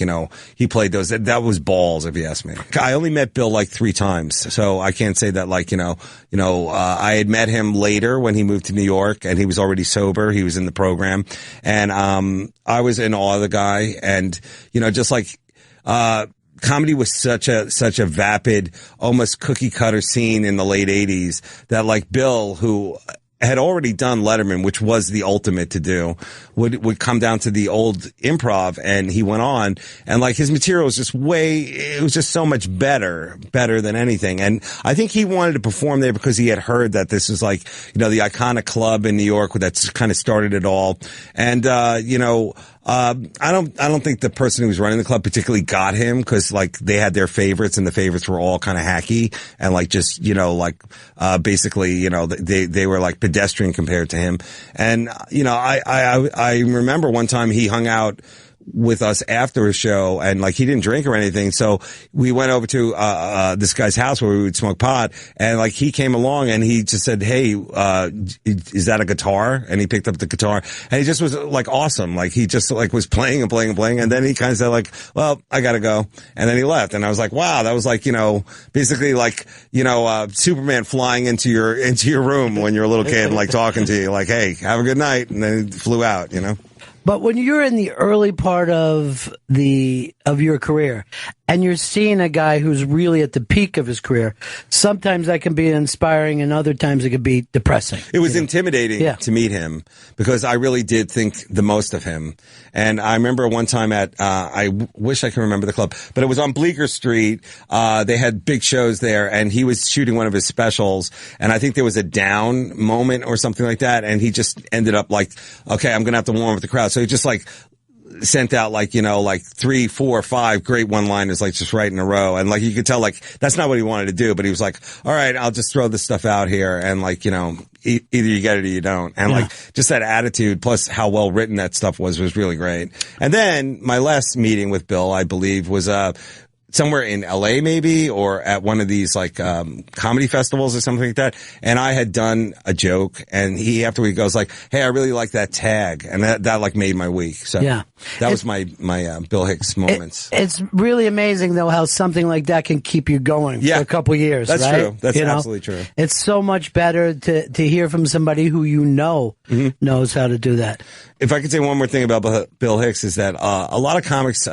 he played those. That was balls, if you ask me. I only met Bill like 3 times. So I can't say that like, I had met him later when he moved to New York and he was already sober. He was in the program and, I was in awe of the guy and, just like, comedy was such a vapid, almost cookie cutter scene in the late 80s that like Bill, who had already done Letterman, which was the ultimate to do, would come down to the old improv and he went on and like his material was just it was just so much better than anything. And I think he wanted to perform there because he had heard that this was like, the iconic club in New York that's kind of started it all. And, I don't think the person who was running the club particularly got him because like they had their favorites and the favorites were all kind of hacky and like just, basically, they were like pedestrian compared to him. And, I remember one time he hung out with us after a show and like he didn't drink or anything. So we went over to, this guy's house where we would smoke pot and like he came along and he just said, hey, is that a guitar? And he picked up the guitar and he just was like awesome. Like he just like was playing and playing and playing. And then he kind of said like, well, I gotta go. And then he left. And I was like, wow, that was like, basically like, Superman flying into your room when you're a little kid and like talking to you like, hey, have a good night. And then he flew out, But when you're in the early part of your career and you're seeing a guy who's really at the peak of his career, sometimes that can be inspiring and other times it can be depressing. It was intimidating to meet him because I really did think the most of him. And I remember one time at, I wish I can remember the club, but it was on Bleecker Street. They had big shows there and he was shooting one of his specials. And I think there was a down moment or something like that. And he just ended up like, okay, I'm going to have to warm up the crowd. So he just like sent out like, like 3, 4, 5 great one-liners, like just right in a row. And like, you could tell like, that's not what he wanted to do, but he was like, all right, I'll just throw this stuff out here. And like, either you get it or you don't. And like, just that attitude plus how well written that stuff was really great. And then my last meeting with Bill, I believe was, somewhere in LA maybe, or at one of these like, comedy festivals or something like that. And I had done a joke and he afterward goes like, hey, I really like that tag. And that like made my week. So that was my Bill Hicks moments. It's really amazing though how something like that can keep you going for a couple years. That's right? true. That's absolutely true. It's so much better to hear from somebody who knows how to do that. If I could say one more thing about Bill Hicks is that, a lot of comics,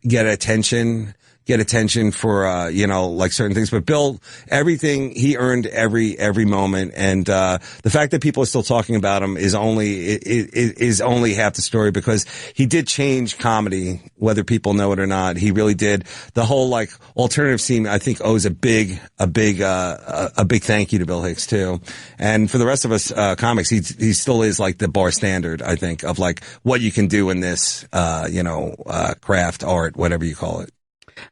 get attention, get attention for, you know, like certain things. But Bill, everything, he earned every moment. And, the fact that people are still talking about him is only half the story, because he did change comedy, whether people know it or not. He really did. The whole like alternative scene, I think, owes a big thank you to Bill Hicks too. And for the rest of us, comics, he still is like the bar standard, I think, of like what you can do in this, craft, art, whatever you call it.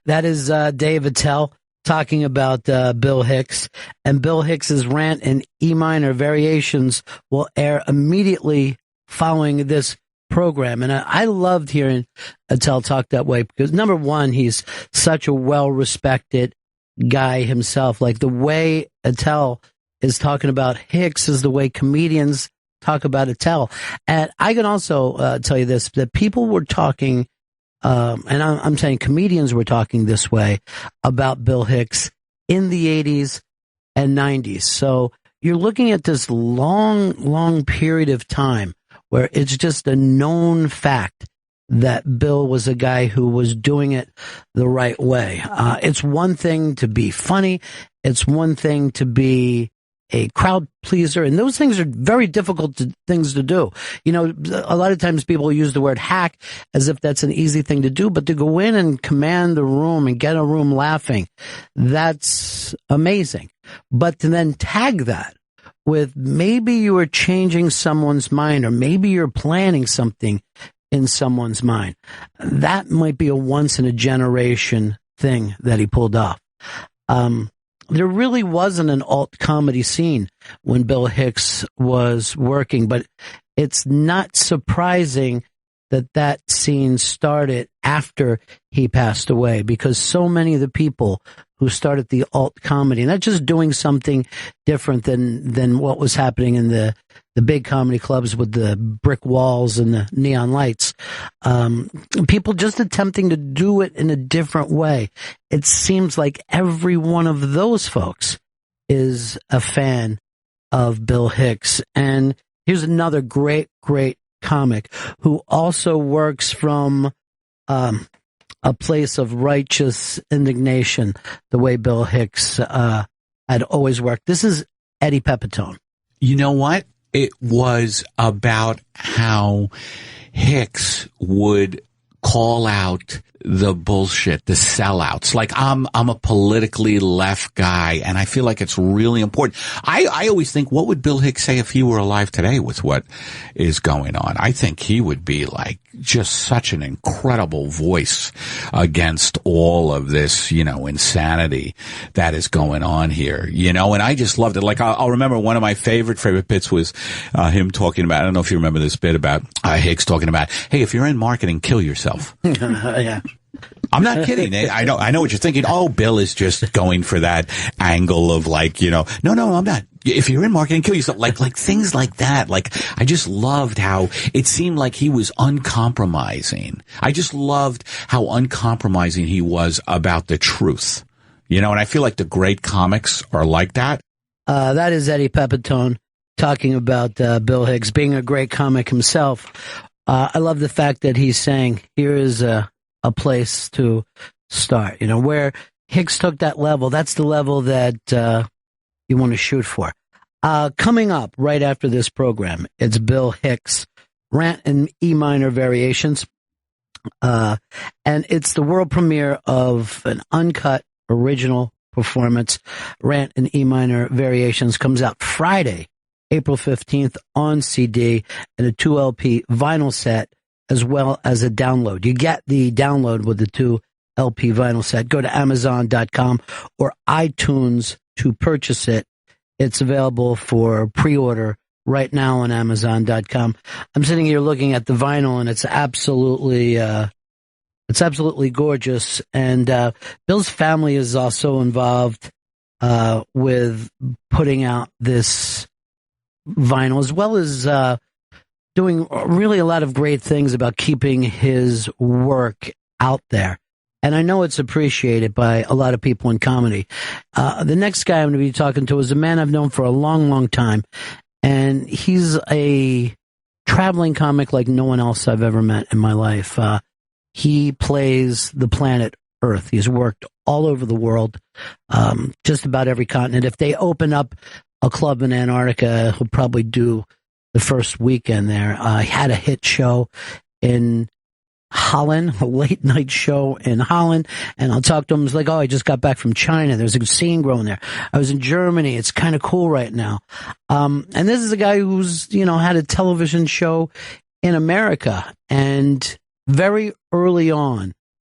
That is Dave Attell talking about Bill Hicks. And Bill Hicks's Rant in E minor variations will air immediately following this program. And I loved hearing Attell talk that way because, number one, he's such a well-respected guy himself. Like the way Attell is talking about Hicks is the way comedians talk about Attell. And I can also tell you this, that people were talking, and I'm saying comedians were talking this way about Bill Hicks in the 80s and 90s. So you're looking at this long period of time where it's just a known fact that Bill was a guy who was doing it the right way. It's one thing to be funny. It's one thing to be a crowd pleaser. And those things are very difficult things to do. You know, a lot of times people use the word hack as if that's an easy thing to do, but to go in and command the room and get a room laughing, that's amazing. But to then tag that with maybe you are changing someone's mind, or maybe you're planning something in someone's mind, that might be a once in a generation thing that he pulled off. There really wasn't an alt comedy scene when Bill Hicks was working, but it's not surprising that scene started after he passed away, because so many of the people who started the alt comedy, not just doing something different than what was happening in the big comedy clubs with the brick walls and the neon lights, people just attempting to do it in a different way. It seems like every one of those folks is a fan of Bill Hicks. And here's another great comic who also works from a place of righteous indignation, the way Bill Hicks had always worked. This is Eddie Pepitone. You know what? It was about how Hicks would call out the bullshit, the sellouts. Like I'm a politically left guy, and I feel like it's really important. I always think, what would Bill Hicks say if he were alive today with what is going on? I think he would be like just such an incredible voice against all of this, insanity that is going on here, and I just loved it. Like I'll remember one of my favorite bits was him talking about, I don't know if you remember this bit about Hicks talking about, hey, if you're in marketing, kill yourself. Yeah. I'm not kidding. I know what you're thinking. Oh, Bill is just going for that angle of like, no, I'm not. If you're in marketing, kill yourself. Like things like that. Like, I just loved how it seemed like he was uncompromising. I just loved how uncompromising he was about the truth. And I feel like the great comics are like that. That is Eddie Pepitone talking about Bill Hicks being a great comic himself. I love the fact that he's saying, here is a place to start, where Hicks took that level. That's the level that you want to shoot for. Coming up right after this program, it's Bill Hicks, Rant in E minor variations. And it's the world premiere of an uncut original performance. Rant in E minor variations comes out Friday, April 15th on CD and a 2LP vinyl set, as well as a download. You get the download with the 2LP vinyl set. Go to Amazon.com or iTunes to purchase it. It's available for pre-order right now on Amazon.com. I'm sitting here looking at the vinyl, and it's absolutely gorgeous. And Bill's family is also involved with putting out this vinyl, as well as doing really a lot of great things about keeping his work out there. And I know it's appreciated by a lot of people in comedy. The next guy I'm going to be talking to is a man I've known for a long, long time. And he's a traveling comic like no one else I've ever met in my life. He plays the planet earth. He's worked all over the world, just about every continent. If they open up a club in Antarctica, he'll probably do the first weekend there. He had a hit show in Holland, a late night show in Holland, and I'll talk to him. He's like, oh, I just got back from China. There's a scene growing there. I was in Germany. It's kind of cool right now. And this is a guy who's, had a television show in America, and very early on,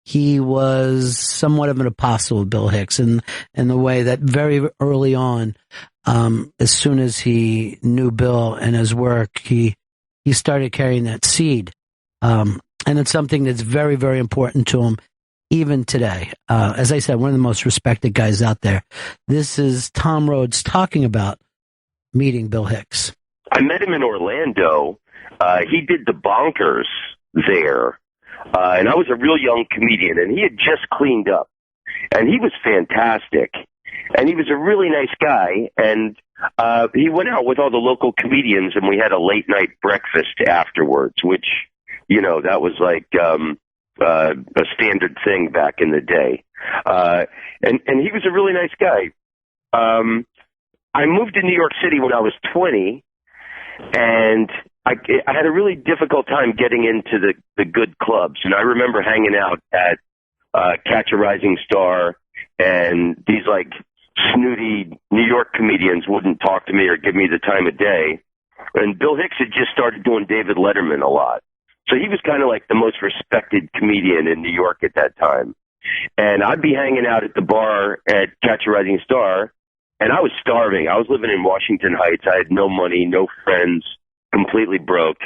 he was somewhat of an apostle of Bill Hicks in the way that very early on, as soon as he knew Bill and his work, he started carrying that seed. And it's something that's very, very important to him even today. As I said, one of the most respected guys out there. This is Tom Rhodes talking about meeting Bill Hicks. I met him in Orlando. He did the Bonkers there. And I was a real young comedian, and he had just cleaned up. And he was fantastic. And he was a really nice guy. And he went out with all the local comedians, and we had a late-night breakfast afterwards, which, that was like a standard thing back in the day. And he was a really nice guy. I moved to New York City when I was 20, and I had a really difficult time getting into the good clubs. And I remember hanging out at Catch a Rising Star, and these like snooty New York comedians wouldn't talk to me or give me the time of day. And Bill Hicks had just started doing David Letterman a lot. So he was kind of like the most respected comedian in New York at that time. And I'd be hanging out at the bar at Catch a Rising Star, and I was starving. I was living in Washington Heights. I had no money, no friends, completely broke.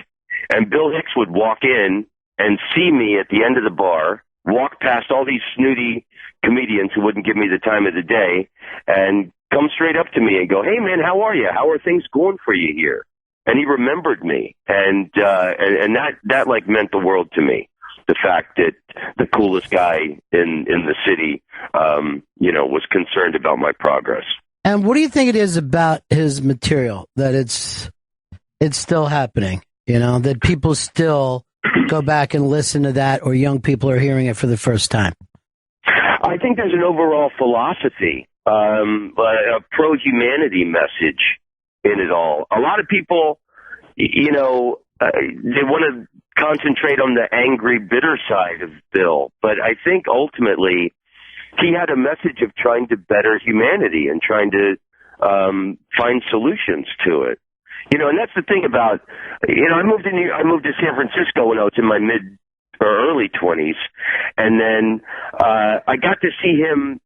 And Bill Hicks would walk in and see me at the end of the bar, walk past all these snooty comedians who wouldn't give me the time of the day, and come straight up to me and go, "Hey, man, how are you? How are things going for you here?" And he remembered me, and that like meant the world to me. The fact that the coolest guy in the city, was concerned about my progress. And what do you think it is about his material that it's still happening? That people still go back and listen to that, or young people are hearing it for the first time? I think there's an overall philosophy, a pro-humanity message in it all. A lot of people, they want to concentrate on the angry, bitter side of Bill, but I think ultimately he had a message of trying to better humanity and trying to find solutions to it. And that's the thing about, I moved to San Francisco when I was in my mid or early 20s, and then I got to see him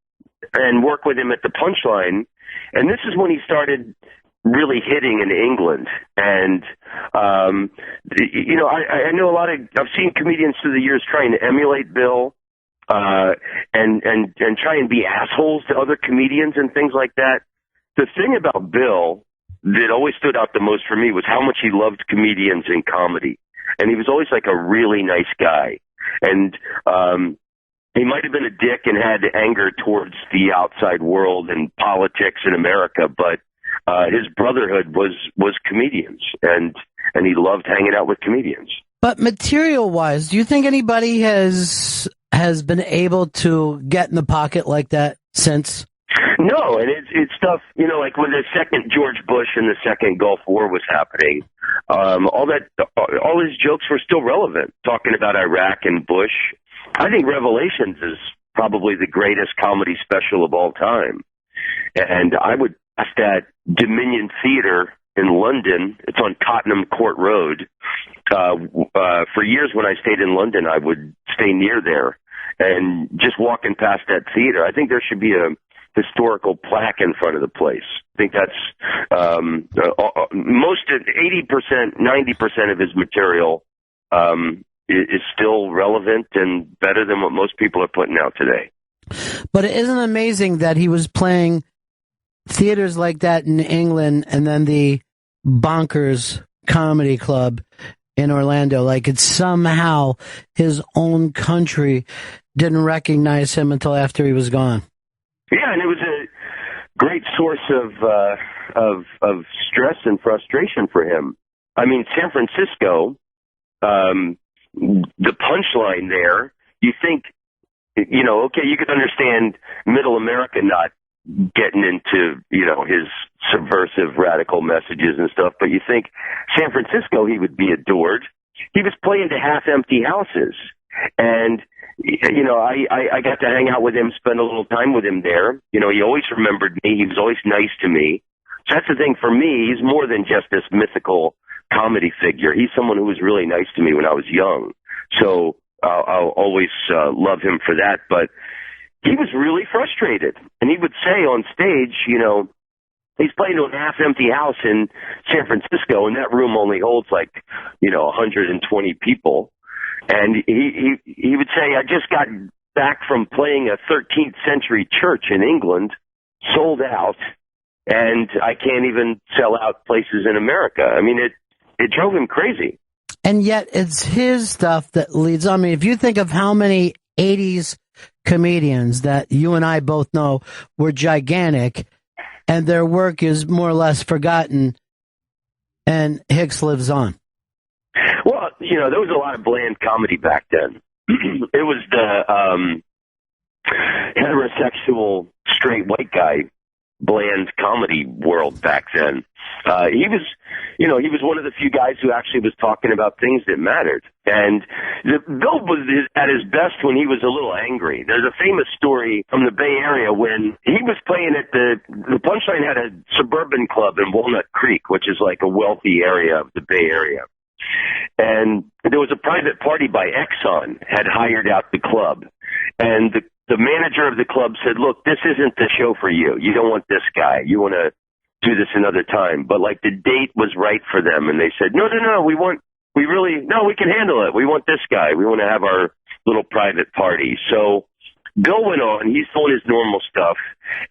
and work with him at the Punchline, and this is when he started really hitting in England. And I know I've seen comedians through the years trying to emulate Bill and try and be assholes to other comedians and things like that. The thing about Bill that always stood out the most for me was how much he loved comedians and comedy. And he was always like a really nice guy. And he might have been a dick and had anger towards the outside world and politics in America, but his brotherhood was comedians, and he loved hanging out with comedians. But material-wise, do you think anybody has been able to get in the pocket like that since? No, and it's stuff, like when the second George Bush and the second Gulf War was happening, all his jokes were still relevant, talking about Iraq and Bush. I think Revelations is probably the greatest comedy special of all time. And I would ask that Dominion Theatre in London, it's on Tottenham Court Road. For years when I stayed in London, I would stay near there. And just walking past that theater, I think there should be a historical plaque in front of the place. I think that's most 80%, 90% of his material is still relevant and better than what most people are putting out today. But it isn't amazing that he was playing theaters like that in England and then the Bonkers Comedy Club in Orlando? Like it's somehow his own country didn't recognize him until after he was gone. Yeah, and it was a great source of stress and frustration for him. I mean, San Francisco, the Punchline there, you think okay, you could understand middle America not getting into, his subversive radical messages and stuff, but you think San Francisco, he would be adored. He was playing to half-empty houses. And, I got to hang out with him, spend a little time with him there. He always remembered me. He was always nice to me. So that's the thing for me. He's more than just this mythical comedy figure. He's someone who was really nice to me when I was young. So I'll always love him for that. But he was really frustrated. And he would say on stage, he's playing to a half-empty house in San Francisco, and that room only holds 120 people. And he would say, I just got back from playing a 13th century church in England, sold out, and I can't even sell out places in America. I mean, it drove him crazy. And yet it's his stuff that leads on. I mean, if you think of how many 80s comedians that you and I both know were gigantic, and their work is more or less forgotten, and Hicks lives on. Well, there was a lot of bland comedy back then. It was the heterosexual straight white guy bland comedy world back then. He was one of the few guys who actually was talking about things that mattered. And Bill was at his best when he was a little angry. There's a famous story from the Bay Area when he was playing at the Punchline had a suburban club in Walnut Creek, which is like a wealthy area of the Bay Area. And there was a private party by Exxon had hired out the club. And the manager of the club said, look, this isn't the show for you. You don't want this guy. You want to do this another time. But the date was right for them. And they said, no, we can handle it. We want this guy. We want to have our little private party. So Bill went on. He's doing his normal stuff.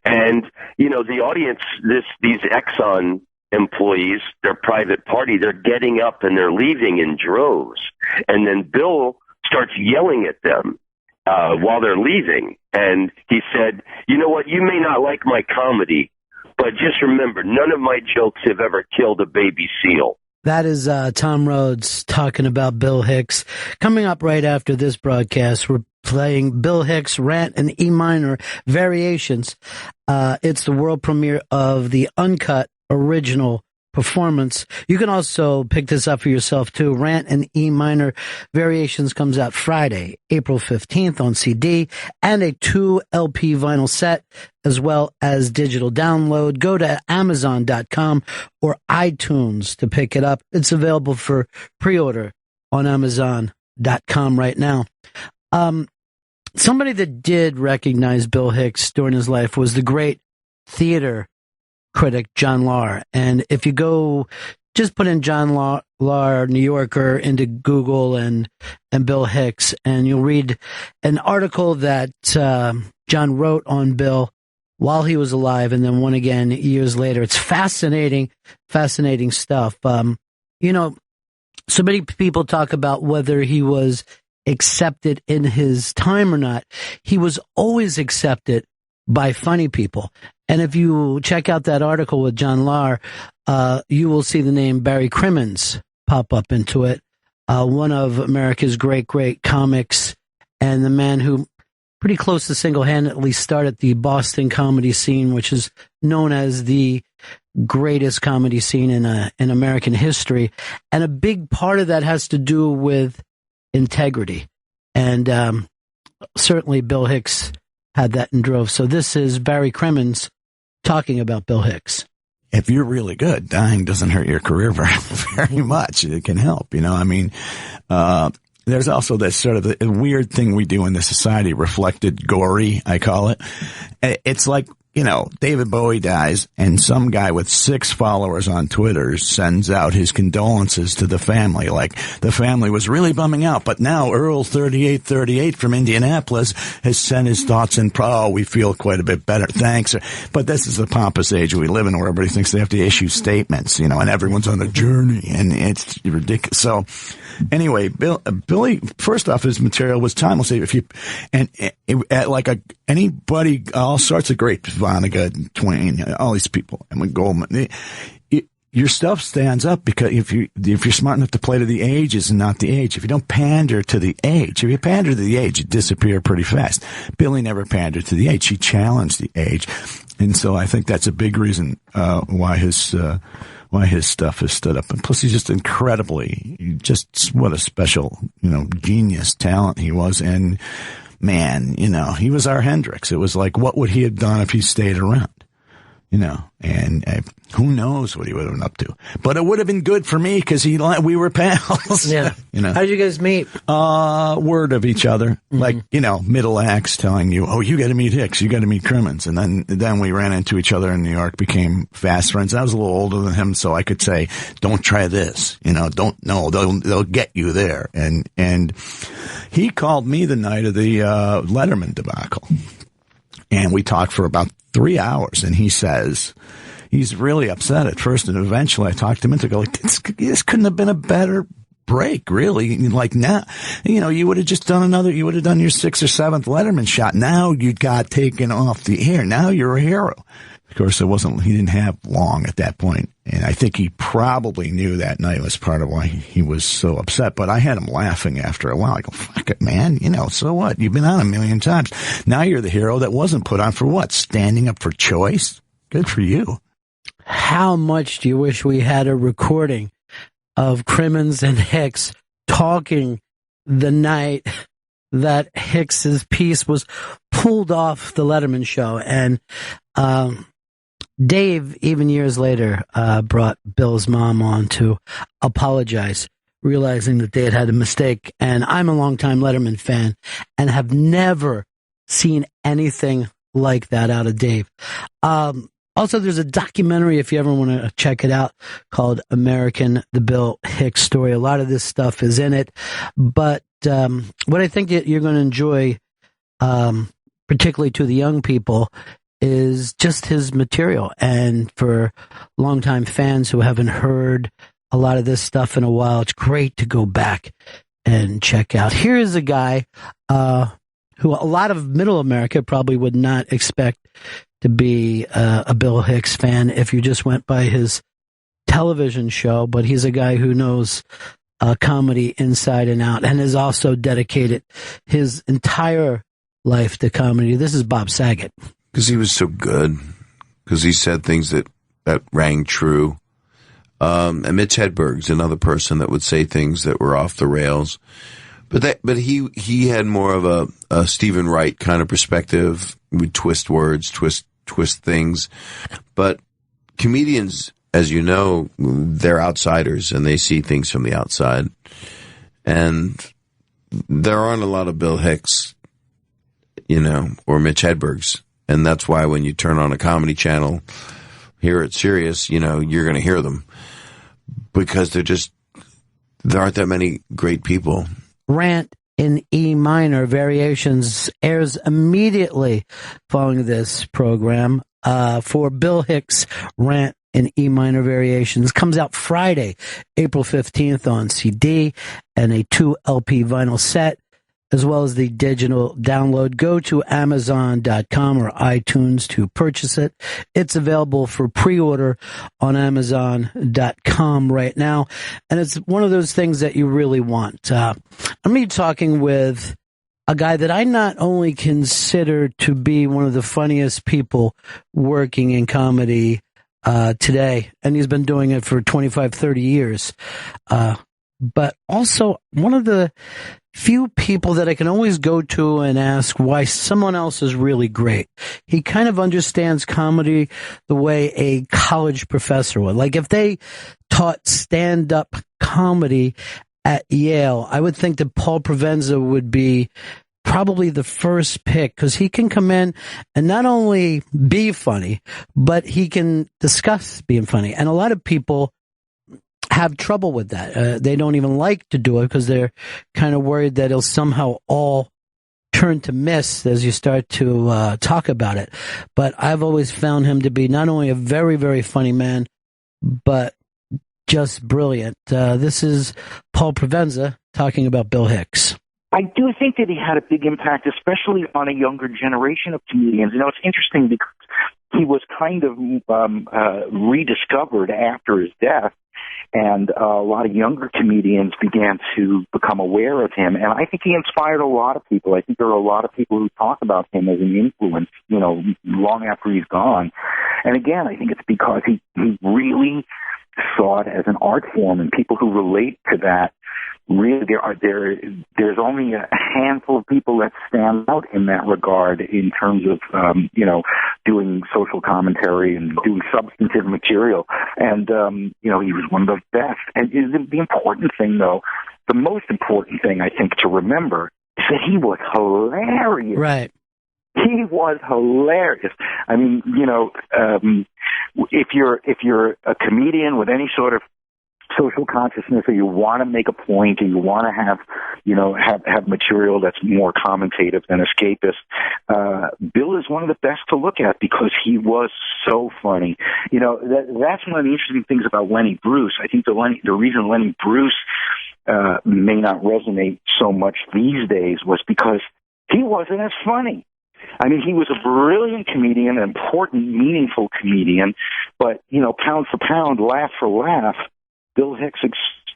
And, the audience, these Exxon employees, their private party, they're getting up and they're leaving in droves. And then Bill starts yelling at them while they're leaving. And he said, you know what, you may not like my comedy, but just remember, none of my jokes have ever killed a baby seal. That is Tom Rhodes talking about Bill Hicks. Coming up right after this broadcast, we're playing Bill Hicks' Rant in E minor Variations. It's the world premiere of the uncut original performance. You can also pick this up for yourself too. Rant in E minor Variations comes out Friday, April 15th on CD and a 2 LP vinyl set as well as digital download. Go to Amazon.com or iTunes to pick it up. It's available for pre-order on Amazon.com right now. Somebody that did recognize Bill Hicks during his life was the great theater critic John Lahr. And if you go, just put in John Lahr, New Yorker, into Google and Bill Hicks, and you'll read an article that John wrote on Bill while he was alive, and then one again years later. It's fascinating stuff. So many people talk about whether he was accepted in his time or not. He was always accepted by funny people. And if you check out that article with John Lahr, you will see the name Barry Crimmins pop up into it. One of America's great comics, and the man who pretty close to single-handedly started the Boston comedy scene, which is known as the greatest comedy scene in American history. And a big part of that has to do with integrity. And certainly Bill Hicks had that in droves. So this is Barry Crimmins talking about Bill Hicks. If you're really good, dying doesn't hurt your career very much. It can help, there's also this sort of a weird thing we do in the society, reflected gory, I call it. It's like, David Bowie dies and some guy with 6 followers on Twitter sends out his condolences to the family. Like, the family was really bumming out, but now Earl 3838 from Indianapolis has sent his thoughts in. We feel quite a bit better. Thanks. But this is the pompous age we live in where everybody thinks they have to issue statements, and everyone's on a journey, and it's ridiculous. So anyway, Billy, first off, his material was timeless. Anybody, all sorts of great, Vonnegut, Twain, all these people, and Goldman. your stuff stands up because if you're smart enough to play to the ages and not the age. If you don't pander to the age, if you pander to the age, you disappear pretty fast. Billy never pandered to the age. He challenged the age. And so I think that's a big reason, why his stuff has stood up. And plus he's just just what a special, genius talent he was. And man, he was our Hendrix. It was like, what would he have done if he stayed around? And who knows what he would have been up to. But it would have been good for me because we were pals. Yeah. How did you guys meet? Word of each other. Mm-hmm. Like, middle acts telling you, oh, you got to meet Hicks, you got to meet Crimmins. And then we ran into each other in New York, became fast friends. I was a little older than him, so I could say, don't try this. They'll get you there. And he called me the night of the Letterman debacle. And we talked for about 3 hours, and he says he's really upset at first, and eventually I talked him into going, this couldn't have been a better break, really. Like now, you would have just done you would have done your 6th or 7th Letterman shot. Now you got taken off the air. Now you're a hero. Of course, he didn't have long at that point. And I think he probably knew that night was part of why he was so upset. But I had him laughing after a while. I go, fuck it, man. So what? You've been on 1 million times. Now you're the hero that wasn't put on for what? Standing up for choice? Good for you. How much do you wish we had a recording of Crimmins and Hicks talking the night that Hicks's piece was pulled off the Letterman show? And, Dave, even years later, brought Bill's mom on to apologize, realizing that they had had a mistake. And I'm a longtime Letterman fan and have never seen anything like that out of Dave. Also, there's a documentary, if you ever want to check it out, called American, the Bill Hicks Story. A lot of this stuff is in it. But what I think that you're going to enjoy, particularly to the young people, is just his material. And for longtime fans who haven't heard a lot of this stuff in a while, it's great to go back and check out. Here is a guy who a lot of middle America probably would not expect to be a Bill Hicks fan if you just went by his television show, but he's a guy who knows comedy inside and out and has also dedicated his entire life to comedy. This is Bob Saget. Because he was so good. Because he said things that rang true. And Mitch Hedberg's another person that would say things that were off the rails. But he had more of a Stephen Wright kind of perspective. He would twist words, twist things. But comedians, as you know, they're outsiders and they see things from the outside. And there aren't a lot of Bill Hicks, or Mitch Hedberg's. And that's why when you turn on a comedy channel here at Sirius, you're going to hear them. Because there aren't that many great people. Rant in E minor variations airs immediately following this program. For Bill Hicks, Rant in E minor variations comes out Friday, April 15th on CD and a 2 LP vinyl set, as well as the digital download. Go to Amazon.com or iTunes to purchase it. It's available for pre-order on Amazon.com right now. And it's one of those things that you really want. I'm going to be talking with a guy that I not only consider to be one of the funniest people working in comedy today, and he's been doing it for 25, 30 years, but also one of the few people that I can always go to and ask why someone else is really great. He kind of understands comedy the way a college professor would. Like if they taught stand-up comedy at Yale, I would think that Paul Provenza would be probably the first pick because he can come in and not only be funny, but he can discuss being funny. And a lot of people have trouble with that. They don't even like to do it because they're kind of worried that it'll somehow all turn to mist as you start to talk about it. But I've always found him to be not only a very, very funny man, but just brilliant. This is Paul Provenza talking about Bill Hicks. I do think that he had a big impact, especially on a younger generation of comedians. You know, it's interesting because he was kind of rediscovered after his death, and a lot of younger comedians began to become aware of him. And I think he inspired a lot of people. I think there are a lot of people who talk about him as an influence, you know, long after he's gone. And again, I think it's because he really saw it as an art form, and people who relate to that, really, there's only a handful of people that stand out in that regard in terms of, you know, doing social commentary and doing substantive material. And, you know, he was one of the best. And the important thing, though, the most important thing, I think, to remember is that he was hilarious. Right. He was hilarious. I mean, you know, if you're a comedian with any sort of social consciousness, or you want to make a point, or you want to have, you know, have material that's more commentative than escapist, Bill is one of the best to look at because he was so funny. You know, that's one of the interesting things about Lenny Bruce. I think the reason Lenny Bruce may not resonate so much these days was because he wasn't as funny. I mean, he was a brilliant comedian, an important, meaningful comedian, but, you know, pound for pound, laugh for laugh, Bill Hicks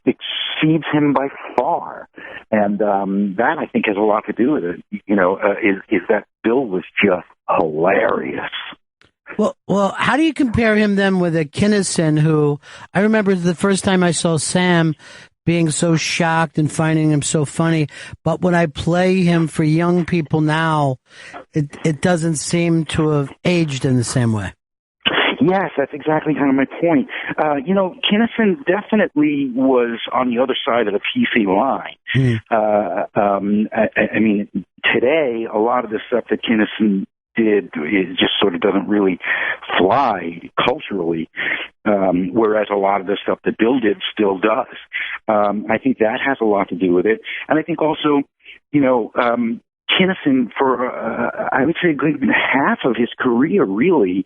exceeds him by far. And that, I think, has a lot to do with it, you know, is that Bill was just hilarious. Well, how do you compare him then with a Kinison, who I remember the first time I saw Sam being so shocked and finding him so funny, but when I play him for young people now, it doesn't seem to have aged in the same way. Yes, that's exactly kind of my point. You know, Kinison definitely was on the other side of the PC line. I mean, today, a lot of the stuff that Kinison did, it just sort of doesn't really fly culturally, whereas a lot of the stuff that Bill did still does. I think that has a lot to do with it. And I think also, you know, Kinison, for I would say half of his career, really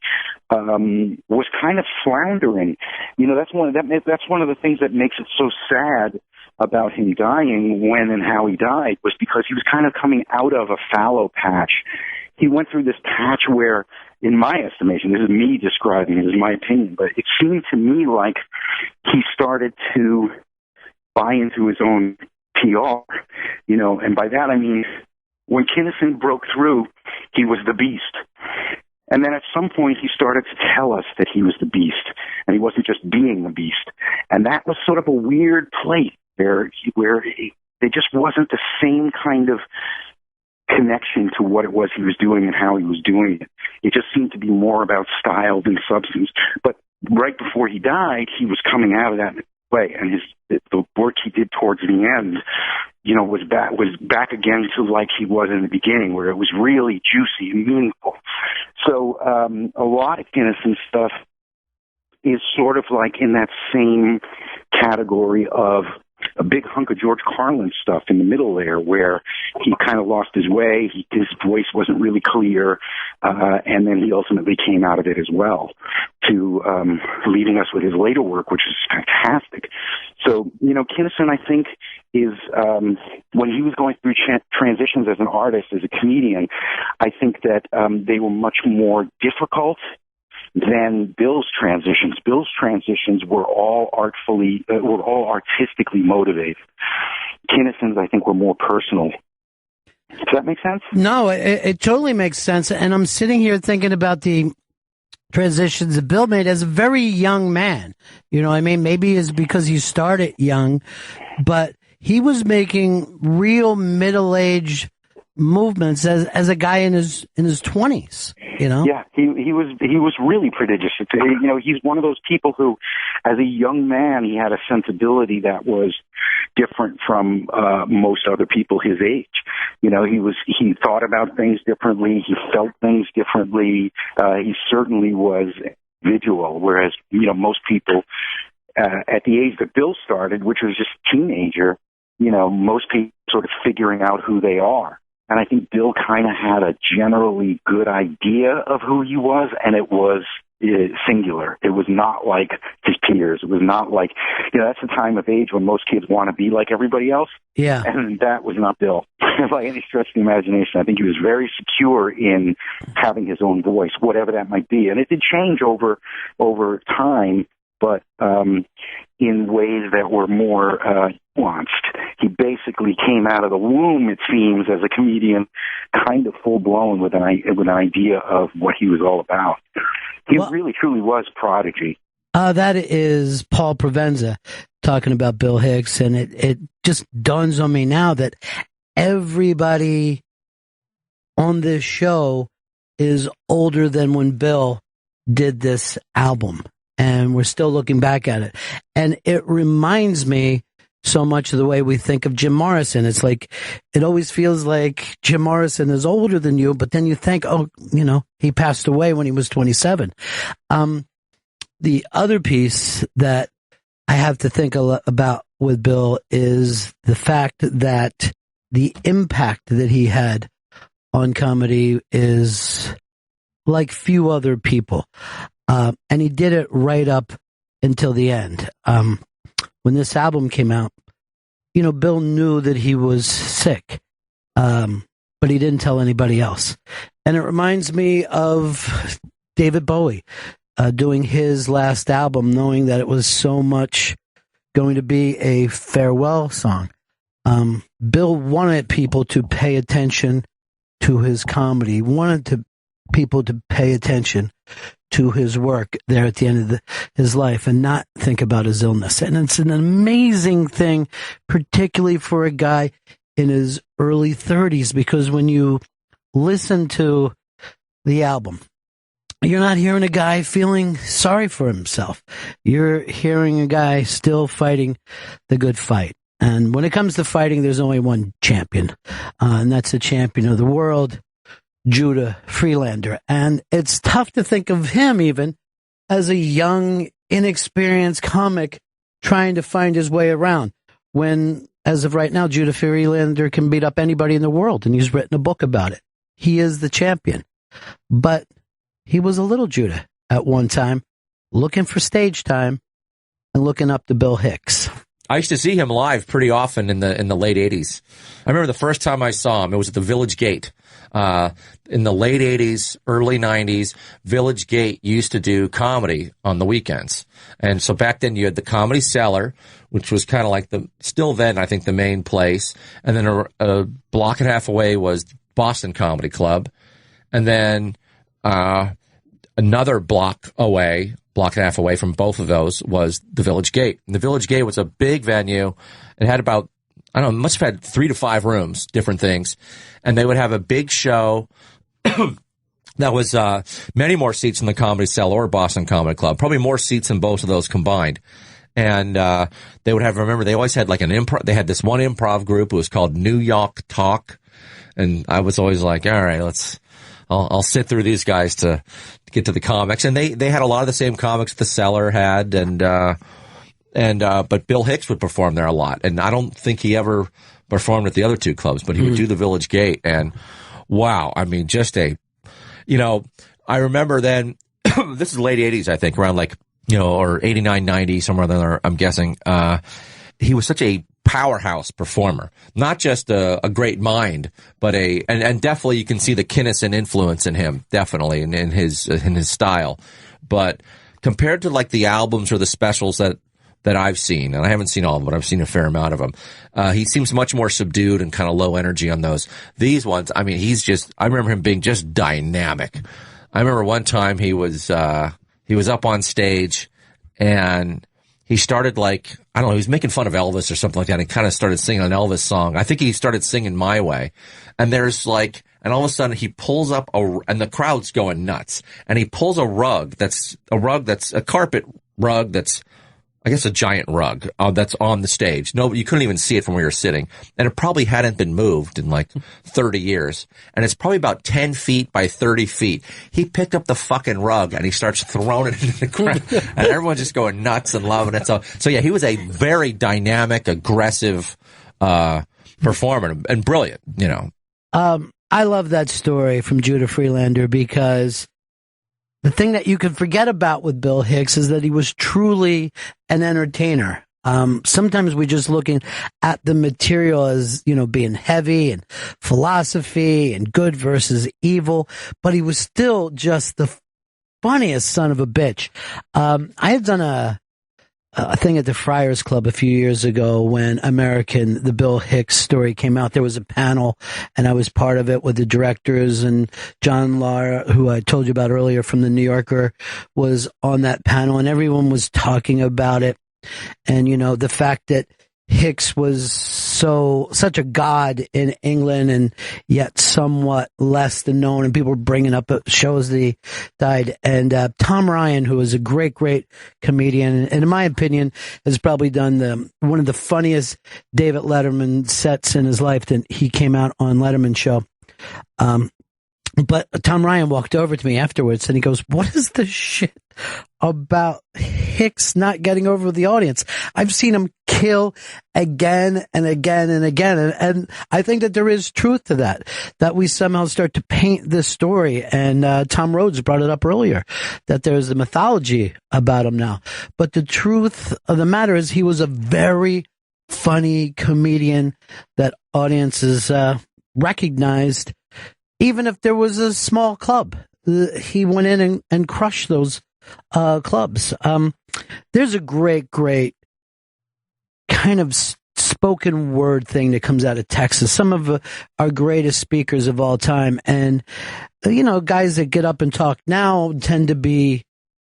was kind of floundering. You know, that's one of the things that makes it so sad about him dying, when and how he died, was because he was kind of coming out of a fallow patch. He went through this patch where, in my estimation, this is me describing it, this is my opinion, but it seemed to me like he started to buy into his own PR, you know, and by that I mean, when Kinison broke through, he was the beast. And then at some point he started to tell us that he was the beast, and he wasn't just being the beast. And that was sort of a weird place where there just wasn't the same kind of connection to what it was he was doing and how he was doing it. It just seemed to be more about style than substance. But right before he died, he was coming out of that way, and the work he did towards the end, you know, was back again to like he was in the beginning, where it was really juicy and meaningful. So a lot of Kinison stuff is sort of like in that same category of a big hunk of George Carlin stuff in the middle there, where he kind of lost his way, his voice wasn't really clear, and then he ultimately came out of it as well, to leaving us with his later work, which is fantastic. So, you know, Kinison, I think, is when he was going through transitions as an artist, as a comedian, I think that they were much more difficult than Bill's transitions. Bill's transitions were all artistically motivated. Kinison's, I think, were more personal. Does that make sense? No, it totally makes sense. And I'm sitting here thinking about the transitions that Bill made as a very young man. You know what I mean? Maybe it's because he started young, but he was making real middle-aged movements as a guy in his 20s, you know? Yeah, he was really prodigious. You know, he's one of those people who, as a young man, he had a sensibility that was different from most other people his age. You know, he thought about things differently, he felt things differently. He certainly was individual, whereas, you know, most people at the age that Bill started, which was just a teenager, you know, most people sort of figuring out who they are. And I think Bill kind of had a generally good idea of who he was, and it was singular. It was not like his peers. It was not like, that's the time of age when most kids want to be like everybody else. Yeah. And that was not Bill by any stretch of the imagination. I think he was very secure in having his own voice, whatever that might be. And it did change over time, but in ways that were more nuanced. He basically came out of the womb, it seems, as a comedian, kind of full-blown with an idea of what he was all about. He really, truly was prodigy. That is Paul Provenza talking about Bill Hicks, and it just dawns on me now that everybody on this show is older than when Bill did this album, and we're still looking back at it. And it reminds me so much of the way we think of Jim Morrison. It's like, it always feels like Jim Morrison is older than you, but then you think, he passed away when he was 27. The other piece that I have to think about with Bill is the fact that the impact that he had on comedy is like few other people. And he did it right up until the end. When this album came out, Bill knew that he was sick, but he didn't tell anybody else. And it reminds me of David Bowie doing his last album, knowing that it was so much going to be a farewell song. Bill wanted people to pay attention to his comedy, wanted people to pay attention to his work there at the end of his life and not think about his illness. And it's an amazing thing, particularly for a guy in his early 30s, because when you listen to the album, you're not hearing a guy feeling sorry for himself. You're hearing a guy still fighting the good fight. And when it comes to fighting, there's only one champion, and that's the champion of the world, Judah Friedlander. And it's tough to think of him even as a young, inexperienced comic trying to find his way around when, as of right now, Judah Friedlander can beat up anybody in the world, and he's written a book about it. He is the champion. But he was a little Judah at one time, looking for stage time and looking up to Bill Hicks. I used to see him live pretty often in the late 80s. I remember the first time I saw him, it was at the Village Gate. In the late 80s, early 90s, Village Gate used to do comedy on the weekends. And so back then you had the Comedy Cellar, which was kind of like still then, I think, the main place. And then a block and a half away was Boston Comedy Club. And then another block and a half away from both of those was the Village Gate. And the Village Gate was a big venue. It had about, I don't know, must have had 3 to 5 rooms, different things. And they would have a big show that was many more seats than the Comedy Cellar or Boston Comedy Club, probably more seats than both of those combined. And they would have, remember, they always had like they had this one improv group. It was called New York Talk. And I was always like, all right, I'll sit through these guys to get to the comics. And they had a lot of the same comics the Cellar had, but Bill Hicks would perform there a lot. And I don't think he ever performed at the other 2 clubs, but he would do the Village Gate. And wow, I mean, I remember then, this is late 80s, I think, around or 89, 90, somewhere there, I'm guessing. He was such a powerhouse performer, not just a great mind, but and definitely you can see the Kinison influence in him, definitely in his style. But compared to like the albums or the specials that I've seen, and I haven't seen all of them, but I've seen a fair amount of them, he seems much more subdued and kind of low energy on those. These ones, I mean, I remember him being just dynamic. I remember one time he was up on stage and he started he was making fun of Elvis or something like that. And he kind of started singing an Elvis song. I think he started singing My Way. And and all of a sudden he pulls up and the crowd's going nuts. And he pulls a rug that's a carpet rug that's, I guess, a giant rug that's on the stage. No, you couldn't even see it from where you're sitting. And it probably hadn't been moved in 30 years. And it's probably about 10 feet by 30 feet. He picked up the fucking rug and he starts throwing it into the crowd. And everyone's just going nuts and loving it. So yeah, he was a very dynamic, aggressive performer and brilliant, I love that story from Judah Friedlander because the thing that you can forget about with Bill Hicks is that he was truly an entertainer. Sometimes we're just looking at the material as, being heavy and philosophy and good versus evil, but he was still just the funniest son of a bitch. I had done a thing at the Friars Club a few years ago when the Bill Hicks story came out. There was a panel, and I was part of it with the directors, and John Lara, who I told you about earlier from the New Yorker, was on that panel, and everyone was talking about it. And, the fact that Hicks was such a god in England and yet somewhat less than known, and people were bringing up shows that he died. And Tom Ryan, who is a great, great comedian, and in my opinion, has probably done one of the funniest David Letterman sets in his life. That he came out on Letterman show. But Tom Ryan walked over to me afterwards and he goes, "What is this shit about Hicks not getting over with the audience? I've seen him kill again and again and again." And I think that there is truth to that we somehow start to paint this story. And Tom Rhodes brought it up earlier, that there's a mythology about him now. But the truth of the matter is he was a very funny comedian that audiences recognized. Even if there was a small club, he went in and crushed those clubs. There's a great, great kind of spoken word thing that comes out of Texas. Some of our greatest speakers of all time. And, guys that get up and talk now tend to be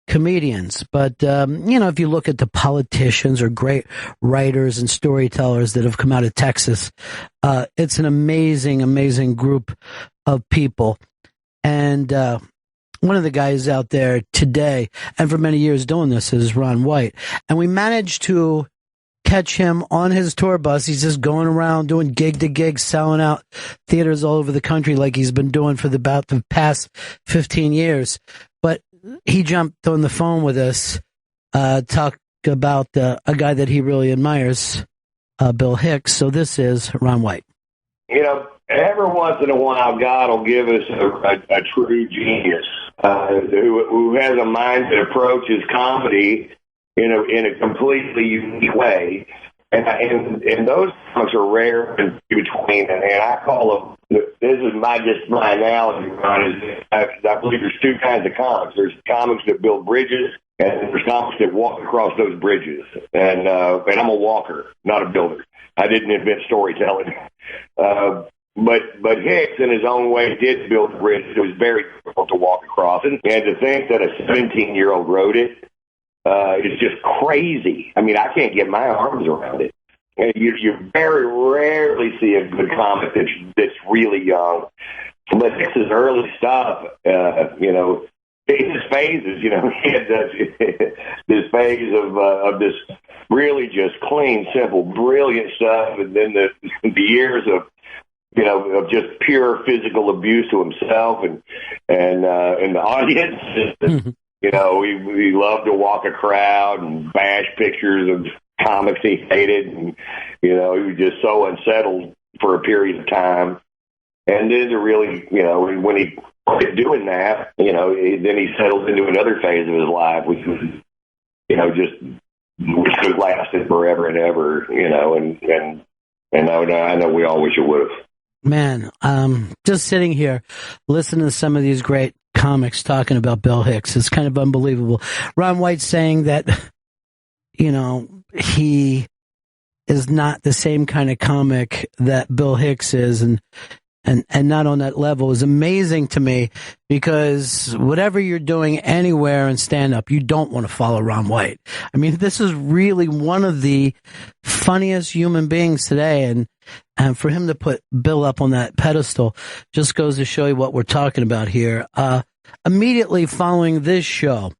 comedians. But, if you look at the politicians or great writers and storytellers that have come out of Texas, it's an amazing, amazing group of people. And one of the guys out there today, and for many years doing this, is Ron White. And we managed to catch him on his tour bus. He's just going around doing gig to gig, selling out theaters all over the country like he's been doing for about the past 15 years. But he jumped on the phone with us, talk about a guy that he really admires, Bill Hicks. So this is Ron White. Every once in a while, God will give us a true genius who has a mind that approaches comedy in a completely unique way. And those comics are rare and between. And I call them, this is my analogy, Ron, is I believe there's two kinds of comics. There's comics that build bridges, and there's comics that walk across those bridges. And I'm a walker, not a builder. I didn't invent storytelling. But Hicks, in his own way, did build a bridge. It was very difficult to walk across. And to think that a 17-year-old wrote it is just crazy. I mean, I can't get my arms around it. And you very rarely see a good comic that's really young. But Hicks's early stuff, his phases, he had this phase of this really just clean, simple, brilliant stuff, and then the years of just pure physical abuse to himself and the audience. We loved to walk a crowd and bash pictures of comics he hated, and he was just so unsettled for a period of time. And then to really, when he quit doing that, then he settled into another phase of his life, which was, which could have lasted forever and ever, and I know we all wish it would have. Man, just sitting here, listening to some of these great comics talking about Bill Hicks, it's kind of unbelievable. Ron White saying that, he is not the same kind of comic that Bill Hicks is, and not on that level is amazing to me, because whatever you're doing anywhere in stand-up, you don't want to follow Ron White. I mean, this is really one of the funniest human beings today, and for him to put Bill up on that pedestal just goes to show you what we're talking about here. Immediately following this show,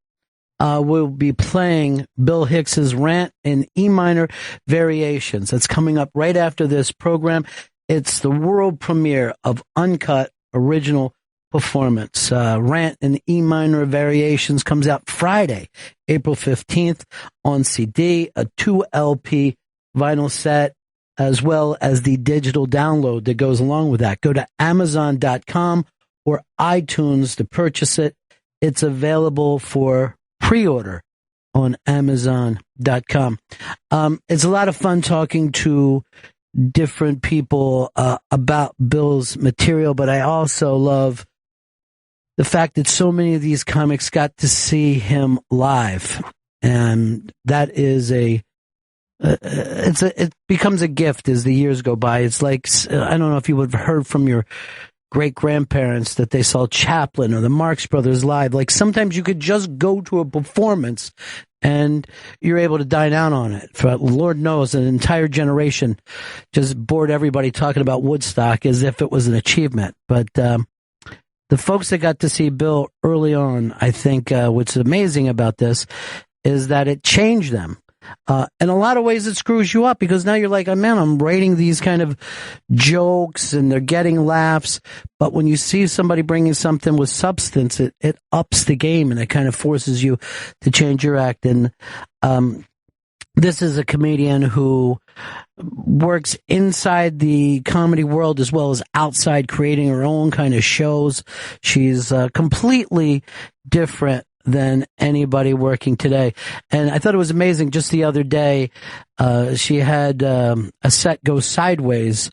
we'll be playing Bill Hicks's rant in E minor variations. That's coming up right after this program. It's the world premiere of Uncut Original Performance. Rant in E minor variations comes out Friday, April 15th on CD, a 2 LP vinyl set, as well as the digital download that goes along with that. Go to Amazon.com or iTunes to purchase it. It's available for pre-order on Amazon.com. It's a lot of fun talking to different people about Bill's material, but I also love the fact that so many of these comics got to see him live, and that is it becomes a gift as the years go by. It's like, I don't know if you would have heard from your great-grandparents that they saw Chaplin or the Marx Brothers live. Like, sometimes you could just go to a performance and you're able to dine out on it. For Lord knows, an entire generation just bored everybody talking about Woodstock as if it was an achievement. But the folks that got to see Bill early on, I think what's amazing about this is that it changed them. In a lot of ways, it screws you up because now you're like, oh, man, I'm writing these kind of jokes and they're getting laughs. But when you see somebody bringing something with substance, it ups the game and it kind of forces you to change your act. And this is a comedian who works inside the comedy world as well as outside, creating her own kind of shows. She's completely different than anybody working today. And I thought it was amazing. Just the other day, she had a set go sideways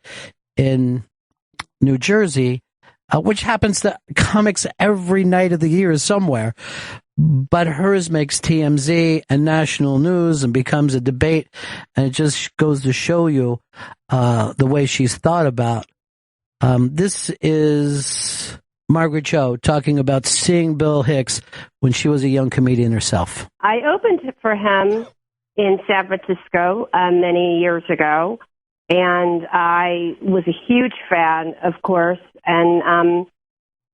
in New Jersey, which happens to comics every night of the year somewhere. But hers makes TMZ and national news and becomes a debate. And it just goes to show you the way she's thought about. This is Margaret Cho talking about seeing Bill Hicks when she was a young comedian herself. I opened for him in San Francisco many years ago, and I was a huge fan, of course. And,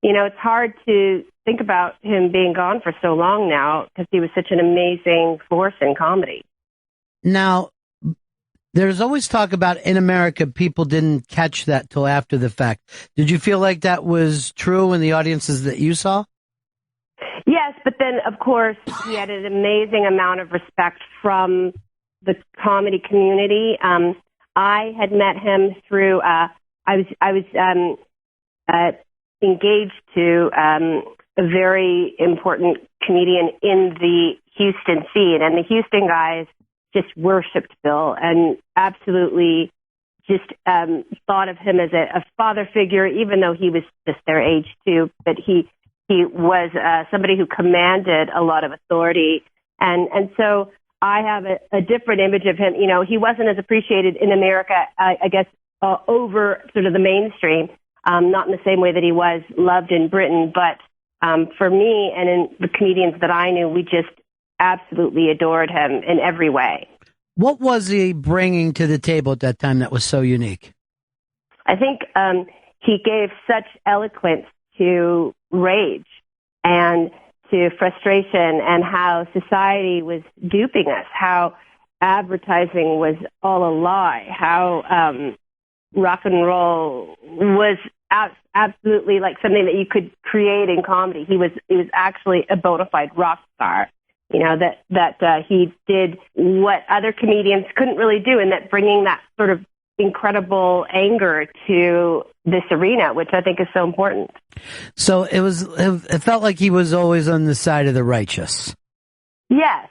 it's hard to think about him being gone for so long now because he was such an amazing force in comedy. Now, there's always talk about in America, people didn't catch that till after the fact. Did you feel like that was true in the audiences that you saw? Yes, but then, of course, he had an amazing amount of respect from the comedy community. I had met him through, I was engaged to a very important comedian in the Houston scene, and the Houston guys just worshipped Bill and absolutely just thought of him as a father figure, even though he was just their age too. But he was somebody who commanded a lot of authority, and so I have a different image of him. He wasn't as appreciated in America, I guess, over sort of the mainstream, not in the same way that he was loved in Britain. But for me and in the comedians that I knew, we just absolutely adored him in every way. What was he bringing to the table at that time that was so unique? I think he gave such eloquence to rage and to frustration and how society was duping us, how advertising was all a lie, how rock and roll was absolutely like something that you could create in comedy. He was actually a bona fide rock star. That he did what other comedians couldn't really do, and that bringing that sort of incredible anger to this arena, which I think is so important. So it felt like he was always on the side of the righteous. Yes.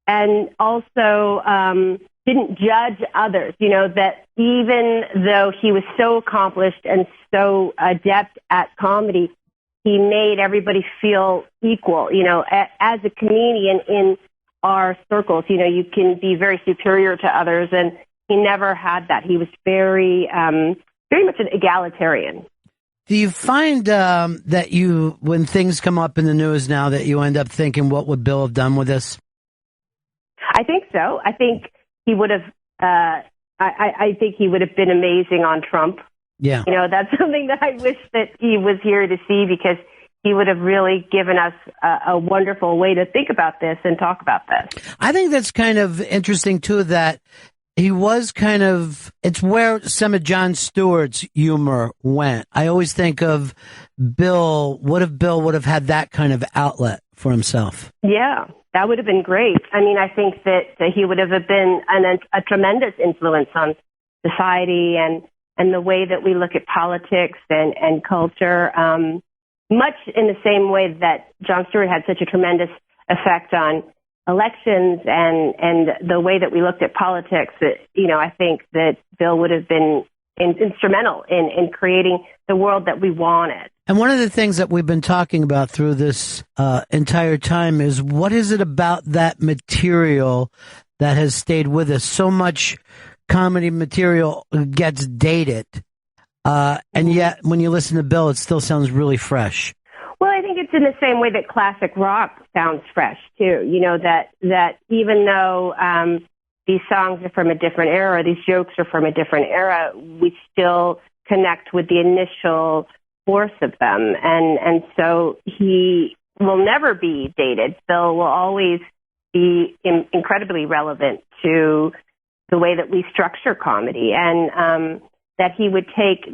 And also didn't judge others, that even though he was so accomplished and so adept at comedy, he made everybody feel equal. As a comedian in our circles, you can be very superior to others, and he never had that. He was very much an egalitarian. Do you find that when things come up in the news now, that you end up thinking, what would Bill have done with this? I think so. I think he would have. I think he would have been amazing on Trump. Yeah. That's something that I wish that he was here to see, because he would have really given us a wonderful way to think about this and talk about this. I think that's kind of interesting, too, that he was it's where some of Jon Stewart's humor went. I always think of Bill. What if Bill would have had that kind of outlet for himself? Yeah, that would have been great. I mean, I think that he would have been a tremendous influence on society and the way that we look at politics and culture. much in the same way that Jon Stewart had such a tremendous effect on elections and the way that we looked at politics, that, I think that Bill would have been instrumental in creating the world that we wanted. And one of the things that we've been talking about through this entire time is, what is it about that material that has stayed with us? So much comedy material gets dated, and yet when you listen to Bill, it still sounds really fresh. Well, I think it's in the same way that classic rock sounds fresh too. That even though these songs are from a different era, these jokes are from a different era, we still connect with the initial force of them, and so he will never be dated. Bill will always be incredibly relevant to the way that we structure comedy, and that he would take,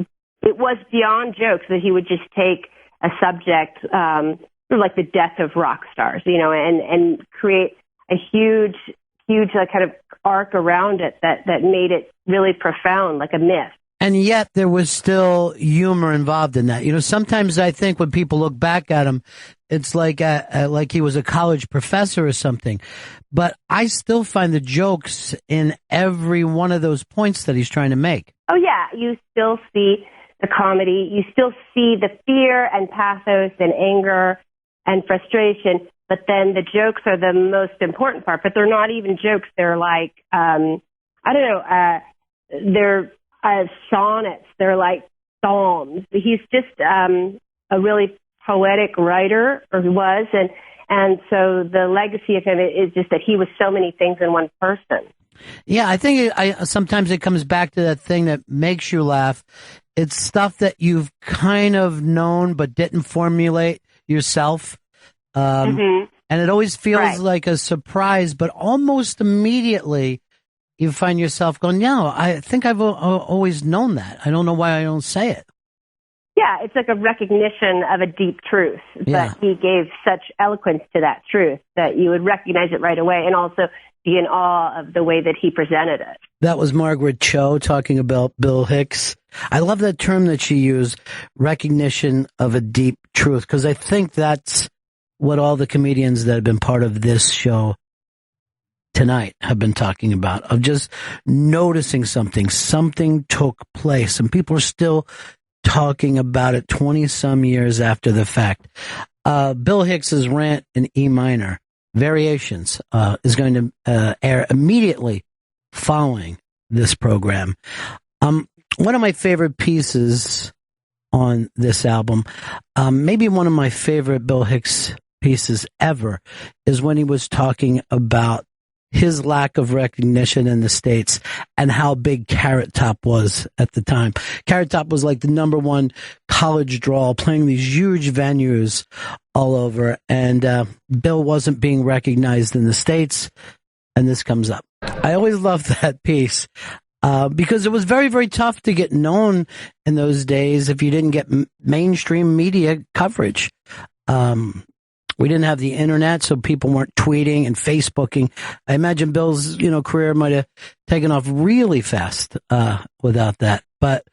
it was beyond jokes, that he would just take a subject, sort of like the death of rock stars, and create a huge kind of arc around it that made it really profound, like a myth. And yet there was still humor involved in that. Sometimes I think when people look back at him, it's like he was a college professor or something. But I still find the jokes in every one of those points that he's trying to make. Oh, yeah. You still see the comedy. You still see the fear and pathos and anger and frustration. But then the jokes are the most important part. But they're not even jokes. They're like, they're sonnets. They're like psalms. He's just a really poetic writer, or he was, and so the legacy of him is just that he was so many things in one person. Yeah, I think sometimes it comes back to that thing that makes you laugh. It's stuff that you've kind of known but didn't formulate yourself. And it always feels like a surprise, but almost immediately you find yourself going, yeah, I think I've always known that. I don't know why I don't say it. Yeah, it's like a recognition of a deep truth, but he gave such eloquence to that truth that you would recognize it right away and also be in awe of the way that he presented it. That was Margaret Cho talking about Bill Hicks. I love that term that she used, recognition of a deep truth, because I think that's what all the comedians that have been part of this show tonight have been talking about, of just noticing something took place, and people are still talking about it 20-some years after the fact. Bill Hicks's rant in E minor, Variations, is going to air immediately following this program. One of my favorite pieces on this album, maybe one of my favorite Bill Hicks pieces ever, is when he was talking about his lack of recognition in the States and how big Carrot Top was at the time. Carrot Top was like the #1 college draw, playing these huge venues all over, and Bill wasn't being recognized in the States, and this comes up. I always loved that piece because it was very, very tough to get known in those days if you didn't get mainstream media coverage. We didn't have the internet, so people weren't tweeting and Facebooking. I imagine Bill's, career might have taken off really fast without that. But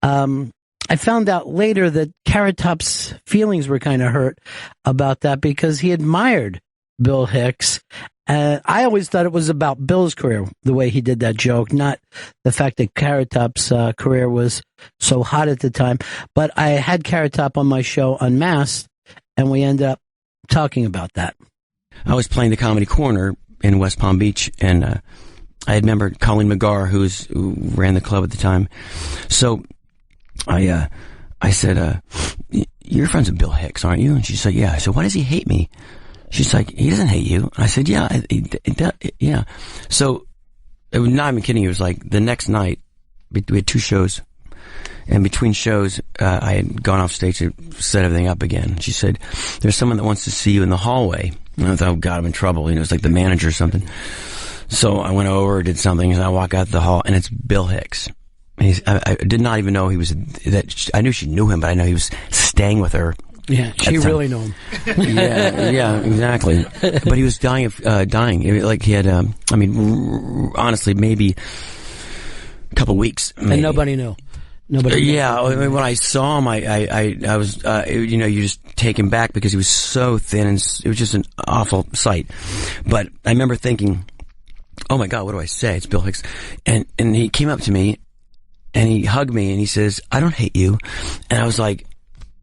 I found out later that Carrot Top's feelings were kind of hurt about that because he admired Bill Hicks. And I always thought it was about Bill's career, the way he did that joke, not the fact that Carrot Top's career was so hot at the time. But I had Carrot Top on my show Unmasked, and we ended up talking about that. I was playing the Comedy Corner in West Palm Beach, and I remember Colleen McGarr, who ran the club at the time. So I said, "You're friends with Bill Hicks, aren't you?" And she said, "Yeah." I said, "Why does he hate me?" She's like, "He doesn't hate you." And I said, "Yeah, yeah." So, not even kidding. It was like the next night, we had 2 shows. And between shows, I had gone off stage to set everything up again. She said, "There's someone that wants to see you in the hallway." And I thought, "Oh, God, I'm in trouble." It was like the manager or something. So I went over, did something, and I walk out the hall, and it's Bill Hicks. I did not even know he was that. I knew she knew him, but I know he was staying with her. Yeah, she really knew him. yeah, exactly. But he was dying. Like he had, honestly, maybe a couple weeks. Maybe. And nobody knew. Nobody. Yeah, when I saw him, I was, you're just taken back because he was so thin, and it was just an awful sight. But I remember thinking, oh my God, what do I say? It's Bill Hicks. And he came up to me, and he hugged me, and he says, I don't hate you. And I was like,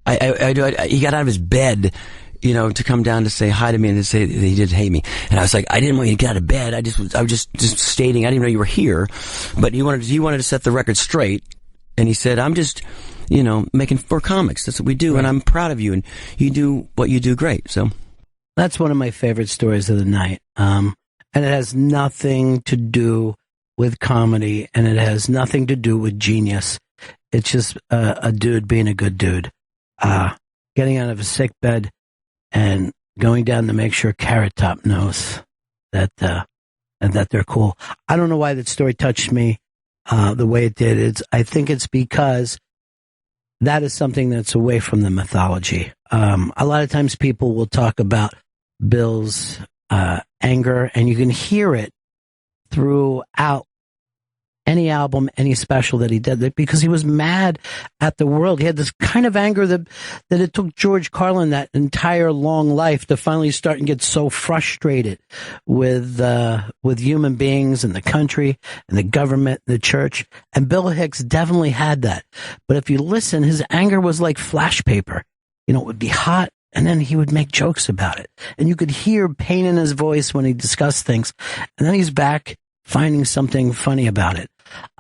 he got out of his bed, to come down to say hi to me and to say that he did hate me. And I was like, I didn't want you to get out of bed. I was just stating, I didn't know you were here. But he wanted to set the record straight. And he said, I'm just, making for comics. That's what we do. Right. And I'm proud of you. And you do what you do great. So that's one of my favorite stories of the night. And it has nothing to do with comedy, and it has nothing to do with genius. It's just a dude being a good dude. Getting out of a sick bed and going down to make sure Carrot Top knows that they're cool. I don't know why that story touched me the way it did. I think it's because that is something that's away from the mythology. A lot of times people will talk about Bill's anger, and you can hear it throughout any album, any special that he did, because he was mad at the world. He had this kind of anger that it took George Carlin that entire long life to finally start and get so frustrated with human beings and the country and the government, the church. And Bill Hicks definitely had that. But if you listen, his anger was like flash paper. It would be hot, and then he would make jokes about it. And you could hear pain in his voice when he discussed things. And then he's back finding something funny about it.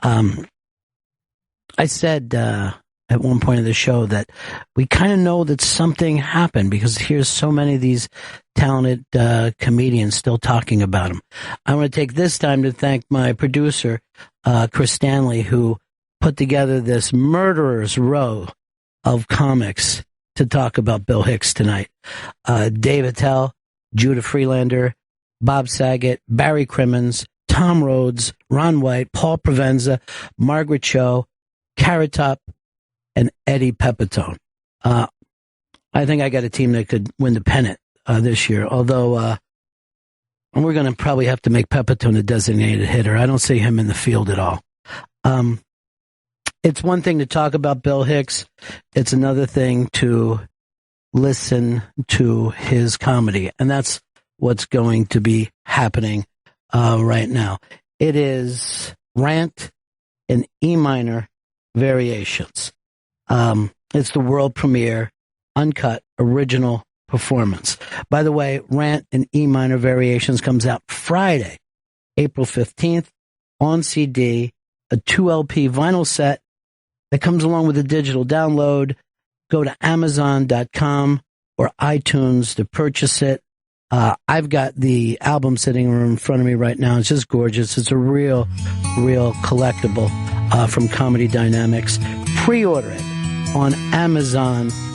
I said at one point of the show that we kind of know that something happened because here's so many of these talented comedians still talking about him. I want to take this time to thank my producer, Chris Stanley, who put together this murderer's row of comics to talk about Bill Hicks tonight. Dave Attell, Judah Freelander, Bob Saget, Barry Crimmins, Tom Rhodes, Ron White, Paul Provenza, Margaret Cho, Carrot Top, and Eddie Pepitone. I think I got a team that could win the pennant this year, although we're going to probably have to make Pepitone a designated hitter. I don't see him in the field at all. It's one thing to talk about Bill Hicks. It's another thing to listen to his comedy, and that's what's going to be happening right now. It is Rant in E minor variations. It's the world premiere, uncut, original performance. By the way, Rant in E minor variations comes out Friday, April 15th on CD, a 2LP vinyl set that comes along with a digital download. Go to Amazon.com or iTunes to purchase it. I've got the album sitting in front of me right now. It's just gorgeous. It's a real collectible from Comedy Dynamics. Pre-order it on Amazon.com.